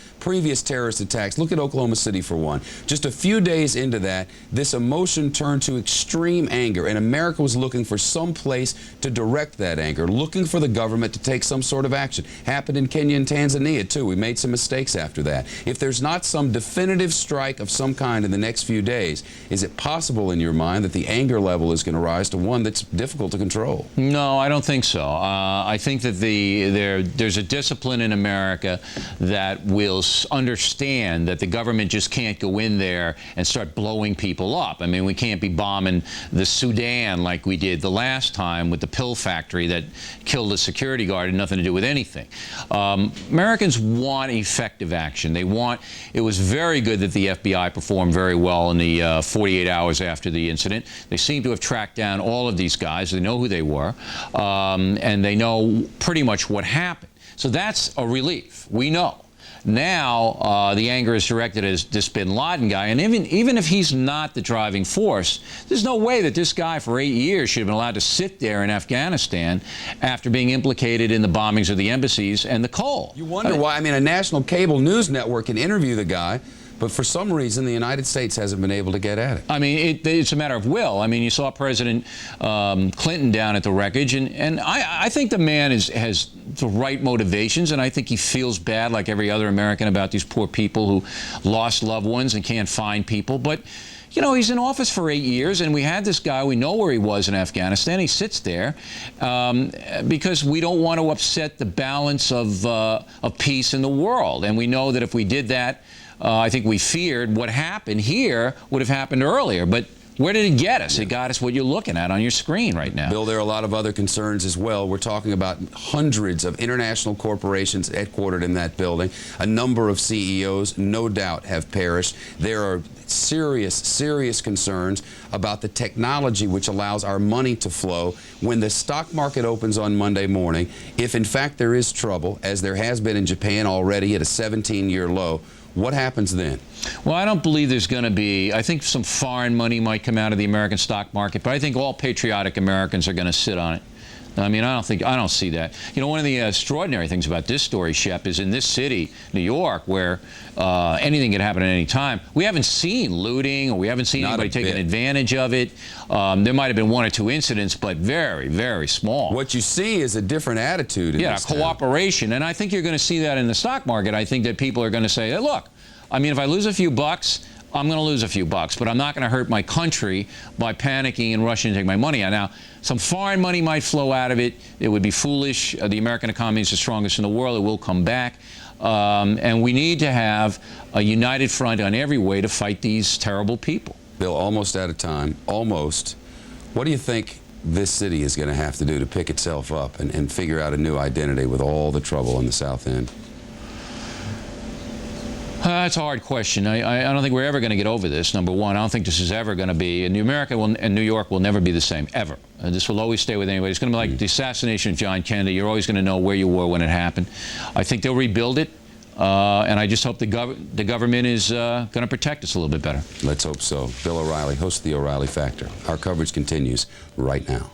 terrorist attacks, look at Oklahoma City for one. Just a few days into that, this emotion turned to extreme anger, and America was looking for some place to direct that anger, looking for the government to take some sort of action. Happened in Kenya and Tanzania, too. We made some mistakes after that. If there's not some definitive strike of some kind in the next few days, is it possible in your mind that the anger level is going to rise to one that's difficult to control? No, I don't think so. I think that there's a discipline in America that will understand that the government just can't go in there and start blowing people up. I mean, we can't be bombing the Sudan like we did the last time with the pill factory that killed a security guard. It had nothing to do with anything. Americans want effective action. They want. It was very good that the FBI performed very well in the 48 hours after the incident. They seem to have tracked down all of these guys. They know who they were, and they know pretty much what happened. So that's a relief. We know. Now the anger is directed at this bin Laden guy, and even if he's not the driving force, there's no way that this guy for 8 years should have been allowed to sit there in Afghanistan after being implicated in the bombings of the embassies and the coal. You wonder why. I mean, a national cable news network can interview the guy, but for some reason, the United States hasn't been able to get at it. I mean, it's a matter of will. I mean, you saw President Clinton down at the wreckage, and I think the man has the right motivations, and I think he feels bad like every other American about these poor people who lost loved ones and can't find people. But, you know, he's in office for 8 years, and we had this guy, we know where he was in Afghanistan. He sits there because we don't want to upset the balance of peace in the world. And we know that if we did that, I think we feared what happened here would have happened earlier. But where did it get us? It got us what you're looking at on your screen right now. Bill, there are a lot of other concerns as well. We're talking about hundreds of international corporations headquartered in that building. A number of CEOs, no doubt, have perished. There are serious, serious concerns about the technology which allows our money to flow. When the stock market opens on Monday morning, if in fact there is trouble, as there has been in Japan already at a 17-year low, what happens then? Well, I don't believe there's going to be. I think some foreign money might come out of the American stock market, but I think all patriotic Americans are going to sit on it. I mean, I don't see that. You know, one of the extraordinary things about this story, Shep, is in this city, New York, where anything can happen at any time. We haven't seen looting, or we haven't seen anybody taking advantage of it. There might have been one or two incidents, but very, very small. What you see is a different attitude in this town. Cooperation, and I think you're going to see that in the stock market. I think that people are going to say, hey, look, I mean, if I lose a few bucks, I'm going to lose a few bucks, but I'm not going to hurt my country by panicking and rushing to take my money out. Now, some foreign money might flow out of it. It would be foolish. The American economy is the strongest in the world. It will come back. And we need to have a united front on every way to fight these terrible people. Bill, almost out of time. Almost. What do you think this city is going to have to do to pick itself up and figure out a new identity with all the trouble in the South End? That's a hard question. I don't think we're ever going to get over this, number one. I don't think this is ever going to be, and New York will never be the same, ever. This will always stay with anybody. It's going to be like the assassination of John Kennedy. You're always going to know where you were when it happened. I think they'll rebuild it, and I just hope the government is going to protect us a little bit better. Let's hope so. Bill O'Reilly, host of The O'Reilly Factor. Our coverage continues right now.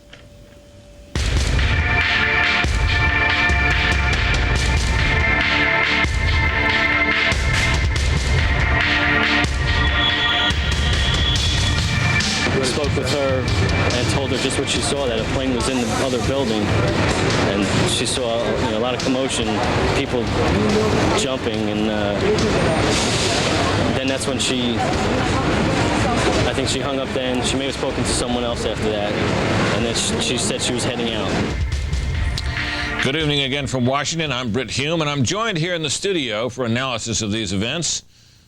I spoke with her and told her just what she saw, that a plane was in the other building, and she saw a lot of commotion, people jumping, and then that's when I think she hung up then. She may have spoken to someone else after that, and then she said she was heading out. Good evening again from Washington. I'm Britt Hume, and I'm joined here in the studio for analysis of these events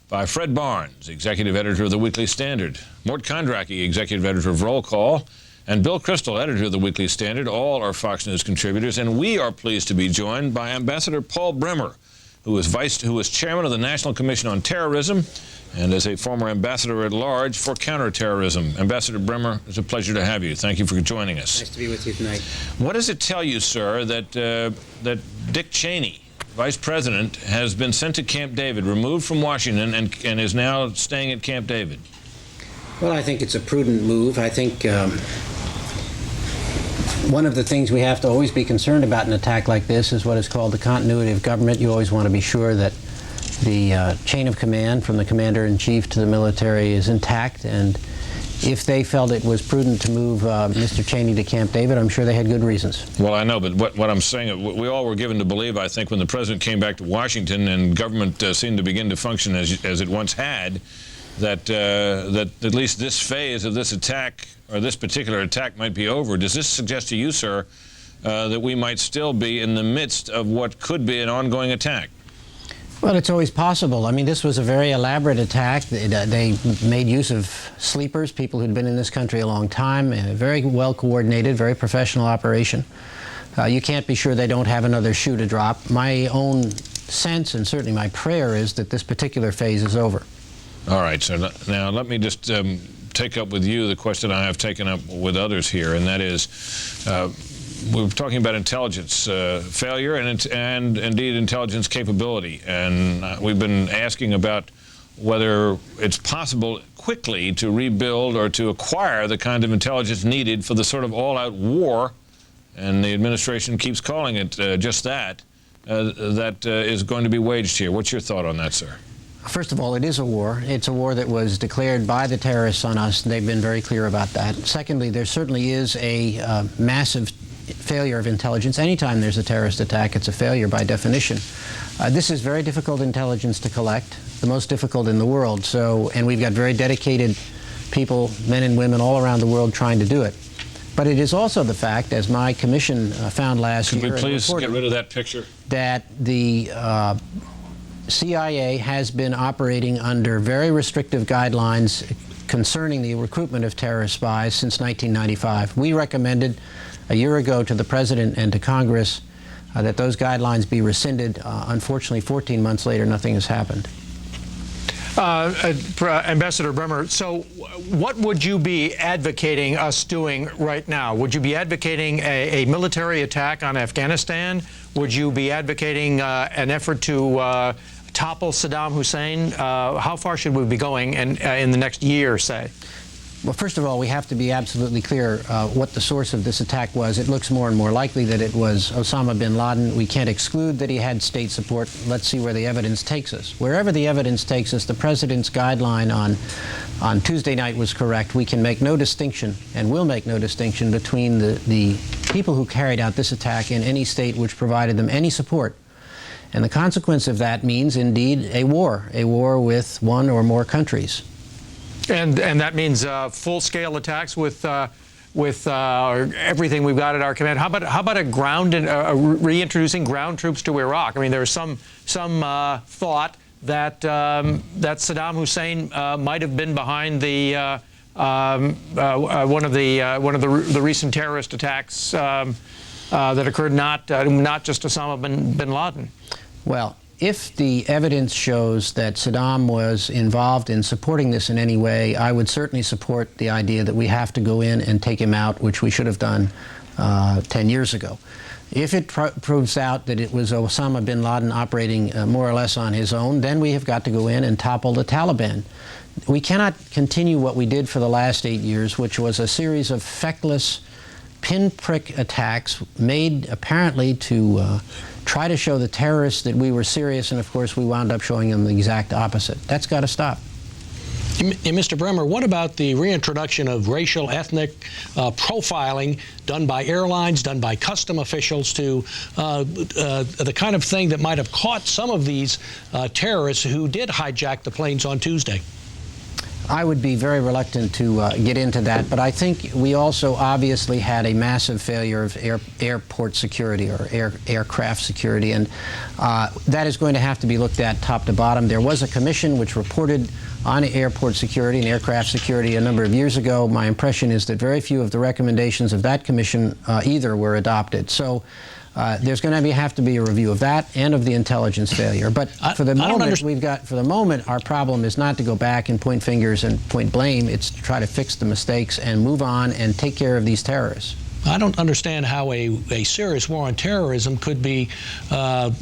by Fred Barnes, executive editor of the Weekly Standard, Mort Kondracki, executive editor of Roll Call, and Bill Kristol, editor of the Weekly Standard. All are Fox News contributors, and we are pleased to be joined by Ambassador Paul Bremer, who is chairman of the National Commission on Terrorism and is a former ambassador at large for counterterrorism. Ambassador Bremer, it's a pleasure to have you. Thank you for joining us. Nice to be with you tonight. What does it tell you, sir, that Dick Cheney, Vice President, has been sent to Camp David, removed from Washington, and is now staying at Camp David? Well, I think it's a prudent move. I think one of the things we have to always be concerned about in an attack like this is what is called the continuity of government. You always want to be sure that the chain of command from the commander-in-chief to the military is intact, and if they felt it was prudent to move Mr. Cheney to Camp David, I'm sure they had good reasons. Well, I know, but what I'm saying, we all were given to believe, I think, when the president came back to Washington and government seemed to begin to function as it once had, that at least this phase of this attack, or this particular attack, might be over. Does this suggest to you, sir, that we might still be in the midst of what could be an ongoing attack? Well, it's always possible. I mean, this was a very elaborate attack. They made use of sleepers, people who'd been in this country a long time, a very well coordinated, very professional operation. You can't be sure they don't have another shoe to drop. My own sense, and certainly my prayer, is that this particular phase is over. All right, sir. Now, let me just take up with you the question I have taken up with others here, and that is, we're talking about intelligence failure and indeed intelligence capability, and we've been asking about whether it's possible quickly to rebuild or to acquire the kind of intelligence needed for the sort of all-out war, and the administration keeps calling it just that, that is going to be waged here. What's your thought on that, sir? First of all, it is a war. It's a war that was declared by the terrorists on us. They've been very clear about that. Secondly, there certainly is a massive failure of intelligence. Anytime there's a terrorist attack, it's a failure by definition. This is very difficult intelligence to collect, the most difficult in the world. And we've got very dedicated people, men and women all around the world trying to do it. But it is also the fact, as my commission found last year, could we please get rid of that picture, that the CIA has been operating under very restrictive guidelines concerning the recruitment of terrorist spies since 1995. We recommended a year ago to the President and to Congress that those guidelines be rescinded. Unfortunately, 14 months later, nothing has happened. Ambassador Bremer, so what would you be advocating us doing right now? Would you be advocating a military attack on Afghanistan? Would you be advocating an effort to topple Saddam Hussein? How far should we be going in the next year, say? Well, first of all, we have to be absolutely clear what the source of this attack was. It looks more and more likely that it was Osama bin Laden. We can't exclude that he had state support. Let's see where the evidence takes us. Wherever the evidence takes us, the President's guideline on Tuesday night was correct. We can make no distinction, and will make no distinction, between the people who carried out this attack in any state which provided them any support. And the consequence of that means, indeed, a war with one or more countries. And that means full-scale attacks with everything we've got at our command. How about reintroducing ground troops to Iraq? I mean, there's some thought that Saddam Hussein might have been behind the one of the recent terrorist attacks that occurred not just Osama bin Laden. Well, if the evidence shows that Saddam was involved in supporting this in any way, I would certainly support the idea that we have to go in and take him out, which we should have done 10 years ago. If it proves out that it was Osama bin Laden operating more or less on his own, then we have got to go in and topple the Taliban. We cannot continue what we did for the last 8 years, which was a series of feckless, pinprick attacks made apparently to try to show the terrorists that we were serious, and of course we wound up showing them the exact opposite. That's got to stop. And Mr. Bremer, what about the reintroduction of racial, ethnic profiling done by airlines, done by custom officials to the kind of thing that might have caught some of these terrorists who did hijack the planes on Tuesday? I would be very reluctant to get into that, but I think we also obviously had a massive failure of airport security or aircraft security, and that is going to have to be looked at top to bottom. There was a commission which reported on airport security and aircraft security a number of years ago. My impression is that very few of the recommendations of that commission either were adopted. So there's going to have to be a review of that and of the intelligence failure. But for the moment, our problem is not to go back and point fingers and point blame. It's to try to fix the mistakes and move on and take care of these terrorists. I don't understand how a serious war on terrorism could be one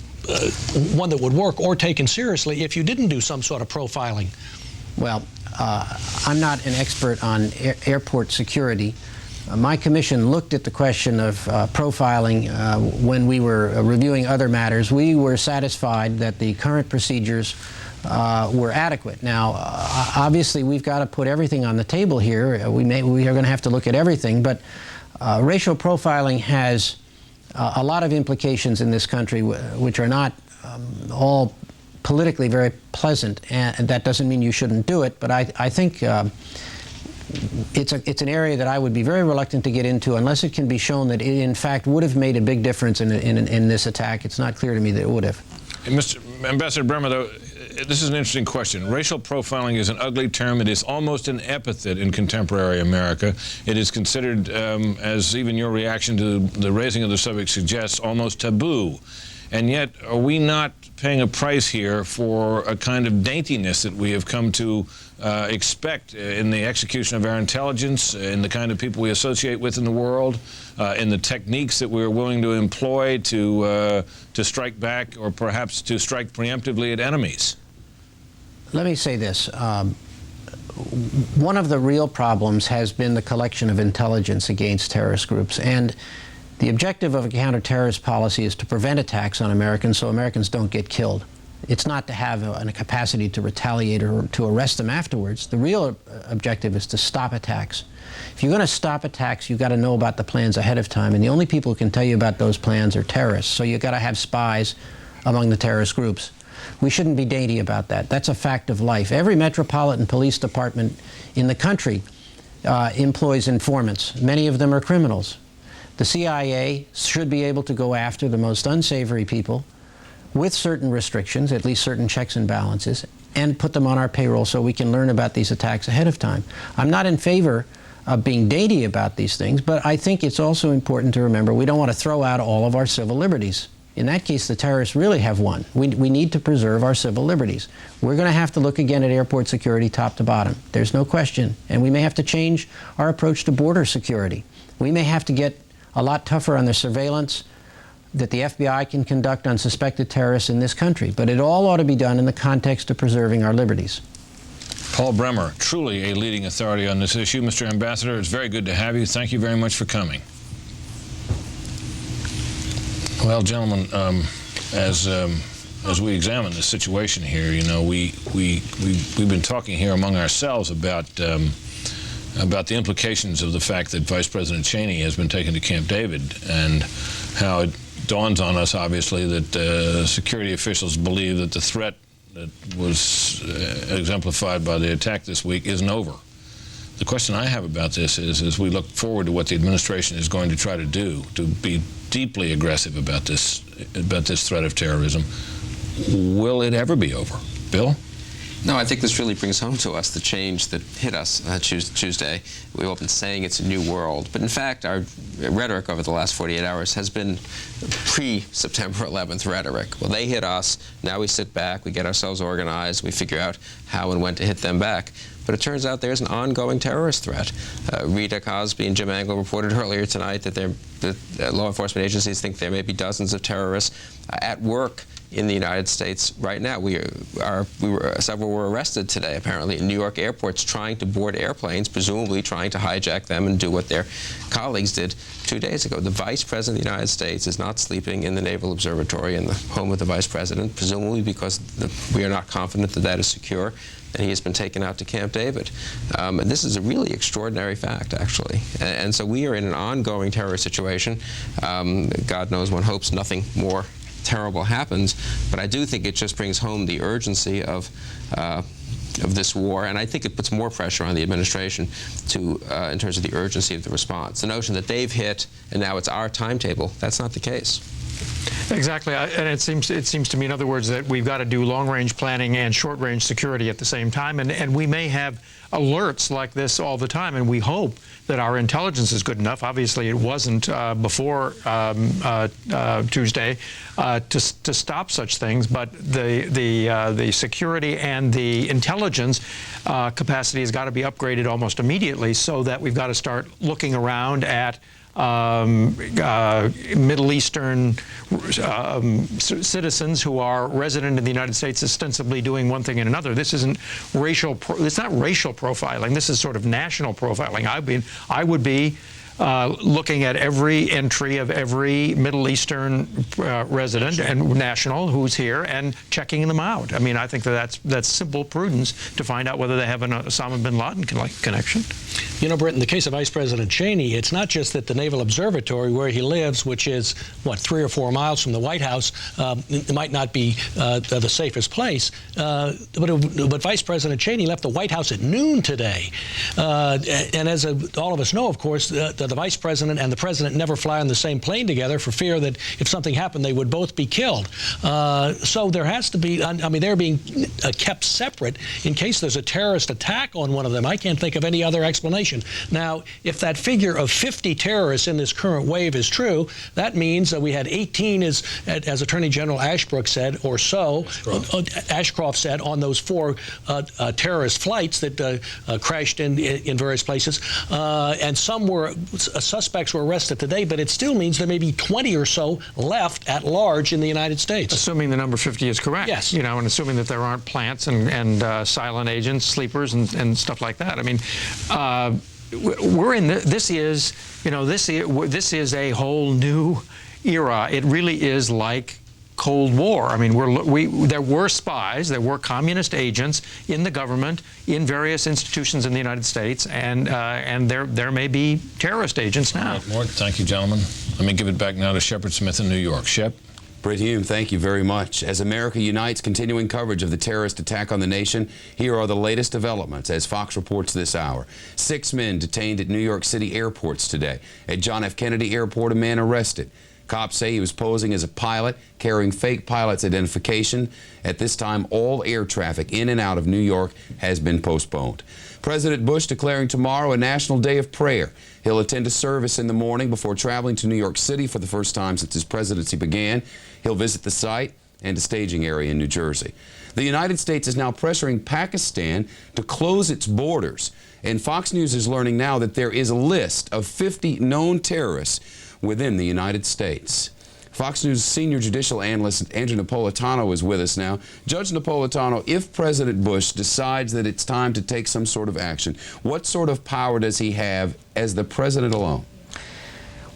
that would work or taken seriously if you didn't do some sort of profiling. Well, I'm not an expert on airport security. My commission looked at the question of profiling when we were reviewing other matters. We were satisfied that the current procedures were adequate. Now, obviously, we've got to put everything on the table here. We are going to have to look at everything, but racial profiling has a lot of implications in this country which are not all politically very pleasant, and that doesn't mean you shouldn't do it, but I think it's an area that I would be very reluctant to get into unless it can be shown that it in fact would have made a big difference in this attack. It's not clear to me that it would have. Mr. Ambassador Bremer, though, this is an interesting question. Racial profiling is an ugly term. It is almost an epithet in contemporary America. It is considered, as even your reaction to the raising of the subject suggests, almost taboo. And yet, are we not paying a price here for a kind of daintiness that we have come to expect in the execution of our intelligence, in the kind of people we associate with in the world, in the techniques that we're willing to employ to strike back or perhaps to strike preemptively at enemies? Let me say this. One of the real problems has been the collection of intelligence against terrorist groups. And the objective of a counterterrorist policy is to prevent attacks on Americans so Americans don't get killed. It's not to have a capacity to retaliate or to arrest them afterwards. The real objective is to stop attacks. If you're going to stop attacks, you've got to know about the plans ahead of time, and the only people who can tell you about those plans are terrorists. So you've got to have spies among the terrorist groups. We shouldn't be dainty about that. That's a fact of life. Every metropolitan police department in the country employs informants. Many of them are criminals. The CIA should be able to go after the most unsavory people with certain restrictions, at least certain checks and balances, and put them on our payroll so we can learn about these attacks ahead of time. I'm not in favor of being dainty about these things, but I think it's also important to remember we don't want to throw out all of our civil liberties. In that case, the terrorists really have won. We need to preserve our civil liberties. We're going to have to look again at airport security top to bottom. There's no question. And we may have to change our approach to border security. We may have to get a lot tougher on the surveillance that the FBI can conduct on suspected terrorists in this country. But it all ought to be done in the context of preserving our liberties. Paul Bremer, truly a leading authority on this issue. Mr. Ambassador, it's very good to have you. Thank you very much for coming. Well, gentlemen, as we examine the situation here, you know, we've been talking here among ourselves about the implications of the fact that Vice President Cheney has been taken to Camp David, and how it dawns on us, obviously, that security officials believe that the threat that was exemplified by the attack this week isn't over. The question I have about this is, as we look forward to what the administration is going to try to do, to be deeply aggressive about this threat of terrorism, will it ever be over? Bill? No, I think this really brings home to us the change that hit us Tuesday. We've all been saying it's a new world, but in fact, our rhetoric over the last 48 hours has been pre-September 11th rhetoric. Well, they hit us. Now we sit back, we get ourselves organized, we figure out how and when to hit them back. But it turns out there's an ongoing terrorist threat. Rita Cosby and Jim Angle reported earlier tonight that law enforcement agencies think there may be dozens of terrorists at work in the United States right now. Several were arrested today, apparently, in New York airports trying to board airplanes, presumably trying to hijack them and do what their colleagues did 2 days ago. The Vice President of the United States is not sleeping in the Naval Observatory in the home of the Vice President, presumably because we are not confident that that is secure, and he has been taken out to Camp David. And this is a really extraordinary fact, actually. And so we are in an ongoing terror situation. God knows, one hopes nothing more terrible happens, but I do think it just brings home the urgency of this war, and I think it puts more pressure on the administration in terms of the urgency of the response. The notion that they've hit and now it's our timetable, that's not the case. Exactly, and it seems to me, in other words, that we've got to do long-range planning and short-range security at the same time, and we may have alerts like this all the time, and we hope that our intelligence is good enough. Obviously, it wasn't before Tuesday to stop such things, but the security and the intelligence capacity has got to be upgraded almost immediately, so that we've got to start looking around at Middle Eastern citizens who are resident in the United States ostensibly doing one thing and another. This isn't it's not racial profiling. This is sort of national profiling. I would be looking at every entry of every Middle Eastern resident and national who's here and checking them out. I mean, I think that's simple prudence to find out whether they have an Osama bin Laden connection. You know, Britt, in the case of Vice President Cheney, it's not just that the Naval Observatory, where he lives, which is, what, 3 or 4 miles from the White House, it might not be the safest place, but Vice President Cheney left the White House at noon today. And as all of us know, of course, the Vice President and the President never fly on the same plane together for fear that if something happened, they would both be killed. So there has to be, I mean, they're being kept separate in case there's a terrorist attack on one of them. I can't think of any other explanation. Now, if that figure of 50 terrorists in this current wave is true, that means that we had 18, as Attorney General Ashcroft said, or so, Ashcroft said, on those 4 terrorist flights that crashed in various places. And some suspects were arrested today, but it still means there may be 20 or so left at large in the United States. Assuming the number 50 is correct. Yes. You know, and assuming that there aren't plants and silent agents, sleepers, and stuff like that. I mean, we're in this is a whole new era. It really is like Cold War. I mean, there were spies, there were communist agents in the government, in various institutions in the United States, and there may be terrorist agents now. All right, Mort, thank you, gentlemen. Let me give it back now to Shepard Smith in New York. Shep? Britt Hume, thank you very much. As America unites, continuing coverage of the terrorist attack on the nation, here are the latest developments as Fox reports this hour. 6 men detained at New York City airports today. At John F. Kennedy Airport, a man arrested. Cops say he was posing as a pilot, carrying fake pilot's identification. At this time, all air traffic in and out of New York has been postponed. President Bush declaring tomorrow a national day of prayer. He'll attend a service in the morning before traveling to New York City for the first time since his presidency began. He'll visit the site and a staging area in New Jersey. The United States is now pressuring Pakistan to close its borders. And Fox News is learning now that there is a list of 50 known terrorists within the United States. Fox News senior judicial analyst Andrew Napolitano is with us now. Judge Napolitano, if President Bush decides that it's time to take some sort of action, what sort of power does he have as the president alone?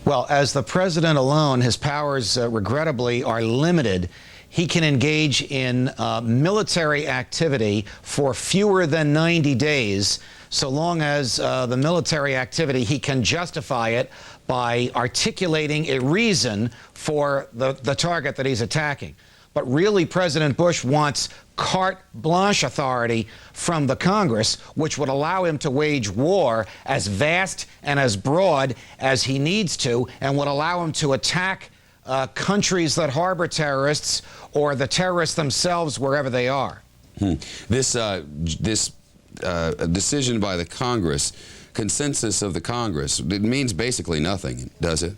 Well, as the president alone, his powers regrettably are limited. He can engage in military activity for fewer than 90 days, so long as the military activity, he can justify it by articulating a reason for the target that he's attacking. but really President Bush wants carte blanche authority from the Congress, which would allow him to wage war as vast and as broad as he needs to, and would allow him to attack countries that harbor terrorists or the terrorists themselves wherever they are. This decision by the Congress, consensus of the Congress, it means basically nothing, does it?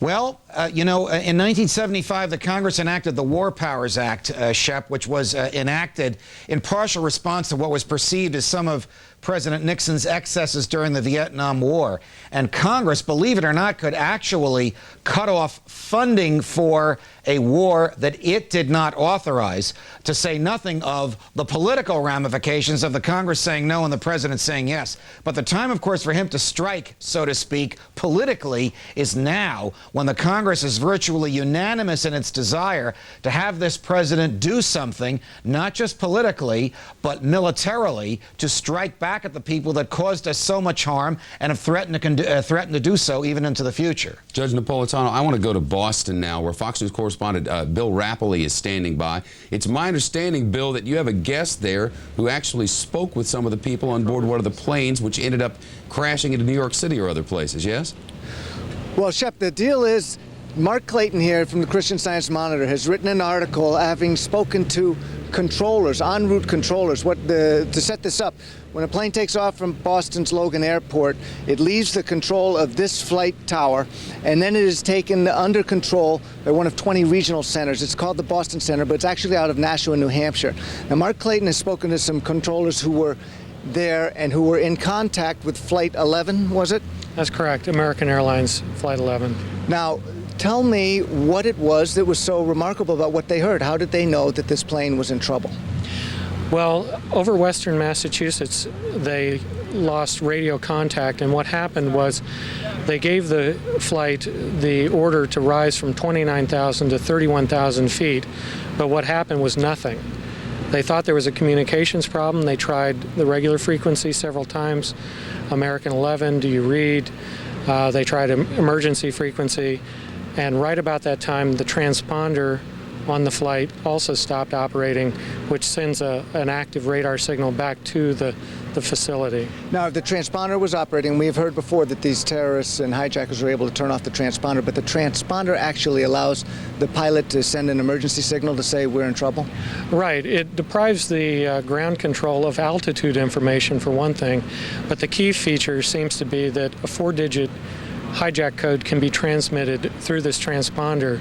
Well, you know, in 1975, the Congress enacted the War Powers Act, Shep, which was enacted in partial response to what was perceived as some of President Nixon's excesses during the Vietnam War. And Congress, believe it or not, could actually cut off funding for a war that it did not authorize, to say nothing of the political ramifications of the Congress saying no and the president saying yes. But the time, of course, for him to strike, so to speak, politically is now, when the Congress is virtually unanimous in its desire to have this president do something, not just politically, but militarily, to strike back at the people that caused us so much harm and have threatened to do so even into the future. Judge Napolitano, I want to go to Boston now, where Fox News correspondent Bill Rappley is standing by. It's my understanding, Bill, that you have a guest there who actually spoke with some of the people on board one of the planes which ended up crashing into New York City or other places, yes? Well, Shep, the deal is Mark Clayton here from the Christian Science Monitor has written an article having spoken to controllers, en route controllers. To set this up, when a plane takes off from Boston's Logan Airport, it leaves the control of this flight tower, and then it is taken under control by one of 20 regional centers. It's called the Boston Center, but it's actually out of Nashua, New Hampshire. Now, Mark Clayton has spoken to some controllers who were there and who were in contact with Flight 11, was it? That's correct, American Airlines Flight 11. Now, tell me what it was that was so remarkable about what they heard. How did they know that this plane was in trouble? Well, over western Massachusetts, they lost radio contact, and what happened was they gave the flight the order to rise from 29,000 to 31,000 feet, but what happened was nothing. They thought there was a communications problem. They tried the regular frequency several times. American 11, do you read? They tried emergency frequency. And right about that time, the transponder on the flight also stopped operating, which sends an active radar signal back to the facility. Now, the transponder was operating. We've heard before that these terrorists and hijackers were able to turn off the transponder, but the transponder actually allows the pilot to send an emergency signal to say we're in trouble? Right. It deprives the ground control of altitude information, for one thing, but the key feature seems to be that a 4-digit hijack code can be transmitted through this transponder.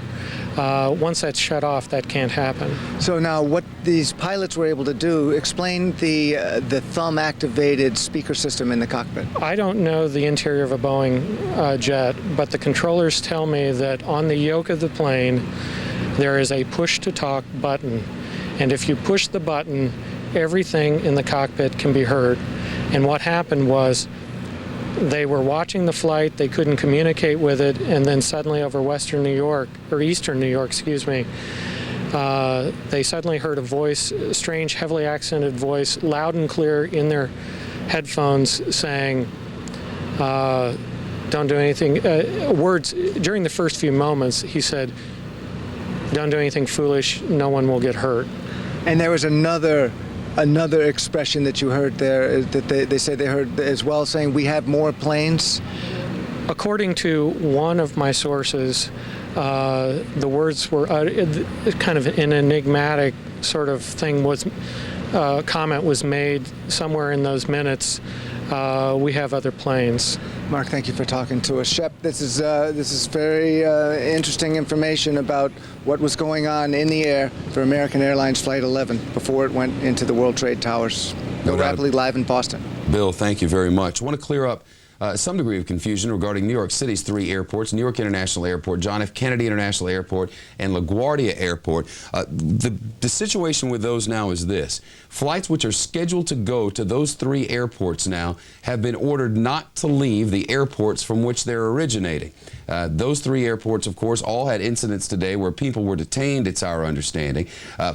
Once that's shut off, that can't happen. So now what these pilots were able to do, explain the thumb-activated speaker system in the cockpit. I don't know the interior of a Boeing jet, but the controllers tell me that on the yoke of the plane, there is a push-to-talk button. And if you push the button, everything in the cockpit can be heard. And what happened was, they were watching the flight, they couldn't communicate with it, and then suddenly over western New York, or eastern New York, excuse me, they suddenly heard a voice, a strange, heavily accented voice, loud and clear in their headphones saying, don't do anything, words, during the first few moments, he said, don't do anything foolish, no one will get hurt. And there was another expression that you heard there that they say they heard as well, saying we have more planes? According to one of my sources, the words were kind of an enigmatic sort of thing. Comment was made somewhere in those minutes. We have other planes. Mark, thank you for talking to us. Shep, this is very interesting information about what was going on in the air for American Airlines Flight 11 before it went into the World Trade Towers. Bill Rappley, live in Boston. Bill, thank you very much. I want to clear up some degree of confusion regarding New York City's 3 airports: New York International Airport, John F. Kennedy International Airport, and LaGuardia Airport. The situation with those now is this. Flights which are scheduled to go to those 3 airports now have been ordered not to leave the airports from which they're originating. Those 3 airports, of course, all had incidents today where people were detained, it's our understanding.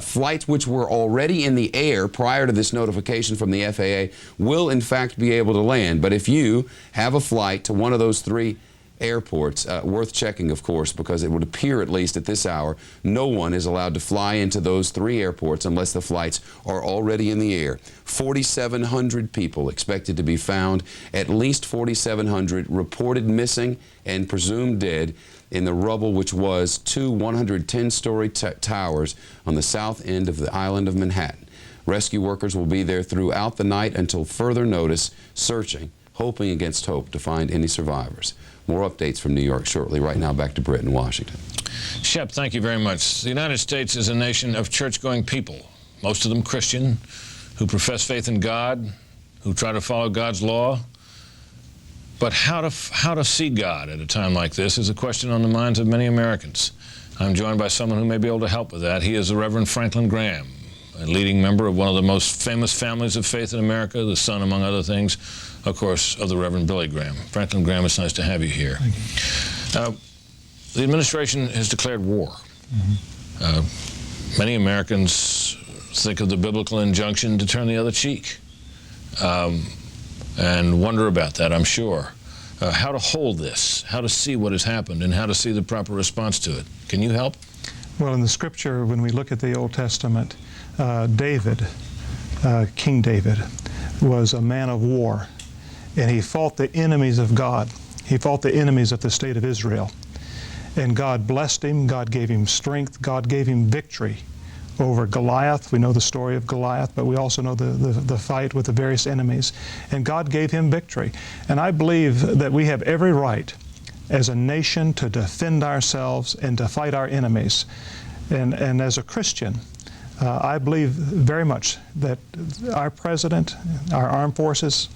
Flights which were already in the air prior to this notification from the FAA will, in fact, be able to land. But if you have a flight to one of those 3 airports. Worth checking, of course, because it would appear, at least at this hour, no one is allowed to fly into those 3 airports unless the flights are already in the air. 4,700 people expected to be found, at least 4,700 reported missing and presumed dead in the rubble which was 2 110-story towers on the south end of the island of Manhattan. Rescue workers will be there throughout the night until further notice, searching, hoping against hope to find any survivors. More updates from New York shortly. Right now, back to Britt in Washington. Shep, thank you very much. The United States is a nation of church-going people, most of them Christian, who profess faith in God, who try to follow God's law. But how to see God at a time like this is a question on the minds of many Americans. I'm joined by someone who may be able to help with that. He is the Reverend Franklin Graham, a leading member of one of the most famous families of faith in America, the son, among other things, of course, of the Reverend Billy Graham. Franklin Graham, it's nice to have you here. Thank you. The administration has declared war. Many Americans think of the biblical injunction to turn the other cheek and wonder about that, I'm sure. How to hold this, how to see what has happened, and how to see the proper response to it. Can you help? Well, in the scripture, when we look at the Old Testament, David, King David, was a man of war, and he fought the enemies of God. He fought the enemies of the state of Israel. And God blessed him, God gave him strength, God gave him victory over Goliath. We know the story of Goliath, but we also know the fight with the various enemies. And God gave him victory. And I believe that we have every right as a nation to defend ourselves and to fight our enemies. And as a Christian, I believe very much that our president, our armed forces,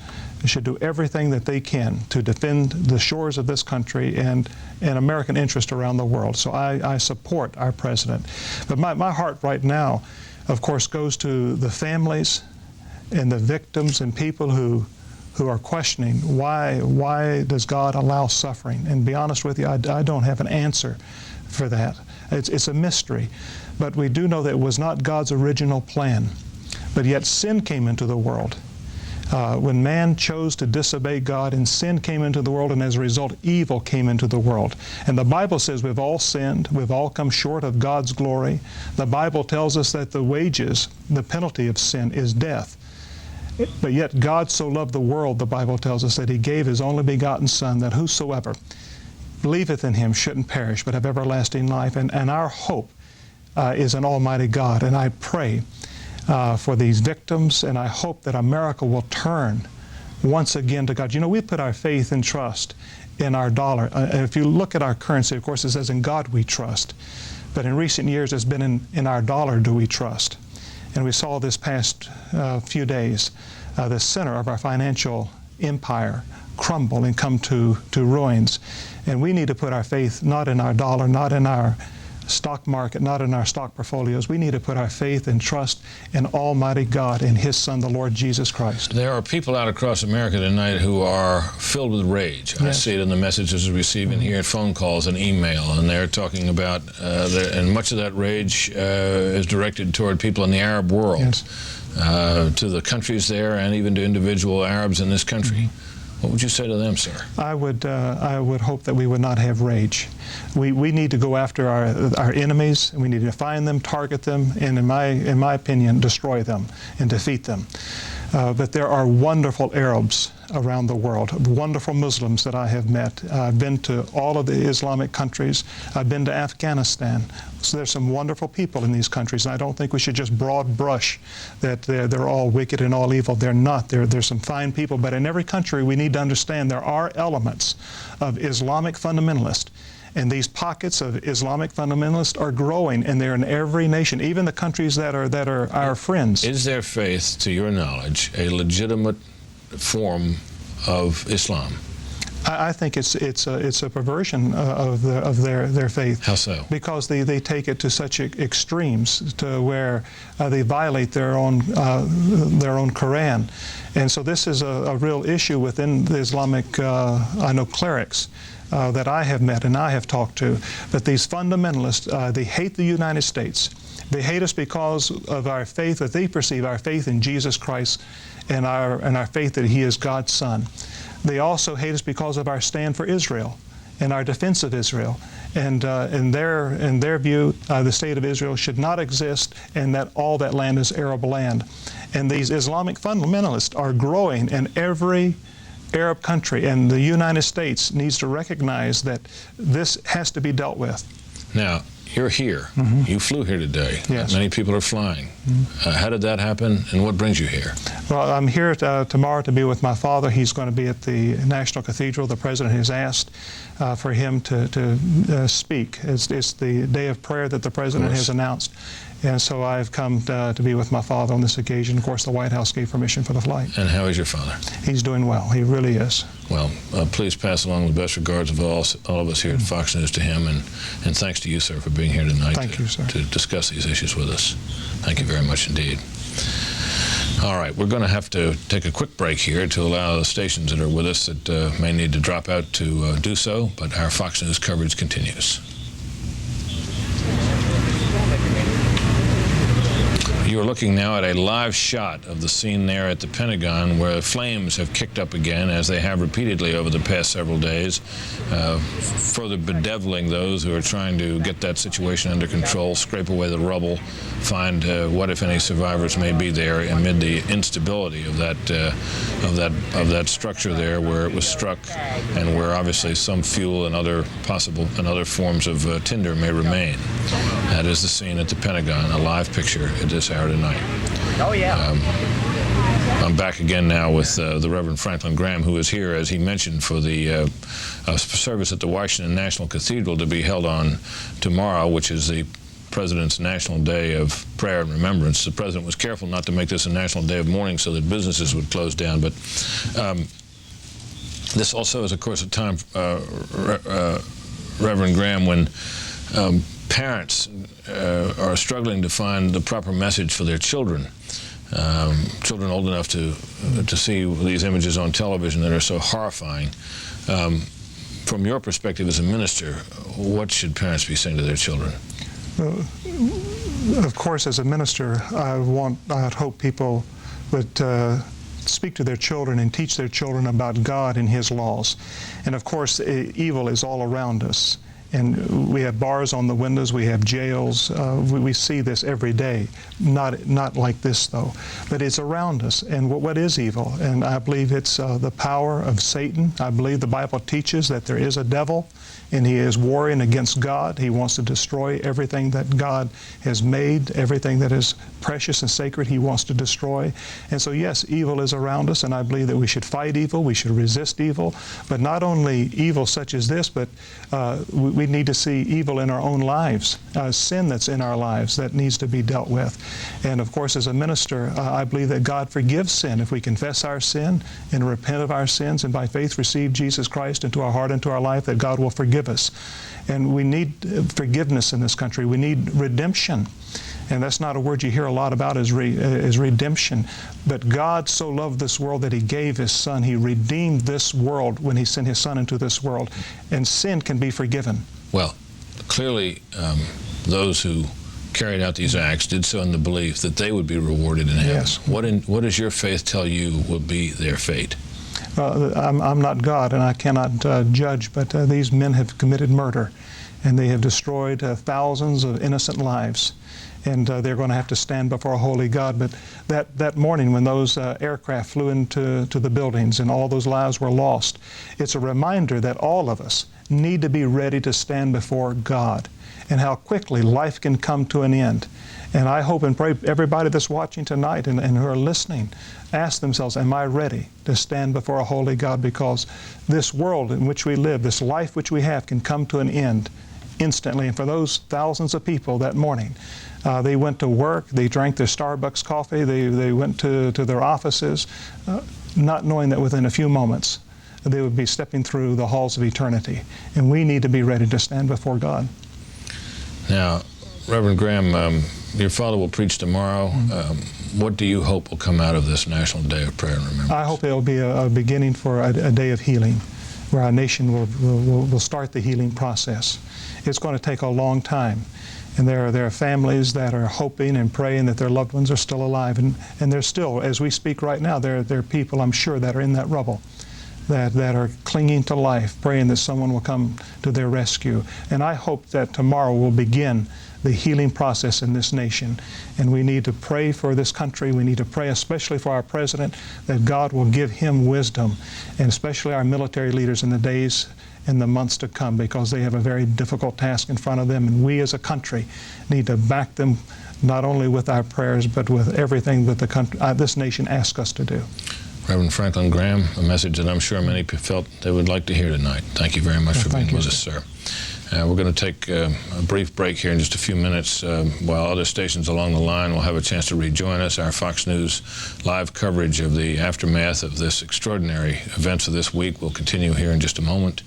should do everything that they can to defend the shores of this country and American interest around the world. So I support our president. But my heart right now, of course, goes to the families and the victims and people who are questioning why does God allow suffering? And to be honest with you, I don't have an answer for that. It's a mystery. But we do know that it was not God's original plan. But yet sin came into the world. When man chose to disobey God, and sin came into the world, and as a result, evil came into the world. And the Bible says we've all sinned, we've all come short of God's glory. The Bible tells us that the wages, the penalty of sin, is death. But yet God so loved the world, the Bible tells us, that He gave His only begotten Son, that whosoever believeth in Him shouldn't perish, but have everlasting life. And our hope is an almighty God. And I pray for these victims, and I hope that America will turn once again to God. You know, we put our faith and trust in our dollar. If you look at our currency, of course, it says, in God we trust. But in recent years, it's been in our dollar do we trust. And we saw this past few days, the center of our financial empire crumble and come to ruins. And we need to put our faith not in our dollar, not in our stock market, not in our stock portfolios. We need to put our faith and trust in Almighty God and His Son, the Lord Jesus Christ. There are people out across America tonight who are filled with rage. Yes. I see it in the messages we receive in here, phone calls and email, and they're talking about, and much of that rage is directed toward people in the Arab world, yes. To the countries there and even to individual Arabs in this country. What would you say to them, sir? I would hope that we would not have rage. We need to go after our enemies, and we need to find them, target them, and in my opinion, destroy them and defeat them. But there are wonderful Arabs around the world, wonderful Muslims that I have met. I've been to all of the Islamic countries. I've been to Afghanistan. So there's some wonderful people in these countries, and I don't think we should just broad brush that they're all wicked and all evil. They're not. There's some fine people, but in every country we need to understand there are elements of Islamic fundamentalists. And these pockets of Islamic fundamentalists are growing, and they're in every nation, even the countries that are our friends. Is their faith, to your knowledge, a legitimate form of Islam? I think it's a perversion of their faith. How so? Because they take it to such extremes to where they violate their own Quran, and so this is a real issue within the Islamic. I know clerics that I have met and I have talked to, that these fundamentalists, they hate the United States. They hate us because of our faith, that they perceive our faith in Jesus Christ and our faith that He is God's Son. They also hate us because of our stand for Israel and our defense of Israel. And in their view, the state of Israel should not exist, and that all that land is Arab land. And these Islamic fundamentalists are growing in every Arab country, and the United States needs to recognize that this has to be dealt with. Now, you're here. You flew here today. Yes. Many people are flying. How did that happen, and what brings you here? Well, I'm here tomorrow to be with my father. He's going to be at the National Cathedral. The President has asked for him to speak. It's the day of prayer that the President has announced. And so I've come to be with my father on this occasion. Of course, the White House gave permission for the flight. And how is your father? He's doing well. He really is. Well, please pass along the best regards of all of us here at Fox News to him, and thanks to you, sir, for being here tonight to discuss these issues with us. Thank you very much indeed. All right, we're going to have to take a quick break here to allow the stations that are with us that may need to drop out to do so, but our Fox News coverage continues. You are looking now at a live shot of the scene there at the Pentagon, where flames have kicked up again, as they have repeatedly over the past several days, further bedeviling those who are trying to get that situation under control, scrape away the rubble, find what, if any, survivors may be there amid the instability of that structure there where it was struck, and where obviously some fuel and other forms of tinder may remain. That is the scene at the Pentagon, a live picture at this hour tonight. Oh, yeah. I'm back again now with the Reverend Franklin Graham, who is here, as he mentioned, for the service at the Washington National Cathedral to be held on tomorrow, which is the President's National Day of Prayer and Remembrance. The President was careful not to make this a National Day of Mourning so that businesses would close down, but this also is, of course, a time, Reverend Graham, when parents are struggling to find the proper message for their children. Children old enough to see these images on television that are so horrifying. From your perspective as a minister, what should parents be saying to their children? Of course, as a minister, I'd hope people would speak to their children and teach their children about God and His laws. And of course, evil is all around us. And we have bars on the windows, we have jails, we see this every day. Not like this, though. But it's around us. And what is evil? And I believe it's the power of Satan. I believe the Bible teaches that there is a devil, and he is warring against God. He wants to destroy everything that God has made, everything that is precious and sacred, he wants to destroy. And so, yes, evil is around us, and I believe that we should fight evil, we should resist evil, but not only evil such as this, but we need to see evil in our own lives, sin that's in our lives that needs to be dealt with. And of course, as a minister, I believe that God forgives sin. If we confess our sin and repent of our sins and by faith receive Jesus Christ into our heart, into our life, that God will forgive us. And we need forgiveness in this country. We need redemption. And that's not a word you hear a lot about, is redemption. But God so loved this world that He gave His Son. He redeemed this world when He sent His Son into this world. And sin can be forgiven. Well, clearly those who carried out these acts did so in the belief that they would be rewarded in heaven. Yes. What does your faith tell you will be their fate? I'm not God, and I cannot judge, but these men have committed murder, and they have destroyed thousands of innocent lives. And they're going to have to stand before a holy God. But that morning when those aircraft flew into the buildings and all those lives were lost, it's a reminder that all of us need to be ready to stand before God, and how quickly life can come to an end. And I hope and pray everybody that's watching tonight and who are listening, ask themselves, am I ready to stand before a holy God? Because this world in which we live, this life which we have, can come to an end instantly. And for those thousands of people that morning, they went to work, they drank their Starbucks coffee, they went to their offices, not knowing that within a few moments they would be stepping through the halls of eternity. And we need to be ready to stand before God. Now, Reverend Graham, your father will preach tomorrow. What do you hope will come out of this National Day of Prayer and Remembrance? I hope it will be a beginning for a day of healing, where our nation will start the healing process. It's going to take a long time. And there are families that are hoping and praying that their loved ones are still alive. And there's still, as we speak right now, there are people, I'm sure, that are in that rubble. that are clinging to life, praying that someone will come to their rescue. And I hope that tomorrow will begin the healing process in this nation. And we need to pray for this country. We need to pray especially for our president, that God will give him wisdom, and especially our military leaders in the days and the months to come, because they have a very difficult task in front of them. And we as a country need to back them not only with our prayers, but with everything that the country, this nation asks us to do. Reverend Franklin Graham, a message that I'm sure many felt they would like to hear tonight. Thank you very much for being with us, sir. We're going to take a brief break here in just a few minutes while other stations along the line will have a chance to rejoin us. Our Fox News live coverage of the aftermath of this extraordinary events of this week will continue here in just a moment.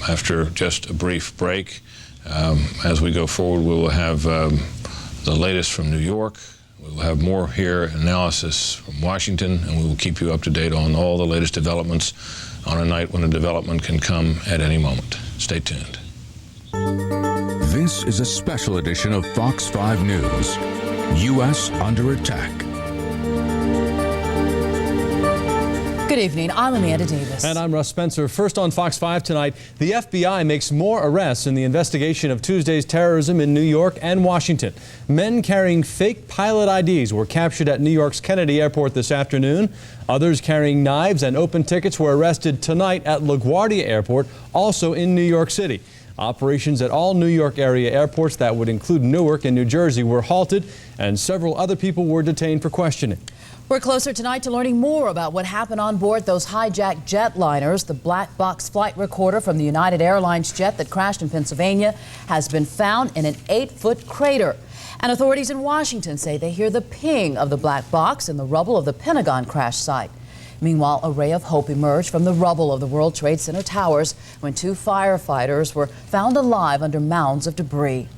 After just a brief break, as we go forward, we will have the latest from New York. We will have more here, analysis from Washington, and we will keep you up to date on all the latest developments on a night when a development can come at any moment. Stay tuned. This is a special edition of Fox 5 News. U.S. under attack. Good evening, I'm Amanda Davis. And I'm Russ Spencer. First on Fox 5 tonight, the FBI makes more arrests in the investigation of Tuesday's terrorism in New York and Washington. Men carrying fake pilot IDs were captured at New York's Kennedy Airport this afternoon. Others carrying knives and open tickets were arrested tonight at LaGuardia Airport, also in New York City. Operations at all New York area airports, that would include Newark and New Jersey, were halted, and several other people were detained for questioning. We're closer tonight to learning more about what happened on board those hijacked jetliners. The black box flight recorder from the United Airlines jet that crashed in Pennsylvania has been found in an 8-foot crater. And authorities in Washington say they hear the ping of the black box in the rubble of the Pentagon crash site. Meanwhile, a ray of hope emerged from the rubble of the World Trade Center towers when 2 firefighters were found alive under mounds of debris.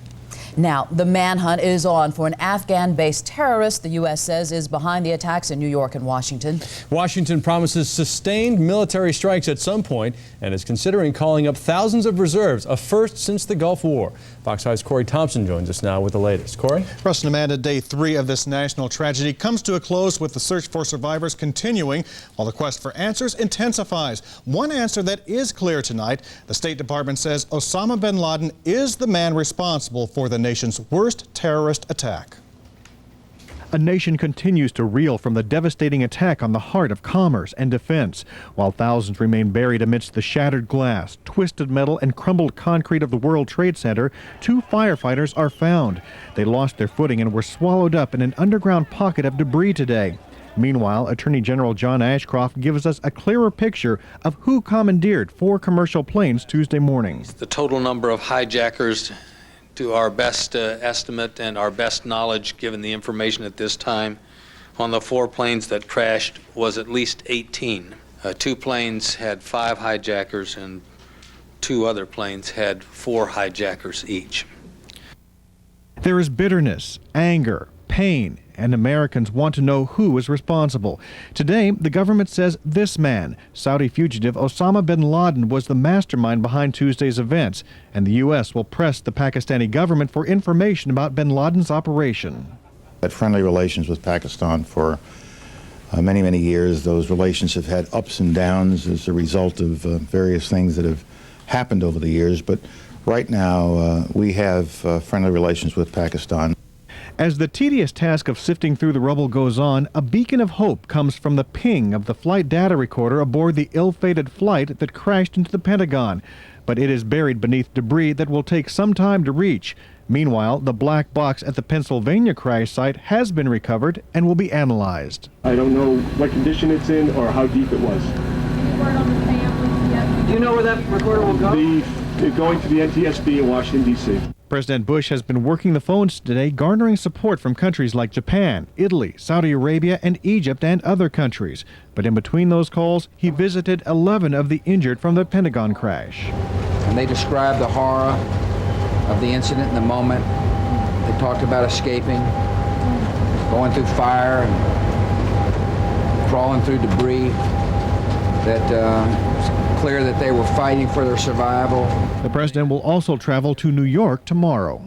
Now, the manhunt is on for an Afghan-based terrorist the U.S. says is behind the attacks in New York and Washington. Washington promises sustained military strikes at some point and is considering calling up thousands of reserves, a first since the Gulf War. Fox 5's Corey Thompson joins us now with the latest. Corey? Russ and Amanda, day 3 of this national tragedy comes to a close with the search for survivors continuing while the quest for answers intensifies. One answer that is clear tonight, the State Department says Osama bin Laden is the man responsible for the nation's worst terrorist attack. A nation continues to reel from the devastating attack on the heart of commerce and defense, while thousands remain buried amidst the shattered glass, twisted metal, and crumbled concrete of the World Trade Center. 2 firefighters are found. They lost their footing and were swallowed up in an underground pocket of debris today. Meanwhile, Attorney General John Ashcroft gives us a clearer picture of who commandeered 4 commercial planes Tuesday morning. The total number of hijackers, to our best estimate and our best knowledge, given the information at this time, on the 4 planes that crashed was at least 18. 2 planes had 5 hijackers and 2 other planes had 4 hijackers each. There is bitterness, anger, pain, and Americans want to know who is responsible. Today, the government says this man, Saudi fugitive Osama bin Laden, was the mastermind behind Tuesday's events, and the U.S. will press the Pakistani government for information about bin Laden's operation. Had friendly relations with Pakistan for many, many years. Those relations have had ups and downs as a result of various things that have happened over the years, but right now we have friendly relations with Pakistan. As the tedious task of sifting through the rubble goes on, a beacon of hope comes from the ping of the flight data recorder aboard the ill-fated flight that crashed into the Pentagon. But it is buried beneath debris that will take some time to reach. Meanwhile, the black box at the Pennsylvania crash site has been recovered and will be analyzed. I don't know what condition it's in or how deep it was. Do you know where that recorder will go? Going to the NTSB in Washington, D.C. President Bush has been working the phones today, garnering support from countries like Japan, Italy, Saudi Arabia, and Egypt, and other countries. But in between those calls, he visited 11 of the injured from the Pentagon crash. And they described the horror of the incident in the moment. They talked about escaping, going through fire, and crawling through debris. It's clear that they were fighting for their survival. The president will also travel to New York tomorrow.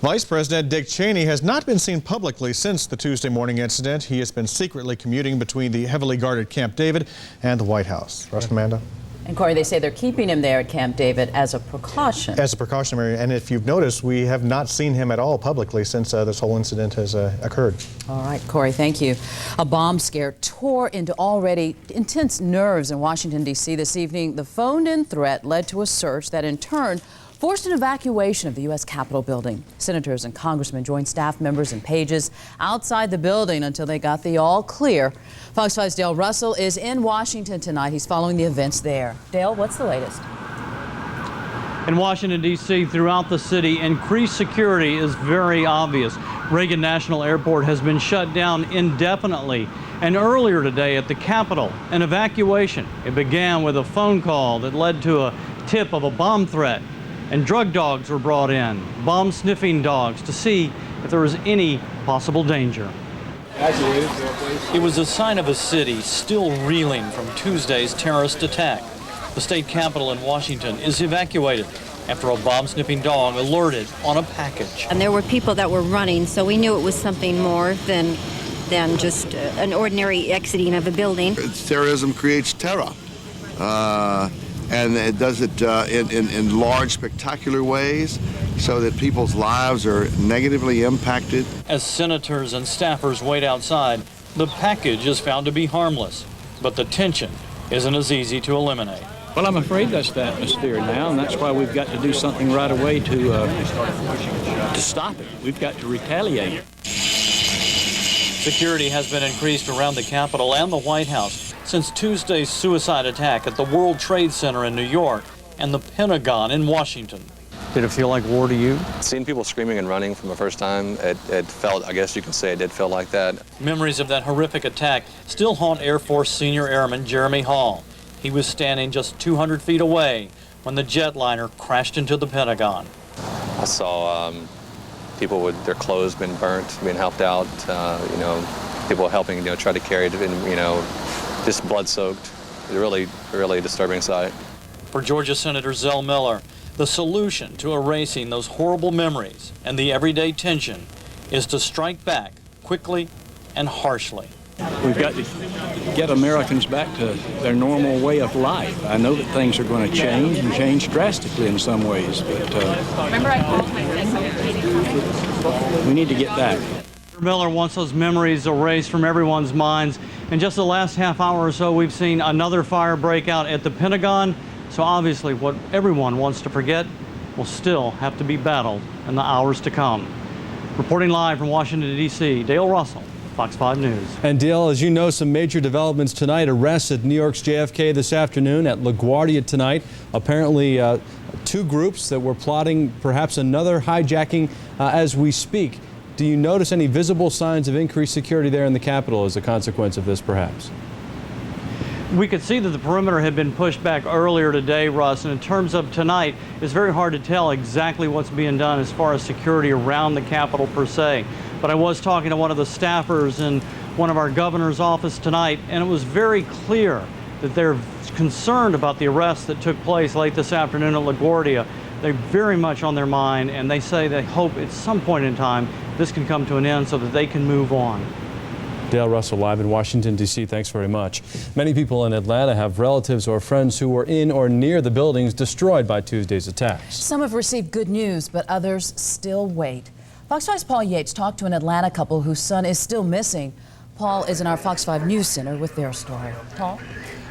Vice President Dick Cheney has not been seen publicly since the Tuesday morning incident. He has been secretly commuting between the heavily guarded Camp David and the White House. Russ, Amanda? And Corey, they say they're keeping him there at Camp David as a precaution. As a precautionary, and if you've noticed, we have not seen him at all publicly since this whole incident has occurred. All right, Corey, thank you. A bomb scare tore into already intense nerves in Washington, D.C. this evening. The phoned-in threat led to a search that in turn forced an evacuation of the U.S. Capitol building. Senators and congressmen joined staff members and pages outside the building until they got the all clear. Fox 5's Dale Russell is in Washington tonight. He's following the events there. Dale, what's the latest? In Washington, D.C., throughout the city, increased security is very obvious. Reagan National Airport has been shut down indefinitely. And earlier today at the Capitol, an evacuation. It began with a phone call that led to a tip of a bomb threat. And drug dogs were brought in, bomb-sniffing dogs, to see if there was any possible danger. It was a sign of a city still reeling from Tuesday's terrorist attack. The state capitol in Washington is evacuated after a bomb-sniffing dog alerted on a package. And there were people that were running, so we knew it was something more than just an ordinary exiting of a building. Terrorism creates terror. And it does it in large, spectacular ways so that people's lives are negatively impacted. As senators and staffers wait outside, the package is found to be harmless, but the tension isn't as easy to eliminate. Well, I'm afraid that's the atmosphere now, and that's why we've got to do something right away to stop it. We've got to retaliate. Security has been increased around the Capitol and the White House since Tuesday's suicide attack at the World Trade Center in New York and the Pentagon in Washington. Did it feel like war to you? Seeing people screaming and running from the first time, it felt, I guess you can say it did feel like that. Memories of that horrific attack still haunt Air Force Senior Airman Jeremy Hall. He was standing just 200 feet away when the jetliner crashed into the Pentagon. I saw people with their clothes being burnt, being helped out, people helping, try to carry it, and, just blood-soaked. Really, really disturbing sight. For Georgia Senator Zell Miller, the solution to erasing those horrible memories and the everyday tension is to strike back quickly and harshly. We've got to get Americans back to their normal way of life. I know that things are going to change and change drastically in some ways, but we need to get back. Miller wants those memories erased from everyone's minds. In just the last half hour or so, we've seen another fire break out at the Pentagon. So obviously what everyone wants to forget will still have to be battled in the hours to come. Reporting live from Washington, D.C., Dale Russell, Fox 5 News. And Dale, as you know, some major developments tonight. Arrests at New York's JFK this afternoon, at LaGuardia tonight. Apparently two groups that were plotting perhaps another hijacking as we speak. Do you notice any visible signs of increased security there in the Capitol as a consequence of this, perhaps? We could see that the perimeter had been pushed back earlier today, Russ, and in terms of tonight, it's very hard to tell exactly what's being done as far as security around the Capitol per se. But I was talking to one of the staffers in one of our governor's office tonight, and it was very clear that they're concerned about the arrest that took place late this afternoon at LaGuardia. They're very much on their mind, and they say they hope at some point in time this can come to an end so that they can move on. Dale Russell live in Washington, D.C. Thanks very much. Many people in Atlanta have relatives or friends who were in or near the buildings destroyed by Tuesday's attacks. Some have received good news, but others still wait. Fox 5's Paul Yates talked to an Atlanta couple whose son is still missing. Paul is in our Fox 5 News Center with their story. Paul?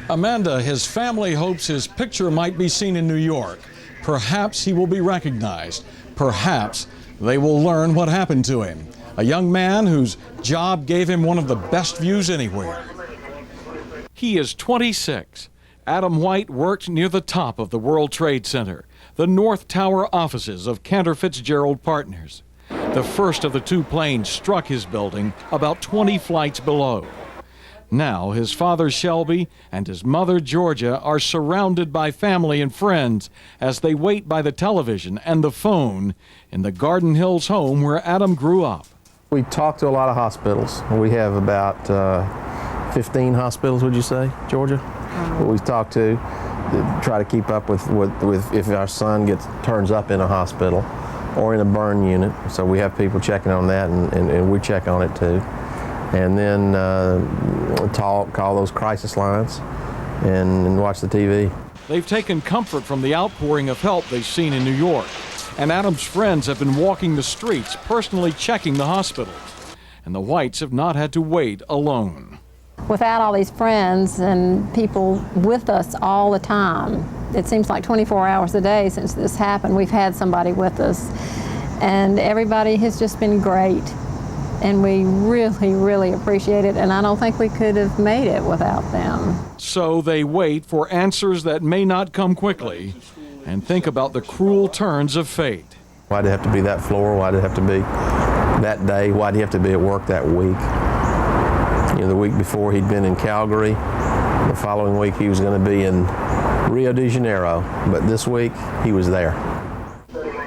Amanda, his family hopes his picture might be seen in New York. Perhaps he will be recognized. Perhaps they will learn what happened to him. A young man whose job gave him one of the best views anywhere. He is 26. Adam White worked near the top of the World Trade Center, the North Tower offices of Cantor Fitzgerald Partners. The first of the two planes struck his building about 20 flights below. Now his father Shelby and his mother Georgia are surrounded by family and friends as they wait by the television and the phone in the Garden Hills home where Adam grew up. We talk to a lot of hospitals. We have about 15 hospitals, would you say, Georgia? We talk to try to keep up with if our son turns up in a hospital. or in a burn unit. So we have people checking on that, and we check on it too. And then call those crisis lines and watch the TV. They've taken comfort from the outpouring of help they've seen in New York. And Adam's friends have been walking the streets, personally checking the hospitals. And the Whites have not had to wait alone. Without all these friends and people with us all the time, it seems like 24 hours a day since this happened, we've had somebody with us. And everybody has just been great. And we really, really appreciate it. And I don't think we could have made it without them. So they wait for answers that may not come quickly and think about the cruel turns of fate. Why did it have to be that floor? Why did it have to be that day? Why did he have to be at work that week? You know, the week before he'd been in Calgary. The following week he was going to be in Rio de Janeiro. But this week he was there.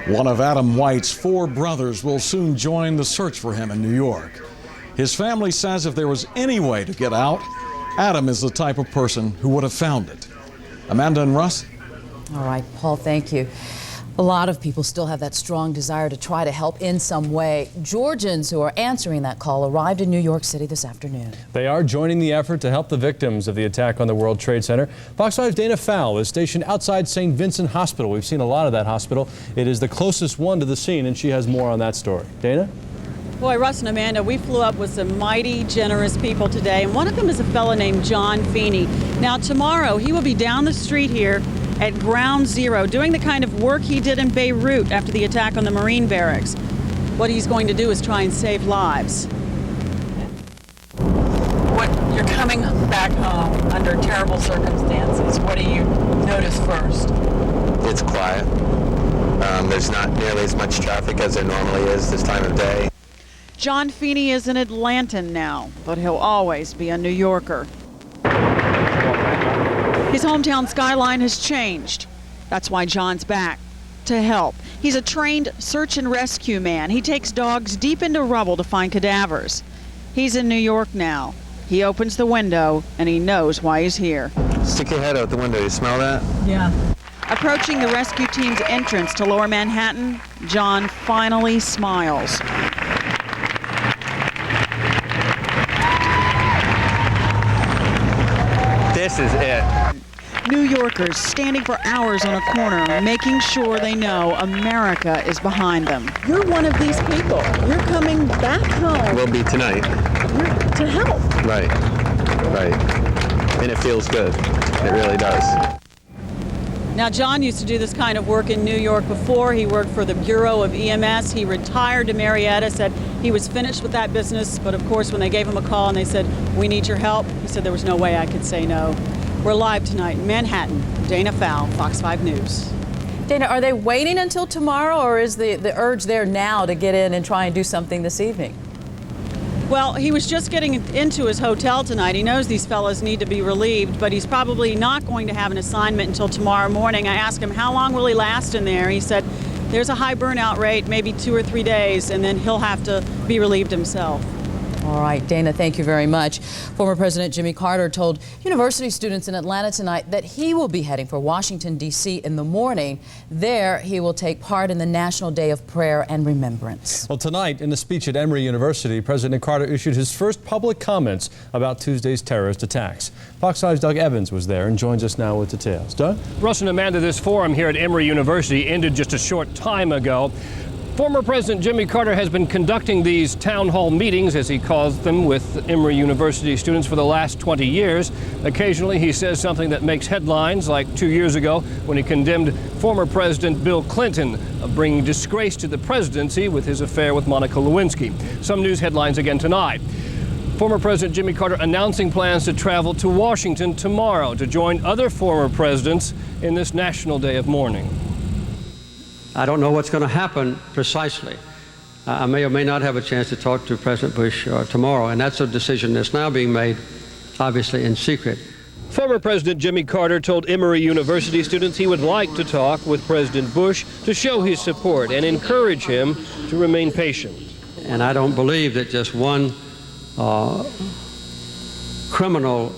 One of Adam White's 4 brothers will soon join the search for him in New York. His family says if there was any way to get out, Adam is the type of person who would have found it. Amanda and Russ? All right, Paul, thank you. A lot of people still have that strong desire to try to help in some way. Georgians who are answering that call arrived in New York City this afternoon. They are joining the effort to help the victims of the attack on the World Trade Center. Fox 5's Dana Fowle is stationed outside St. Vincent Hospital. We've seen a lot of that hospital. It is the closest one to the scene, and she has more on that story. Dana? Boy, Russ and Amanda, we flew up with some mighty generous people today, and one of them is a fellow named John Feeney. Now, tomorrow, he will be down the street here at Ground Zero, doing the kind of work he did in Beirut after the attack on the Marine barracks. What he's going to do is try and save lives. You're coming back home under terrible circumstances. What do you notice first? It's quiet. There's not nearly as much traffic as there normally is this time of day. John Feeney is an Atlantan now, but he'll always be a New Yorker. His hometown skyline has changed. That's why John's back to help. He's a trained search and rescue man. He takes dogs deep into rubble to find cadavers. He's in New York now. He opens the window and he knows why he's here. Stick your head out the window. You smell that? Yeah. Approaching the rescue team's entrance to Lower Manhattan, John finally smiles. This is it. New Yorkers standing for hours on a corner, making sure they know America is behind them. You're one of these people. You're coming back home. Will be tonight. To help. Right. Right. And it feels good. It really does. Now, John used to do this kind of work in New York before. He worked for the Bureau of EMS. He retired to Marietta, said he was finished with that business. But of course, when they gave him a call and they said, "We need your help," he said there was no way I could say no. We're live tonight in Manhattan. Dana Fowle, Fox 5 News. Dana, are they waiting until tomorrow, or is the urge there now to get in and try and do something this evening? Well, he was just getting into his hotel tonight. He knows these fellows need to be relieved, but he's probably not going to have an assignment until tomorrow morning. I asked him how long will he last in there. He said there's a high burnout rate, maybe 2 or 3 days, and then he'll have to be relieved himself. All right, Dana, thank you very much. Former President Jimmy Carter told university students in Atlanta tonight that he will be heading for Washington, D.C. in the morning. There, he will take part in the National Day of Prayer and Remembrance. Well, tonight, in a speech at Emory University, President Carter issued his first public comments about Tuesday's terrorist attacks. Fox 5's Doug Evans was there and joins us now with details. Doug? Russ and Amanda, this forum here at Emory University ended just a short time ago. Former President Jimmy Carter has been conducting these town hall meetings, as he calls them, with Emory University students for the last 20 years. Occasionally he says something that makes headlines, like 2 years ago when he condemned former President Bill Clinton of bringing disgrace to the presidency with his affair with Monica Lewinsky. Some news headlines again tonight. Former President Jimmy Carter announcing plans to travel to Washington tomorrow to join other former presidents in this National Day of Mourning. I don't know what's going to happen precisely. I may or may not have a chance to talk to President Bush tomorrow, and that's a decision that's now being made, obviously, in secret. Former President Jimmy Carter told Emory University students he would like to talk with President Bush to show his support and encourage him to remain patient. And I don't believe that just one criminal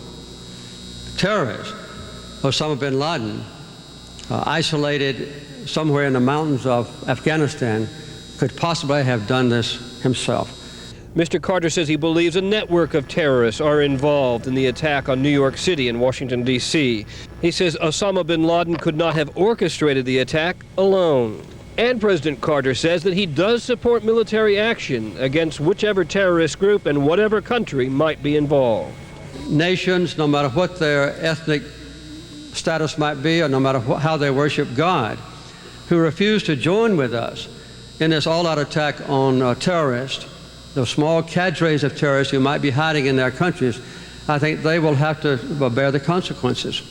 terrorist, Osama bin Laden, isolated somewhere in the mountains of Afghanistan, could possibly have done this himself. Mr. Carter says he believes a network of terrorists are involved in the attack on New York City and Washington, D.C. He says Osama bin Laden could not have orchestrated the attack alone. And President Carter says that he does support military action against whichever terrorist group and whatever country might be involved. Nations, no matter what their ethnic status might be or no matter how they worship God, who refuse to join with us in this all-out attack on terrorists, the small cadres of terrorists who might be hiding in their countries, I think they will have to bear the consequences.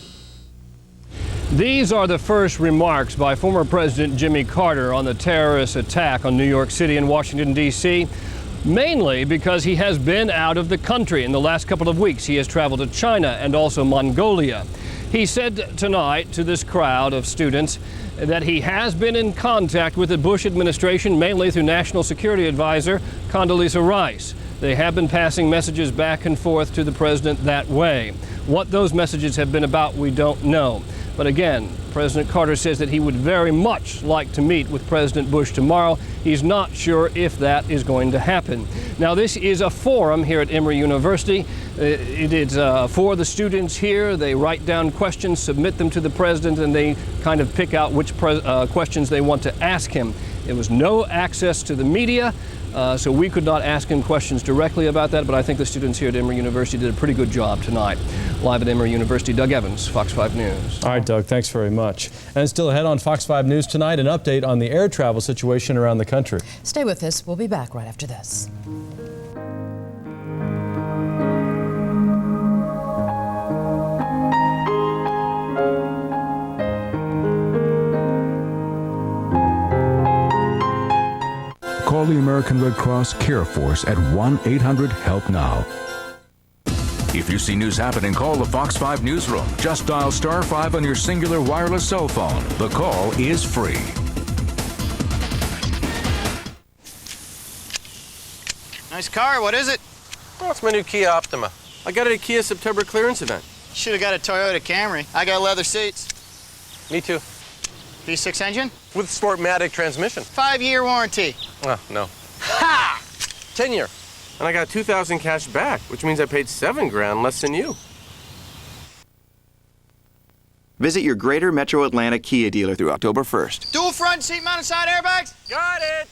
These are the first remarks by former President Jimmy Carter on the terrorist attack on New York City and Washington, D.C., mainly because he has been out of the country. In the last couple of weeks, he has traveled to China and also Mongolia. He said tonight to this crowd of students that he has been in contact with the Bush administration, mainly through National Security Advisor Condoleezza Rice. They have been passing messages back and forth to the president that way. What those messages have been about, we don't know. But again, President Carter says that he would very much like to meet with President Bush tomorrow. He's not sure if that is going to happen. Now, this is a forum here at Emory University. It is for the students here. They write down questions, submit them to the president, and they kind of pick out which questions they want to ask him. There was no access to the media, so we could not ask him questions directly about that, but I think the students here at Emory University did a pretty good job tonight. Live at Emory University, Doug Evans, Fox 5 News. All right, Doug, thanks very much. And still ahead on Fox 5 News tonight, an update on the air travel situation around the country. Stay with us. We'll be back right after this. Call the American Red Cross Care Force at 1-800-HELP-NOW. If you see news happening, call the Fox 5 newsroom. Just dial *5 on your singular wireless cell phone. The call is free. Nice car. What is it? Oh, it's my new Kia Optima. I got it at Kia's September clearance event. Should have got a Toyota Camry. I got leather seats. Me too. V6 engine? With Sportmatic transmission. 5-year warranty. Oh, no. Ha! 10-year. And I got $2,000 cash back, which means I paid $7,000 less than you. Visit your Greater Metro Atlanta Kia dealer through October 1st. Dual front seat mounted side airbags? Got it!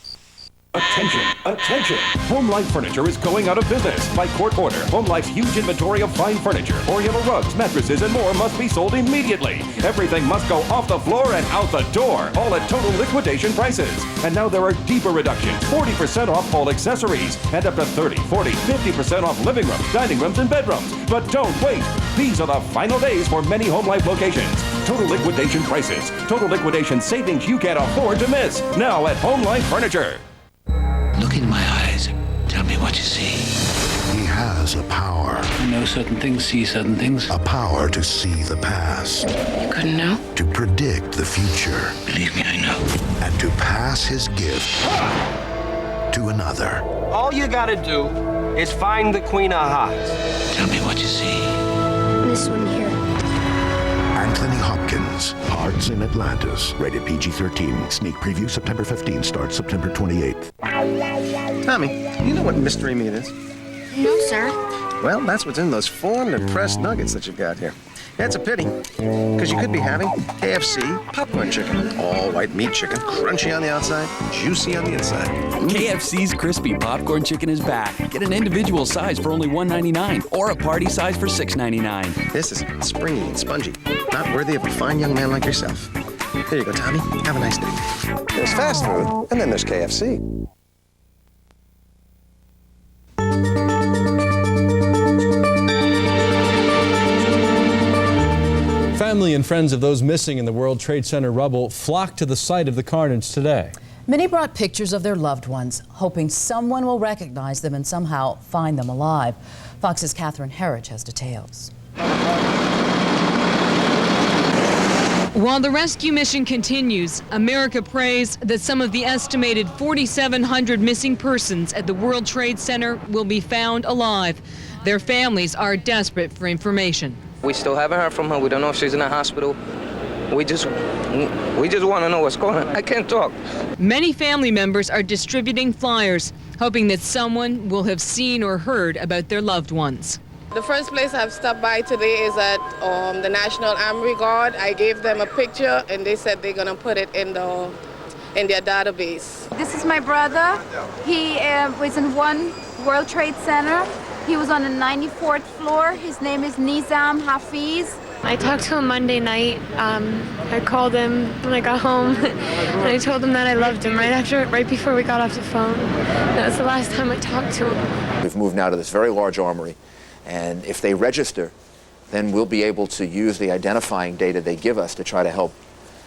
Attention, attention! Home Life Furniture is going out of business by court order. Home Life's huge inventory of fine furniture, Oriental rugs, mattresses, and more must be sold immediately. Everything must go off the floor and out the door, all at total liquidation prices. And now there are deeper reductions, 40% off all accessories, and up to 30, 40, 50% off living rooms, dining rooms, and bedrooms. But don't wait! These are the final days for many Home Life locations. Total liquidation prices, total liquidation savings you can't afford to miss. Now at Home Life Furniture. Look in my eyes. Tell me what you see. He has a power. I know certain things, see certain things. A power to see the past. You couldn't know? To predict the future. Believe me, I know. And to pass his gift to another. All you gotta do is find the Queen of Hearts. Tell me what you see. This one here. Anthony Hopkins, Hearts in Atlantis. Rated PG-13. Sneak preview September 15th. Starts September 28th. Tommy, you know what mystery meat is? No, sir. Well, that's what's in those formed and pressed nuggets that you've got here. Yeah, it's a pity, because you could be having KFC popcorn chicken. All white meat chicken, crunchy on the outside, juicy on the inside. KFC's crispy popcorn chicken is back. Get an individual size for only $1.99 or a party size for $6.99. This is springy and spongy, not worthy of a fine young man like yourself. Here you go, Tommy. Have a nice day. There's fast food, and then there's KFC. Family and friends of those missing in the World Trade Center rubble flocked to the site of the carnage today. Many brought pictures of their loved ones, hoping someone will recognize them and somehow find them alive. Fox's Catherine Herridge has details. While the rescue mission continues, America prays that some of the estimated 4,700 missing persons at the World Trade Center will be found alive. Their families are desperate for information. We still haven't heard from her. We don't know if she's in a hospital. We just want to know what's going on. I can't talk. Many family members are distributing flyers, hoping that someone will have seen or heard about their loved ones. The first place I've stopped by today is at the National Army Guard. I gave them a picture and they said they're gonna put it in their database. This is my brother. He was in One World Trade Center. He was on the 94th floor. His name is Nizam Hafiz. I talked to him Monday night. I called him when I got home, and I told him that I loved him right before we got off the phone. That was the last time I talked to him. We've moved now to this very large armory, and if they register, then we'll be able to use the identifying data they give us to try to help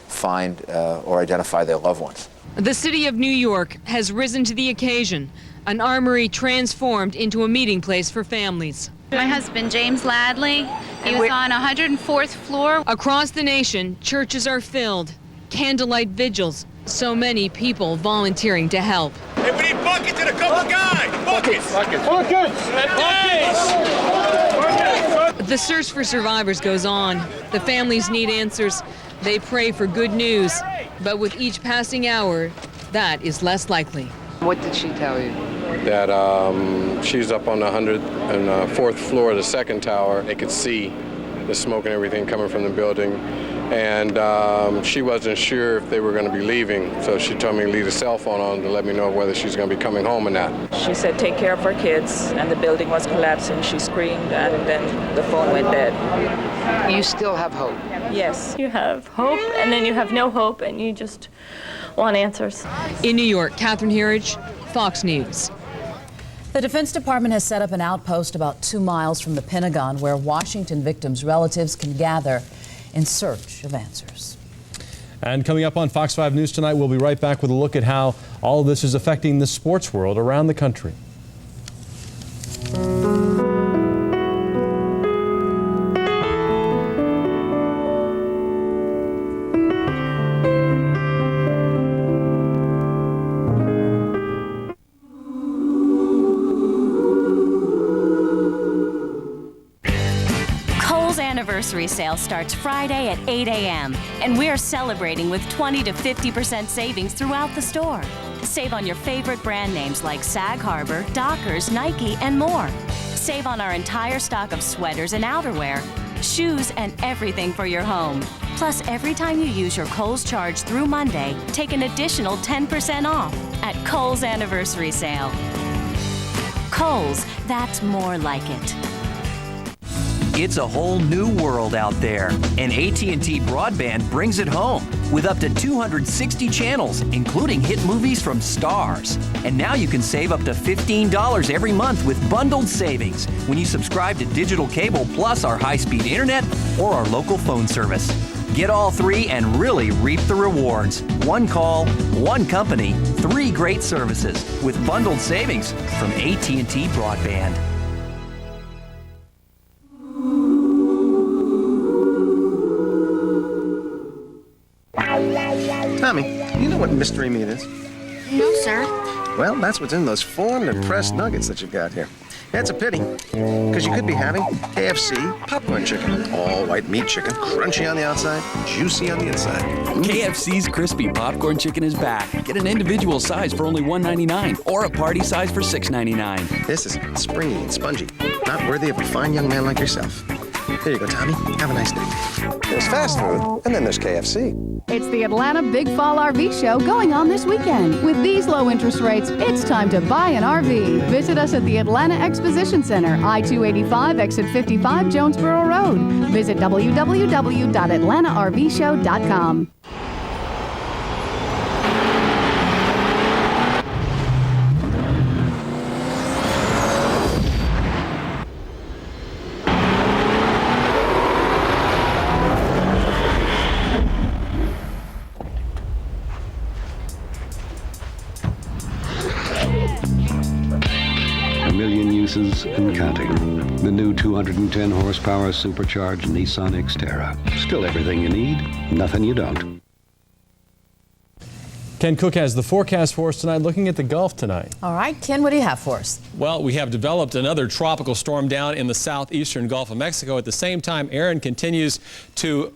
find or identify their loved ones. The city of New York has risen to the occasion, an armory transformed into a meeting place for families. My husband, James Ladley, he was on 104th floor. Across the nation, churches are filled, candlelight vigils, so many people volunteering to help. Hey, we need buckets and a couple guys! Buckets! The search for survivors goes on. The families need answers. They pray for good news. But with each passing hour, that is less likely. What did she tell you? That she's up on the 104th floor of the second tower. They could see the smoke and everything coming from the building. And she wasn't sure if they were going to be leaving, so she told me to leave the cell phone on to let me know whether she's going to be coming home or not. She said take care of her kids, and the building was collapsing. She screamed, and then the phone went dead. You still have hope? Yes. You have hope, and then you have no hope, and you just want answers. In New York, Catherine Herridge, Fox News. The Defense Department has set up an outpost about 2 miles from the Pentagon where Washington victims' relatives can gather in search of answers. And coming up on Fox 5 News tonight, we'll be right back with a look at how all of this is affecting the sports world around the country. Anniversary sale starts Friday at 8 a.m. and we're celebrating with 20 to 50% savings throughout the store. Save on your favorite brand names like Sag Harbor, Dockers, Nike, and more. Save on our entire stock of sweaters and outerwear, shoes, and everything for your home. Plus, every time you use your Kohl's charge through Monday, take an additional 10% off at Kohl's Anniversary Sale. Kohl's, that's more like it. It's a whole new world out there, and AT&T Broadband brings it home with up to 260 channels, including hit movies from Stars. And now you can save up to $15 every month with bundled savings when you subscribe to digital cable plus our high-speed internet or our local phone service. Get all three and really reap the rewards. One call, one company, 3 great services with bundled savings from AT&T Broadband. Tommy, you know what mystery meat is? No, sir. Well, that's what's in those formed and pressed nuggets that you've got here. That's a pity, because you could be having KFC popcorn chicken. All white meat chicken, crunchy on the outside, juicy on the inside. KFC's crispy popcorn chicken is back. Get an individual size for only $1.99 or a party size for $6.99. This is springy and spongy, not worthy of a fine young man like yourself. Here you go, Tommy. Have a nice day. There's fast food, and then there's KFC. It's the Atlanta Big Fall RV Show going on this weekend. With these low interest rates, it's time to buy an RV. Visit us at the Atlanta Exposition Center, I-285, exit 55, Jonesboro Road. Visit www.atlantarvshow.com. And counting. The new 210 horsepower supercharged Nissan Xterra. Still everything you need, nothing you don't. Ken Cook has the forecast for us tonight, looking at the Gulf tonight. All right, Ken, what do you have for us? Well, we have developed another tropical storm down in the southeastern Gulf of Mexico. At the same time, Aaron continues to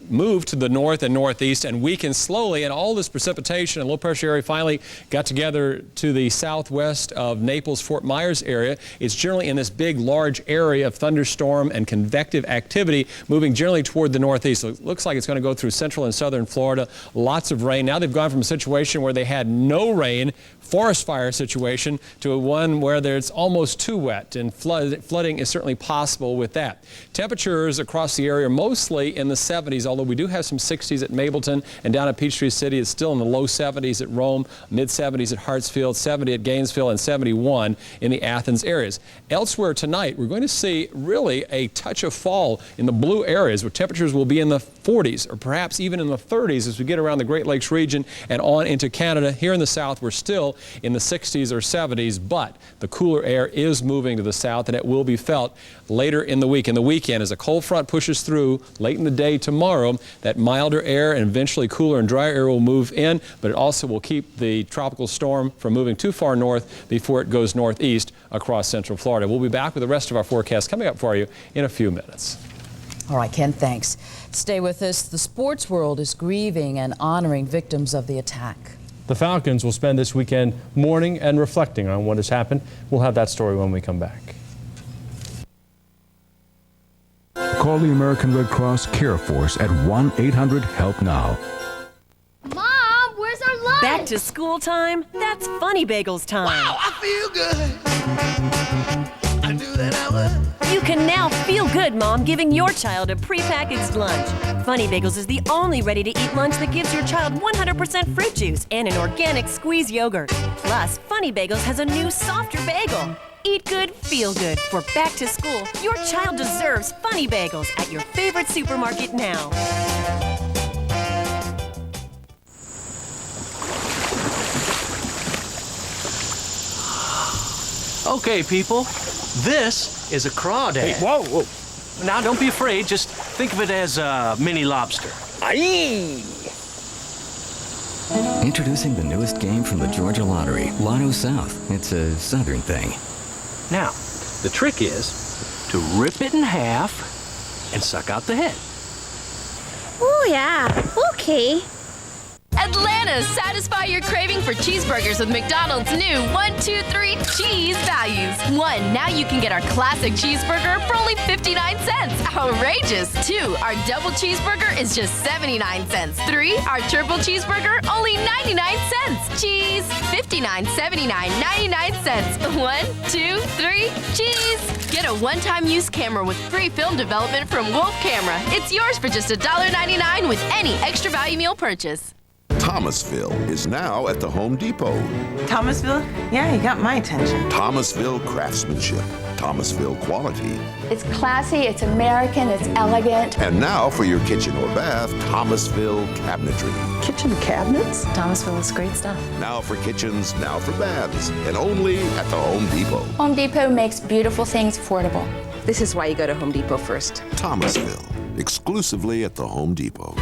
moved to the north and northeast and weakened slowly, and all this precipitation and low pressure area finally got together to the southwest of Naples, Fort Myers area. It's generally in this big, large area of thunderstorm and convective activity, moving generally toward the northeast. So it looks like it's going to go through central and southern Florida. Lots of rain. Now they've gone from a situation where they had no rain, forest fire situation, to one where it's almost too wet, and flooding is certainly possible with that. Temperatures across the area are mostly in the 70s, although we do have some 60s at Mableton, and down at Peachtree City it's still in the low 70s at Rome, mid 70s at Hartsfield, 70 at Gainesville, and 71 in the Athens areas. Elsewhere tonight, we're going to see really a touch of fall in the blue areas, where temperatures will be in the 40s or perhaps even in the 30s as we get around the Great Lakes region and on into Canada. Here in the south, we're still in the 60s or 70s, but the cooler air is moving to the south, and it will be felt later in the week. In the weekend, as a cold front pushes through late in the day tomorrow, that milder air and eventually cooler and drier air will move in, but it also will keep the tropical storm from moving too far north before it goes northeast across central Florida. We'll be back with the rest of our forecast coming up for you in a few minutes. All right, Ken, thanks. Stay with us. The sports world is grieving and honoring victims of the attack. The Falcons will spend this weekend mourning and reflecting on what has happened. We'll have that story when we come back. Call the American Red Cross Care Force at 1-800-HELP-NOW. Mom, where's our lunch? Back to school time? That's Funny Bagels time. Wow, I feel good. I knew that I would. You can now feel good, Mom, giving your child a prepackaged lunch. Funny Bagels is the only ready-to-eat lunch that gives your child 100% fruit juice and an organic squeeze yogurt. Plus, Funny Bagels has a new softer bagel. Eat good, feel good. For back to school, your child deserves Funny Bagels at your favorite supermarket now. Okay, people, this is a crawdad. Hey, whoa, whoa. Now, don't be afraid. Just think of it as a mini lobster. Aye. Introducing the newest game from the Georgia Lottery, Lotto South. It's a southern thing. Now, the trick is to rip it in half and suck out the head. Oh, yeah. Okay. Atlanta, satisfy your craving for cheeseburgers with McDonald's new 1, 2, 3 cheese values. 1, now you can get our classic cheeseburger for only 59 cents. Outrageous. 2, our double cheeseburger is just 79 cents. 3, our triple cheeseburger, only 99 cents. Cheese, 59, 79, 99 cents. 1, 2, 3, cheese. Get a one-time use camera with free film development from Wolf Camera. It's yours for just $1.99 with any extra value meal purchase. Thomasville is now at the Home Depot. Thomasville? Yeah, you got my attention. Thomasville craftsmanship, Thomasville quality. It's classy, it's American, it's elegant. And now for your kitchen or bath, Thomasville cabinetry. Kitchen cabinets? Thomasville is great stuff. Now for kitchens, now for baths, and only at the Home Depot. Home Depot makes beautiful things affordable. This is why you go to Home Depot first. Thomasville, exclusively at the Home Depot.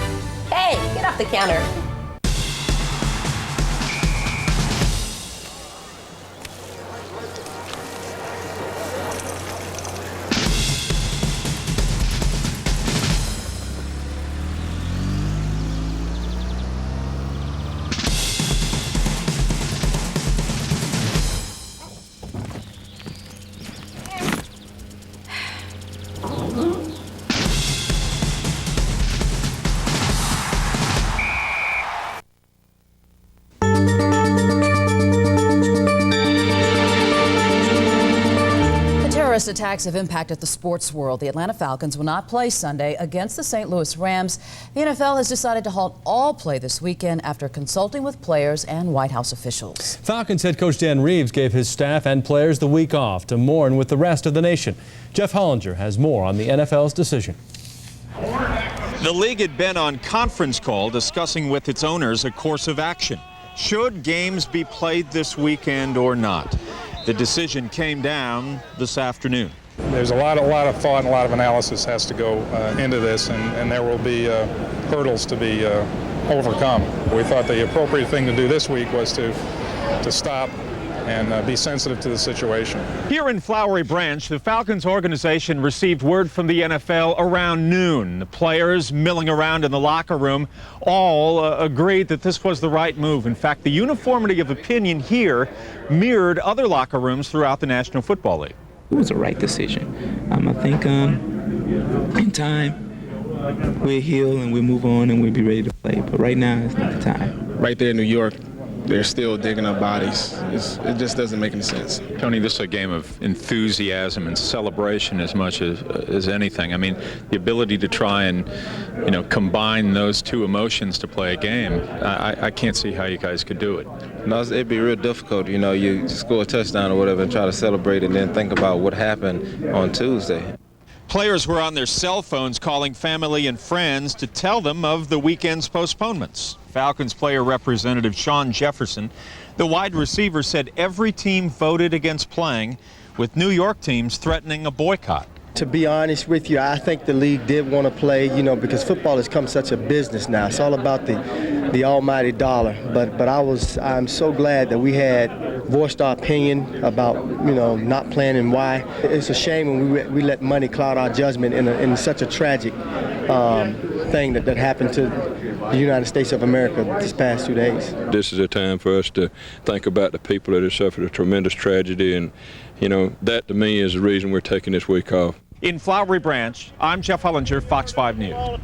Hey, get off the counter. Attacks have impacted the sports world. The Atlanta Falcons will not play Sunday against the St. Louis Rams. The NFL has decided to halt all play this weekend after consulting with players and White House officials. Falcons head coach Dan Reeves gave his staff and players the week off to mourn with the rest of the nation. Jeff Hollinger has more on the NFL's decision. The league had been on conference call discussing with its owners a course of action. Should games be played this weekend or not? The decision came down this afternoon. There's a lot of thought and a lot of analysis has to go into this, and there will be hurdles to be overcome. We thought the appropriate thing to do this week was to stop and be sensitive to the situation. Here in Flowery Branch, the Falcons organization received word from the NFL around noon. The players milling around in the locker room all agreed that this was the right move. In fact, the uniformity of opinion here mirrored other locker rooms throughout the National Football League. It was the right decision. I think in time, we'll heal and we'll move on and we'll be ready to play. But right now, it's not the time. Right there in New York, they're still digging up bodies. It just doesn't make any sense. Tony, this is a game of enthusiasm and celebration as much as anything. I mean, the ability to try and, combine those two emotions to play a game, I can't see how you guys could do it. No, it'd be real difficult. You score a touchdown or whatever and try to celebrate and then think about what happened on Tuesday. Players were on their cell phones calling family and friends to tell them of the weekend's postponements. Falcons player representative Sean Jefferson, the wide receiver, said every team voted against playing, with New York teams threatening a boycott. To be honest with you, I think the league did want to play, because football has become such a business now. It's all about the almighty dollar. But I'm so glad that we had voiced our opinion about, not playing and why. It's a shame when we let money cloud our judgment in such a tragic thing that happened to the United States of America this past 2 days. This is a time for us to think about the people that have suffered a tremendous tragedy, and that to me is the reason we're taking this week off. In Flowery Branch, I'm Jeff Hullinger, Fox 5 News.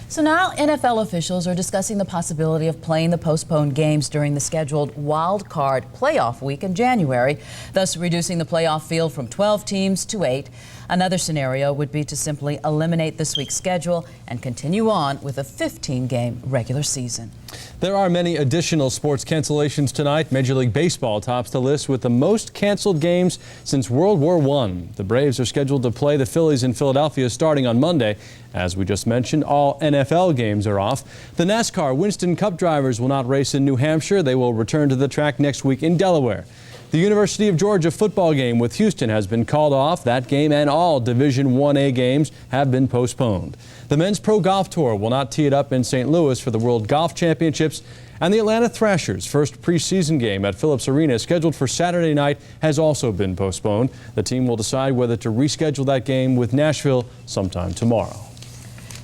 So now NFL officials are discussing the possibility of playing the postponed games during the scheduled wild card playoff week in January, thus reducing the playoff field from 12 teams to 8. Another scenario would be to simply eliminate this week's schedule and continue on with a 15-game regular season. There are many additional sports cancellations tonight. Major League Baseball tops the list with the most canceled games since World War I. The Braves are scheduled to play the Phillies in Philadelphia starting on Monday. As we just mentioned, all NFL games are off. The NASCAR Winston Cup drivers will not race in New Hampshire. They will return to the track next week in Delaware. The University of Georgia football game with Houston has been called off. That game and all Division 1A games have been postponed. The Men's Pro Golf Tour will not tee it up in St. Louis for the World Golf Championships, and the Atlanta Thrashers' first preseason game at Phillips Arena, scheduled for Saturday night, has also been postponed. The team will decide whether to reschedule that game with Nashville sometime tomorrow.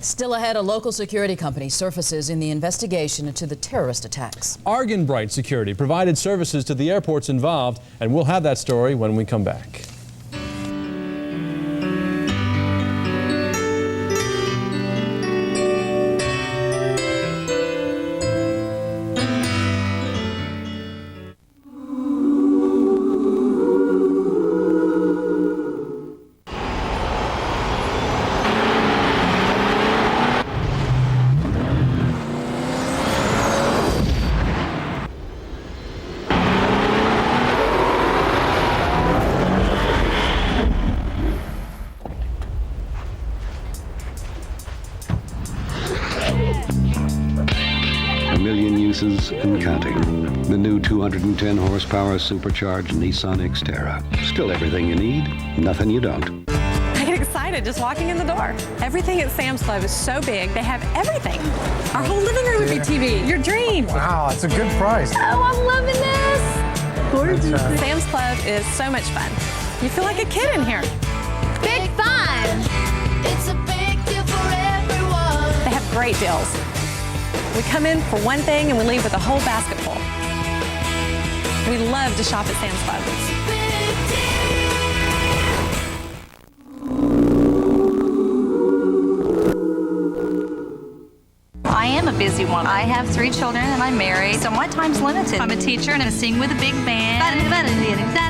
Still ahead, a local security company surfaces in the investigation into the terrorist attacks. Argonbright Security provided services to the airports involved, and we'll have that story when we come back. And counting. The new 210 horsepower supercharged Nissan Xterra. Still everything you need, nothing you don't. I get excited just walking in the door. Everything at Sam's Club is so big, they have everything. Our whole living room would be TV. Your dream. Wow, it's a good price. Oh, I'm loving this. Gorgeous. Sam's Club is so much fun. You feel like a kid in here. Big fun. It's a big deal for everyone. They have great deals. We come in for one thing and we leave with a whole basket full. We love to shop at Sam's Club. I am a busy one. I have 3 children and I'm married, so my time's limited. I'm a teacher and I sing with a big band.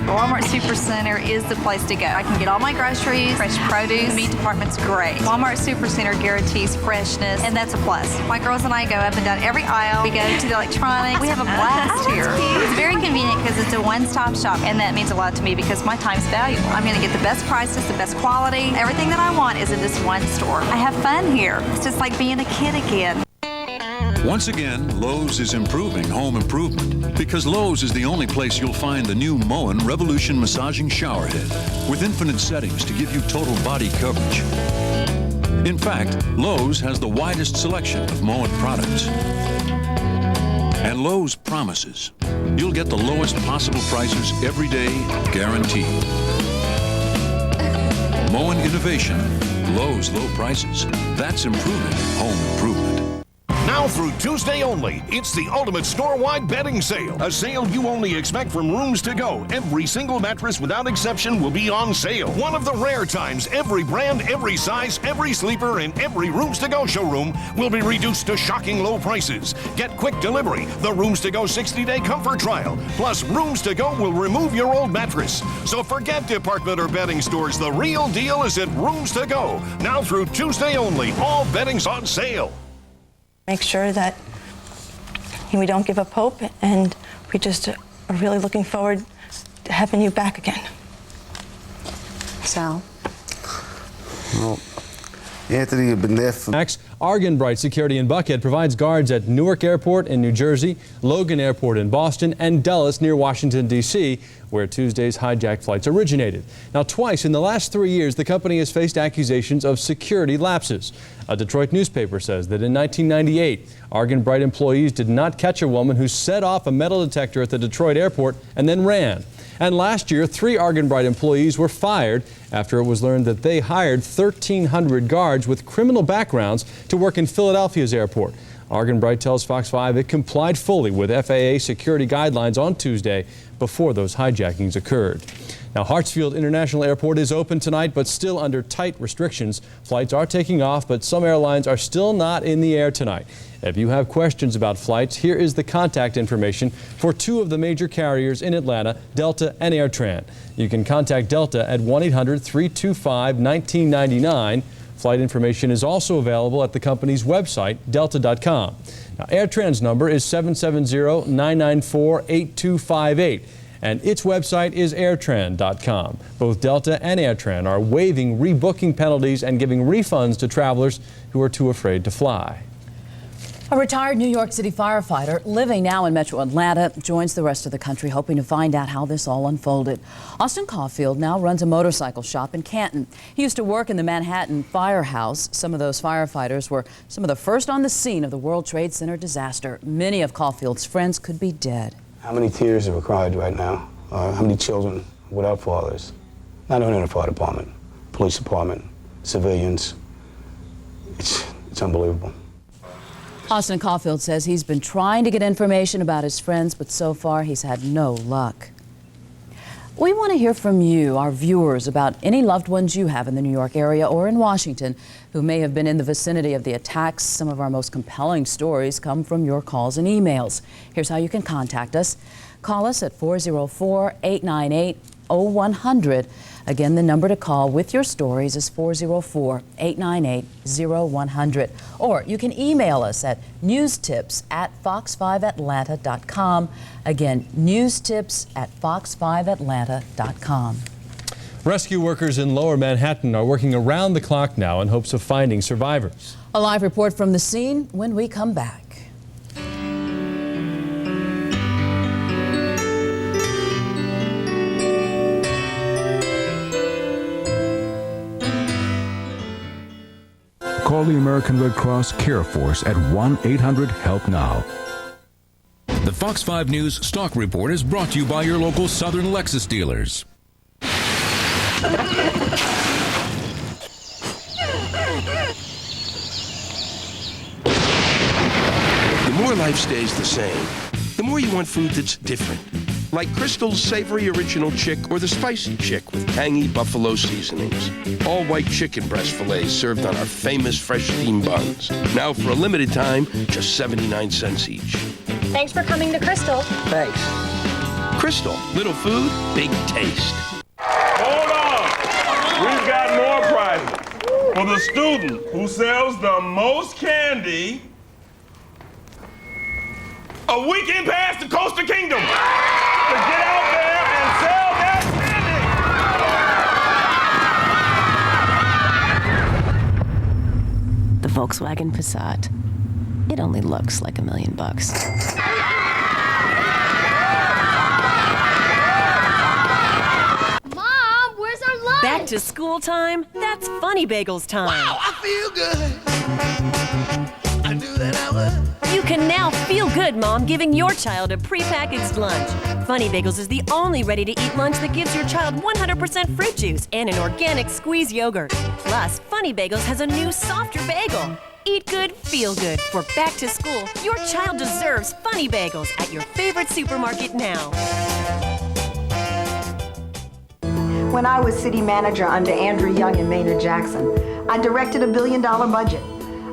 Walmart Supercenter is the place to go. I can get all my groceries, fresh produce. The meat department's great. Walmart Supercenter guarantees freshness, and that's a plus. My girls and I go up and down every aisle. We go to the electronics. We have a blast here. It's very convenient because it's a one-stop shop, and that means a lot to me because my time's valuable. I'm going to get the best prices, the best quality. Everything that I want is in this one store. I have fun here. It's just like being a kid again. Once again, Lowe's is improving home improvement because Lowe's is the only place you'll find the new Moen Revolution Massaging Shower Head with infinite settings to give you total body coverage. In fact, Lowe's has the widest selection of Moen products. And Lowe's promises You'll get the lowest possible prices every day, guaranteed. Moen Innovation, Lowe's low prices. That's improving home improvement. Now through Tuesday only, it's the ultimate store-wide bedding sale. A sale you only expect from Rooms to Go. Every single mattress without exception will be on sale. One of the rare times every brand, every size, every sleeper, and every Rooms to Go showroom will be reduced to shocking low prices. Get quick delivery, the Rooms to Go 60-day comfort trial. Plus, Rooms to Go will remove your old mattress. So forget department or bedding stores. The real deal is at Rooms to Go. Now through Tuesday only, all bedding's on sale. Make sure that we don't give up hope, and we just are really looking forward to having you back again. Sal? Well, Anthony had been there for... Argon Bright Security in Buckhead provides guards at Newark Airport in New Jersey, Logan Airport in Boston, and Dulles near Washington, D.C., where Tuesday's hijacked flights originated. Now, twice in the last 3 years, the company has faced accusations of security lapses. A Detroit newspaper says that in 1998, Argon Bright employees did not catch a woman who set off a metal detector at the Detroit airport and then ran. And last year, 3 Argon Bright employees were fired after it was learned that they hired 1,300 guards with criminal backgrounds to work in Philadelphia's airport. Argon Bright tells Fox 5 it complied fully with FAA security guidelines on Tuesday before those hijackings occurred. Now, Hartsfield International Airport is open tonight, but still under tight restrictions. Flights are taking off, but some airlines are still not in the air tonight. If you have questions about flights, here is the contact information for 2 of the major carriers in Atlanta, Delta and AirTran. You can contact Delta at 1-800-325-1999. Flight information is also available at the company's website, delta.com. Now, AirTran's number is 770-994-8258. And its website is airtran.com. Both Delta and AirTran are waiving rebooking penalties and giving refunds to travelers who are too afraid to fly. A retired New York City firefighter living now in Metro Atlanta joins the rest of the country hoping to find out how this all unfolded. Austin Caulfield now runs a motorcycle shop in Canton. He used to work in the Manhattan firehouse. Some of those firefighters were some of the first on the scene of the World Trade Center disaster. Many of Caulfield's friends could be dead. How many tears are cried right now? How many children without fathers? Not only in the fire department, police department, civilians. It's unbelievable. Austin Caulfield says he's been trying to get information about his friends, but so far he's had no luck. We want to hear from you, our viewers, about any loved ones you have in the New York area or in Washington who may have been in the vicinity of the attacks. Some of our most compelling stories come from your calls and emails. Here's how you can contact us. Call us at 404-898-0100. Again, the number to call with your stories is 404-898-0100. Or you can email us at newstips@fox5atlanta.com. Again, newstips@fox5atlanta.com. Rescue workers in Lower Manhattan are working around the clock now in hopes of finding survivors. A live report from the scene when we come back. Call the American Red Cross Care Force at 1-800-HELP-NOW. The Fox 5 News Stock Report is brought to you by your local Southern Lexus dealers. The more life stays the same, the more you want food that's different. Like Crystal's Savory Original Chick or the Spicy Chick with tangy buffalo seasonings. All white chicken breast fillets served on our famous fresh steam buns. Now for a limited time, just 79 cents each. Thanks for coming to Crystal. Thanks. Crystal, little food, big taste. Hold on! We've got more prizes. For the student who sells the most candy, a weekend pass to Coastal Kingdom to get out there and sell that candy. The Volkswagen Passat. It only looks like $1 million. Mom, where's our lunch? Back to school time? That's Funny Bagels time. Wow, I feel good. I do that. that I would. You can now feel good, Mom, giving your child a prepackaged lunch. Funny Bagels is the only ready-to-eat lunch that gives your child 100% fruit juice and an organic squeeze yogurt. Plus, Funny Bagels has a new softer bagel. Eat good, feel good. For back to school, your child deserves Funny Bagels at your favorite supermarket now. When I was city manager under Andrew Young and Maynard Jackson, I directed a $1 billion budget.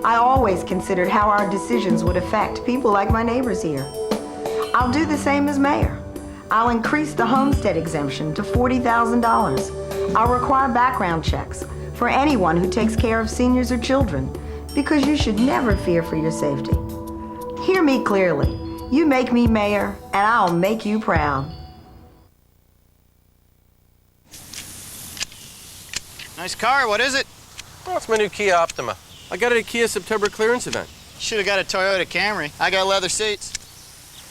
I always considered how our decisions would affect people like my neighbors here. I'll do the same as mayor. I'll increase the homestead exemption to $40,000. I'll require background checks for anyone who takes care of seniors or children, because you should never fear for your safety. Hear me clearly. You make me mayor, and I'll make you proud. Nice car, what is it? Oh, it's my new Kia Optima. I got it at Kia's September clearance event. Should have got a Toyota Camry. I got leather seats.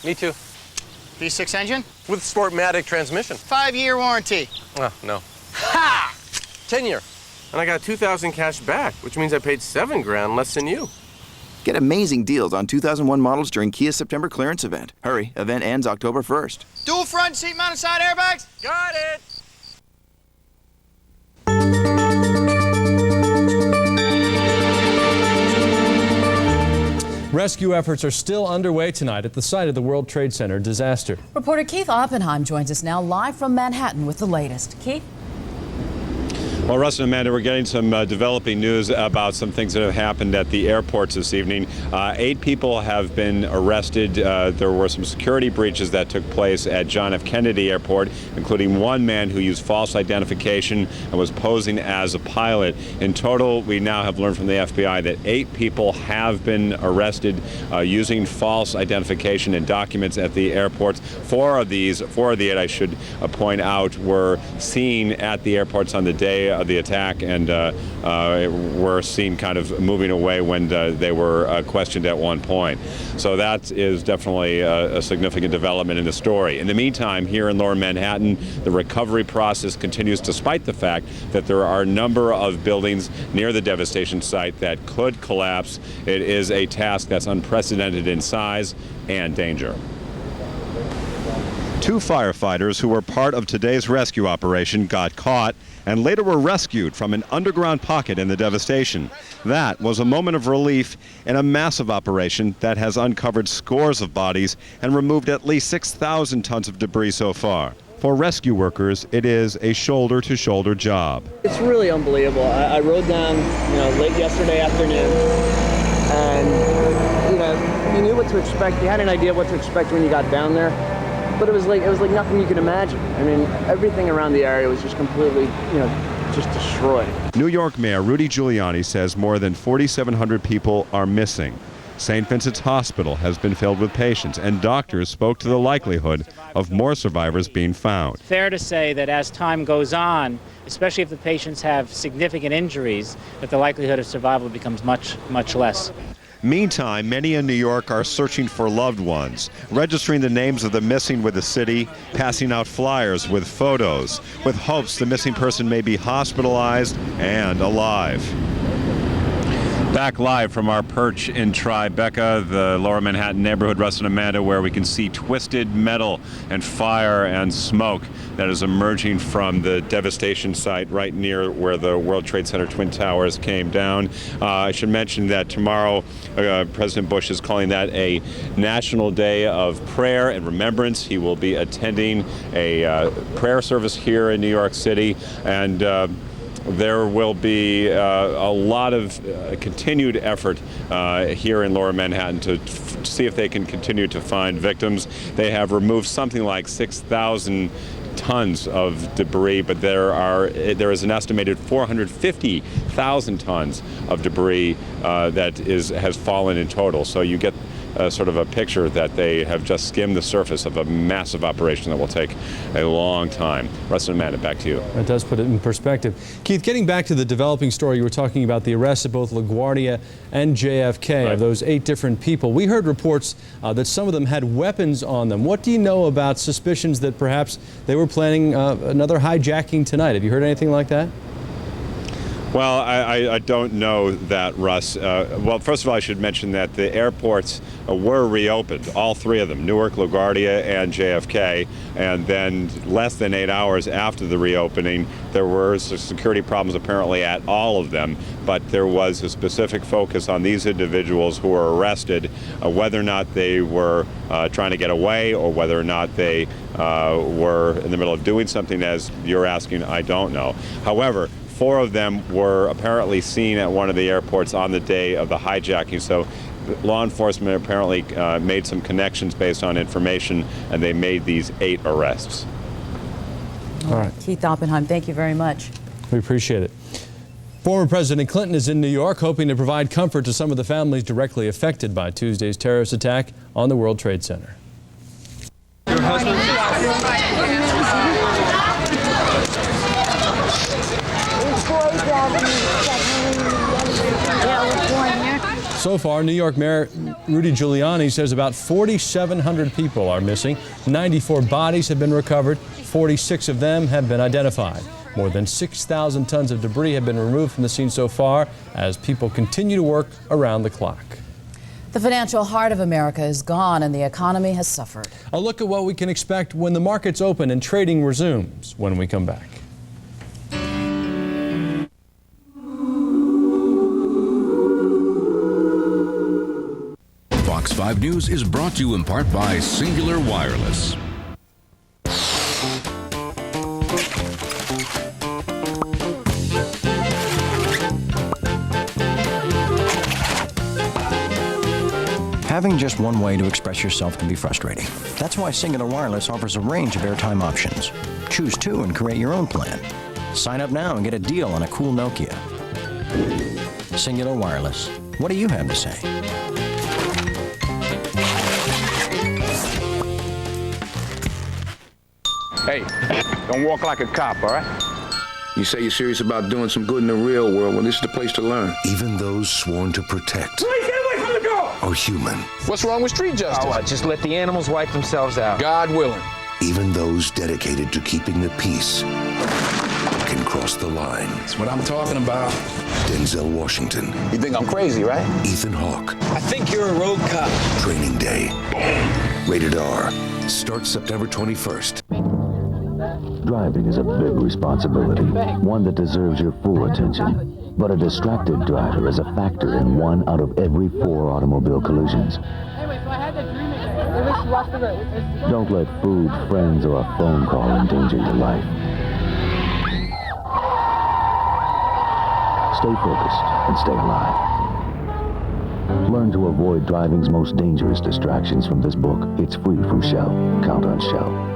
Me too. V6 engine? With Sportmatic transmission. 5-year warranty. Oh, no. Ha! 10-year. And I got $2,000 cash back, which means I paid $7 grand less than you. Get amazing deals on 2001 models during Kia's September clearance event. Hurry, event ends October 1st. Dual front seat mounted side airbags? Got it! Rescue efforts are still underway tonight at the site of the World Trade Center disaster. Reporter Keith Oppenheim joins us now live from Manhattan with the latest. Keith? Well, Russ and Amanda, we're getting some developing news about some things that have happened at the airports this evening. 8 people have been arrested. There were some security breaches that took place at John F. Kennedy Airport, including one man who used false identification and was posing as a pilot. In total, we now have learned from the FBI that 8 people have been arrested using false identification and documents at the airports. 4 of the 8, I should point out, were seen at the airports on the day of the attack and were seen kind of moving away when they were questioned at one point. So that is definitely a significant development in the story. In the meantime, here in Lower Manhattan, the recovery process continues despite the fact that there are a number of buildings near the devastation site that could collapse. It is a task that's unprecedented in size and danger. 2 firefighters who were part of today's rescue operation got caught and later were rescued from an underground pocket in the devastation. That was a moment of relief in a massive operation that has uncovered scores of bodies and removed at least 6,000 tons of debris so far. For rescue workers, it is a shoulder-to-shoulder job. It's really unbelievable. I rode down, late yesterday afternoon, and you knew what to expect. You had an idea of what to expect when you got down there. But it was like nothing you could imagine. I mean, everything around the area was just completely, just destroyed. New York Mayor Rudy Giuliani says more than 4,700 people are missing. St. Vincent's Hospital has been filled with patients, and doctors spoke to the likelihood of more survivors being found. Fair to say that as time goes on, especially if the patients have significant injuries, that the likelihood of survival becomes much, much less. Meantime, many in New York are searching for loved ones, registering the names of the missing with the city, passing out flyers with photos, with hopes the missing person may be hospitalized and alive. Back live from our perch in Tribeca, the Lower Manhattan neighborhood, Russ and Amanda, where we can see twisted metal and fire and smoke that is emerging from the devastation site right near where the World Trade Center Twin Towers came down. I should mention that tomorrow President Bush is calling that a national day of prayer and remembrance. He will be attending a prayer service here in New York City, and there will be a lot of continued effort here in Lower Manhattan to see if they can continue to find victims. They have removed something like 6,000 tons of debris, but there is an estimated 450,000 tons of debris that has fallen in total. So you get sort of a picture that they have just skimmed the surface of a massive operation that will take a long time. Russ and Amanda, back to you. That does put it in perspective. Keith, getting back to the developing story, you were talking about the arrest of both LaGuardia and JFK, right, of those 8 different people. We heard reports that some of them had weapons on them. What do you know about suspicions that perhaps they were planning another hijacking tonight? Have you heard anything like that? Well, I don't know that, Russ. Well, first of all, I should mention that the airports were reopened, all three of them, Newark, LaGuardia, and JFK. And then less than 8 hours after the reopening, there were security problems apparently at all of them. But there was a specific focus on these individuals who were arrested, whether or not they were trying to get away or whether or not they were in the middle of doing something, as you're asking, I don't know. However, 4 of them were apparently seen at one of the airports on the day of the hijacking. So law enforcement apparently made some connections based on information, and they made these 8 arrests. All right. Keith Oppenheim, thank you very much. We appreciate it. Former President Clinton is in New York hoping to provide comfort to some of the families directly affected by Tuesday's terrorist attack on the World Trade Center. Your husband? So far, New York Mayor Rudy Giuliani says about 4,700 people are missing. 94 bodies have been recovered. 46 of them have been identified. More than 6,000 tons of debris have been removed from the scene so far as people continue to work around the clock. The financial heart of America is gone and the economy has suffered. A look at what we can expect when the markets open and trading resumes when we come back. Fox 5 News is brought to you in part by Singular Wireless. Having just one way to express yourself can be frustrating. That's why Singular Wireless offers a range of airtime options. Choose 2 and create your own plan. Sign up now and get a deal on a cool Nokia. Singular Wireless. What do you have to say? Hey, don't walk like a cop, all right? You say you're serious about doing some good in the real world. Well, this is the place to learn. Even those sworn to protect Please get away from the door! are human. What's wrong with street justice? Just let the animals wipe themselves out. God willing. Even those dedicated to keeping the peace can cross the line. That's what I'm talking about. Denzel Washington. You think I'm crazy, right? Ethan Hawke. I think you're a rogue cop. Training Day. Rated R. Starts September 21st. Driving is a big responsibility, one that deserves your full attention. But a distracted driver is a factor in 1 out of every 4 automobile collisions. Don't let food, friends, or a phone call endanger your life. Stay focused and stay alive. Learn to avoid driving's most dangerous distractions from this book. It's free from Shell. Count on Shell.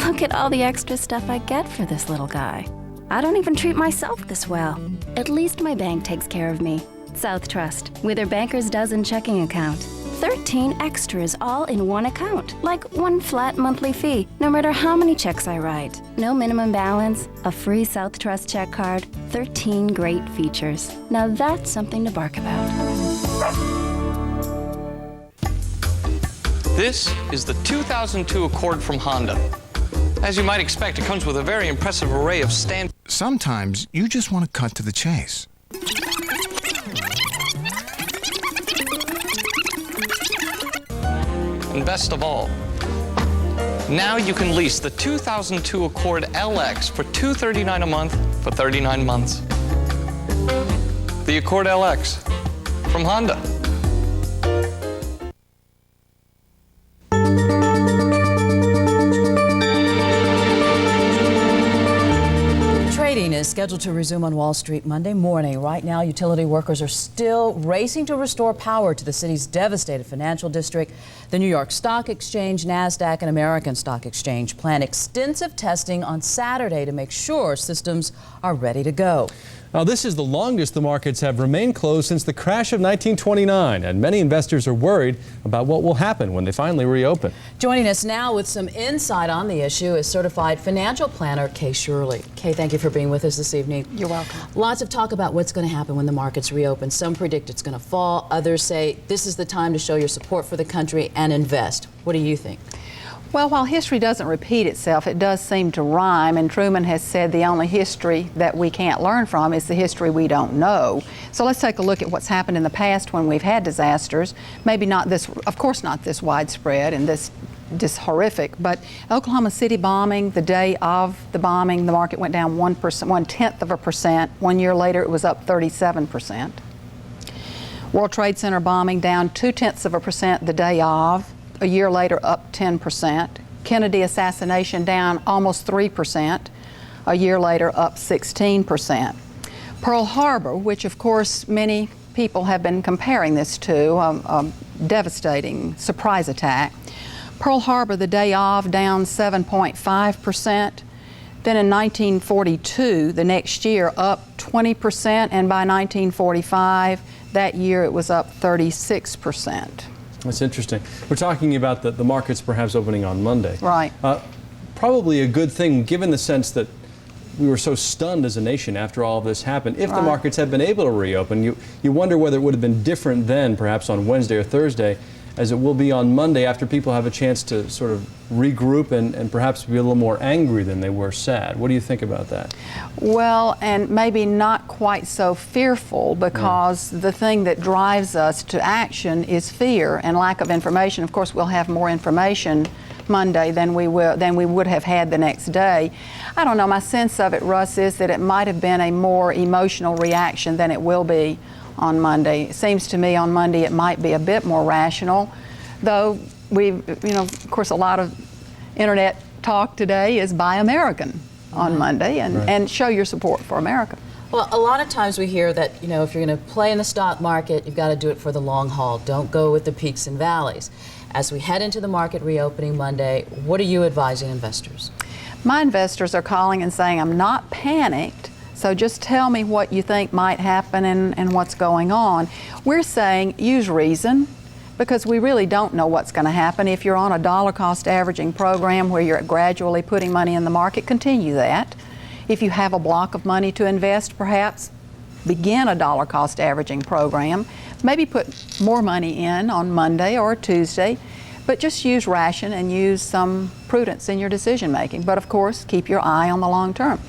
Look at all the extra stuff I get for this little guy. I don't even treat myself this well. At least my bank takes care of me. South Trust, with their Banker's Dozen checking account. 13 extras all in one account, like one flat monthly fee, no matter how many checks I write. No minimum balance, a free South Trust check card, 13 great features. Now that's something to bark about. This is the 2002 Accord from Honda. As you might expect, it comes with a very impressive array of standard. Sometimes you just want to cut to the chase. And best of all, now you can lease the 2002 Accord LX for $239 a month for 39 months. The Accord LX from Honda. Trading is scheduled to resume on Wall Street Monday morning. Right now, utility workers are still racing to restore power to the city's devastated financial district. The New York Stock Exchange, NASDAQ, and American Stock Exchange plan extensive testing on Saturday to make sure systems are ready to go. Now, this is the longest the markets have remained closed since the crash of 1929, and many investors are worried about what will happen when they finally reopen. Joining us now with some insight on the issue is certified financial planner Kay Shirley. Kay, thank you for being with us this evening. You're welcome. Lots of talk about what's going to happen when the markets reopen. Some predict it's going to fall. Others say this is the time to show your support for the country and invest. What do you think? Well, while history doesn't repeat itself, it does seem to rhyme, and Truman has said the only history that we can't learn from is the history we don't know. So let's take a look at what's happened in the past when we've had disasters. Maybe not this, of course not this widespread and this horrific, but Oklahoma City bombing, the day of the bombing, the market went down 0.1%. 1 year later, it was up 37%. World Trade Center bombing down 0.2% the day of. A year later, up 10%. Kennedy assassination down almost 3%. A year later, up 16%. Pearl Harbor, which of course many people have been comparing this to, a devastating surprise attack. Pearl Harbor, the day of, down 7.5%. Then in 1942, the next year, up 20%, and by 1945, that year it was up 36%. That's interesting. We're talking about the markets perhaps opening on Monday. Right. Probably a good thing, given the sense that we were so stunned as a nation after all of this happened. If the markets had been able to reopen, you wonder whether it would have been different then, perhaps on Wednesday or Thursday, as it will be on Monday after people have a chance to sort of regroup and perhaps be a little more angry than they were sad. What do you think about that? Well, and maybe not quite so fearful, because the thing that drives us to action is fear and lack of information. Of course, we'll have more information Monday than we would have had the next day. I don't know, my sense of it, Russ, is that it might have been a more emotional reaction than it will be on Monday. It seems to me on Monday it might be a bit more rational, though of course, a lot of internet talk today is buy American on Monday and show your support for America. Well, a lot of times we hear that, if you're going to play in the stock market, you've got to do it for the long haul. Don't go with the peaks and valleys. As we head into the market reopening Monday, what are you advising investors? My investors are calling and saying, I'm not panicked, so just tell me what you think might happen and what's going on. We're saying use reason, because we really don't know what's going to happen. If you're on a dollar cost averaging program where you're gradually putting money in the market, continue that. If you have a block of money to invest, perhaps begin a dollar cost averaging program. Maybe put more money in on Monday or Tuesday, but just use ration and use some prudence in your decision making. But of course, keep your eye on the long term.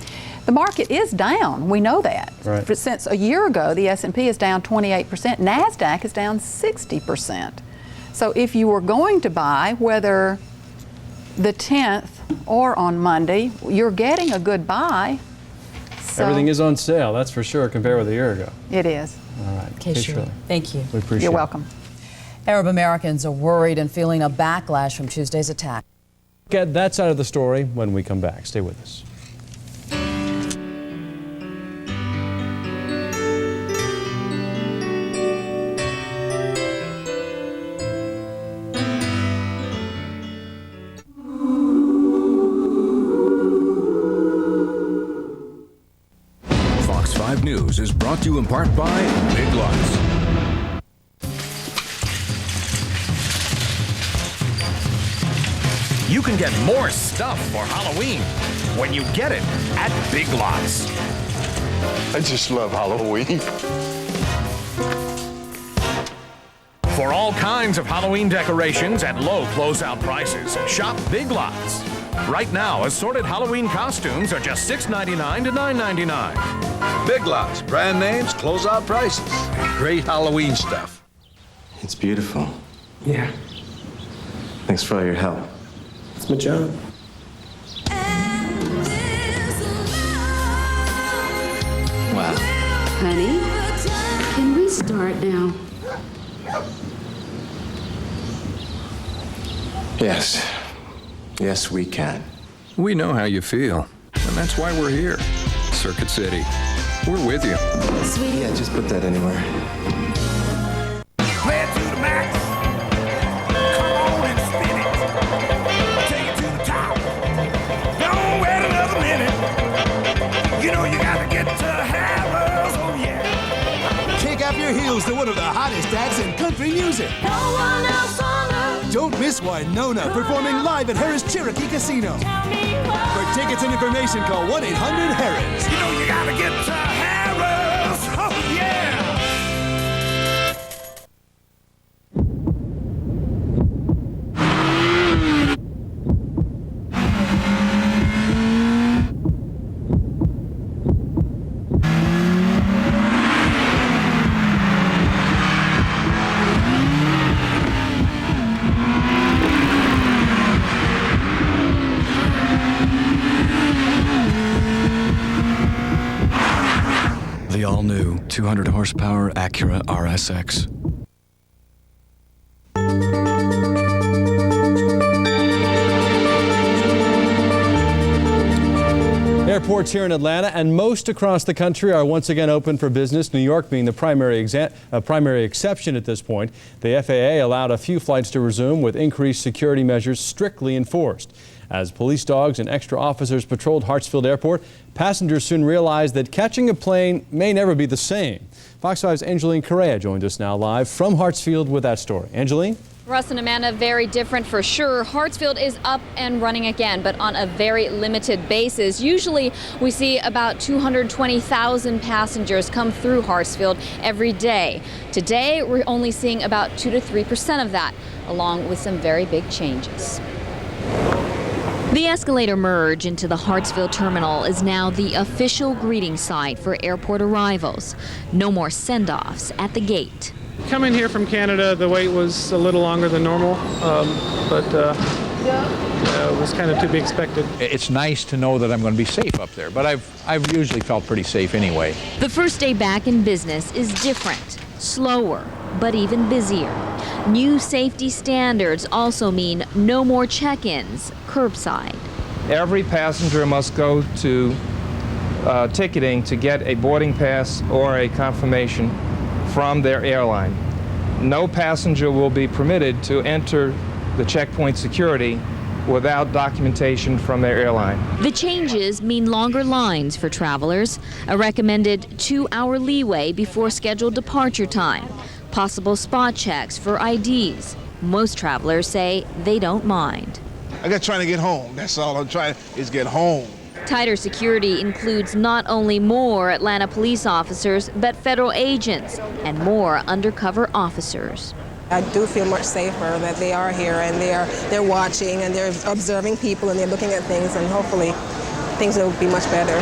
The market is down, we know that. Right. Since a year ago, the S&P is down 28%, NASDAQ is down 60%. So if you were going to buy, whether the 10th or on Monday, you're getting a good buy. So Everything is on sale, that's for sure, compared with a year ago. It is. All right. Okay, Shirley. Thank you. We appreciate You're it. welcome. Arab Americans are worried and feeling a backlash from Tuesday's attack. Get that side of the story when we come back. Stay with us. Fox5 News is brought to you in part by Big Lots. You can get more stuff for Halloween when you get it at Big Lots. I just love Halloween. For all kinds of Halloween decorations at low closeout prices, shop Big Lots. Right now, assorted Halloween costumes are just $6.99 to $9.99. Big Lots, brand names, closeout prices. Great Halloween stuff. It's beautiful. Yeah. Thanks for all your help. It's my job. Wow. Honey, can we start now? Yes. Yes, we can. We know how you feel, and that's why we're here. Circuit City. We're with you. Sweetie. Yeah, just put that anywhere. Play it to the max. Come on and spin it. Take it to the top. Don't wait another minute. You know you gotta get to Harrah's, oh yeah. Kick up your heels to one of the hottest acts in country music. No one else on earth. Don't miss Winona performing live at Harrah's Cherokee Casino. For tickets and information, call 1-800-HARRIS. You know you gotta get to Harrah's, oh yeah. 200 horsepower Acura RSX. Airports here in Atlanta and most across the country are once again open for business, New York being the primary exception at this point. The FAA allowed a few flights to resume with increased security measures strictly enforced. As police dogs and extra officers patrolled Hartsfield Airport, passengers soon realized that catching a plane may never be the same. Fox 5's Angeline Correa joined us now live from Hartsfield with that story. Angeline? Russ and Amanda, very different for sure. Hartsfield is up and running again, but on a very limited basis. Usually we see about 220,000 passengers come through Hartsfield every day. Today we're only seeing about 2 to 3% of that, along with some very big changes. The escalator merge into the Hartsfield terminal is now the official greeting site for airport arrivals. No more send-offs at the gate. Coming here from Canada, the wait was a little longer than normal, but it was kind of to be expected. It's nice to know that I'm going to be safe up there, but I've usually felt pretty safe anyway. The first day back in business is different, slower, but even busier. New safety standards also mean no more check-ins curbside. Every passenger must go to ticketing to get a boarding pass or a confirmation from their airline. No passenger will be permitted to enter the checkpoint security without documentation from their airline. The changes mean longer lines for travelers, a recommended 2-hour leeway before scheduled departure time, possible spot checks for IDs. Most travelers say they don't mind. I'm just trying to get home. That's all I'm trying is get home. Tighter security includes not only more Atlanta police officers, but federal agents and more undercover officers. I do feel much safer that they are here and they're watching and they're observing people and they're looking at things, and hopefully things will be much better.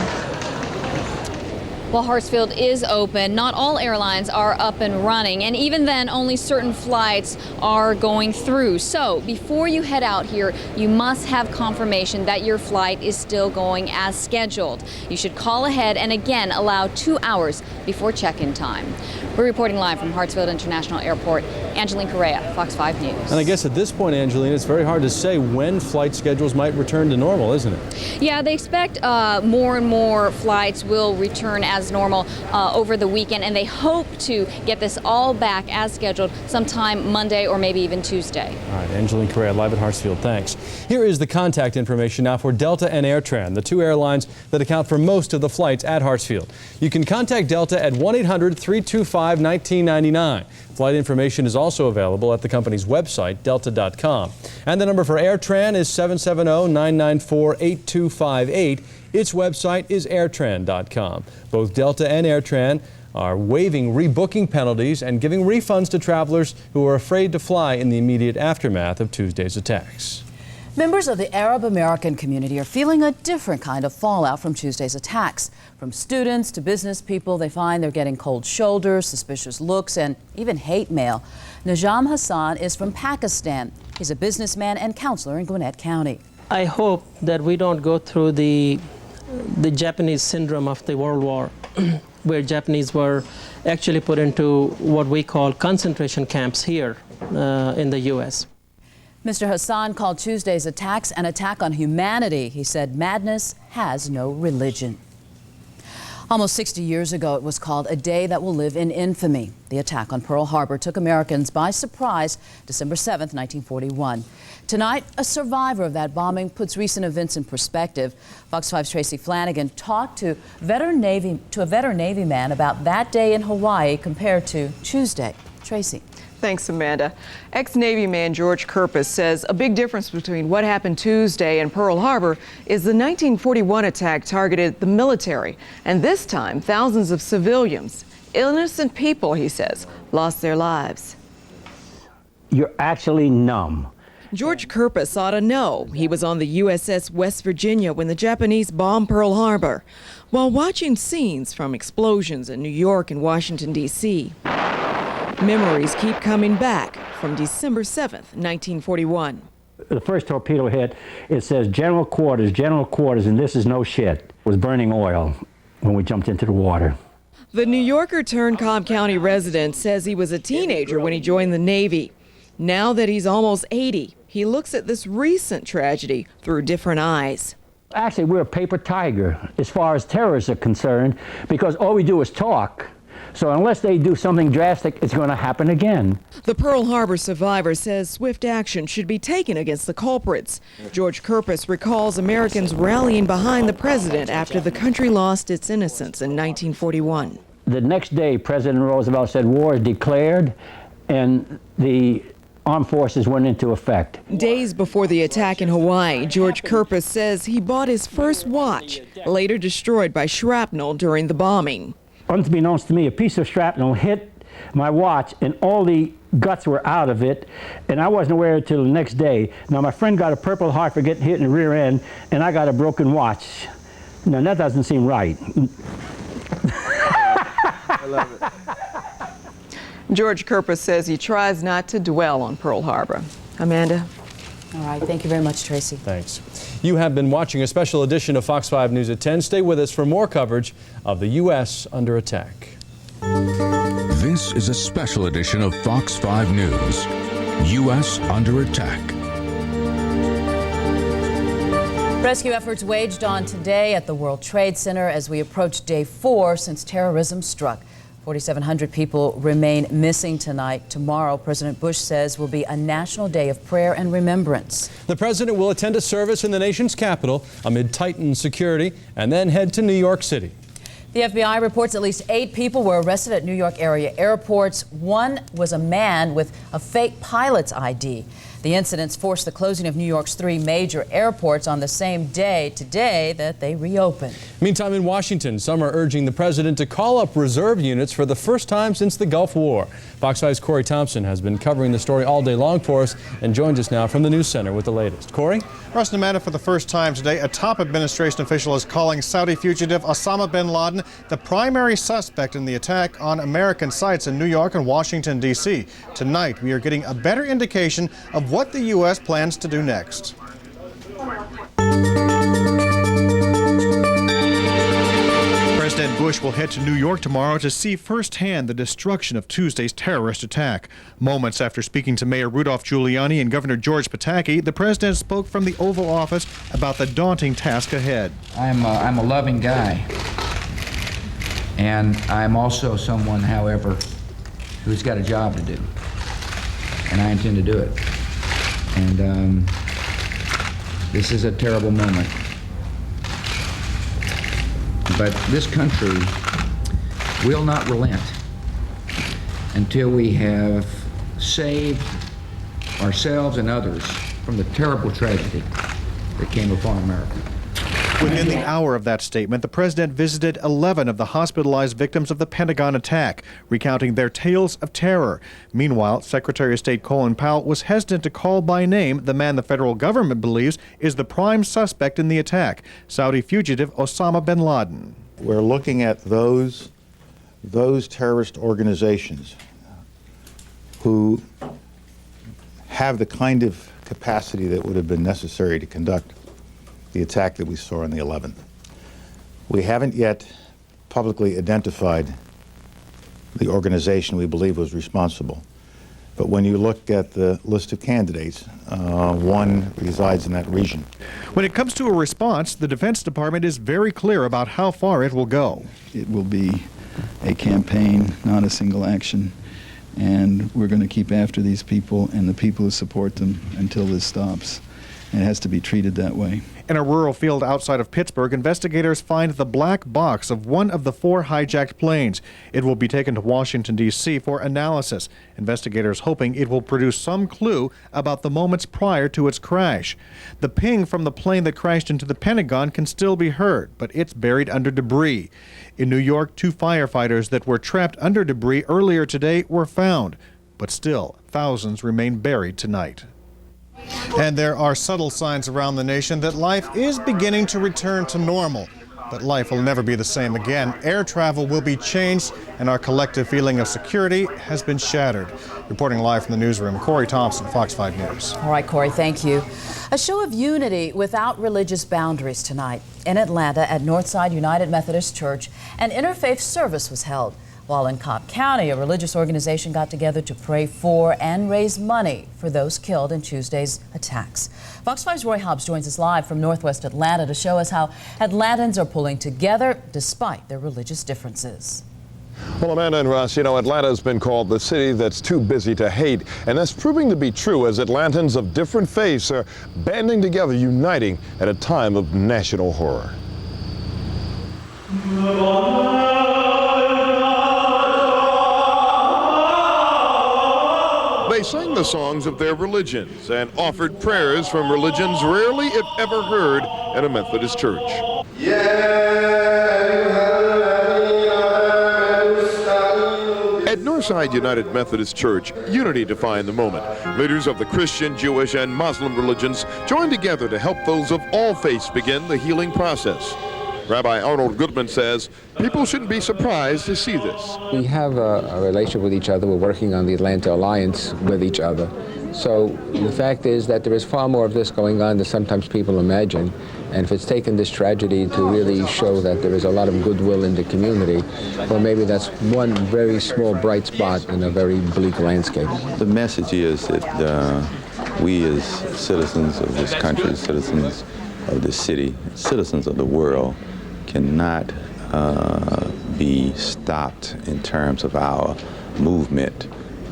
While Hartsfield is open, not all airlines are up and running, and even then, only certain flights are going through. So before you head out here, you must have confirmation that your flight is still going as scheduled. You should call ahead and again allow 2 hours before check-in time. We're reporting live from Hartsfield International Airport. Angeline Correa, Fox 5 News. And I guess at this point, Angeline, it's very hard to say when flight schedules might return to normal, isn't it? Yeah, they expect more and more flights will return as normal over the weekend, and they hope to get this all back as scheduled sometime Monday or maybe even Tuesday. All right, Angeline Correa, live at Hartsfield. Thanks. Here is the contact information now for Delta and AirTran, the two airlines that account for most of the flights at Hartsfield. You can contact Delta at 1-800-325-1999. Flight information is also available at the company's website, delta.com. And the number for AirTran is 770-994-8258. Its website is airtran.com. Both Delta and AirTran are waiving rebooking penalties and giving refunds to travelers who are afraid to fly in the immediate aftermath of Tuesday's attacks. Members of the Arab American community are feeling a different kind of fallout from Tuesday's attacks. From students to business people, they find they're getting cold shoulders, suspicious looks, and even hate mail. Najam Hassan is from Pakistan. He's a businessman and counselor in Gwinnett County. I hope that we don't go through the Japanese syndrome of the World War, where Japanese were actually put into what we call concentration camps here in the U.S. Mr. Hassan called Tuesday's attacks an attack on humanity. He said madness has no religion. Almost 60 years ago, it was called a day that will live in infamy. The attack on Pearl Harbor took Americans by surprise December 7th, 1941. Tonight, a survivor of that bombing puts recent events in perspective. Fox 5's Tracy Flanagan talked to a veteran Navy man about that day in Hawaii compared to Tuesday. Tracy. Thanks, Amanda. Ex-Navy man George Kirpus says a big difference between what happened Tuesday and Pearl Harbor is the 1941 attack targeted the military. And this time, thousands of civilians, innocent people, he says, lost their lives. You're actually numb. George Kirpus ought to know. He was on the USS West Virginia when the Japanese bombed Pearl Harbor. While watching scenes from explosions in New York and Washington, D.C., memories keep coming back from December 7th, 1941. The first torpedo hit, it says general quarters, and this is no shit. It was burning oil when we jumped into the water. The New Yorker turned Cobb County resident says he was a teenager when he joined the Navy. Now that he's almost 80, he looks at this recent tragedy through different eyes. Actually, we're a paper tiger as far as terrorists are concerned, because all we do is talk. So unless they do something drastic, it's going to happen again. The Pearl Harbor survivor says swift action should be taken against the culprits. George Kirpus recalls Americans rallying behind the president after the country lost its innocence in 1941. The next day, President Roosevelt said war is declared, and the armed forces went into effect. Days before the attack in Hawaii, George Kirpus says he bought his first watch, later destroyed by shrapnel during the bombing. Unbeknownst to me, a piece of shrapnel hit my watch, and all the guts were out of it, and I wasn't aware until the next day. Now, my friend got a Purple Heart for getting hit in the rear end, and I got a broken watch. Now, that doesn't seem right. I love it. George Kirpus says he tries not to dwell on Pearl Harbor. Amanda? All right, thank you very much, Tracy. Thanks. You have been watching a special edition of Fox 5 News at 10. Stay with us for more coverage of the U.S. under attack. This is a special edition of Fox 5 News. U.S. under attack. Rescue efforts waged on today at the World Trade Center as we approach day 4 since terrorism struck. 4,700 people remain missing tonight. Tomorrow, President Bush says, will be a national day of prayer and remembrance. The president will attend a service in the nation's capital amid tightened security and then head to New York City. The FBI reports at least 8 people were arrested at New York area airports. One was a man with a fake pilot's ID. The incidents forced the closing of New York's 3 major airports on the same day today that they reopened. Meantime, in Washington, some are urging the president to call up reserve units for the first time since the Gulf War. Fox 5's Corey Thompson has been covering the story all day long for us and joins us now from the news center with the latest. Corey? Russ and Amanda, for the first time today, a top administration official is calling Saudi fugitive Osama bin Laden the primary suspect in the attack on American sites in New York and Washington, D.C. Tonight, we are getting a better indication of what the U.S. plans to do next. President Bush will head to New York tomorrow to see firsthand the destruction of Tuesday's terrorist attack. Moments after speaking to Mayor Rudolph Giuliani and Governor George Pataki, the president spoke from the Oval Office about the daunting task ahead. I'm a loving guy, and I'm also someone, however, who's got a job to do, and I intend to do it. And this is a terrible moment. But this country will not relent until we have saved ourselves and others from the terrible tragedy that came upon America. Within the hour of that statement, the president visited 11 of the hospitalized victims of the Pentagon attack, recounting their tales of terror. Meanwhile, Secretary of State Colin Powell was hesitant to call by name the man the federal government believes is the prime suspect in the attack, Saudi fugitive Osama bin Laden. We're looking at those terrorist organizations who have the kind of capacity that would have been necessary to conduct the attack that we saw on the 11th. We haven't yet publicly identified the organization we believe was responsible. But when you look at the list of candidates, one resides in that region. When it comes to a response, the Defense Department is very clear about how far it will go. It will be a campaign, not a single action. And we're going to keep after these people and the people who support them until this stops. And it has to be treated that way. In a rural field outside of Pittsburgh, investigators find the black box of one of the 4 hijacked planes. It will be taken to Washington, D.C. for analysis. Investigators hoping it will produce some clue about the moments prior to its crash. The ping from the plane that crashed into the Pentagon can still be heard, but it's buried under debris. In New York, 2 firefighters that were trapped under debris earlier today were found. But still, thousands remain buried tonight. And there are subtle signs around the nation that life is beginning to return to normal. but life will never be the same again. Air travel will be changed, and our collective feeling of security has been shattered. Reporting live from the newsroom, Corey Thompson, Fox 5 News. All right, Corey, thank you. A show of unity without religious boundaries tonight. In Atlanta at Northside United Methodist Church, an interfaith service was held. While in Cobb County, a religious organization got together to pray for and raise money for those killed in Tuesday's attacks. Fox 5's Roy Hobbs joins us live from Northwest Atlanta to show us how Atlantans are pulling together despite their religious differences. Well, Amanda and Russ, you know, Atlanta has been called the city that's too busy to hate, and that's proving to be true as Atlantans of different faiths are banding together, uniting at a time of national horror. They sang the songs of their religions and offered prayers from religions rarely, if ever, heard at a Methodist church. At Northside United Methodist Church, unity defined the moment. Leaders of the Christian, Jewish, and Muslim religions joined together to help those of all faiths begin the healing process. Rabbi Arnold Goodman says people shouldn't be surprised to see this. We have a relationship with each other. We're working on the Atlanta Alliance with each other. So the fact is that there is far more of this going on than sometimes people imagine. And if it's taken this tragedy to really show that there is a lot of goodwill in the community, well, maybe that's one very small bright spot in a very bleak landscape. The message is that we as citizens of this country, citizens of this city, citizens of the world, cannot be stopped in terms of our movement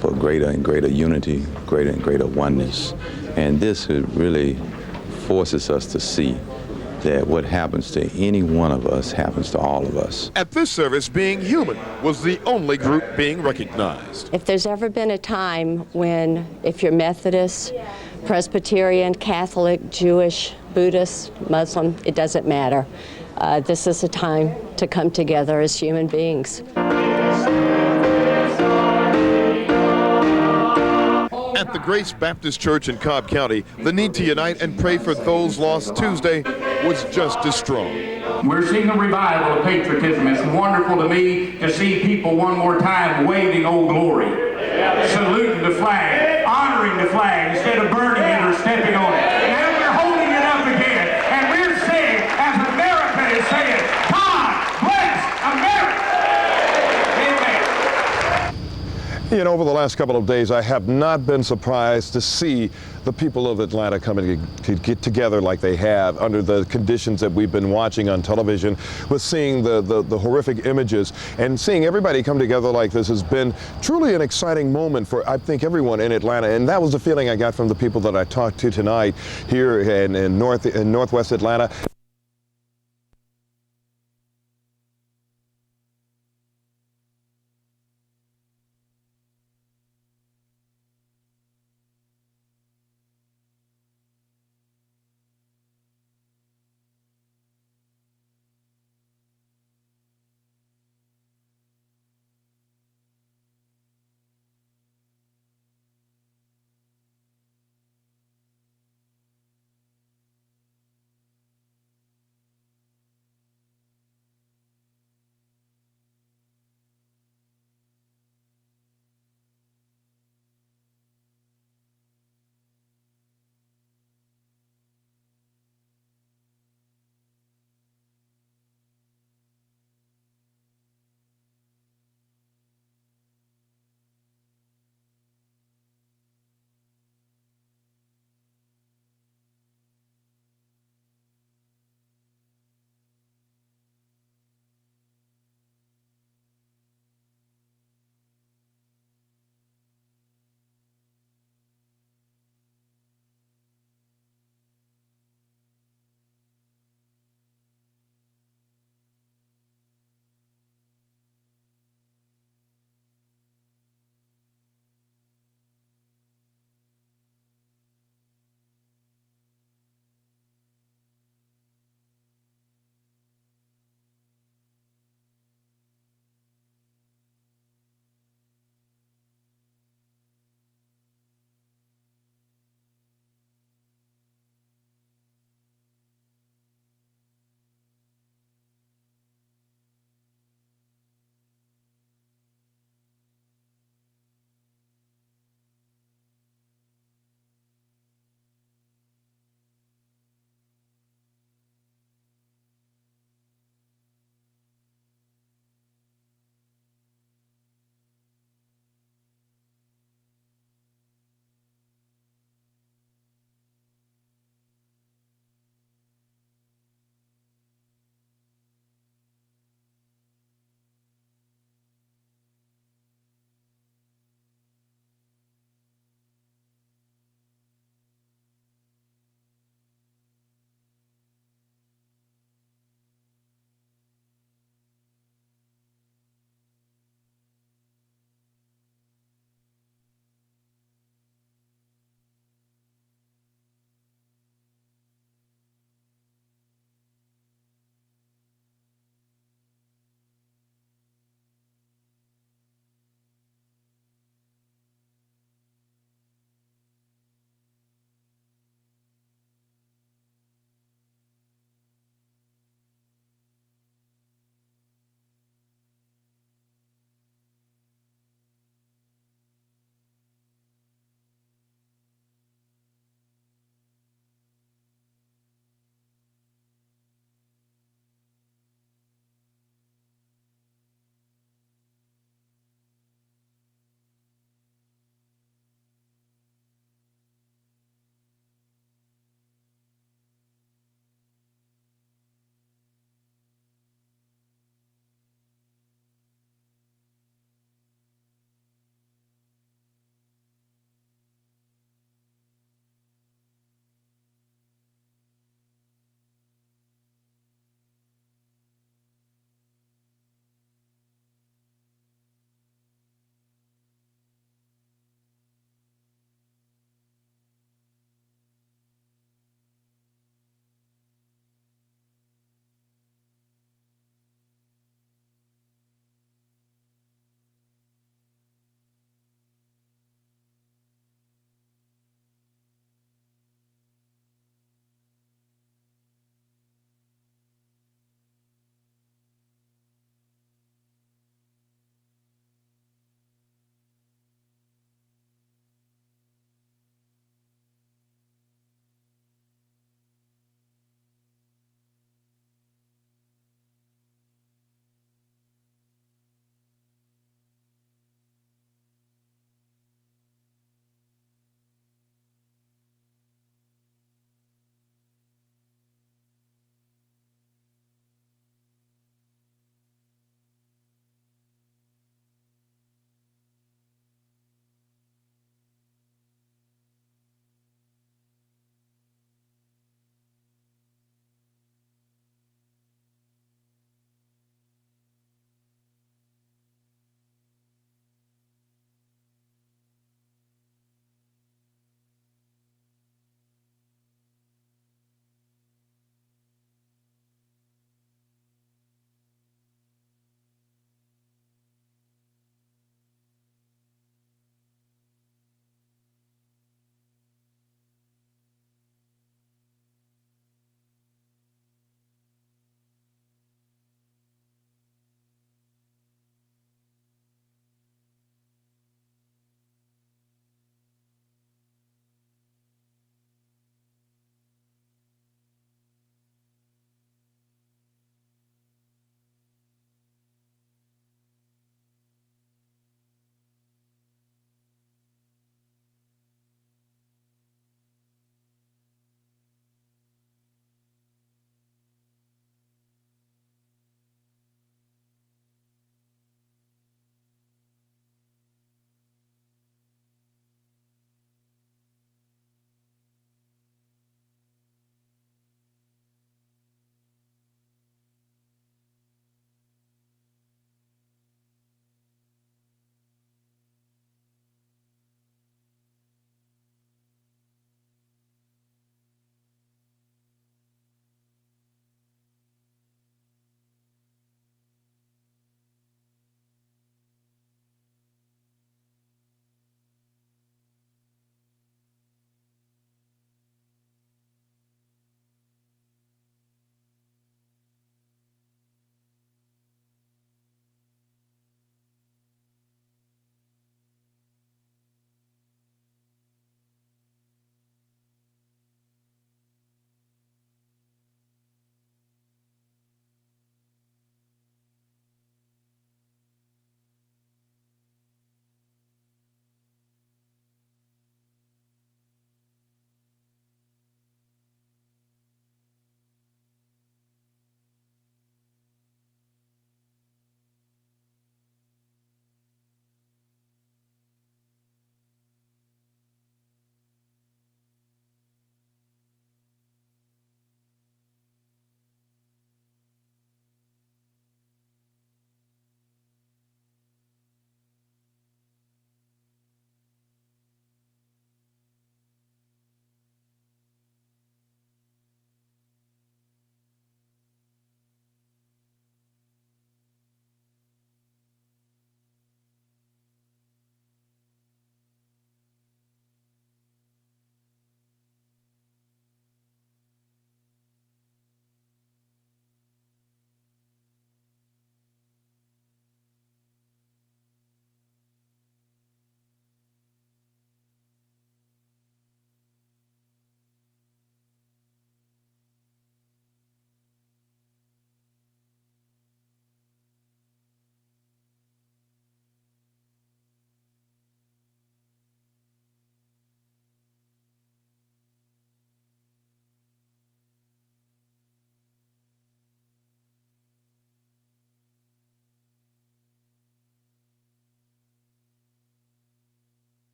for greater and greater unity, greater and greater oneness. And this really forces us to see that what happens to any one of us happens to all of us. At this service, being human was the only group being recognized. If there's ever been a time when, if you're Methodist, Presbyterian, Catholic, Jewish, Buddhist, Muslim, it doesn't matter. This is a time to come together as human beings. At the Grace Baptist Church in Cobb County, the need to unite and pray for those lost Tuesday was just as strong. We're seeing a revival of patriotism. It's wonderful to me to see people one more time waving Old Glory, saluting the flag, honoring the flag instead of burning it or stepping on it. Now we're holding it up again, and we're saying, as America is saying, God bless America. You know, over the last couple of days, I have not been surprised to see the people of Atlanta coming to get together like they have under the conditions that we've been watching on television, with seeing the horrific images and seeing everybody come together like this has been truly an exciting moment for, I think, everyone in Atlanta. And that was the feeling I got from the people that I talked to tonight here in Northwest Atlanta.